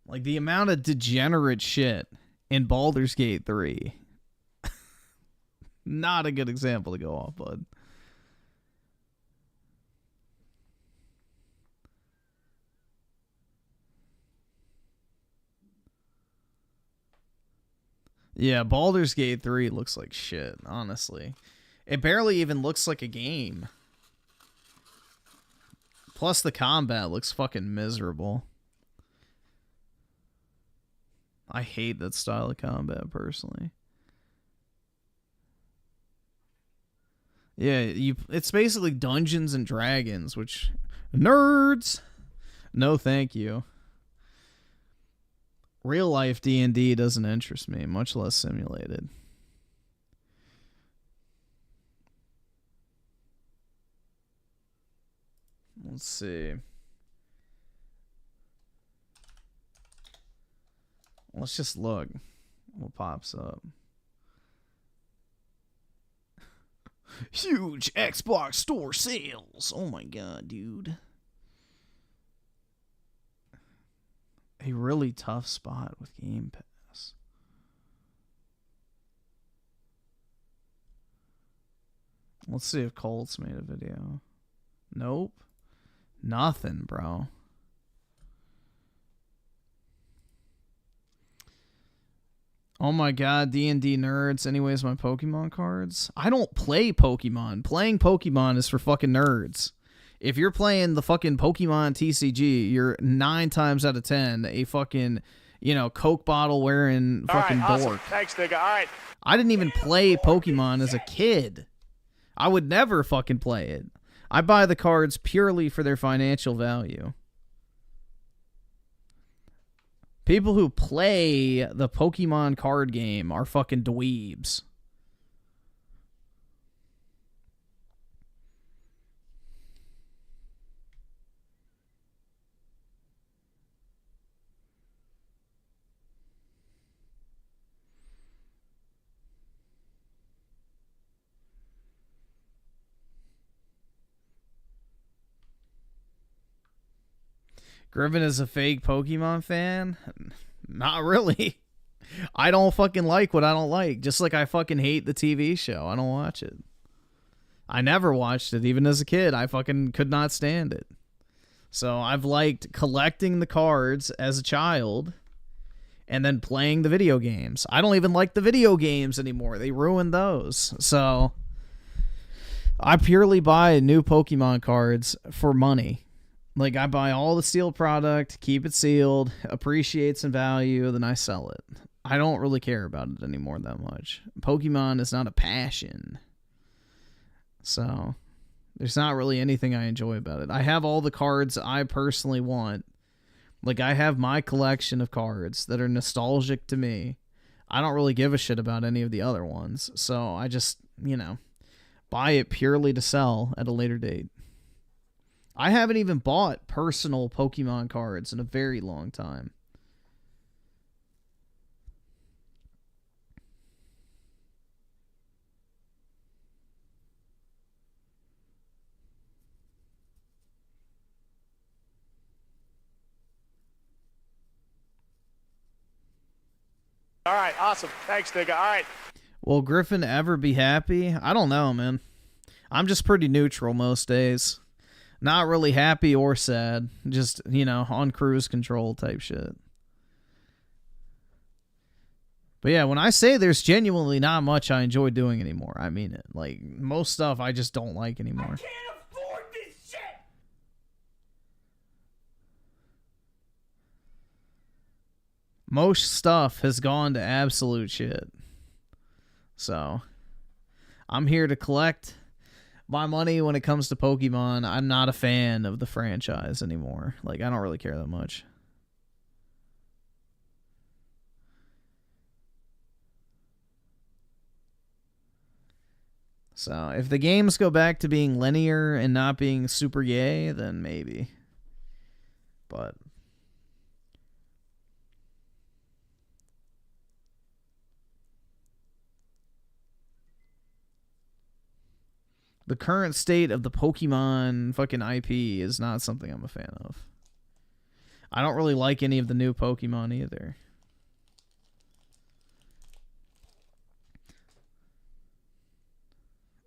Like, the amount of degenerate shit in Baldur's Gate 3. Not a good example to go off, bud. Yeah, Baldur's Gate 3 looks like shit, honestly. It barely even looks like a game. Plus, the combat looks fucking miserable. I hate that style of combat, personally. Yeah, it's basically Dungeons and Dragons, which... Nerds! No, thank you. Real life D&D doesn't interest me, much less simulated. Let's see. Let's just look what pops up. Huge Xbox store sales. Oh my god, dude. A really tough spot with Game Pass. Let's see if Colt's made a video. Nope. Nothing, bro. Oh my god, D&D nerds. Anyways, my Pokemon cards. I don't play Pokemon. Playing Pokemon is for fucking nerds. If you're playing the fucking Pokemon TCG, you're 9 times out of 10 a fucking, you know, Coke bottle wearing fucking All right, dork. awesome. Thanks, nigga. All right. I didn't even play Pokemon as a kid. I would never fucking play it. I buy the cards purely for their financial value. People who play the Pokemon card game are fucking dweebs. Griffin is a fake Pokemon fan? Not really. I don't fucking like what I don't like. Just like I fucking hate the TV show. I don't watch it. I never watched it. Even as a kid, I fucking could not stand it. So I've liked collecting the cards as a child and then playing the video games. I don't even like the video games anymore. They ruined those. So I purely buy new Pokemon cards for money. Like, I buy all the sealed product, keep it sealed, appreciates in value, then I sell it. I don't really care about it anymore that much. Pokemon is not a passion. So, there's not really anything I enjoy about it. I have all the cards I personally want. Like, I have my collection of cards that are nostalgic to me. I don't really give a shit about any of the other ones. So, I just, you know, buy it purely to sell at a later date. I haven't even bought personal Pokemon cards in a very long time. All right, awesome. Thanks, nigga. All right. Will Griffin ever be happy? I don't know, man. I'm just pretty neutral most days. Not really happy or sad. Just, you know, on cruise control type shit. But yeah, when I say there's genuinely not much I enjoy doing anymore, I mean it. Like, most stuff I just don't like anymore. I can't afford this shit! Most stuff has gone to absolute shit. So, I'm here to collect my money when it comes to Pokemon. I'm not a fan of the franchise anymore. Like, I don't really care that much. So if the games go back to being linear and not being super gay, then maybe. But the current state of the Pokemon fucking IP is not something I'm a fan of. I don't really like any of the new Pokemon either.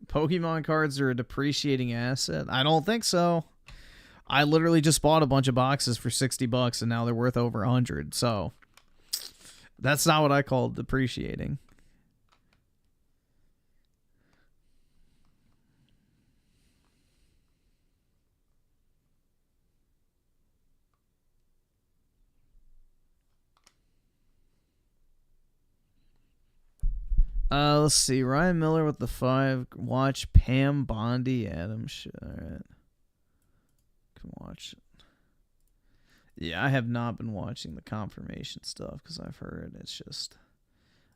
Pokemon cards are a depreciating asset? I don't think so. I literally just bought a bunch of boxes for $60 and now they're worth over 100. So that's not what I call depreciating. Let's see. Ryan Miller with the 5. Watch Pam Bondi Adams shit. Alright. Can watch it. Yeah, I have not been watching the confirmation stuff because I've heard it's just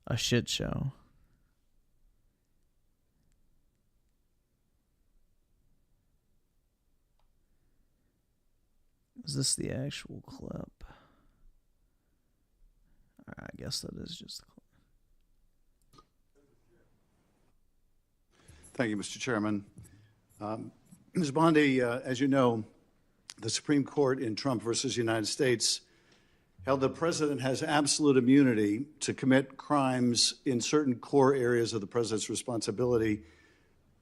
a shit show. Is this the actual clip? I guess that is just the clip. Thank you, Mr. Chairman. Ms. Bondi, as you know, the Supreme Court in Trump versus United States held the president has absolute immunity to commit crimes in certain core areas of the president's responsibility.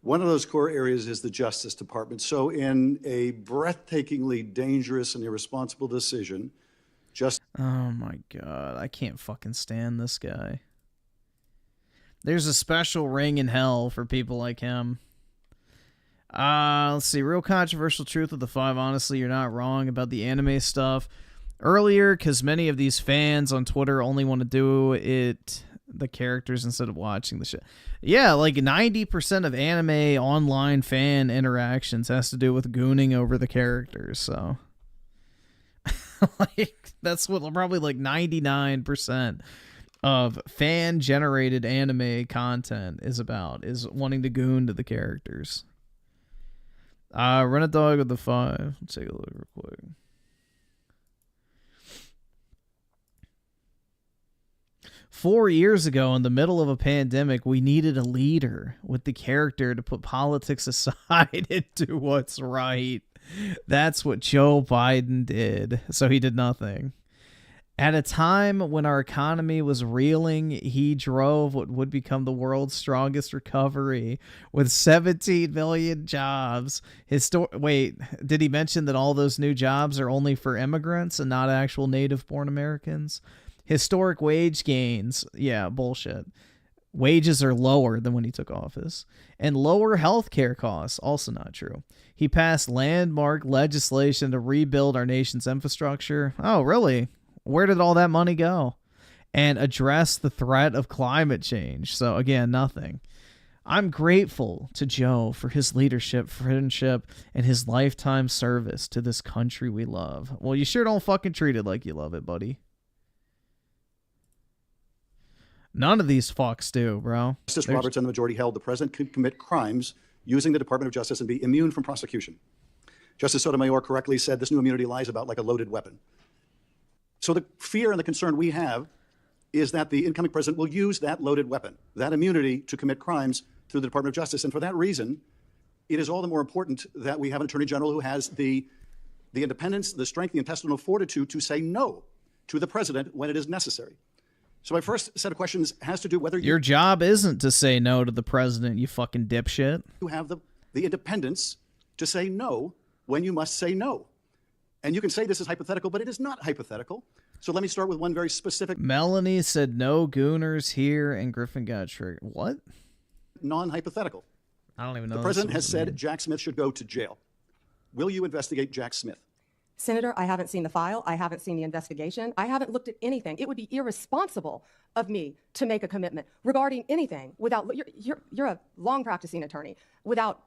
One of those core areas is the Justice Department. So in a breathtakingly dangerous and irresponsible decision, oh my God, I can't fucking stand this guy. There's a special ring in hell for people like him. Let's see. Real controversial truth with the 5. Honestly, you're not wrong about the anime stuff. Earlier, because many of these fans on Twitter only want to do it, the characters, instead of watching the shit. Yeah, like 90% of anime online fan interactions has to do with gooning over the characters, so... like, that's what probably like 99% of fan-generated anime content is about, is wanting to goon to the characters. Run a dog with the 5. Let's take a look real quick. Four years ago, in the middle of a pandemic, we needed a leader with the character to put politics aside and do what's right. That's what Joe Biden did. So he did nothing. At a time when our economy was reeling, he drove what would become the world's strongest recovery with 17 million jobs. Wait, did he mention that all those new jobs are only for immigrants and not actual native-born Americans? Historic wage gains. Yeah, bullshit. Wages are lower than when he took office. And lower health care costs. Also not true. He passed landmark legislation to rebuild our nation's infrastructure. Oh, really? Where did all that money go? And address the threat of climate change. So again, nothing. I'm grateful to Joe for his leadership, friendship, and his lifetime service to this country we love. Well, you sure don't fucking treat it like you love it, buddy. None of these fucks do, bro. Justice Roberts and the majority held the president could commit crimes using the Department of Justice and be immune from prosecution. Justice Sotomayor correctly said this new immunity lies about like a loaded weapon. So the fear and the concern we have is that the incoming president will use that loaded weapon, that immunity, to commit crimes through the Department of Justice. And for that reason, it is all the more important that we have an attorney general who has the independence, the strength, the intestinal fortitude to say no to the president when it is necessary. So my first set of questions has to do whether your job isn't to say no to the president, you fucking dipshit. You have the independence to say no when you must say no. And you can say this is hypothetical, but it is not hypothetical. So let me start with one very specific. Melanie said no gooners here, and Griffin got triggered. What? Non-hypothetical. I don't even know. The president has said Jack Smith should go to jail. Will you investigate Jack Smith? Senator, I haven't seen the file. I haven't seen the investigation. I haven't looked at anything. It would be irresponsible of me to make a commitment regarding anything without, you're a long practicing attorney, without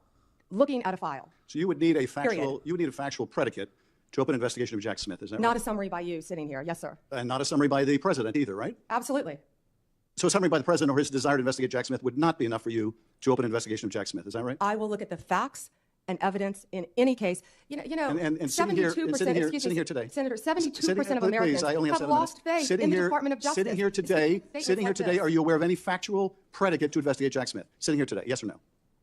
looking at a file. So you would need a factual predicate to open an investigation of Jack Smith, is that right? Not a summary by you sitting here. Yes, sir. And not a summary by the president either, right? Absolutely. So a summary by the president or his desire to investigate Jack Smith would not be enough for you to open an investigation of Jack Smith. Is that right? I will look at the facts and evidence in any case. You know, and 72%, sitting here today, Senator, 72% of Americans I only have have lost faith in the Department of Justice. Sitting here today, are you aware of any factual predicate to investigate Jack Smith? Sitting here today, yes or no?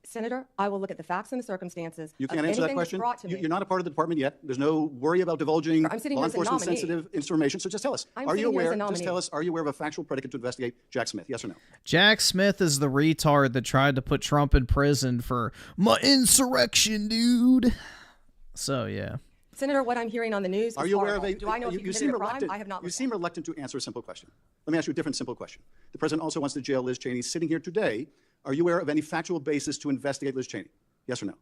Senator, I will look at the facts and the circumstances. You can't answer that question. You're not a part of the department yet. There's no worry about divulging law enforcement sensitive information. So just tell us, are you aware? Just tell us, are you aware of a factual predicate to investigate Jack Smith? Yes or no? Jack Smith is the retard that tried to put Trump in prison for my insurrection, dude. So yeah. Senator, what I'm hearing on the news. Are you aware of a? Do I know if you committed a crime? I have not. You seem reluctant to answer a simple question. Let me ask you a different simple question. The president also wants to jail Liz Cheney. Sitting here today, are you aware of any factual basis to investigate Liz Cheney? Yes or no?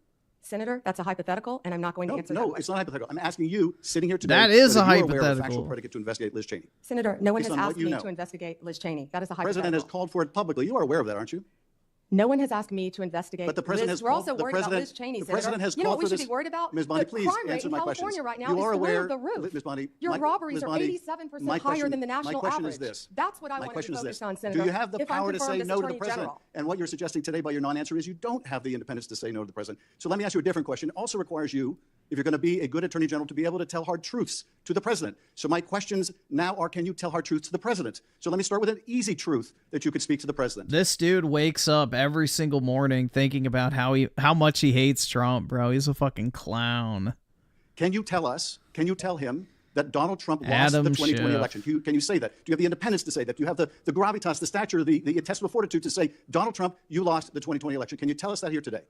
Senator, that's a hypothetical, and I'm not going to answer that. No, it's not hypothetical. I'm asking you, sitting here today. That is a hypothetical. Aware of a factual predicate to investigate Liz Cheney. Senator, no one has asked me to investigate Liz Cheney. That is a hypothetical. The president has called for it publicly. You are aware of that, aren't you? No one has asked me to investigate. But the president has. We're also worried about Liz Cheney. The president has you know what called we for should be worried about? Ms. Bondi, please answer my question. California right now you are is aware, through the roof. Ms. Bondi, your robberies are 87% higher than the national average. My question average. is this. That's what I want to focus on, Senator. Do you have the power to say no to the president? And what you're suggesting today by your non-answer is you don't have the independence to say no to the president. So let me ask you a different question. It also requires you, if you're going to be a good attorney general, to be able to tell hard truths to the president. So my questions now are, can you tell hard truths to the president? So let me start with an easy truth that you could speak to the president. This dude wakes up every single morning thinking about how much he hates Trump, bro. He's a fucking clown. Can you tell him that Donald Trump lost the 2020 election? Can you say that? Do you have the independence to say that? Do you have the gravitas, the stature, the intestinal fortitude to say, Donald Trump, you lost the 2020 election? Can you tell us that here today?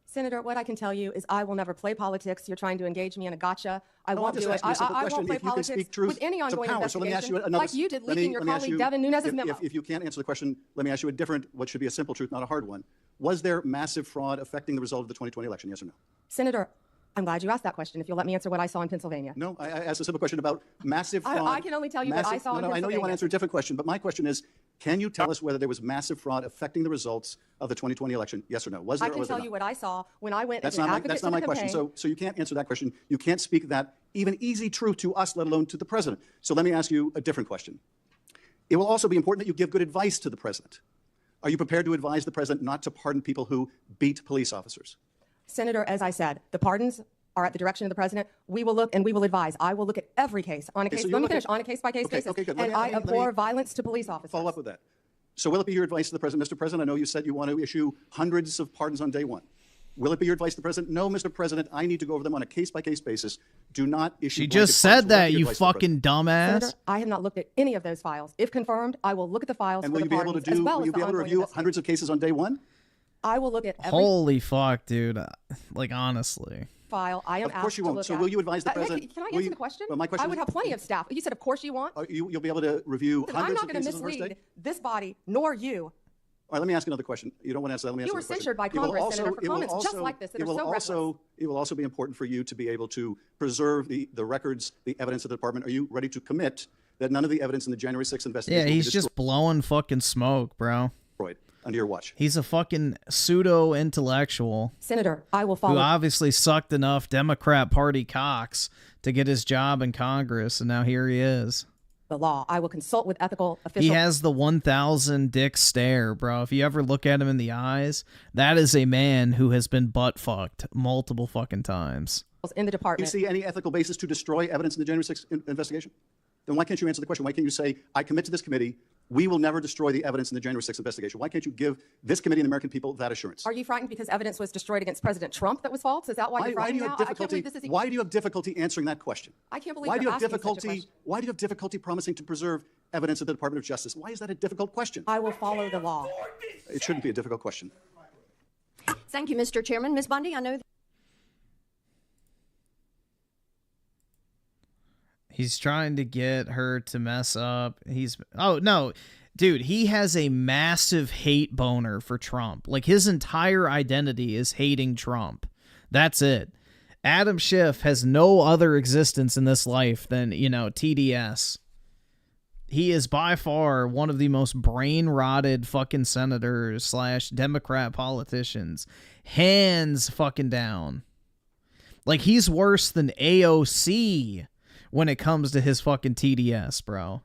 Senator, what I can tell you is I will never play politics. You're trying to engage me in a gotcha. I won't do it. I won't play politics with any ongoing investigation, so let me ask you like you did leaking your colleague Devin Nunes's memo. If you can't answer the question, let me ask you a different, what should be a simple truth, not a hard one. Was there massive fraud affecting the result of the 2020 election, yes or no? Senator, I'm glad you asked that question. If you'll let me answer what I saw in Pennsylvania. No, I asked a simple question about massive fraud. I can only tell you what I saw in Pennsylvania. I know you want to answer a different question, but my question is, can you tell us whether there was massive fraud affecting the results of the 2020 election? Yes or no? Was there? I can tell you what I saw when I went. That's not my question. So you can't answer that question. You can't speak that even easy truth to us, let alone to the president. So let me ask you a different question. It will also be important that you give good advice to the president. Are you prepared to advise the president not to pardon people who beat police officers? Senator, as I said, the pardons are at the direction of the president. We will look and we will advise. I will look at every case on a case. Let me finish. On a case-by-case basis. Okay, good. And I abhor violence to police officers. Follow up with that. So will it be your advice to the president, Mr. President? I know you said you want to issue hundreds of pardons on day one. Will it be your advice to the president? No, Mr. President, I need to go over them on a case-by-case basis. Do not issue. She just said that, you fucking dumbass. Senator, I have not looked at any of those files. If confirmed, I will look at the files. And will you be able to do? Will you be able to review hundreds of cases on day one? I will look at every Holy fuck, dude! Like honestly. File. I am of course you won't. So will you advise the president? Can I answer the question? Well, my question I would have plenty of staff. You said, of course you want. You'll be able to review hundreds of cases on the first day? I'm not going to mislead this body, nor you. All right, let me ask another question. You don't want to answer that. Let me you answer were censured by Congress, Senator, for comments just like this that are so reckless. It will also be important for you to be able to preserve the records, the evidence of the department. Are you ready to commit that none of the evidence in the January 6th investigation Yeah, he's just blowing fucking smoke, bro. Under your watch. He's a fucking pseudo-intellectual. Senator, I will follow. Who obviously sucked enough Democrat Party cocks to get his job in Congress, and now here he is. The law. I will consult with ethical officials. He has the 1,000 dick stare, bro. If you ever look at him in the eyes, that is a man who has been butt-fucked multiple fucking times. In the department. Do you see any ethical basis to destroy evidence in the January 6th investigation? Then why can't you answer the question? Why can't you say, I commit to this committee, we will never destroy the evidence in the January 6th investigation? Why can't you give this committee and the American people that assurance? Are you frightened because evidence was destroyed against President Trump that was false? Is that why you're frightened now? Why do you have difficulty answering that question? I can't believe you're asking such a question. Why do you have difficulty promising to preserve evidence at the Department of Justice? Why is that a difficult question? I will follow the law. It shouldn't be a difficult question. Thank you, Mr. Chairman. Ms. Bundy, I know He's trying to get her to mess up. Oh, no. Dude, he has a massive hate boner for Trump. Like, his entire identity is hating Trump. That's it. Adam Schiff has no other existence in this life than, TDS. He is by far one of the most brain-rotted fucking senators / Democrat politicians. Hands fucking down. Like, he's worse than AOC when it comes to his fucking TDS, bro.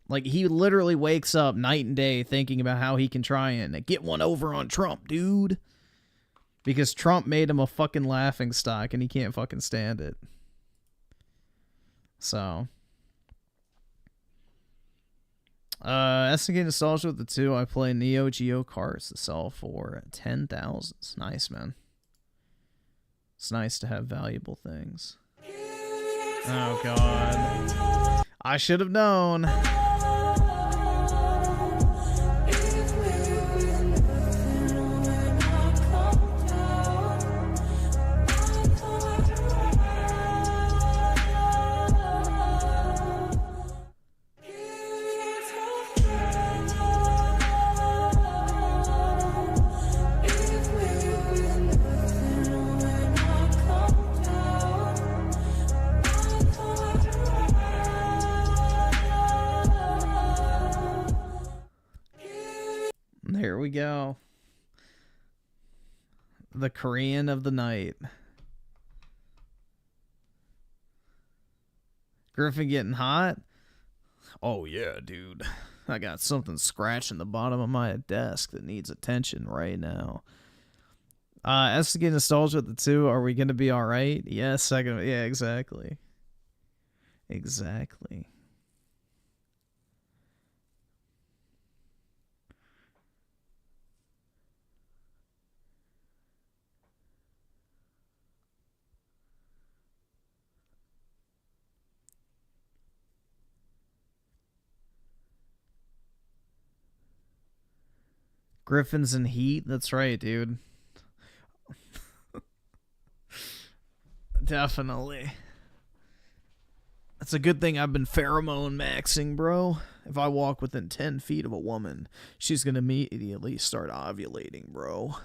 Like, he literally wakes up night and day thinking about how he can try and get one over on Trump, dude. Because Trump made him a fucking laughingstock and he can't fucking stand it. So. SNK Nostalgia with the 2. I play Neo Geo Karts to sell for 10,000. It's nice, man. It's nice to have valuable things. Oh, God. I should have known. There we go. The Korean of the night. Griffin getting hot? Oh yeah, dude. I got something scratching the bottom of my desk that needs attention right now. SNK Nostalgia with the 2. Are we gonna be alright? Yes, second. Yeah, exactly. Exactly. Griffin's in heat? That's right, dude. Definitely. That's a good thing I've been pheromone maxing, bro. If I walk within 10 feet of a woman, she's gonna immediately start ovulating, bro.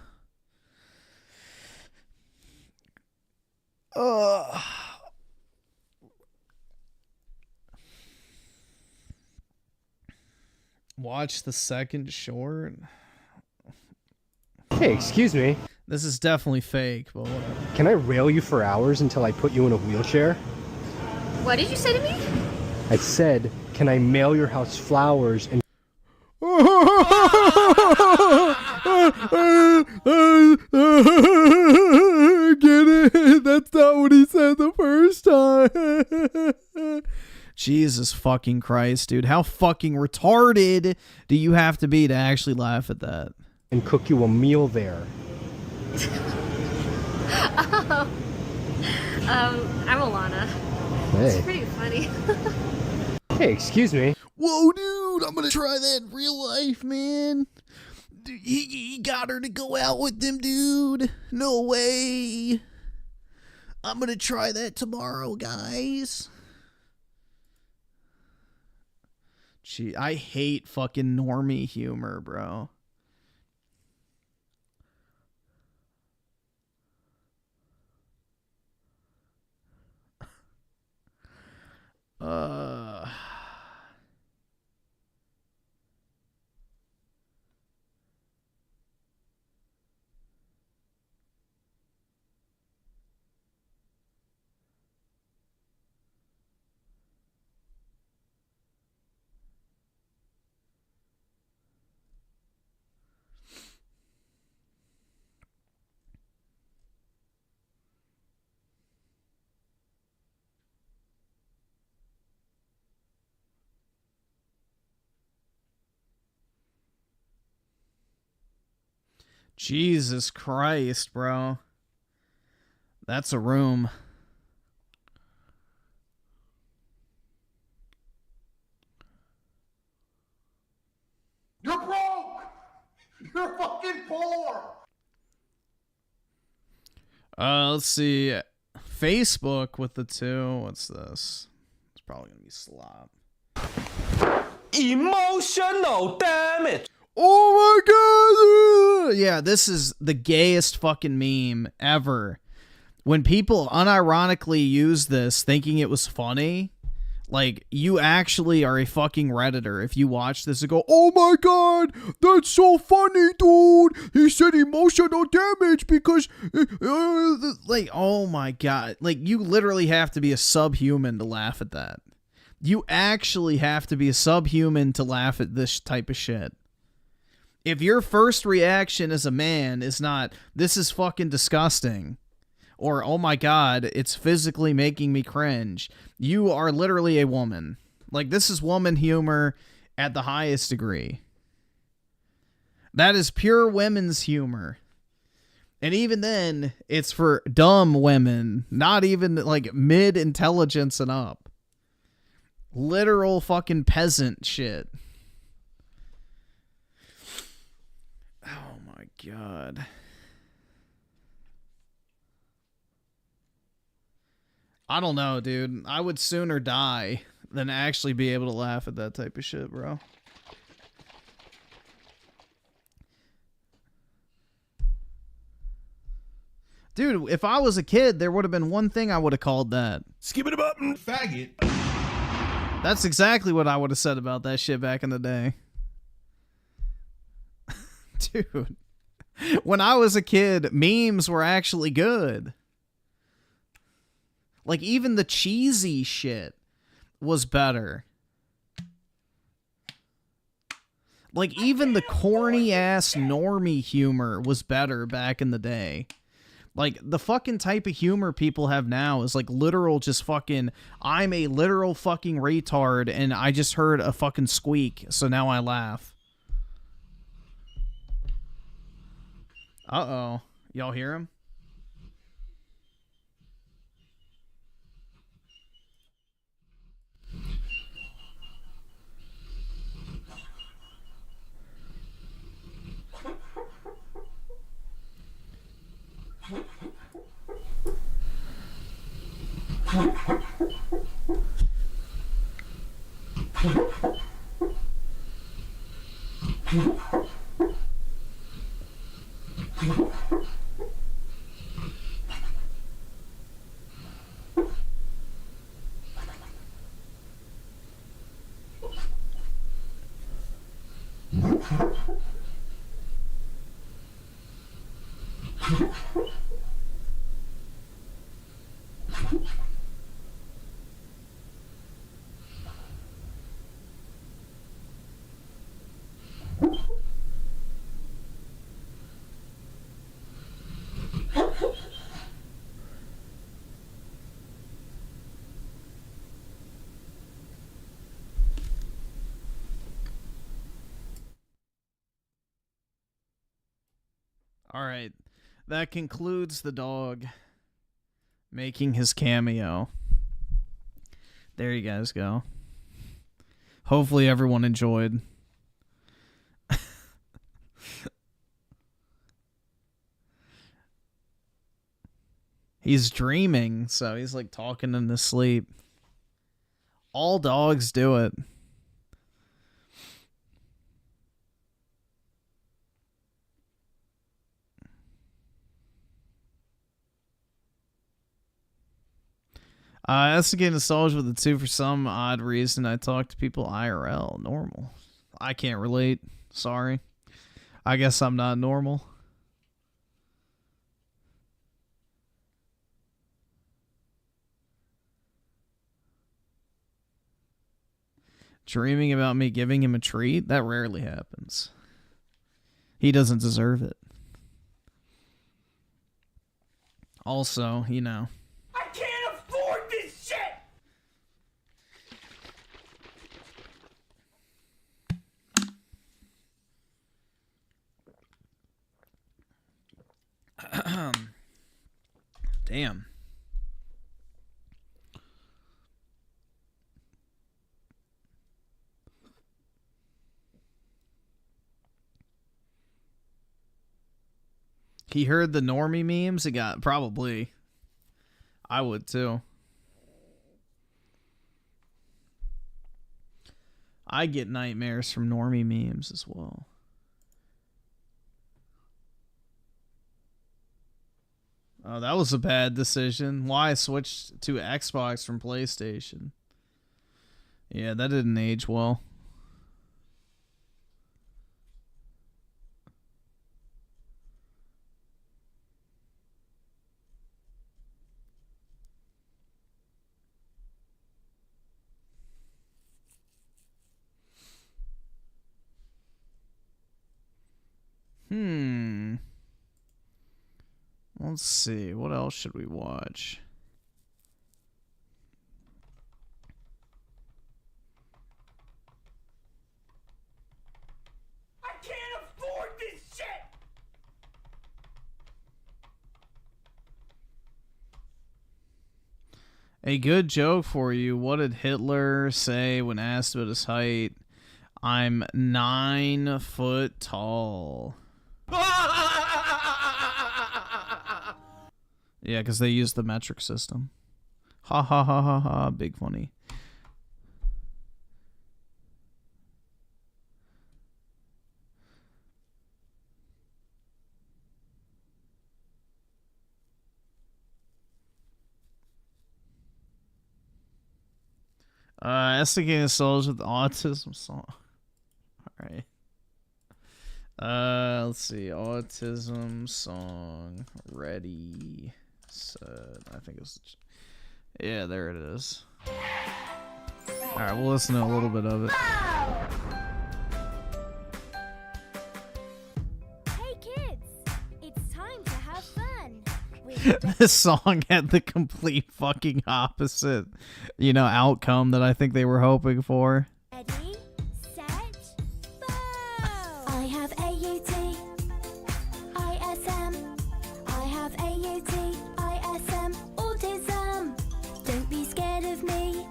Watch the second short. Hey, excuse me. This is definitely fake, but whatever. Can I rail you for hours until I put you in a wheelchair? What did you say to me? I said, can I mail your house flowers and... Get it? That's not what he said the first time. Jesus fucking Christ, dude. How fucking retarded do you have to be to actually laugh at that? And cook you a meal there. Oh. I'm Alana. Hey. It's pretty funny. Hey, excuse me. Whoa, dude, I'm gonna try that in real life, man. Dude, he got her to go out with him, dude. No way. I'm gonna try that tomorrow, guys. Gee, I hate fucking normie humor, bro. Jesus Christ, bro. That's a room. You're broke! You're fucking poor! Let's see. Facebook with the 2. What's this? It's probably gonna be slop. Emotional damage! Oh my god! Yeah, this is the gayest fucking meme ever. When people unironically use this thinking it was funny, like, you actually are a fucking Redditor if you watch this and go, oh my god, that's so funny, dude! He said emotional damage because, like, oh my god. Like, you literally have to be a subhuman to laugh at that. You actually have to be a subhuman to laugh at this type of shit. If your first reaction as a man is not, this is fucking disgusting, or, oh my god, it's physically making me cringe, you are literally a woman. Like, this is woman humor at the highest degree. That is pure women's humor. And even then, it's for dumb women, not even, like, mid-intelligence and up. Literal fucking peasant shit. Oh my god. I don't know, dude. I would sooner die than actually be able to laugh at that type of shit, bro. Dude, if I was a kid, there would have been one thing I would have called that. Skip it up and faggot. That's exactly what I would have said about that shit back in the day. Dude. When I was a kid, memes were actually good. Like, even the cheesy shit was better. Like, even the corny-ass normie humor was better back in the day. Like, the fucking type of humor people have now is, like, literal just fucking, I'm a literal fucking retard, and I just heard a fucking squeak, so now I laugh. Uh-oh. Y'all hear him? Alright, that concludes the dog making his cameo. There you guys go. Hopefully everyone enjoyed. He's dreaming, so he's like talking in his sleep. All dogs do it. That's to get nostalgia with the two. For some odd reason, I talk to people IRL. Normal. I can't relate. Sorry. I guess I'm not normal. Dreaming about me giving him a treat? That rarely happens. He doesn't deserve it. Also, you know. I can't afford this shit! Damn. He heard the normie memes. He got probably. I would too. I get nightmares from normie memes as well. Oh, that was a bad decision. Why I switched to Xbox from PlayStation? Yeah, that didn't age well. Let's see. What else should we watch? I can't afford this shit! A good joke for you. What did Hitler say when asked about his height? I'm 9 foot tall. Yeah, because they use the metric system. Ha ha ha ha ha. Big funny. Estimating souls with autism song. Alright. Let's see. Autism song. Ready. Set. I think it's. Yeah, there it is. Alright, we'll listen to a little bit of it. Hey kids, it's time to have fun. This song had the complete fucking opposite, you know, outcome that I think they were hoping for. Ready, set, go! I have AUT, ISM. I have AUT, ISM, autism. Don't be scared of me.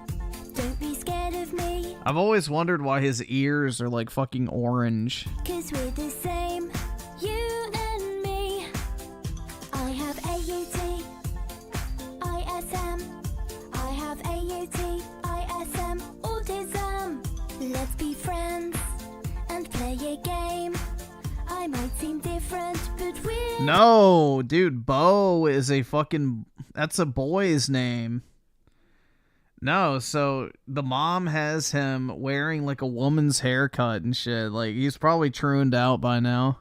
Don't be scared of me. I've always wondered why his ears are like fucking orange. 'Cause we're the same, you and me. I have AUT, ISM. I have AUT, ISM, autism. Let's be friends and play a game. I might seem different, but we're... No, dude, Bo is a fucking... That's a boy's name. No, so the mom has him wearing like a woman's haircut and shit. Like, he's probably trooned out by now.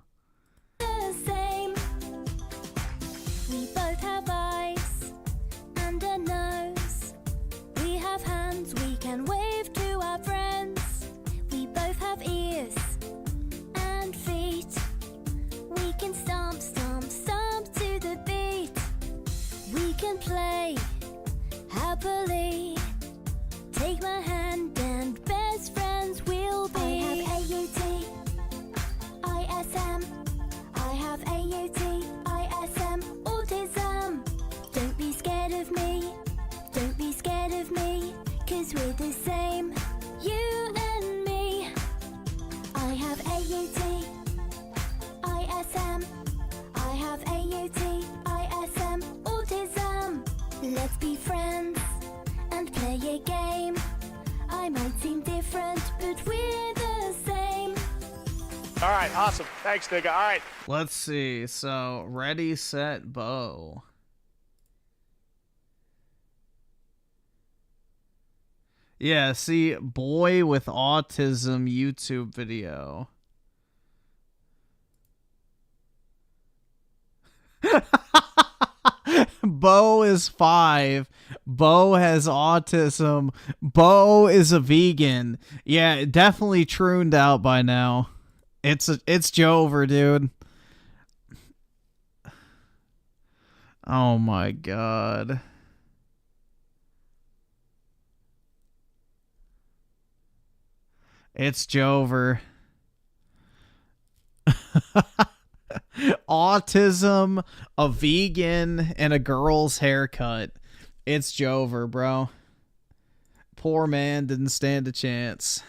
the same. We both have eyes and a nose. We have hands we can wave to our friends. We both have ears and feet. We can stomp, stomp, stomp to the beat. We can play happily. Take my hand and best friends we'll be. I have AUT, ISM. I have AUT, ISM, autism. Don't be scared of me. Don't be scared of me. 'Cause we're the same, you and me. I have AUT, ISM. I have AUT, ISM, autism. Let's be friends and play a game. I might seem different, but we're the same. All right, awesome. Thanks, nigga. All right. Let's see. So, ready, set, Bo. Yeah, see, boy with autism YouTube video. Bo is 5. Bo has autism. Bo is a vegan. Yeah, definitely trooned out by now. It's Jover, dude. Oh my god. It's Jover. Autism, a vegan, and a girl's haircut. It's Jover, bro. Poor man didn't stand a chance.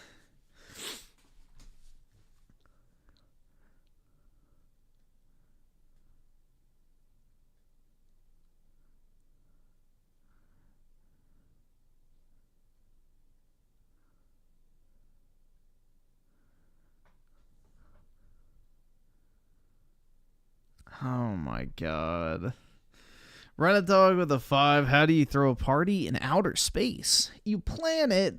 Oh my god. Run a dog with a 5. How do you throw a party in outer space? You plan it.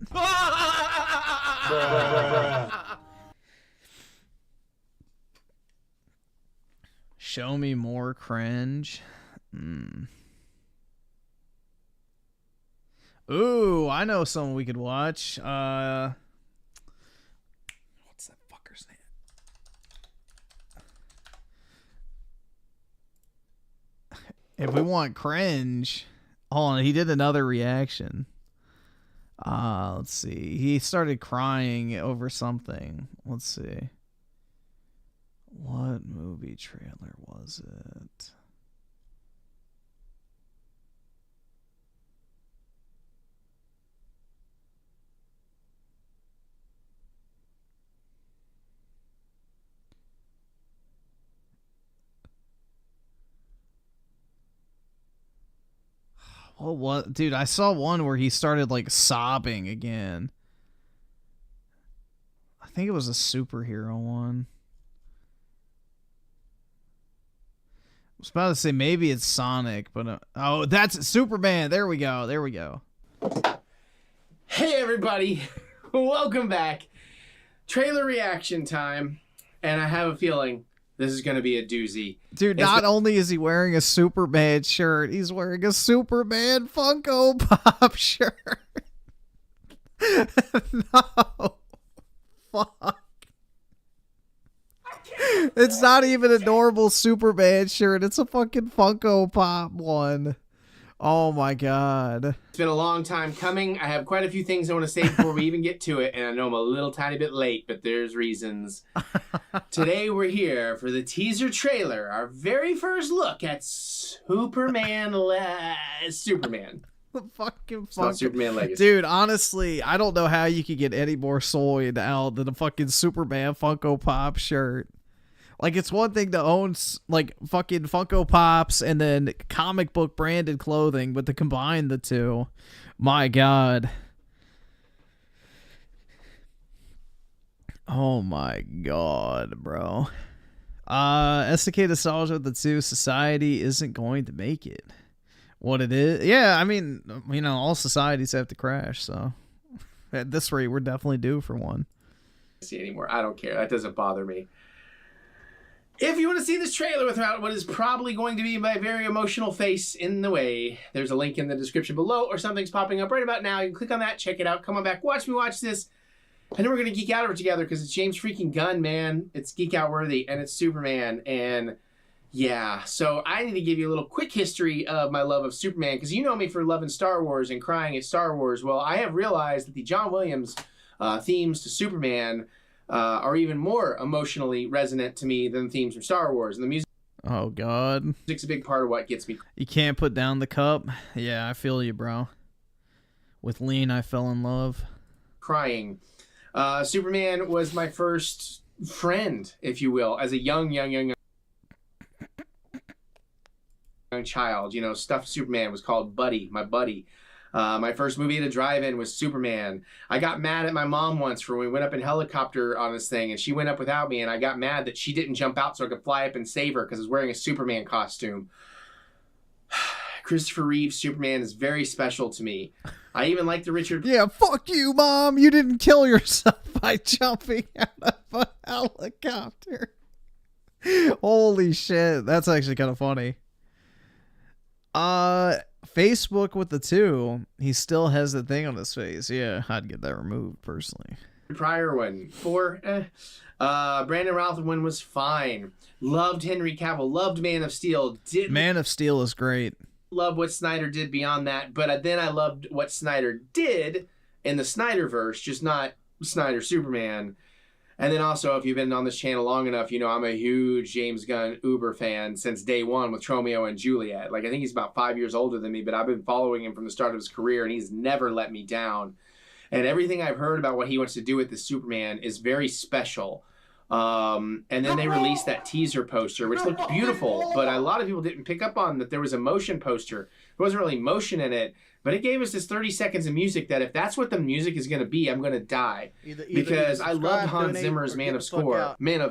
Show me more cringe. Ooh, I know someone we could watch. What's that fucker's name? If we want cringe, hold on, he did another reaction. Let's see. He started crying over something. Let's see. What movie trailer was it? What? Dude, I saw one where he started like sobbing again. I think it was a superhero one. I was about to say maybe it's Sonic, but oh, that's Superman. There we go. There we go. Hey everybody, welcome back. Trailer reaction time, and I have a feeling this is going to be a doozy. Dude, not only is he wearing a Superman shirt, he's wearing a Superman Funko Pop shirt. No. Fuck. It's not even a normal Superman shirt. It's a fucking Funko Pop one. Oh my god. It's been a long time coming. I have quite a few things I want to say before we even get to it, and I know I'm a little tiny bit late, but there's reasons. Today we're here for the teaser trailer, our very first look at Superman. Superman. The fucking It's not Superman Legacy. Dude, honestly, I don't know how you could get any more sold out than a fucking Superman Funko Pop shirt. Like, it's one thing to own, like, fucking Funko Pops and then comic book branded clothing, but to combine the two, my god. Oh my god, bro. SDK Nostalgia with the 2, Society isn't going to make it. What it is? Yeah, I mean, you know, all societies have to crash, so at this rate, we're definitely due for one. See anymore. I don't care. That doesn't bother me. If you want to see this trailer without what is probably going to be my very emotional face in the way, there's a link in the description below, or something's popping up right about now. You can click on that, check it out, come on back, watch me watch this, and then we're going to geek out over it together because it's James freaking Gunn, man. It's geek out worthy, and it's Superman, and yeah. So I need to give you a little quick history of my love of Superman, because you know me for loving Star Wars and crying at Star Wars. Well, I have realized that the John Williams themes to Superman are even more emotionally resonant to me than the themes from Star Wars. And the music. Oh, God. Music's a big part of what gets me. You can't put down the cup. Yeah, I feel you, bro. With Lean, I fell in love. Crying. Superman was my first friend, if you will, as a young child. You know, stuffed Superman was called Buddy, my buddy. My first movie at a drive-in was Superman. I got mad at my mom once for when we went up in helicopter on this thing, and she went up without me, and I got mad that she didn't jump out so I could fly up and save her because I was wearing a Superman costume. Christopher Reeve's Superman is very special to me. I even like the Richard... Yeah, fuck you, Mom! You didn't kill yourself by jumping out of a helicopter. Holy shit, that's actually kind of funny. Facebook with the 2, he still has the thing on his face. Yeah, I'd get that removed personally. Prior one, 4. Brandon Routh one was fine. Loved Henry Cavill. Loved Man of Steel. Man of Steel is great. Love what Snyder did beyond that, but then I loved what Snyder did in the Snyderverse, just not Snyder Superman. And then also, if you've been on this channel long enough, you know I'm a huge James Gunn Uber fan since day one with Romeo and Juliet. Like, I think he's about 5 years older than me, but I've been following him from the start of his career, and he's never let me down. And everything I've heard about what he wants to do with the Superman is very special. And then they released that teaser poster, which looked beautiful, but a lot of people didn't pick up on that there was a motion poster. There wasn't really motion in it, but it gave us this 30 seconds of music that if that's what the music is going to be, I'm going to die. Because I loved Hans Zimmer's Man of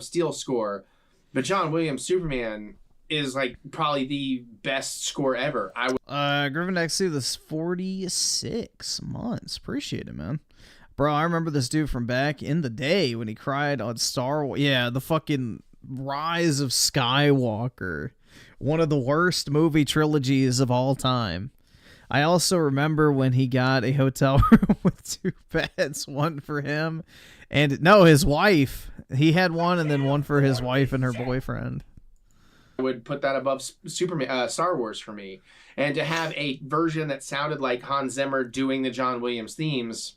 Steel score, but John Williams' Superman is like probably the best score ever. Griffin XC, this 46 months. Appreciate it, man. Bro, I remember this dude from back in the day when he cried on Star Wars. Yeah, the fucking Rise of Skywalker. One of the worst movie trilogies of all time. I also remember when he got a hotel room with 2 beds, one for him and no, his wife. He had one and then one for his wife and her boyfriend. would put that above Superman, Star Wars for me. And to have a version that sounded like Hans Zimmer doing the John Williams themes.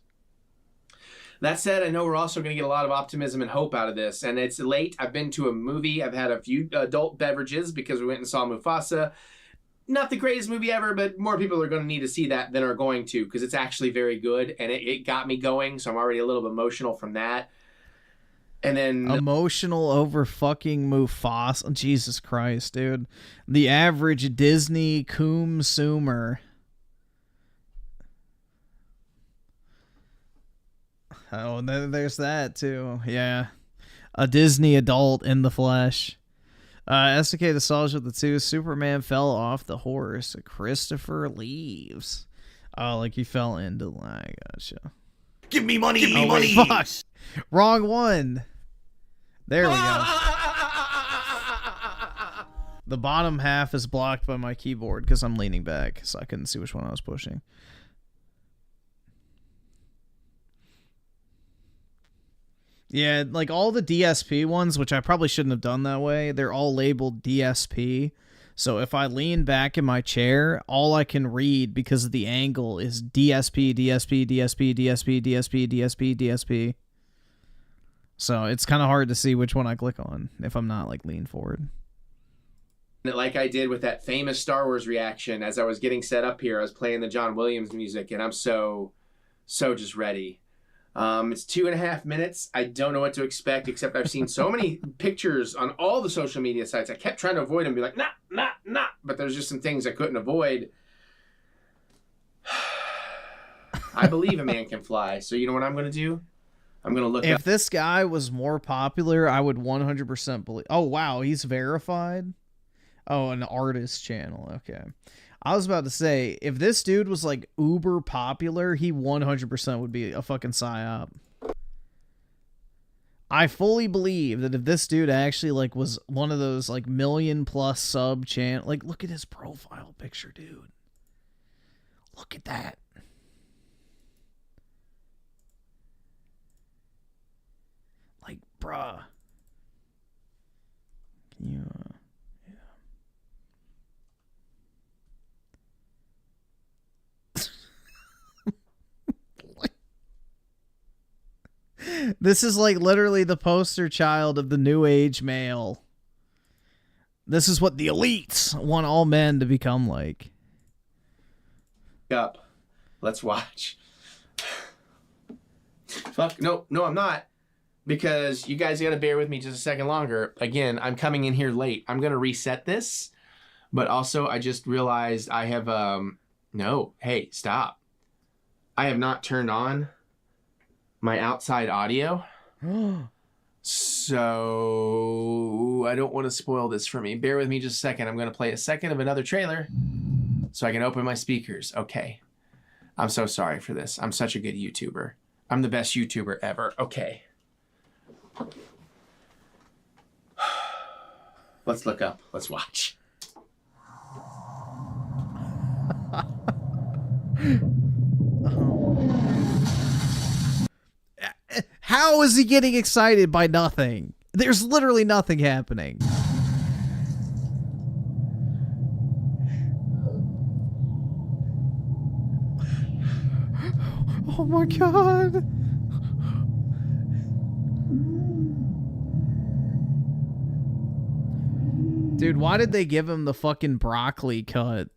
That said, I know we're also going to get a lot of optimism and hope out of this. And it's late. I've been to a movie. I've had a few adult beverages because we went and saw Mufasa. Not the greatest movie ever, but more people are going to need to see that than are going to, because it's actually very good. And it got me going. So I'm already a little bit emotional from that. And then emotional over fucking Mufasa. Jesus Christ, dude. The average Disney consumer. Oh, there's that too. Yeah. A Disney adult in the flesh. SK the Soldier with the 2. Superman fell off the horse. Christopher leaves. Oh, like he fell into the line. Gotcha. Give me money. Give me Oh, money. wait, fuck. Wrong one. There we go. The bottom half is blocked by my keyboard because I'm leaning back, so I couldn't see which one I was pushing. Yeah, like all the DSP ones, which I probably shouldn't have done that way, they're all labeled DSP. So if I lean back in my chair, all I can read because of the angle is DSP, DSP, DSP, DSP, DSP, DSP, DSP. So it's kind of hard to see which one I click on if I'm not like lean forward. Like I did with that famous Star Wars reaction, as I was getting set up here, I was playing the John Williams music, and I'm so just ready. It's 2.5 minutes. I don't know what to expect, except I've seen so many pictures on all the social media sites. I kept trying to avoid them, be like, nah. But there's just some things I couldn't avoid. I believe a man can fly. So you know what I'm going to do? I'm going to look If this guy was more popular, I would 100% believe. Oh, wow. He's verified. Oh, an artist channel. Okay. I was about to say, if this dude was like uber popular, he 100% would be a fucking psyop. I fully believe that if this dude actually like was one of those like 1 million+ sub channel, like look at his profile picture, dude. Look at that. Like, bruh. Can you This is like literally the poster child of the new age male. This is what the elites want all men to become like. up. Let's watch. Fuck, no, I'm not. Because you guys gotta bear with me just a second longer. Again, I'm coming in here late. I'm gonna reset this. But also, I just realized I have, no, hey, stop. I have not turned on my outside audio. So I don't want to spoil this for me. Bear with me just a second. I'm going to play a second of another trailer so I can open my speakers. Okay. I'm so sorry for this. I'm such a good YouTuber. I'm the best YouTuber ever. Okay. Let's look up. Let's watch. How is he getting excited by nothing? There's literally nothing happening. Oh my god. Dude, why did they give him the fucking broccoli cut?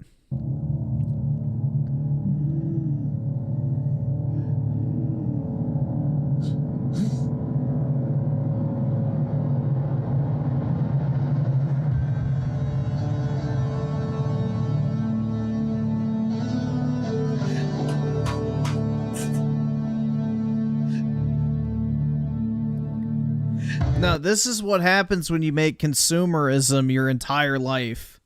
No, this is what happens when you make consumerism your entire life.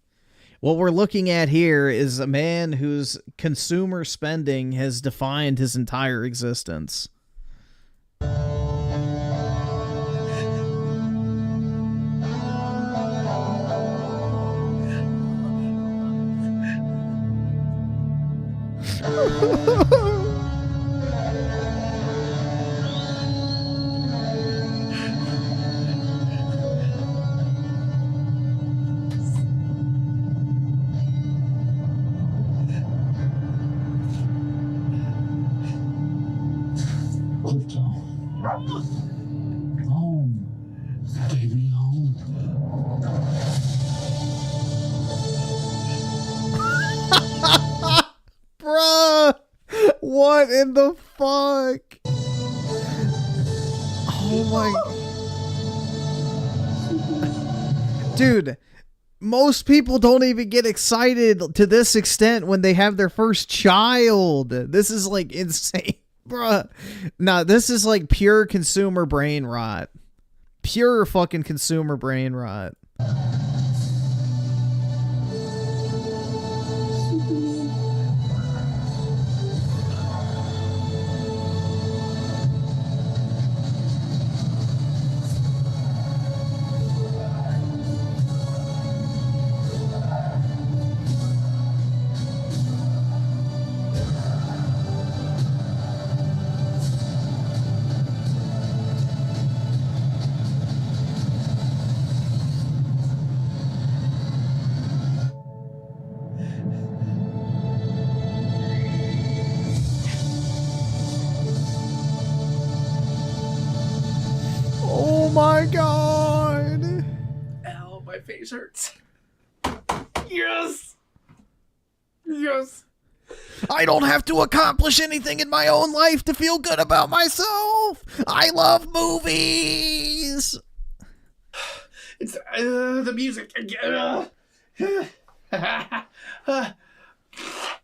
What we're looking at here is a man whose consumer spending has defined his entire existence. in the fuck? Oh my... Dude, most people don't even get excited to this extent when they have their first child. This is like insane, bruh. Nah, this is like pure consumer brain rot. Pure fucking consumer brain rot. Oh my god. Ow, my face hurts. Yes. Yes. I don't have to accomplish anything in my own life to feel good about myself. I love movies. It's the music.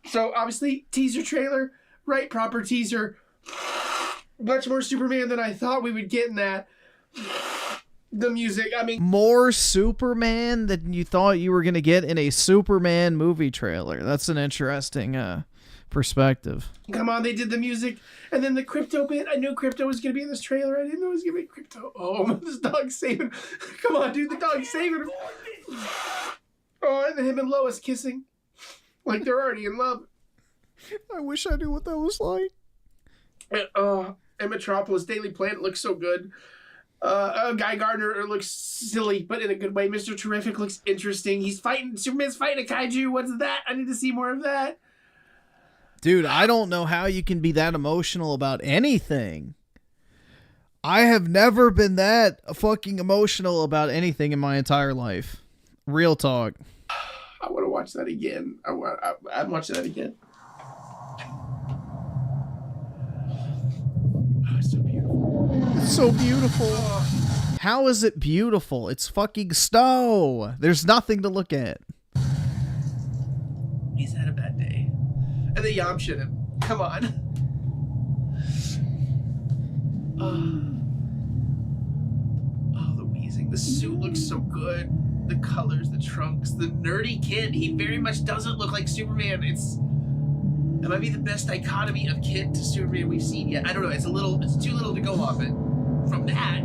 So obviously teaser trailer, right? Proper teaser. Much more Superman than I thought we would get in that. The music, I mean... More Superman than you thought you were going to get in a Superman movie trailer. That's an interesting perspective. Come on, they did the music. And then the Crypto bit. I knew Crypto was going to be in this trailer. I didn't know it was going to be Crypto. Oh, this dog's saving. Come on, dude. The dog's saving him. Oh, and then him and Lois kissing. Like they're already in love. I wish I knew what that was like. And Metropolis Daily Planet looks so good. Guy Gardner looks silly, but in a good way. Mr. Terrific looks interesting. Superman's fighting a kaiju. What's that? I need to see more of that. Dude, I don't know how you can be that emotional about anything. I have never been that fucking emotional about anything in my entire life. Real talk. I want to watch that again. I'm watching that again. Oh, it's so beautiful. It's so beautiful. How is it beautiful? It's fucking snow. There's nothing to look at. He's had a bad day. And the Yamcha him. Come on. Oh, the wheezing. The suit looks so good. The colors, the trunks, the nerdy kid. He very much doesn't look like Superman. It might be the best dichotomy of kid to Superman we've seen yet. I don't know. It's too little to go off it. From that,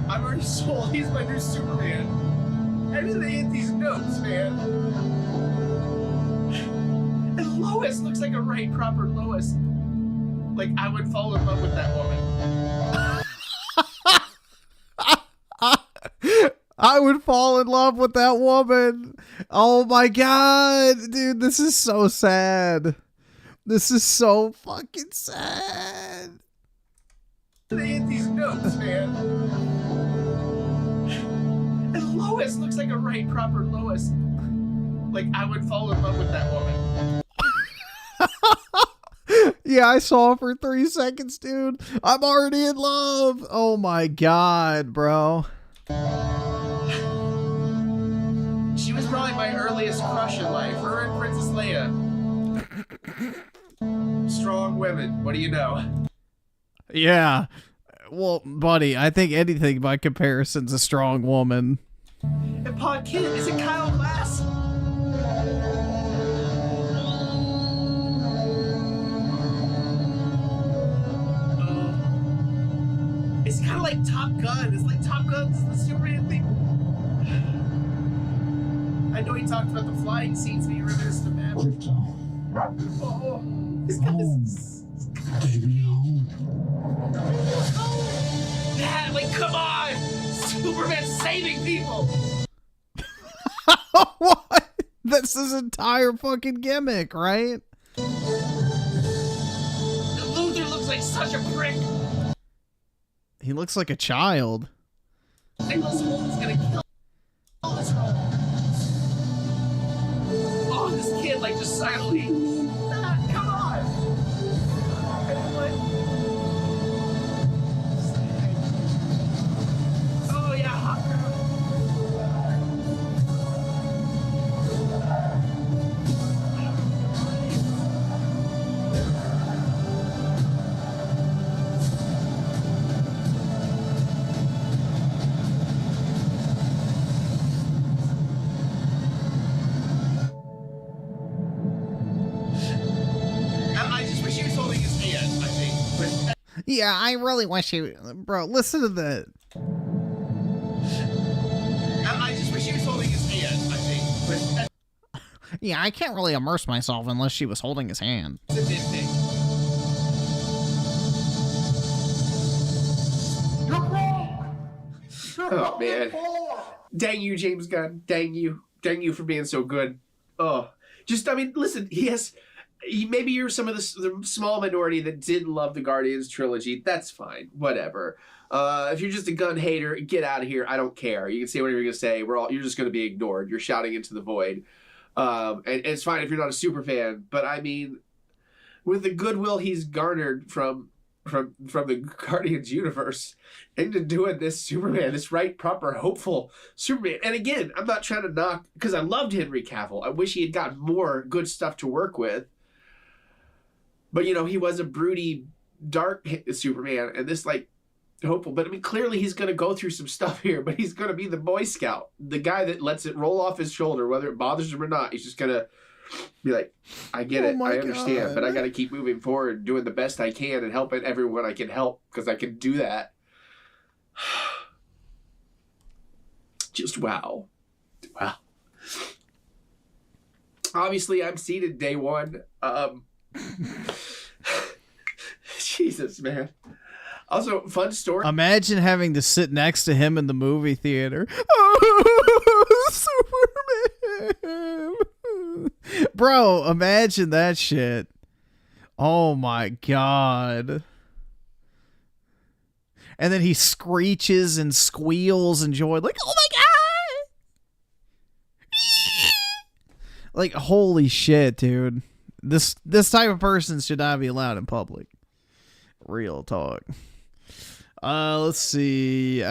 I'm already sold. He's my new Superman. How do they hit these notes, man? And Lois looks like a right proper Lois. Like, I would fall in love with that woman. I would fall in love with that woman. Oh my god, dude, this is so sad. This is so fucking sad. They hit these notes, man. And Lois looks like a right proper Lois. Like, I would fall in love with that woman. Yeah, I saw her for 3 seconds, dude. I'm already in love. Oh my god, bro. She was probably my earliest crush in life. Her and Princess Leia. Strong women. What do you know? Yeah. Well, buddy, I think anything by comparison's a strong woman. And Pa Kid, is it Kyle Glass? It's kind of like Top Gun. It's like Top Gun's the Superman thing. I know he talked about the flying scenes being reminiscent of that. Oh, this guy's... Yeah, like, come on! Superman's saving people! What? That's his entire fucking gimmick, right? Luther looks like such a prick! He looks like a child. Nicholas Holt's gonna kill this role. Oh, this kid like just silently. Nah, come on. And like, oh yeah, hot girl. I just wish he was holding his hand, I think. But Yeah, I really wish you, bro. Listen to that. I just wish he was holding his hand, I think. But Yeah, I can't really immerse myself unless she was holding his hand. it's a nitpick. Oh man. Dang you, James Gunn. Dang you. Dang you for being so good. Oh. Just, I mean, listen, maybe you're some of the small minority that did love the Guardians trilogy. That's fine. Whatever. If you're just a gun hater, get out of here. I don't care. You can say whatever you're going to say. You're just going to be ignored. You're shouting into the void. And it's fine if you're not a super fan. But I mean, with the goodwill he's garnered from the Guardians universe into doing this Superman, this right, proper, hopeful Superman. And again, I'm not trying to knock, because I loved Henry Cavill. I wish he had gotten more good stuff to work with. But, you know, he was a broody, dark Superman, and this, like, hopeful. But, I mean, clearly he's going to go through some stuff here, but he's going to be the Boy Scout, the guy that lets it roll off his shoulder, whether it bothers him or not. He's just going to be like, I get it, I understand, but I got to keep moving forward and doing the best I can and helping everyone I can help, because I can do that. Just wow. Wow. Obviously, I'm seated day one. Jesus, man. Also, fun story. Imagine having to sit next to him in the movie theater. Oh, Superman. Bro, imagine that shit. Oh my god. And then he screeches and squeals in joy, like, oh my god! Like, holy shit, dude. This type of person should not be allowed in public. Real talk. Let's see.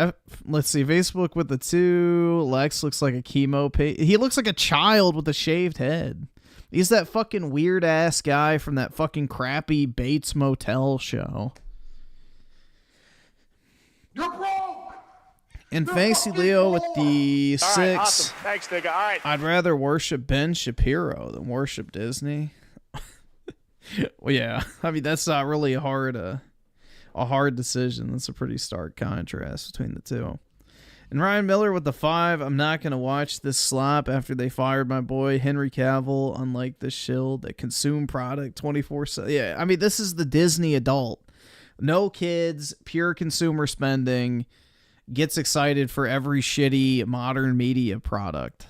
Facebook with the 2. Lex looks like a chemo patient. He looks like a child with a shaved head. He's that fucking weird ass guy from that fucking crappy Bates Motel show. You're broke. And Fancy Leo with the 6. All right, awesome. Thanks, nigga. All right. I'd rather worship Ben Shapiro than worship Disney. Well, yeah. I mean, that's not really a hard decision. That's a pretty stark contrast between the two. And Ryan Miller with the 5. I'm not going to watch this slop after they fired my boy Henry Cavill, unlike the shield that consume product 24/7. Yeah, I mean, this is the Disney adult. No kids, pure consumer spending, gets excited for every shitty modern media product.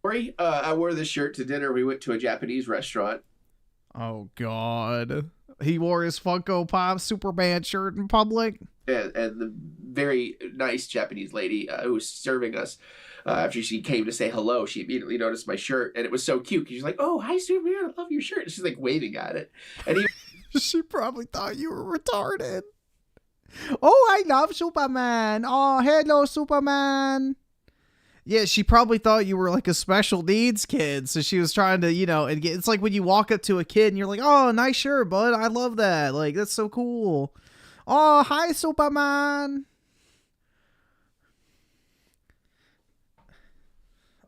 I wore this shirt to dinner. We went to a Japanese restaurant. Oh, God. He wore his Funko Pop Superman shirt in public. And the very nice Japanese lady who was serving us, after she came to say hello, she immediately noticed my shirt, and it was so cute. She's like, "Oh, hi, Superman! I love your shirt." And she's like waving at it, and she probably thought you were retarded. Oh, I love Superman. Oh, hello, Superman. Yeah, she probably thought you were like a special needs kid, so she was trying to, and it's like when you walk up to a kid and you're like, "Oh, nice shirt, bud. I love that. Like, that's so cool. Oh, hi, Superman."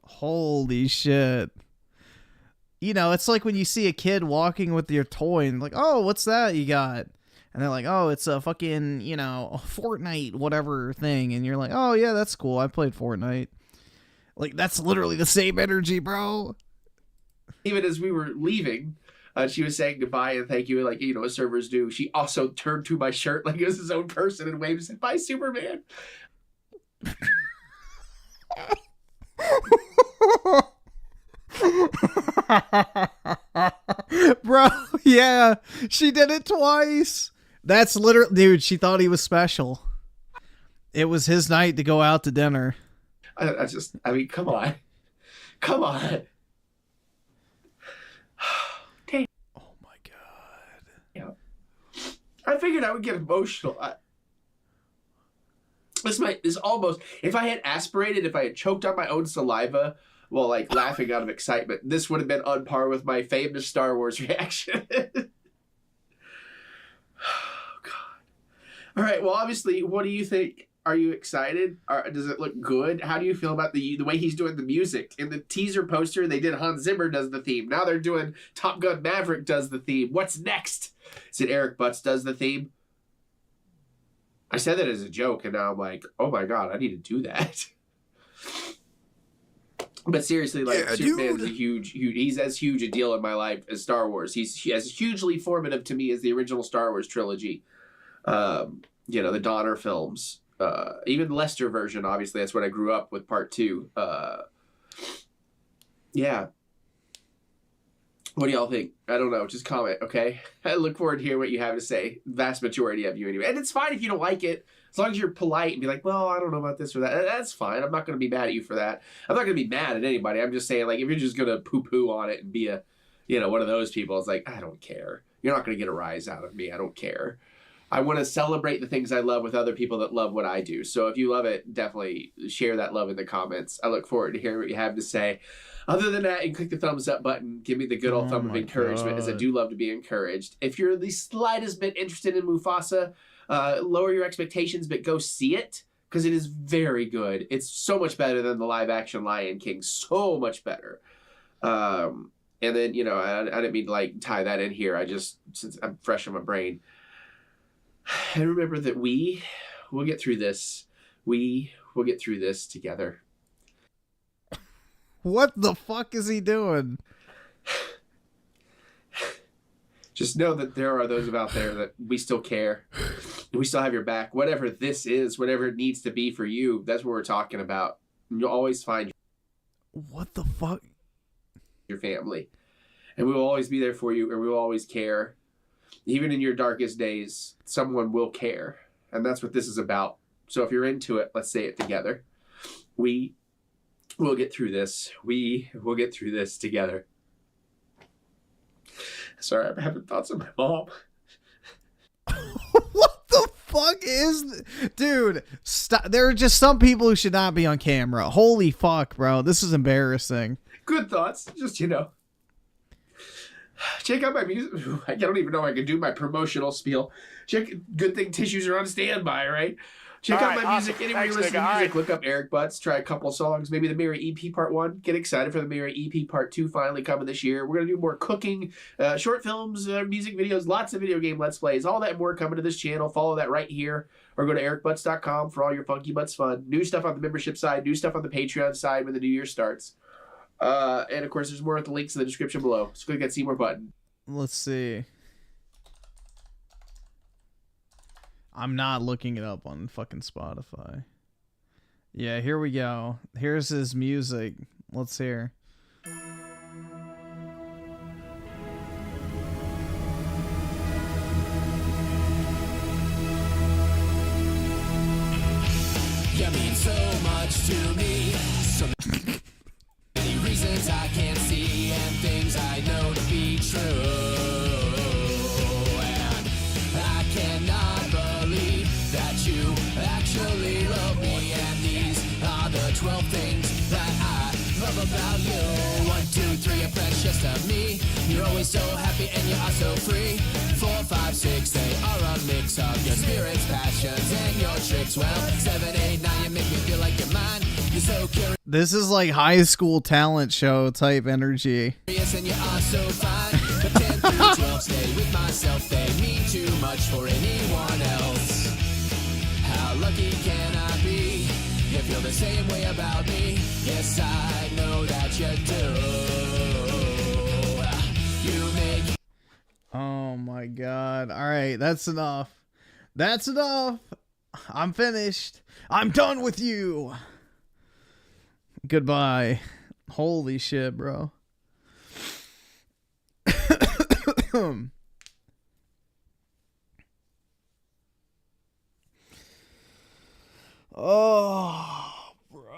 Holy shit. It's like when you see a kid walking with your toy and like, "Oh, what's that you got?" And they're like, "Oh, it's a fucking, Fortnite, whatever thing." And you're like, "Oh, yeah, that's cool. I played Fortnite." Like, that's literally the same energy, bro. Even as we were leaving, she was saying goodbye and thank you, like, as servers do. She also turned to my shirt like it was his own person and waved and said, "Bye, Superman." Bro, yeah, she did it twice. That's literally, dude, she thought he was special. It was his night to go out to dinner. I mean, come on. Come on. I figured I would get emotional. This almost, if I had aspirated, if I had choked on my own saliva while like laughing out of excitement, this would have been on par with my famous Star Wars reaction. Oh, God. All right. Well, obviously, what do you think? Are you excited? Does it look good? How do you feel about the way he's doing the music? In the teaser poster, they did Hans Zimmer does the theme. Now they're doing Top Gun Maverick does the theme. What's next? Is it Eric Butts does the theme? I said that as a joke, and now I'm like, oh my God, I need to do that. But seriously, like, yeah, Superman's a huge, he's as huge a deal in my life as Star Wars. He's as hugely formative to me as the original Star Wars trilogy. The Donner films. Even the Lester version, obviously, that's what I grew up with, part 2. Yeah. What do y'all think? I don't know. Just comment, okay? I look forward to hearing what you have to say. Vast majority of you, anyway. And it's fine if you don't like it. As long as you're polite and be like, well, I don't know about this or that. That's fine. I'm not going to be mad at you for that. I'm not going to be mad at anybody. I'm just saying, like, if you're just going to poo-poo on it and be a, one of those people, it's like, I don't care. You're not going to get a rise out of me. I don't care. I want to celebrate the things I love with other people that love what I do. So if you love it, definitely share that love in the comments. I look forward to hearing what you have to say. Other than that, and click the thumbs up button. Give me the good old thumb of encouragement, as I do love to be encouraged. If you're the slightest bit interested in Mufasa, lower your expectations, but go see it, because it is very good. It's so much better than the live-action Lion King. So much better. And then, I didn't mean to, like, tie that in here. Since I'm fresh in my brain. And remember that we'll get through this. We will get through this together. What the fuck is he doing? Just know that there are those out there that we still care. We still have your back. Whatever this is, whatever it needs to be for you, that's what we're talking about. You'll always find what the fuck? Your family. And we will always be there for you, and we will always care. Even in your darkest days, someone will care. And that's what this is about. So if you're into it, let's say it together. We will get through this. We will get through this together. Sorry, I'm having thoughts of my mom. What the fuck is... Dude, stop. There are just some people who should not be on camera. Holy fuck, bro. This is embarrassing. Good thoughts. Just, check out my music. I don't even know if I can do my promotional spiel. Check. Good thing tissues are on standby, right? Check out my music. Anywhere you listen to music, look up Eric Butts. Try a couple songs. Maybe the Mira EP Part 1. Get excited for the Mira EP Part 2 finally coming this year. We're going to do more cooking, short films, music videos, lots of video game Let's Plays. All that and more coming to this channel. Follow that right here. Or go to ericbutts.com for all your Funky Butts fun. New stuff on the membership side. New stuff on the Patreon side when the new year starts. And, of course, there's more at the links in the description below. So click that See More button. Let's see. I'm not looking it up on fucking Spotify. Yeah, here we go. Here's his music. Let's hear. You mean so much to me. So many reasons I can't see and things I know to be true. And I cannot believe that you actually love me. And these are the 12 things that I love about you. 1, 2, 3, a precious to me. You're always so happy and you are so free. 4, 5, 6, they are a mix of your spirits, passions, and your tricks. Well, 7, 8, 9, you make me feel like you're mine. You're so curious. This is like high school talent show type energy. And you are so fine. But 10 through 12 stay with myself. They mean too much for anyone else. How lucky can I be? You feel the same way about me. Yes, I know that you do. You make. Oh my god. Alright, that's enough. That's enough. I'm finished. I'm done with you. Goodbye. Holy shit, bro. Oh, bro.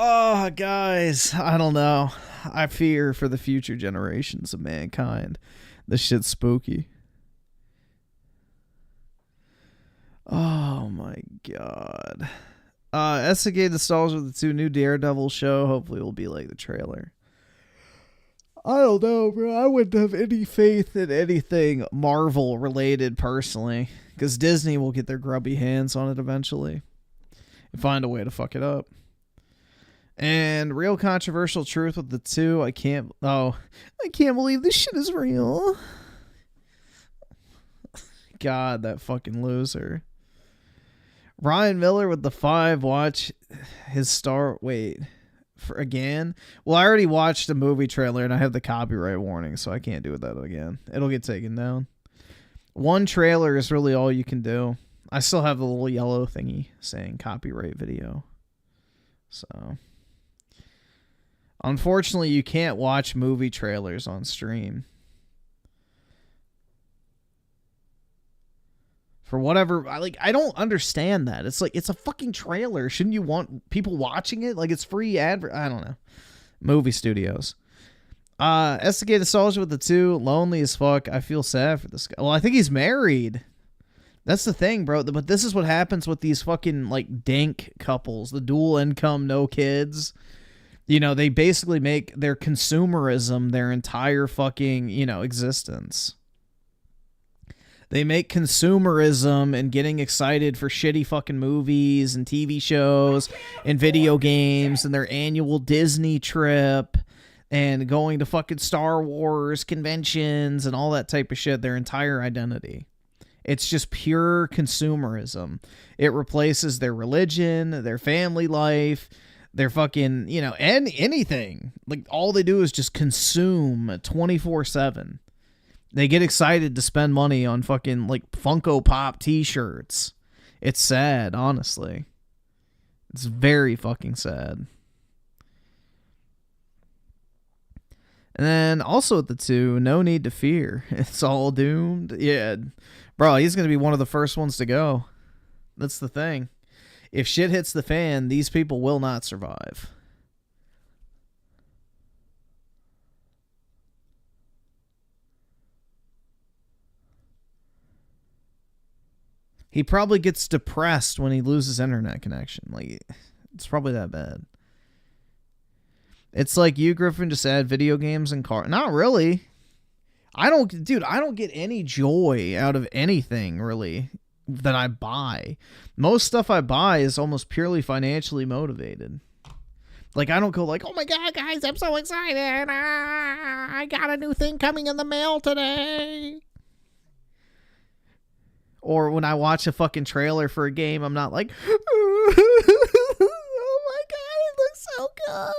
Oh, guys, I don't know. I fear for the future generations of mankind. This shit's spooky. Oh my god. SK installs with the 2 new Daredevil show. Hopefully it'll be like the trailer. I don't know, bro. I wouldn't have any faith in anything Marvel related personally, because Disney will get their grubby hands on it eventually and find a way to fuck it up. And real controversial truth with the 2. I can't believe this shit is real. God, that fucking loser. Ryan Miller with the 5. Watch his star. Wait. For again? Well, I already watched the movie trailer and I have the copyright warning, so I can't do that again. It'll get taken down. One trailer is really all you can do. I still have the little yellow thingy saying copyright video. So, unfortunately, you can't watch movie trailers on stream. For whatever, I don't understand that. It's like, it's a fucking trailer. Shouldn't you want people watching it? Like, it's free I don't know. Movie studios. SK Nostalgia with the 2. Lonely as fuck. I feel sad for this guy. Well, I think he's married. That's the thing, bro. But this is what happens with these fucking, like, dank couples. The dual income, no kids. You know, they basically make their consumerism their entire fucking, existence. They make consumerism and getting excited for shitty fucking movies and TV shows and video games and their annual Disney trip and going to fucking Star Wars conventions and all that type of shit, their entire identity. It's just pure consumerism. It replaces their religion, their family life, their fucking, and anything. Like, all they do is just consume 24/7. They get excited to spend money on fucking, like, Funko Pop t-shirts. It's sad, honestly. It's very fucking sad. And then, also at the 2, no need to fear. It's all doomed. Yeah. Bro, he's going to be one of the first ones to go. That's the thing. If shit hits the fan, these people will not survive. He probably gets depressed when he loses internet connection. Like, it's probably that bad. It's like you, Griffin, just add video games and car. Not really. I don't get any joy out of anything, really, that I buy. Most stuff I buy is almost purely financially motivated. Like, I don't go like, oh my god, guys, I'm so excited. I got a new thing coming in the mail today. Or when I watch a fucking trailer for a game, I'm not like, oh my god, it looks so good.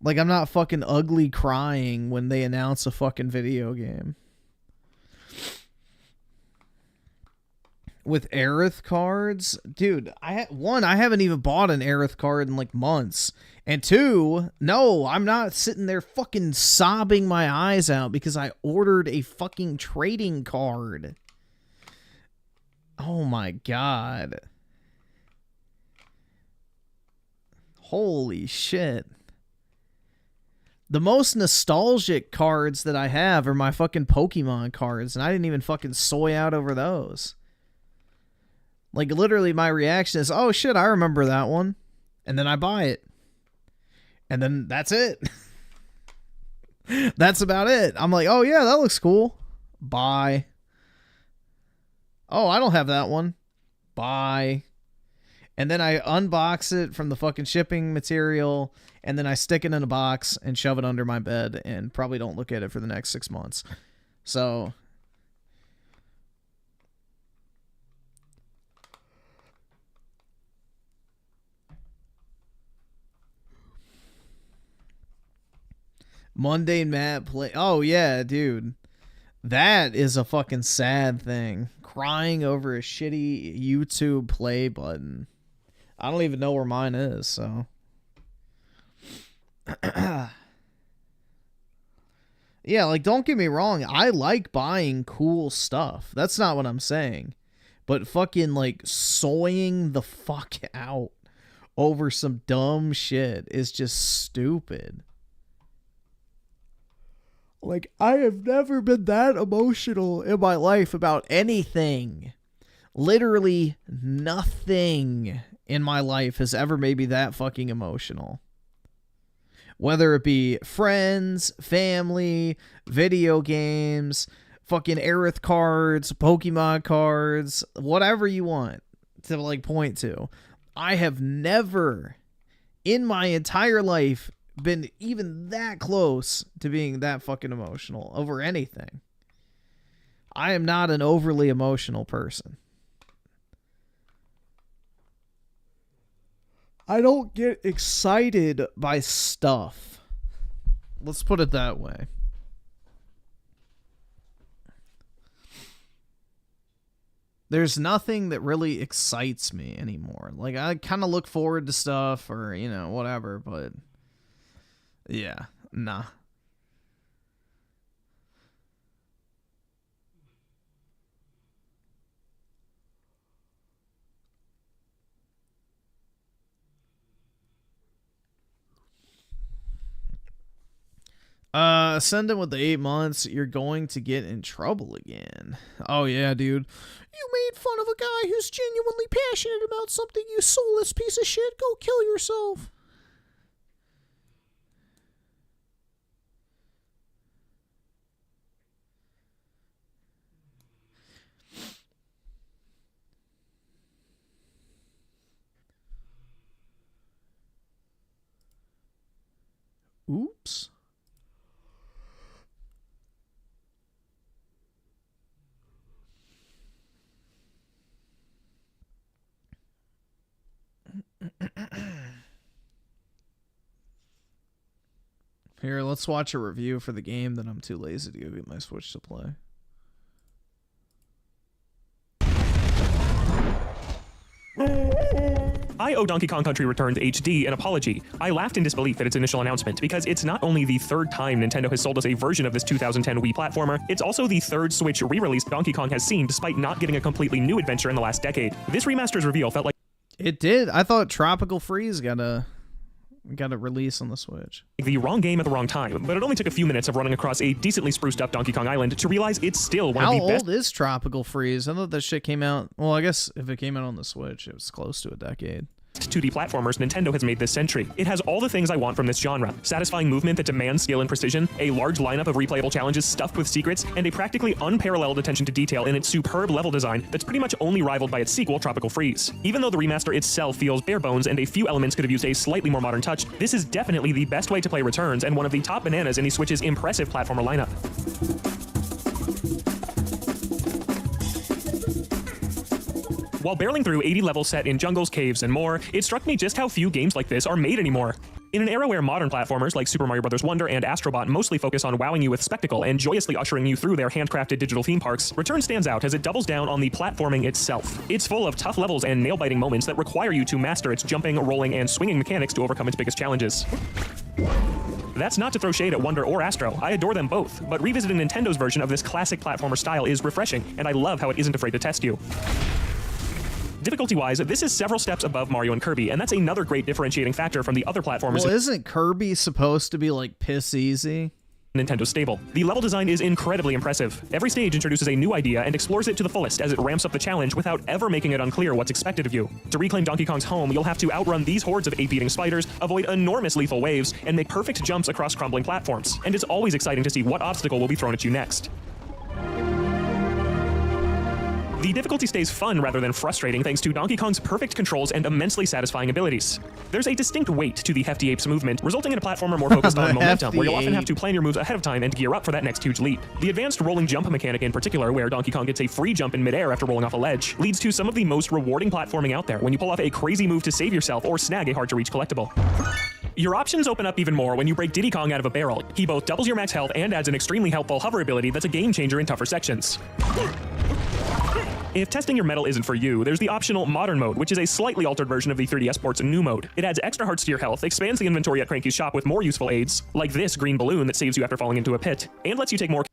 Like, I'm not fucking ugly crying when they announce a fucking video game. With Aerith cards, dude, I haven't even bought an Aerith card in like months. And 2, no, I'm not sitting there fucking sobbing my eyes out because I ordered a fucking trading card. Oh my god. Holy shit. The most nostalgic cards that I have are my fucking Pokemon cards, and I didn't even fucking soy out over those. Like, literally my reaction is, oh shit, I remember that one. And then I buy it. And then that's it. That's about it. I'm like, oh yeah, that looks cool. Buy. Oh, I don't have that one. Buy. And then I unbox it from the fucking shipping material, and then I stick it in a box and shove it under my bed and probably don't look at it for the next 6 months. So, Mundane Matt play. Oh yeah, dude. That is a fucking sad thing. Crying over a shitty YouTube play button. I don't even know where mine is, so. Yeah, like, don't get me wrong. I like buying cool stuff. That's not what I'm saying. But fucking, like, soying the fuck out over some dumb shit is just stupid. Like, I have never been that emotional in my life about anything. Literally nothing in my life has ever made me that fucking emotional. Whether it be friends, family, video games, fucking Aerith cards, Pokemon cards, whatever you want to like point to. I have never in my entire life been even that close to being that fucking emotional over anything. I am not an overly emotional person. I don't get excited by stuff. Let's put it that way. There's nothing that really excites me anymore. Like, I kind of look forward to stuff or, you know, whatever, but yeah, nah. Ascendant with the 8 months, you're going to get in trouble again. Oh yeah, dude. You made fun of a guy who's genuinely passionate about something, you soulless piece of shit. Go kill yourself. Oops. Here, let's watch a review for the game that I'm too lazy to go get my Switch to play. I owe Donkey Kong Country Returns HD an apology. I laughed in disbelief at its initial announcement because it's not only the third time Nintendo has sold us a version of this 2010 Wii platformer, it's also the third Switch re-release Donkey Kong has seen despite not getting a completely new adventure in the last decade. This remaster's reveal felt like... It did. I thought Tropical Freeze got a release on the Switch. The wrong game at the wrong time, but it only took a few minutes of running across a decently spruced up Donkey Kong Island to realize it's still one of the best... How old is Tropical Freeze? I thought that shit came out... Well, I guess if it came out on the Switch, it was close to a decade. 2D platformers Nintendo has made this century. It has all the things I want from this genre. Satisfying movement that demands skill and precision, a large lineup of replayable challenges stuffed with secrets, and a practically unparalleled attention to detail in its superb level design that's pretty much only rivaled by its sequel, Tropical Freeze. Even though the remaster itself feels bare bones and a few elements could have used a slightly more modern touch, this is definitely the best way to play Returns and one of the top bananas in the Switch's impressive platformer lineup. While barreling through 80 levels set in jungles, caves, and more, it struck me just how few games like this are made anymore. In an era where modern platformers like Super Mario Bros. Wonder and Astro Bot mostly focus on wowing you with spectacle and joyously ushering you through their handcrafted digital theme parks, Return stands out as it doubles down on the platforming itself. It's full of tough levels and nail-biting moments that require you to master its jumping, rolling, and swinging mechanics to overcome its biggest challenges. That's not to throw shade at Wonder or Astro. I adore them both, but revisiting Nintendo's version of this classic platformer style is refreshing, and I love how it isn't afraid to test you. Difficulty-wise, this is several steps above Mario and Kirby, and that's another great differentiating factor from the other platformers. Well, isn't Kirby supposed to be like piss easy? Nintendo's stable. The level design is incredibly impressive. Every stage introduces a new idea and explores it to the fullest as it ramps up the challenge without ever making it unclear what's expected of you. To reclaim Donkey Kong's home, you'll have to outrun these hordes of ape-eating spiders, avoid enormous lethal waves, and make perfect jumps across crumbling platforms. And it's always exciting to see what obstacle will be thrown at you next. The difficulty stays fun rather than frustrating thanks to Donkey Kong's perfect controls and immensely satisfying abilities. There's a distinct weight to the Hefty Ape's movement, resulting in a platformer more focused on momentum, where you'll often have to plan your moves ahead of time and gear up for that next huge leap. The advanced rolling jump mechanic in particular, where Donkey Kong gets a free jump in midair after rolling off a ledge, leads to some of the most rewarding platforming out there when you pull off a crazy move to save yourself or snag a hard-to-reach collectible. Your options open up even more when you break Diddy Kong out of a barrel. He both doubles your max health and adds an extremely helpful hover ability that's a game changer in tougher sections. If testing your metal isn't for you, there's the optional Modern Mode, which is a slightly altered version of the 3DS port's new mode. It adds extra hearts to your health, expands the inventory at Cranky's shop with more useful aids, like this green balloon that saves you after falling into a pit, and lets you take more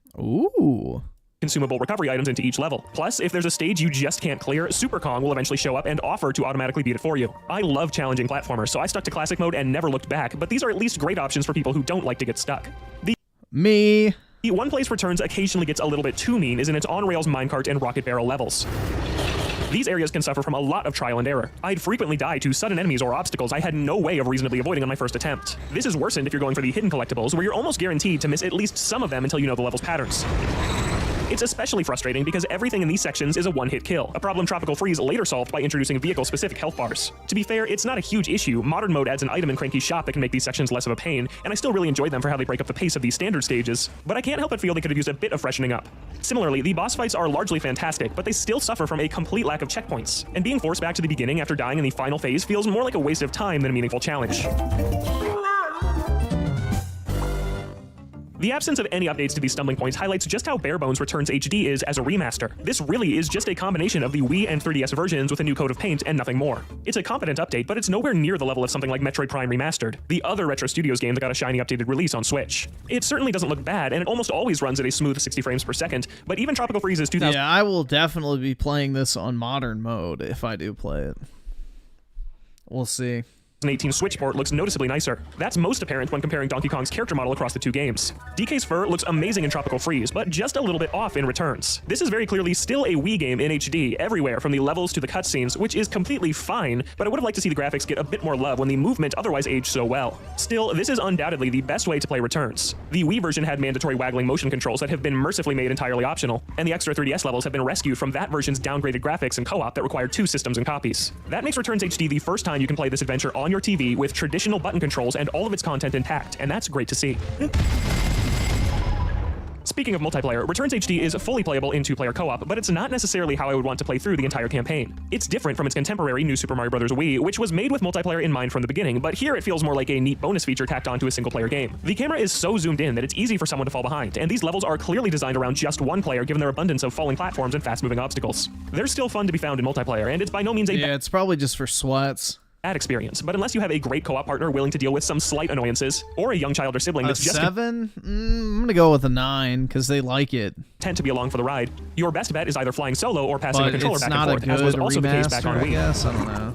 consumable recovery items into each level. Plus, if there's a stage you just can't clear, Super Kong will eventually show up and offer to automatically beat it for you. I love challenging platformers, so I stuck to classic mode and never looked back, but these are at least great options for people who don't like to get stuck. Me. The one place Returns occasionally gets a little bit too mean is in its on-rails minecart and rocket barrel levels. These areas can suffer from a lot of trial and error. I'd frequently die to sudden enemies or obstacles I had no way of reasonably avoiding on my first attempt. This is worsened if you're going for the hidden collectibles, where you're almost guaranteed to miss at least some of them until you know the level's patterns. It's especially frustrating because everything in these sections is a one-hit kill, a problem Tropical Freeze later solved by introducing vehicle-specific health bars. To be fair, it's not a huge issue. Modern mode adds an item in Cranky's shop that can make these sections less of a pain, and I still really enjoy them for how they break up the pace of these standard stages, but I can't help but feel they could have used a bit of freshening up. Similarly, the boss fights are largely fantastic, but they still suffer from a complete lack of checkpoints, and being forced back to the beginning after dying in the final phase feels more like a waste of time than a meaningful challenge. The absence of any updates to these stumbling points highlights just how bare bones Returns HD is as a remaster. This really is just a combination of the Wii and 3DS versions with a new coat of paint and nothing more. It's a competent update, but it's nowhere near the level of something like Metroid Prime Remastered, the other Retro Studios game that got a shiny updated release on Switch. It certainly doesn't look bad, and it almost always runs at a smooth 60 frames per second, but even Tropical Freeze's 2000... Yeah, I will definitely be playing this on modern mode if I do play it. We'll see. 2018 Switch port looks noticeably nicer. That's most apparent when comparing Donkey Kong's character model across the two games. DK's fur looks amazing in Tropical Freeze, but just a little bit off in Returns. This is very clearly still a Wii game in HD everywhere, from the levels to the cutscenes, which is completely fine, but I would have liked to see the graphics get a bit more love when the movement otherwise aged so well. Still, this is undoubtedly the best way to play Returns. The Wii version had mandatory waggling motion controls that have been mercifully made entirely optional, and the extra 3DS levels have been rescued from that version's downgraded graphics and co-op that required two systems and copies. That makes Returns HD the first time you can play this adventure on your TV with traditional button controls and all of its content intact, and that's great to see. Speaking of multiplayer, Returns HD is fully playable in two-player co-op, but it's not necessarily how I would want to play through the entire campaign. It's different from its contemporary New Super Mario Bros. Wii, which was made with multiplayer in mind from the beginning, but here it feels more like a neat bonus feature tacked onto a single-player game. The camera is so zoomed in that it's easy for someone to fall behind, and these levels are clearly designed around just one player given their abundance of falling platforms and fast-moving obstacles. There's still fun to be found in multiplayer, and it's by no means a it's probably just for sweats. Bad experience, but unless you have a great co-op partner willing to deal with some slight annoyances, or a young child or sibling that's just 7? I'm gonna go with a 9 because they like it. Tend to be along for the ride. Your best bet is either flying solo or passing the controller back and forth, as was also the case back on Wii. I guess, I don't know.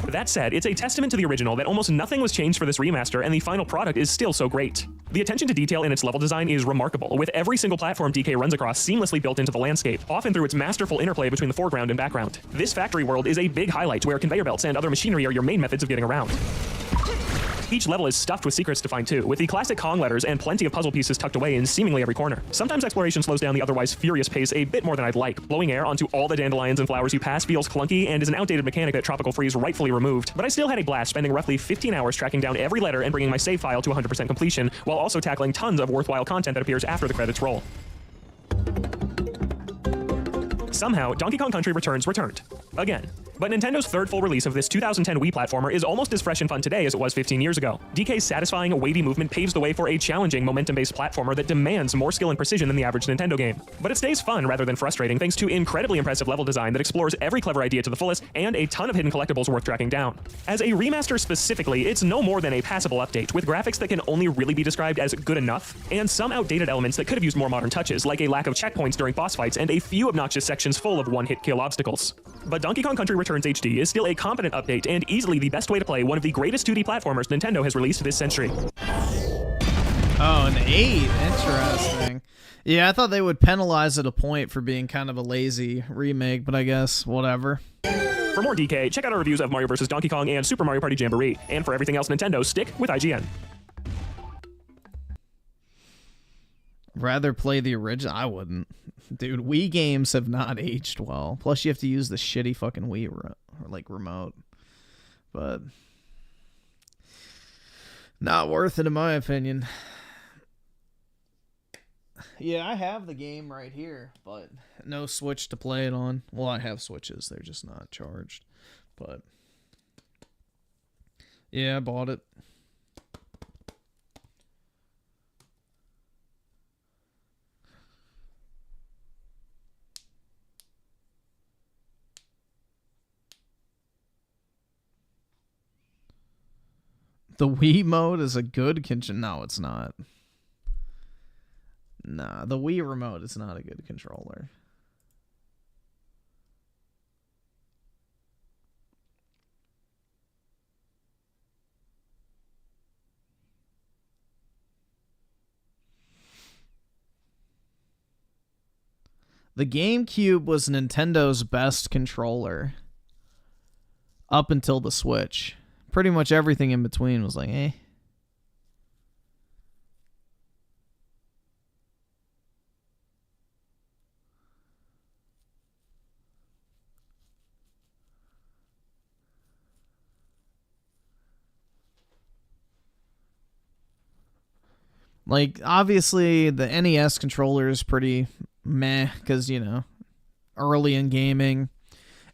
That said, it's a testament to the original that almost nothing was changed for this remaster, and the final product is still so great. The attention to detail in its level design is remarkable, with every single platform DK runs across seamlessly built into the landscape, often through its masterful interplay between the foreground and background. This factory world is a big highlight, where conveyor belts and other machinery are your main methods of getting around. Each level is stuffed with secrets to find too, with the classic Kong letters and plenty of puzzle pieces tucked away in seemingly every corner. Sometimes exploration slows down the otherwise furious pace a bit more than I'd like. Blowing air onto all the dandelions and flowers you pass feels clunky and is an outdated mechanic that Tropical Freeze rightfully removed, but I still had a blast spending roughly 15 hours tracking down every letter and bringing my save file to 100% completion, while also tackling tons of worthwhile content that appears after the credits roll. Somehow, Donkey Kong Country Returns returned. Again. But Nintendo's third full release of this 2010 Wii platformer is almost as fresh and fun today as it was 15 years ago. DK's satisfying, weighty movement paves the way for a challenging, momentum-based platformer that demands more skill and precision than the average Nintendo game. But it stays fun rather than frustrating thanks to incredibly impressive level design that explores every clever idea to the fullest and a ton of hidden collectibles worth tracking down. As a remaster specifically, it's no more than a passable update, with graphics that can only really be described as good enough, and some outdated elements that could have used more modern touches, like a lack of checkpoints during boss fights and a few obnoxious sections full of one-hit kill obstacles. But Donkey Kong Country Returns HD is still a competent update and easily the best way to play one of the greatest 2D platformers Nintendo has released this century. Oh, an 8. Interesting. Yeah, I thought they would penalize it a point for being kind of a lazy remake, but I guess whatever. For more DK, check out our reviews of Mario vs. Donkey Kong and Super Mario Party Jamboree. And for everything else Nintendo, stick with IGN. Rather play the original? I wouldn't. Dude, Wii games have not aged well. Plus, you have to use the shitty fucking Wii remote. But not worth it in my opinion. Yeah, I have the game right here, but no Switch to play it on. Well, I have Switches. They're just not charged. But yeah, I bought it. The Wii mode is a good kitchen. No, it's not. Nah, the Wii remote is not a good controller. The GameCube was Nintendo's best controller up until the Switch. Pretty much everything in between was like, eh. Like, obviously, the NES controller is pretty meh, because, you know, early in gaming.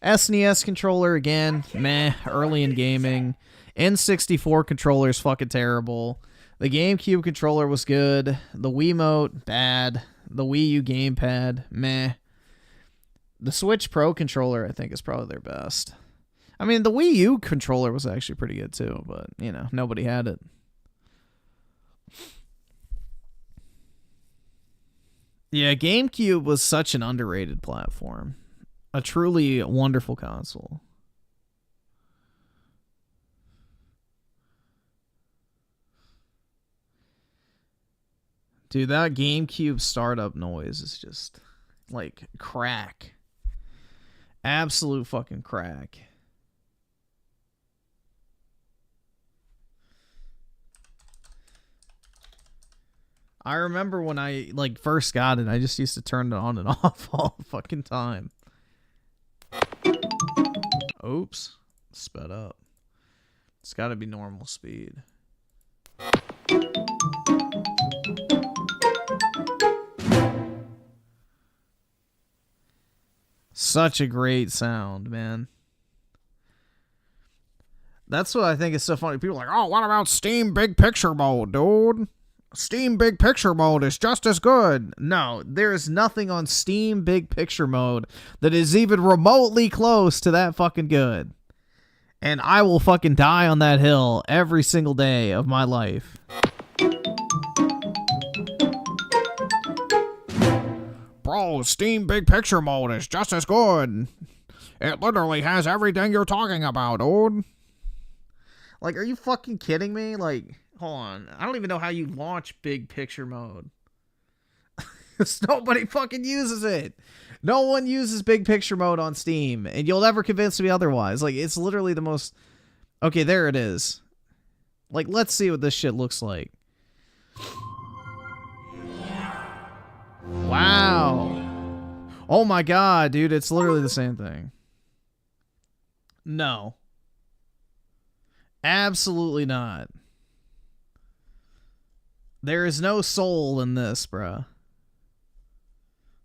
SNES controller, again, meh, early in gaming. N64 controller is fucking terrible. The GameCube controller was good. The Wiimote, bad. The Wii U gamepad, meh. The Switch Pro controller, I think, is probably their best. I mean, the Wii U controller was actually pretty good, too, but, you know, nobody had it. Yeah, GameCube was such an underrated platform. A truly wonderful console. Dude, that GameCube startup noise is just like crack. Absolute fucking crack. I remember when I like first got it, I just used to turn it on and off all the fucking time. Oops. Sped up. It's got to be normal speed. Such a great sound, man. That's what I think is so funny. People are like, oh, what about Steam Big Picture Mode, dude? Steam Big Picture Mode is just as good. No, there is nothing on Steam Big Picture Mode that is even remotely close to that fucking good. And I will fucking die on that hill every single day of my life. Bro, Steam Big Picture Mode is just as good. It literally has everything you're talking about, dude. Like, are you fucking kidding me? Like, hold on. I don't even know how you launch Big Picture Mode. Nobody fucking uses it. No one uses Big Picture Mode on Steam, and you'll never convince me otherwise. Like, it's literally the most... Okay, there it is. Like, let's see what this shit looks like. Wow. Oh my god, dude, it's literally the same thing. No. Absolutely not. There is no soul in this, bruh.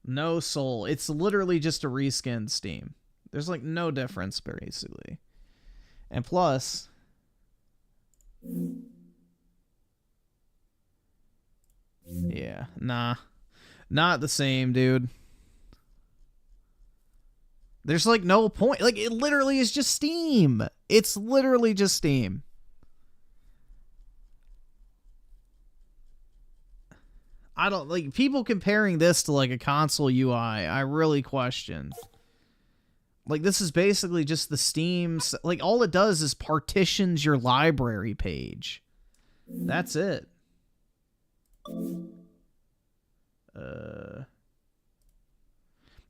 No soul. It's literally just a reskinned Steam. There's like no difference, basically. And plus... Yeah, nah. Not the same, dude. There's like no point. Like, it literally is just Steam. It's literally just Steam. I don't like people comparing this to like a console UI. I really question. Like, this is basically just the Steam's, like, all it does is partitions your library page. That's it.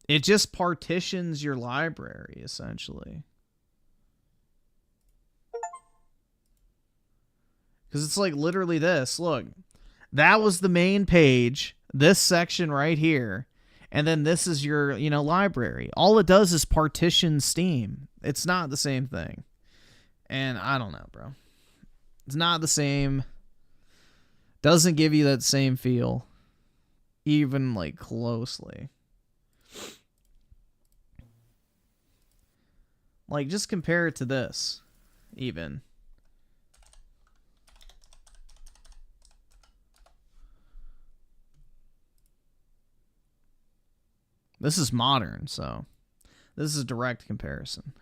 It just partitions your library, essentially. Because it's like literally this. Look, that was the main page, this section right here, and then this is your, you know, library. All it does is partition Steam. It's not the same thing. And I don't know, bro. It's not the same. Doesn't give you that same feel. Even, like, closely. Like, just compare it to this, even. This is modern, so this is a direct comparison.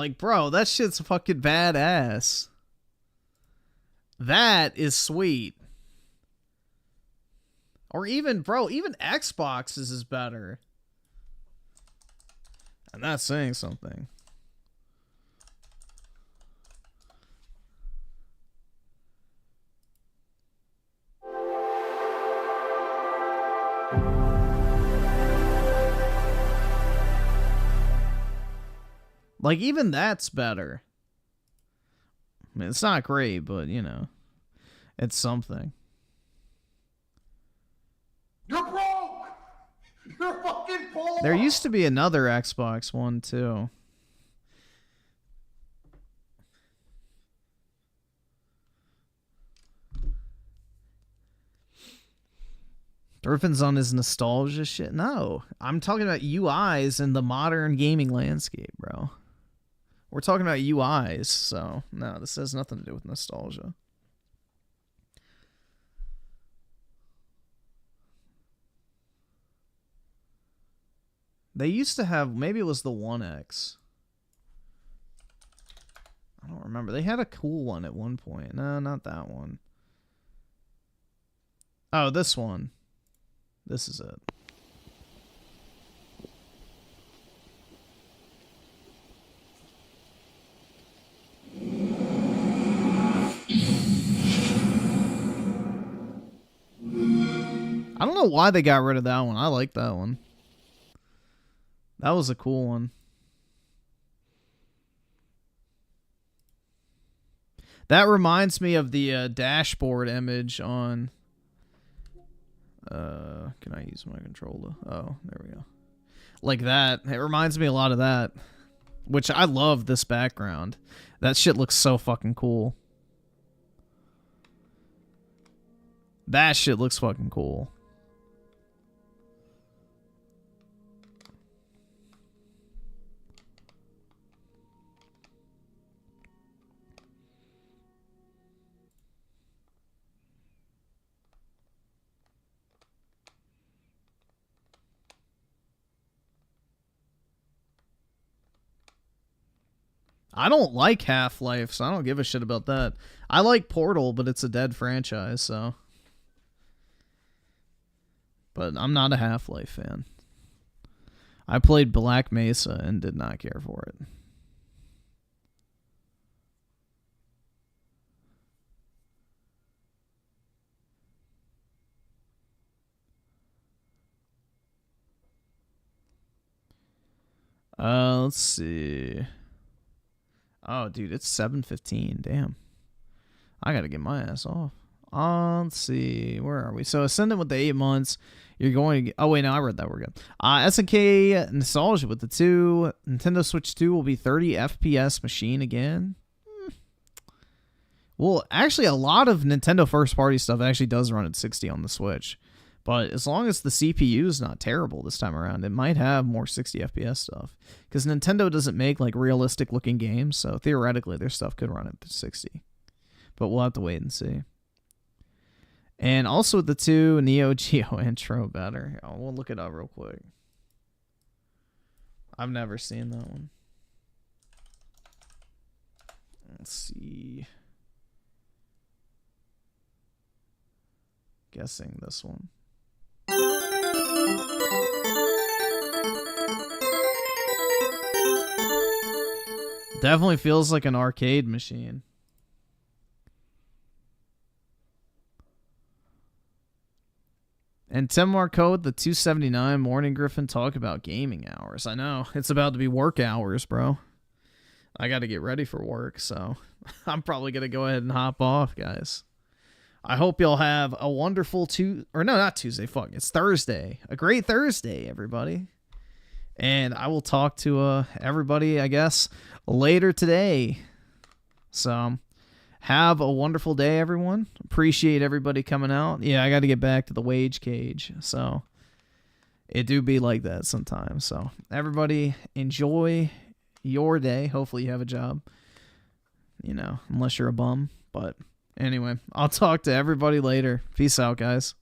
Like, bro, that shit's fucking badass. That is sweet. Or even, bro, even Xbox's is better. And that's saying something. Like, even that's better. I mean, it's not great, but, you know, it's something. You're broke! You're fucking poor! There used to be another Xbox one, too. Griffin's on his nostalgia shit. No, I'm talking about UIs in the modern gaming landscape, bro. We're talking about UIs, so no, this has nothing to do with nostalgia. They used to have, maybe it was the 1X. I don't remember. They had a cool one at one point. No, not that one. Oh, this one. This is it. I don't know why they got rid of that one. I like that one. That was a cool one. That reminds me of the dashboard image on... can I use my controller? Oh, there we go. Like that. It reminds me a lot of that. Which I love this background. That shit looks so fucking cool. That shit looks fucking cool. I don't like Half-Life, so I don't give a shit about that. I like Portal, but it's a dead franchise, so... But I'm not a Half-Life fan. I played Black Mesa and did not care for it. Let's see. Oh, dude, it's 7:15. Damn. I gotta get my ass off. Let's see. Where are we? So, Ascendant with the 8 months. You're going to get... Oh, wait, no, I read that. We're good. SNK Nostalgia with the 2. Nintendo Switch 2 will be 30 FPS machine again. Well, actually, a lot of Nintendo first-party stuff actually does run at 60 on the Switch. But as long as the CPU is not terrible this time around, it might have more 60 FPS stuff. Because Nintendo doesn't make like realistic-looking games, so theoretically their stuff could run at 60. But we'll have to wait and see. And also with the 2, Neo Geo intro better. Oh, we'll look it up real quick. I've never seen that one. Let's see. Guessing this one. Definitely feels like an arcade machine. And Tim Code, the 279 Morning Griffin, talk about gaming hours. I know, it's about to be work hours, bro. I got to get ready for work, so I'm probably going to go ahead and hop off, guys. I hope you'll have a wonderful not Tuesday, fuck, it's Thursday. A great Thursday, everybody. And I will talk to everybody, I guess, later today. So, have a wonderful day, everyone. Appreciate everybody coming out. Yeah, I got to get back to the wage cage. So, it do be like that sometimes. So, everybody, enjoy your day. Hopefully you have a job. You know, unless you're a bum. But, anyway, I'll talk to everybody later. Peace out, guys.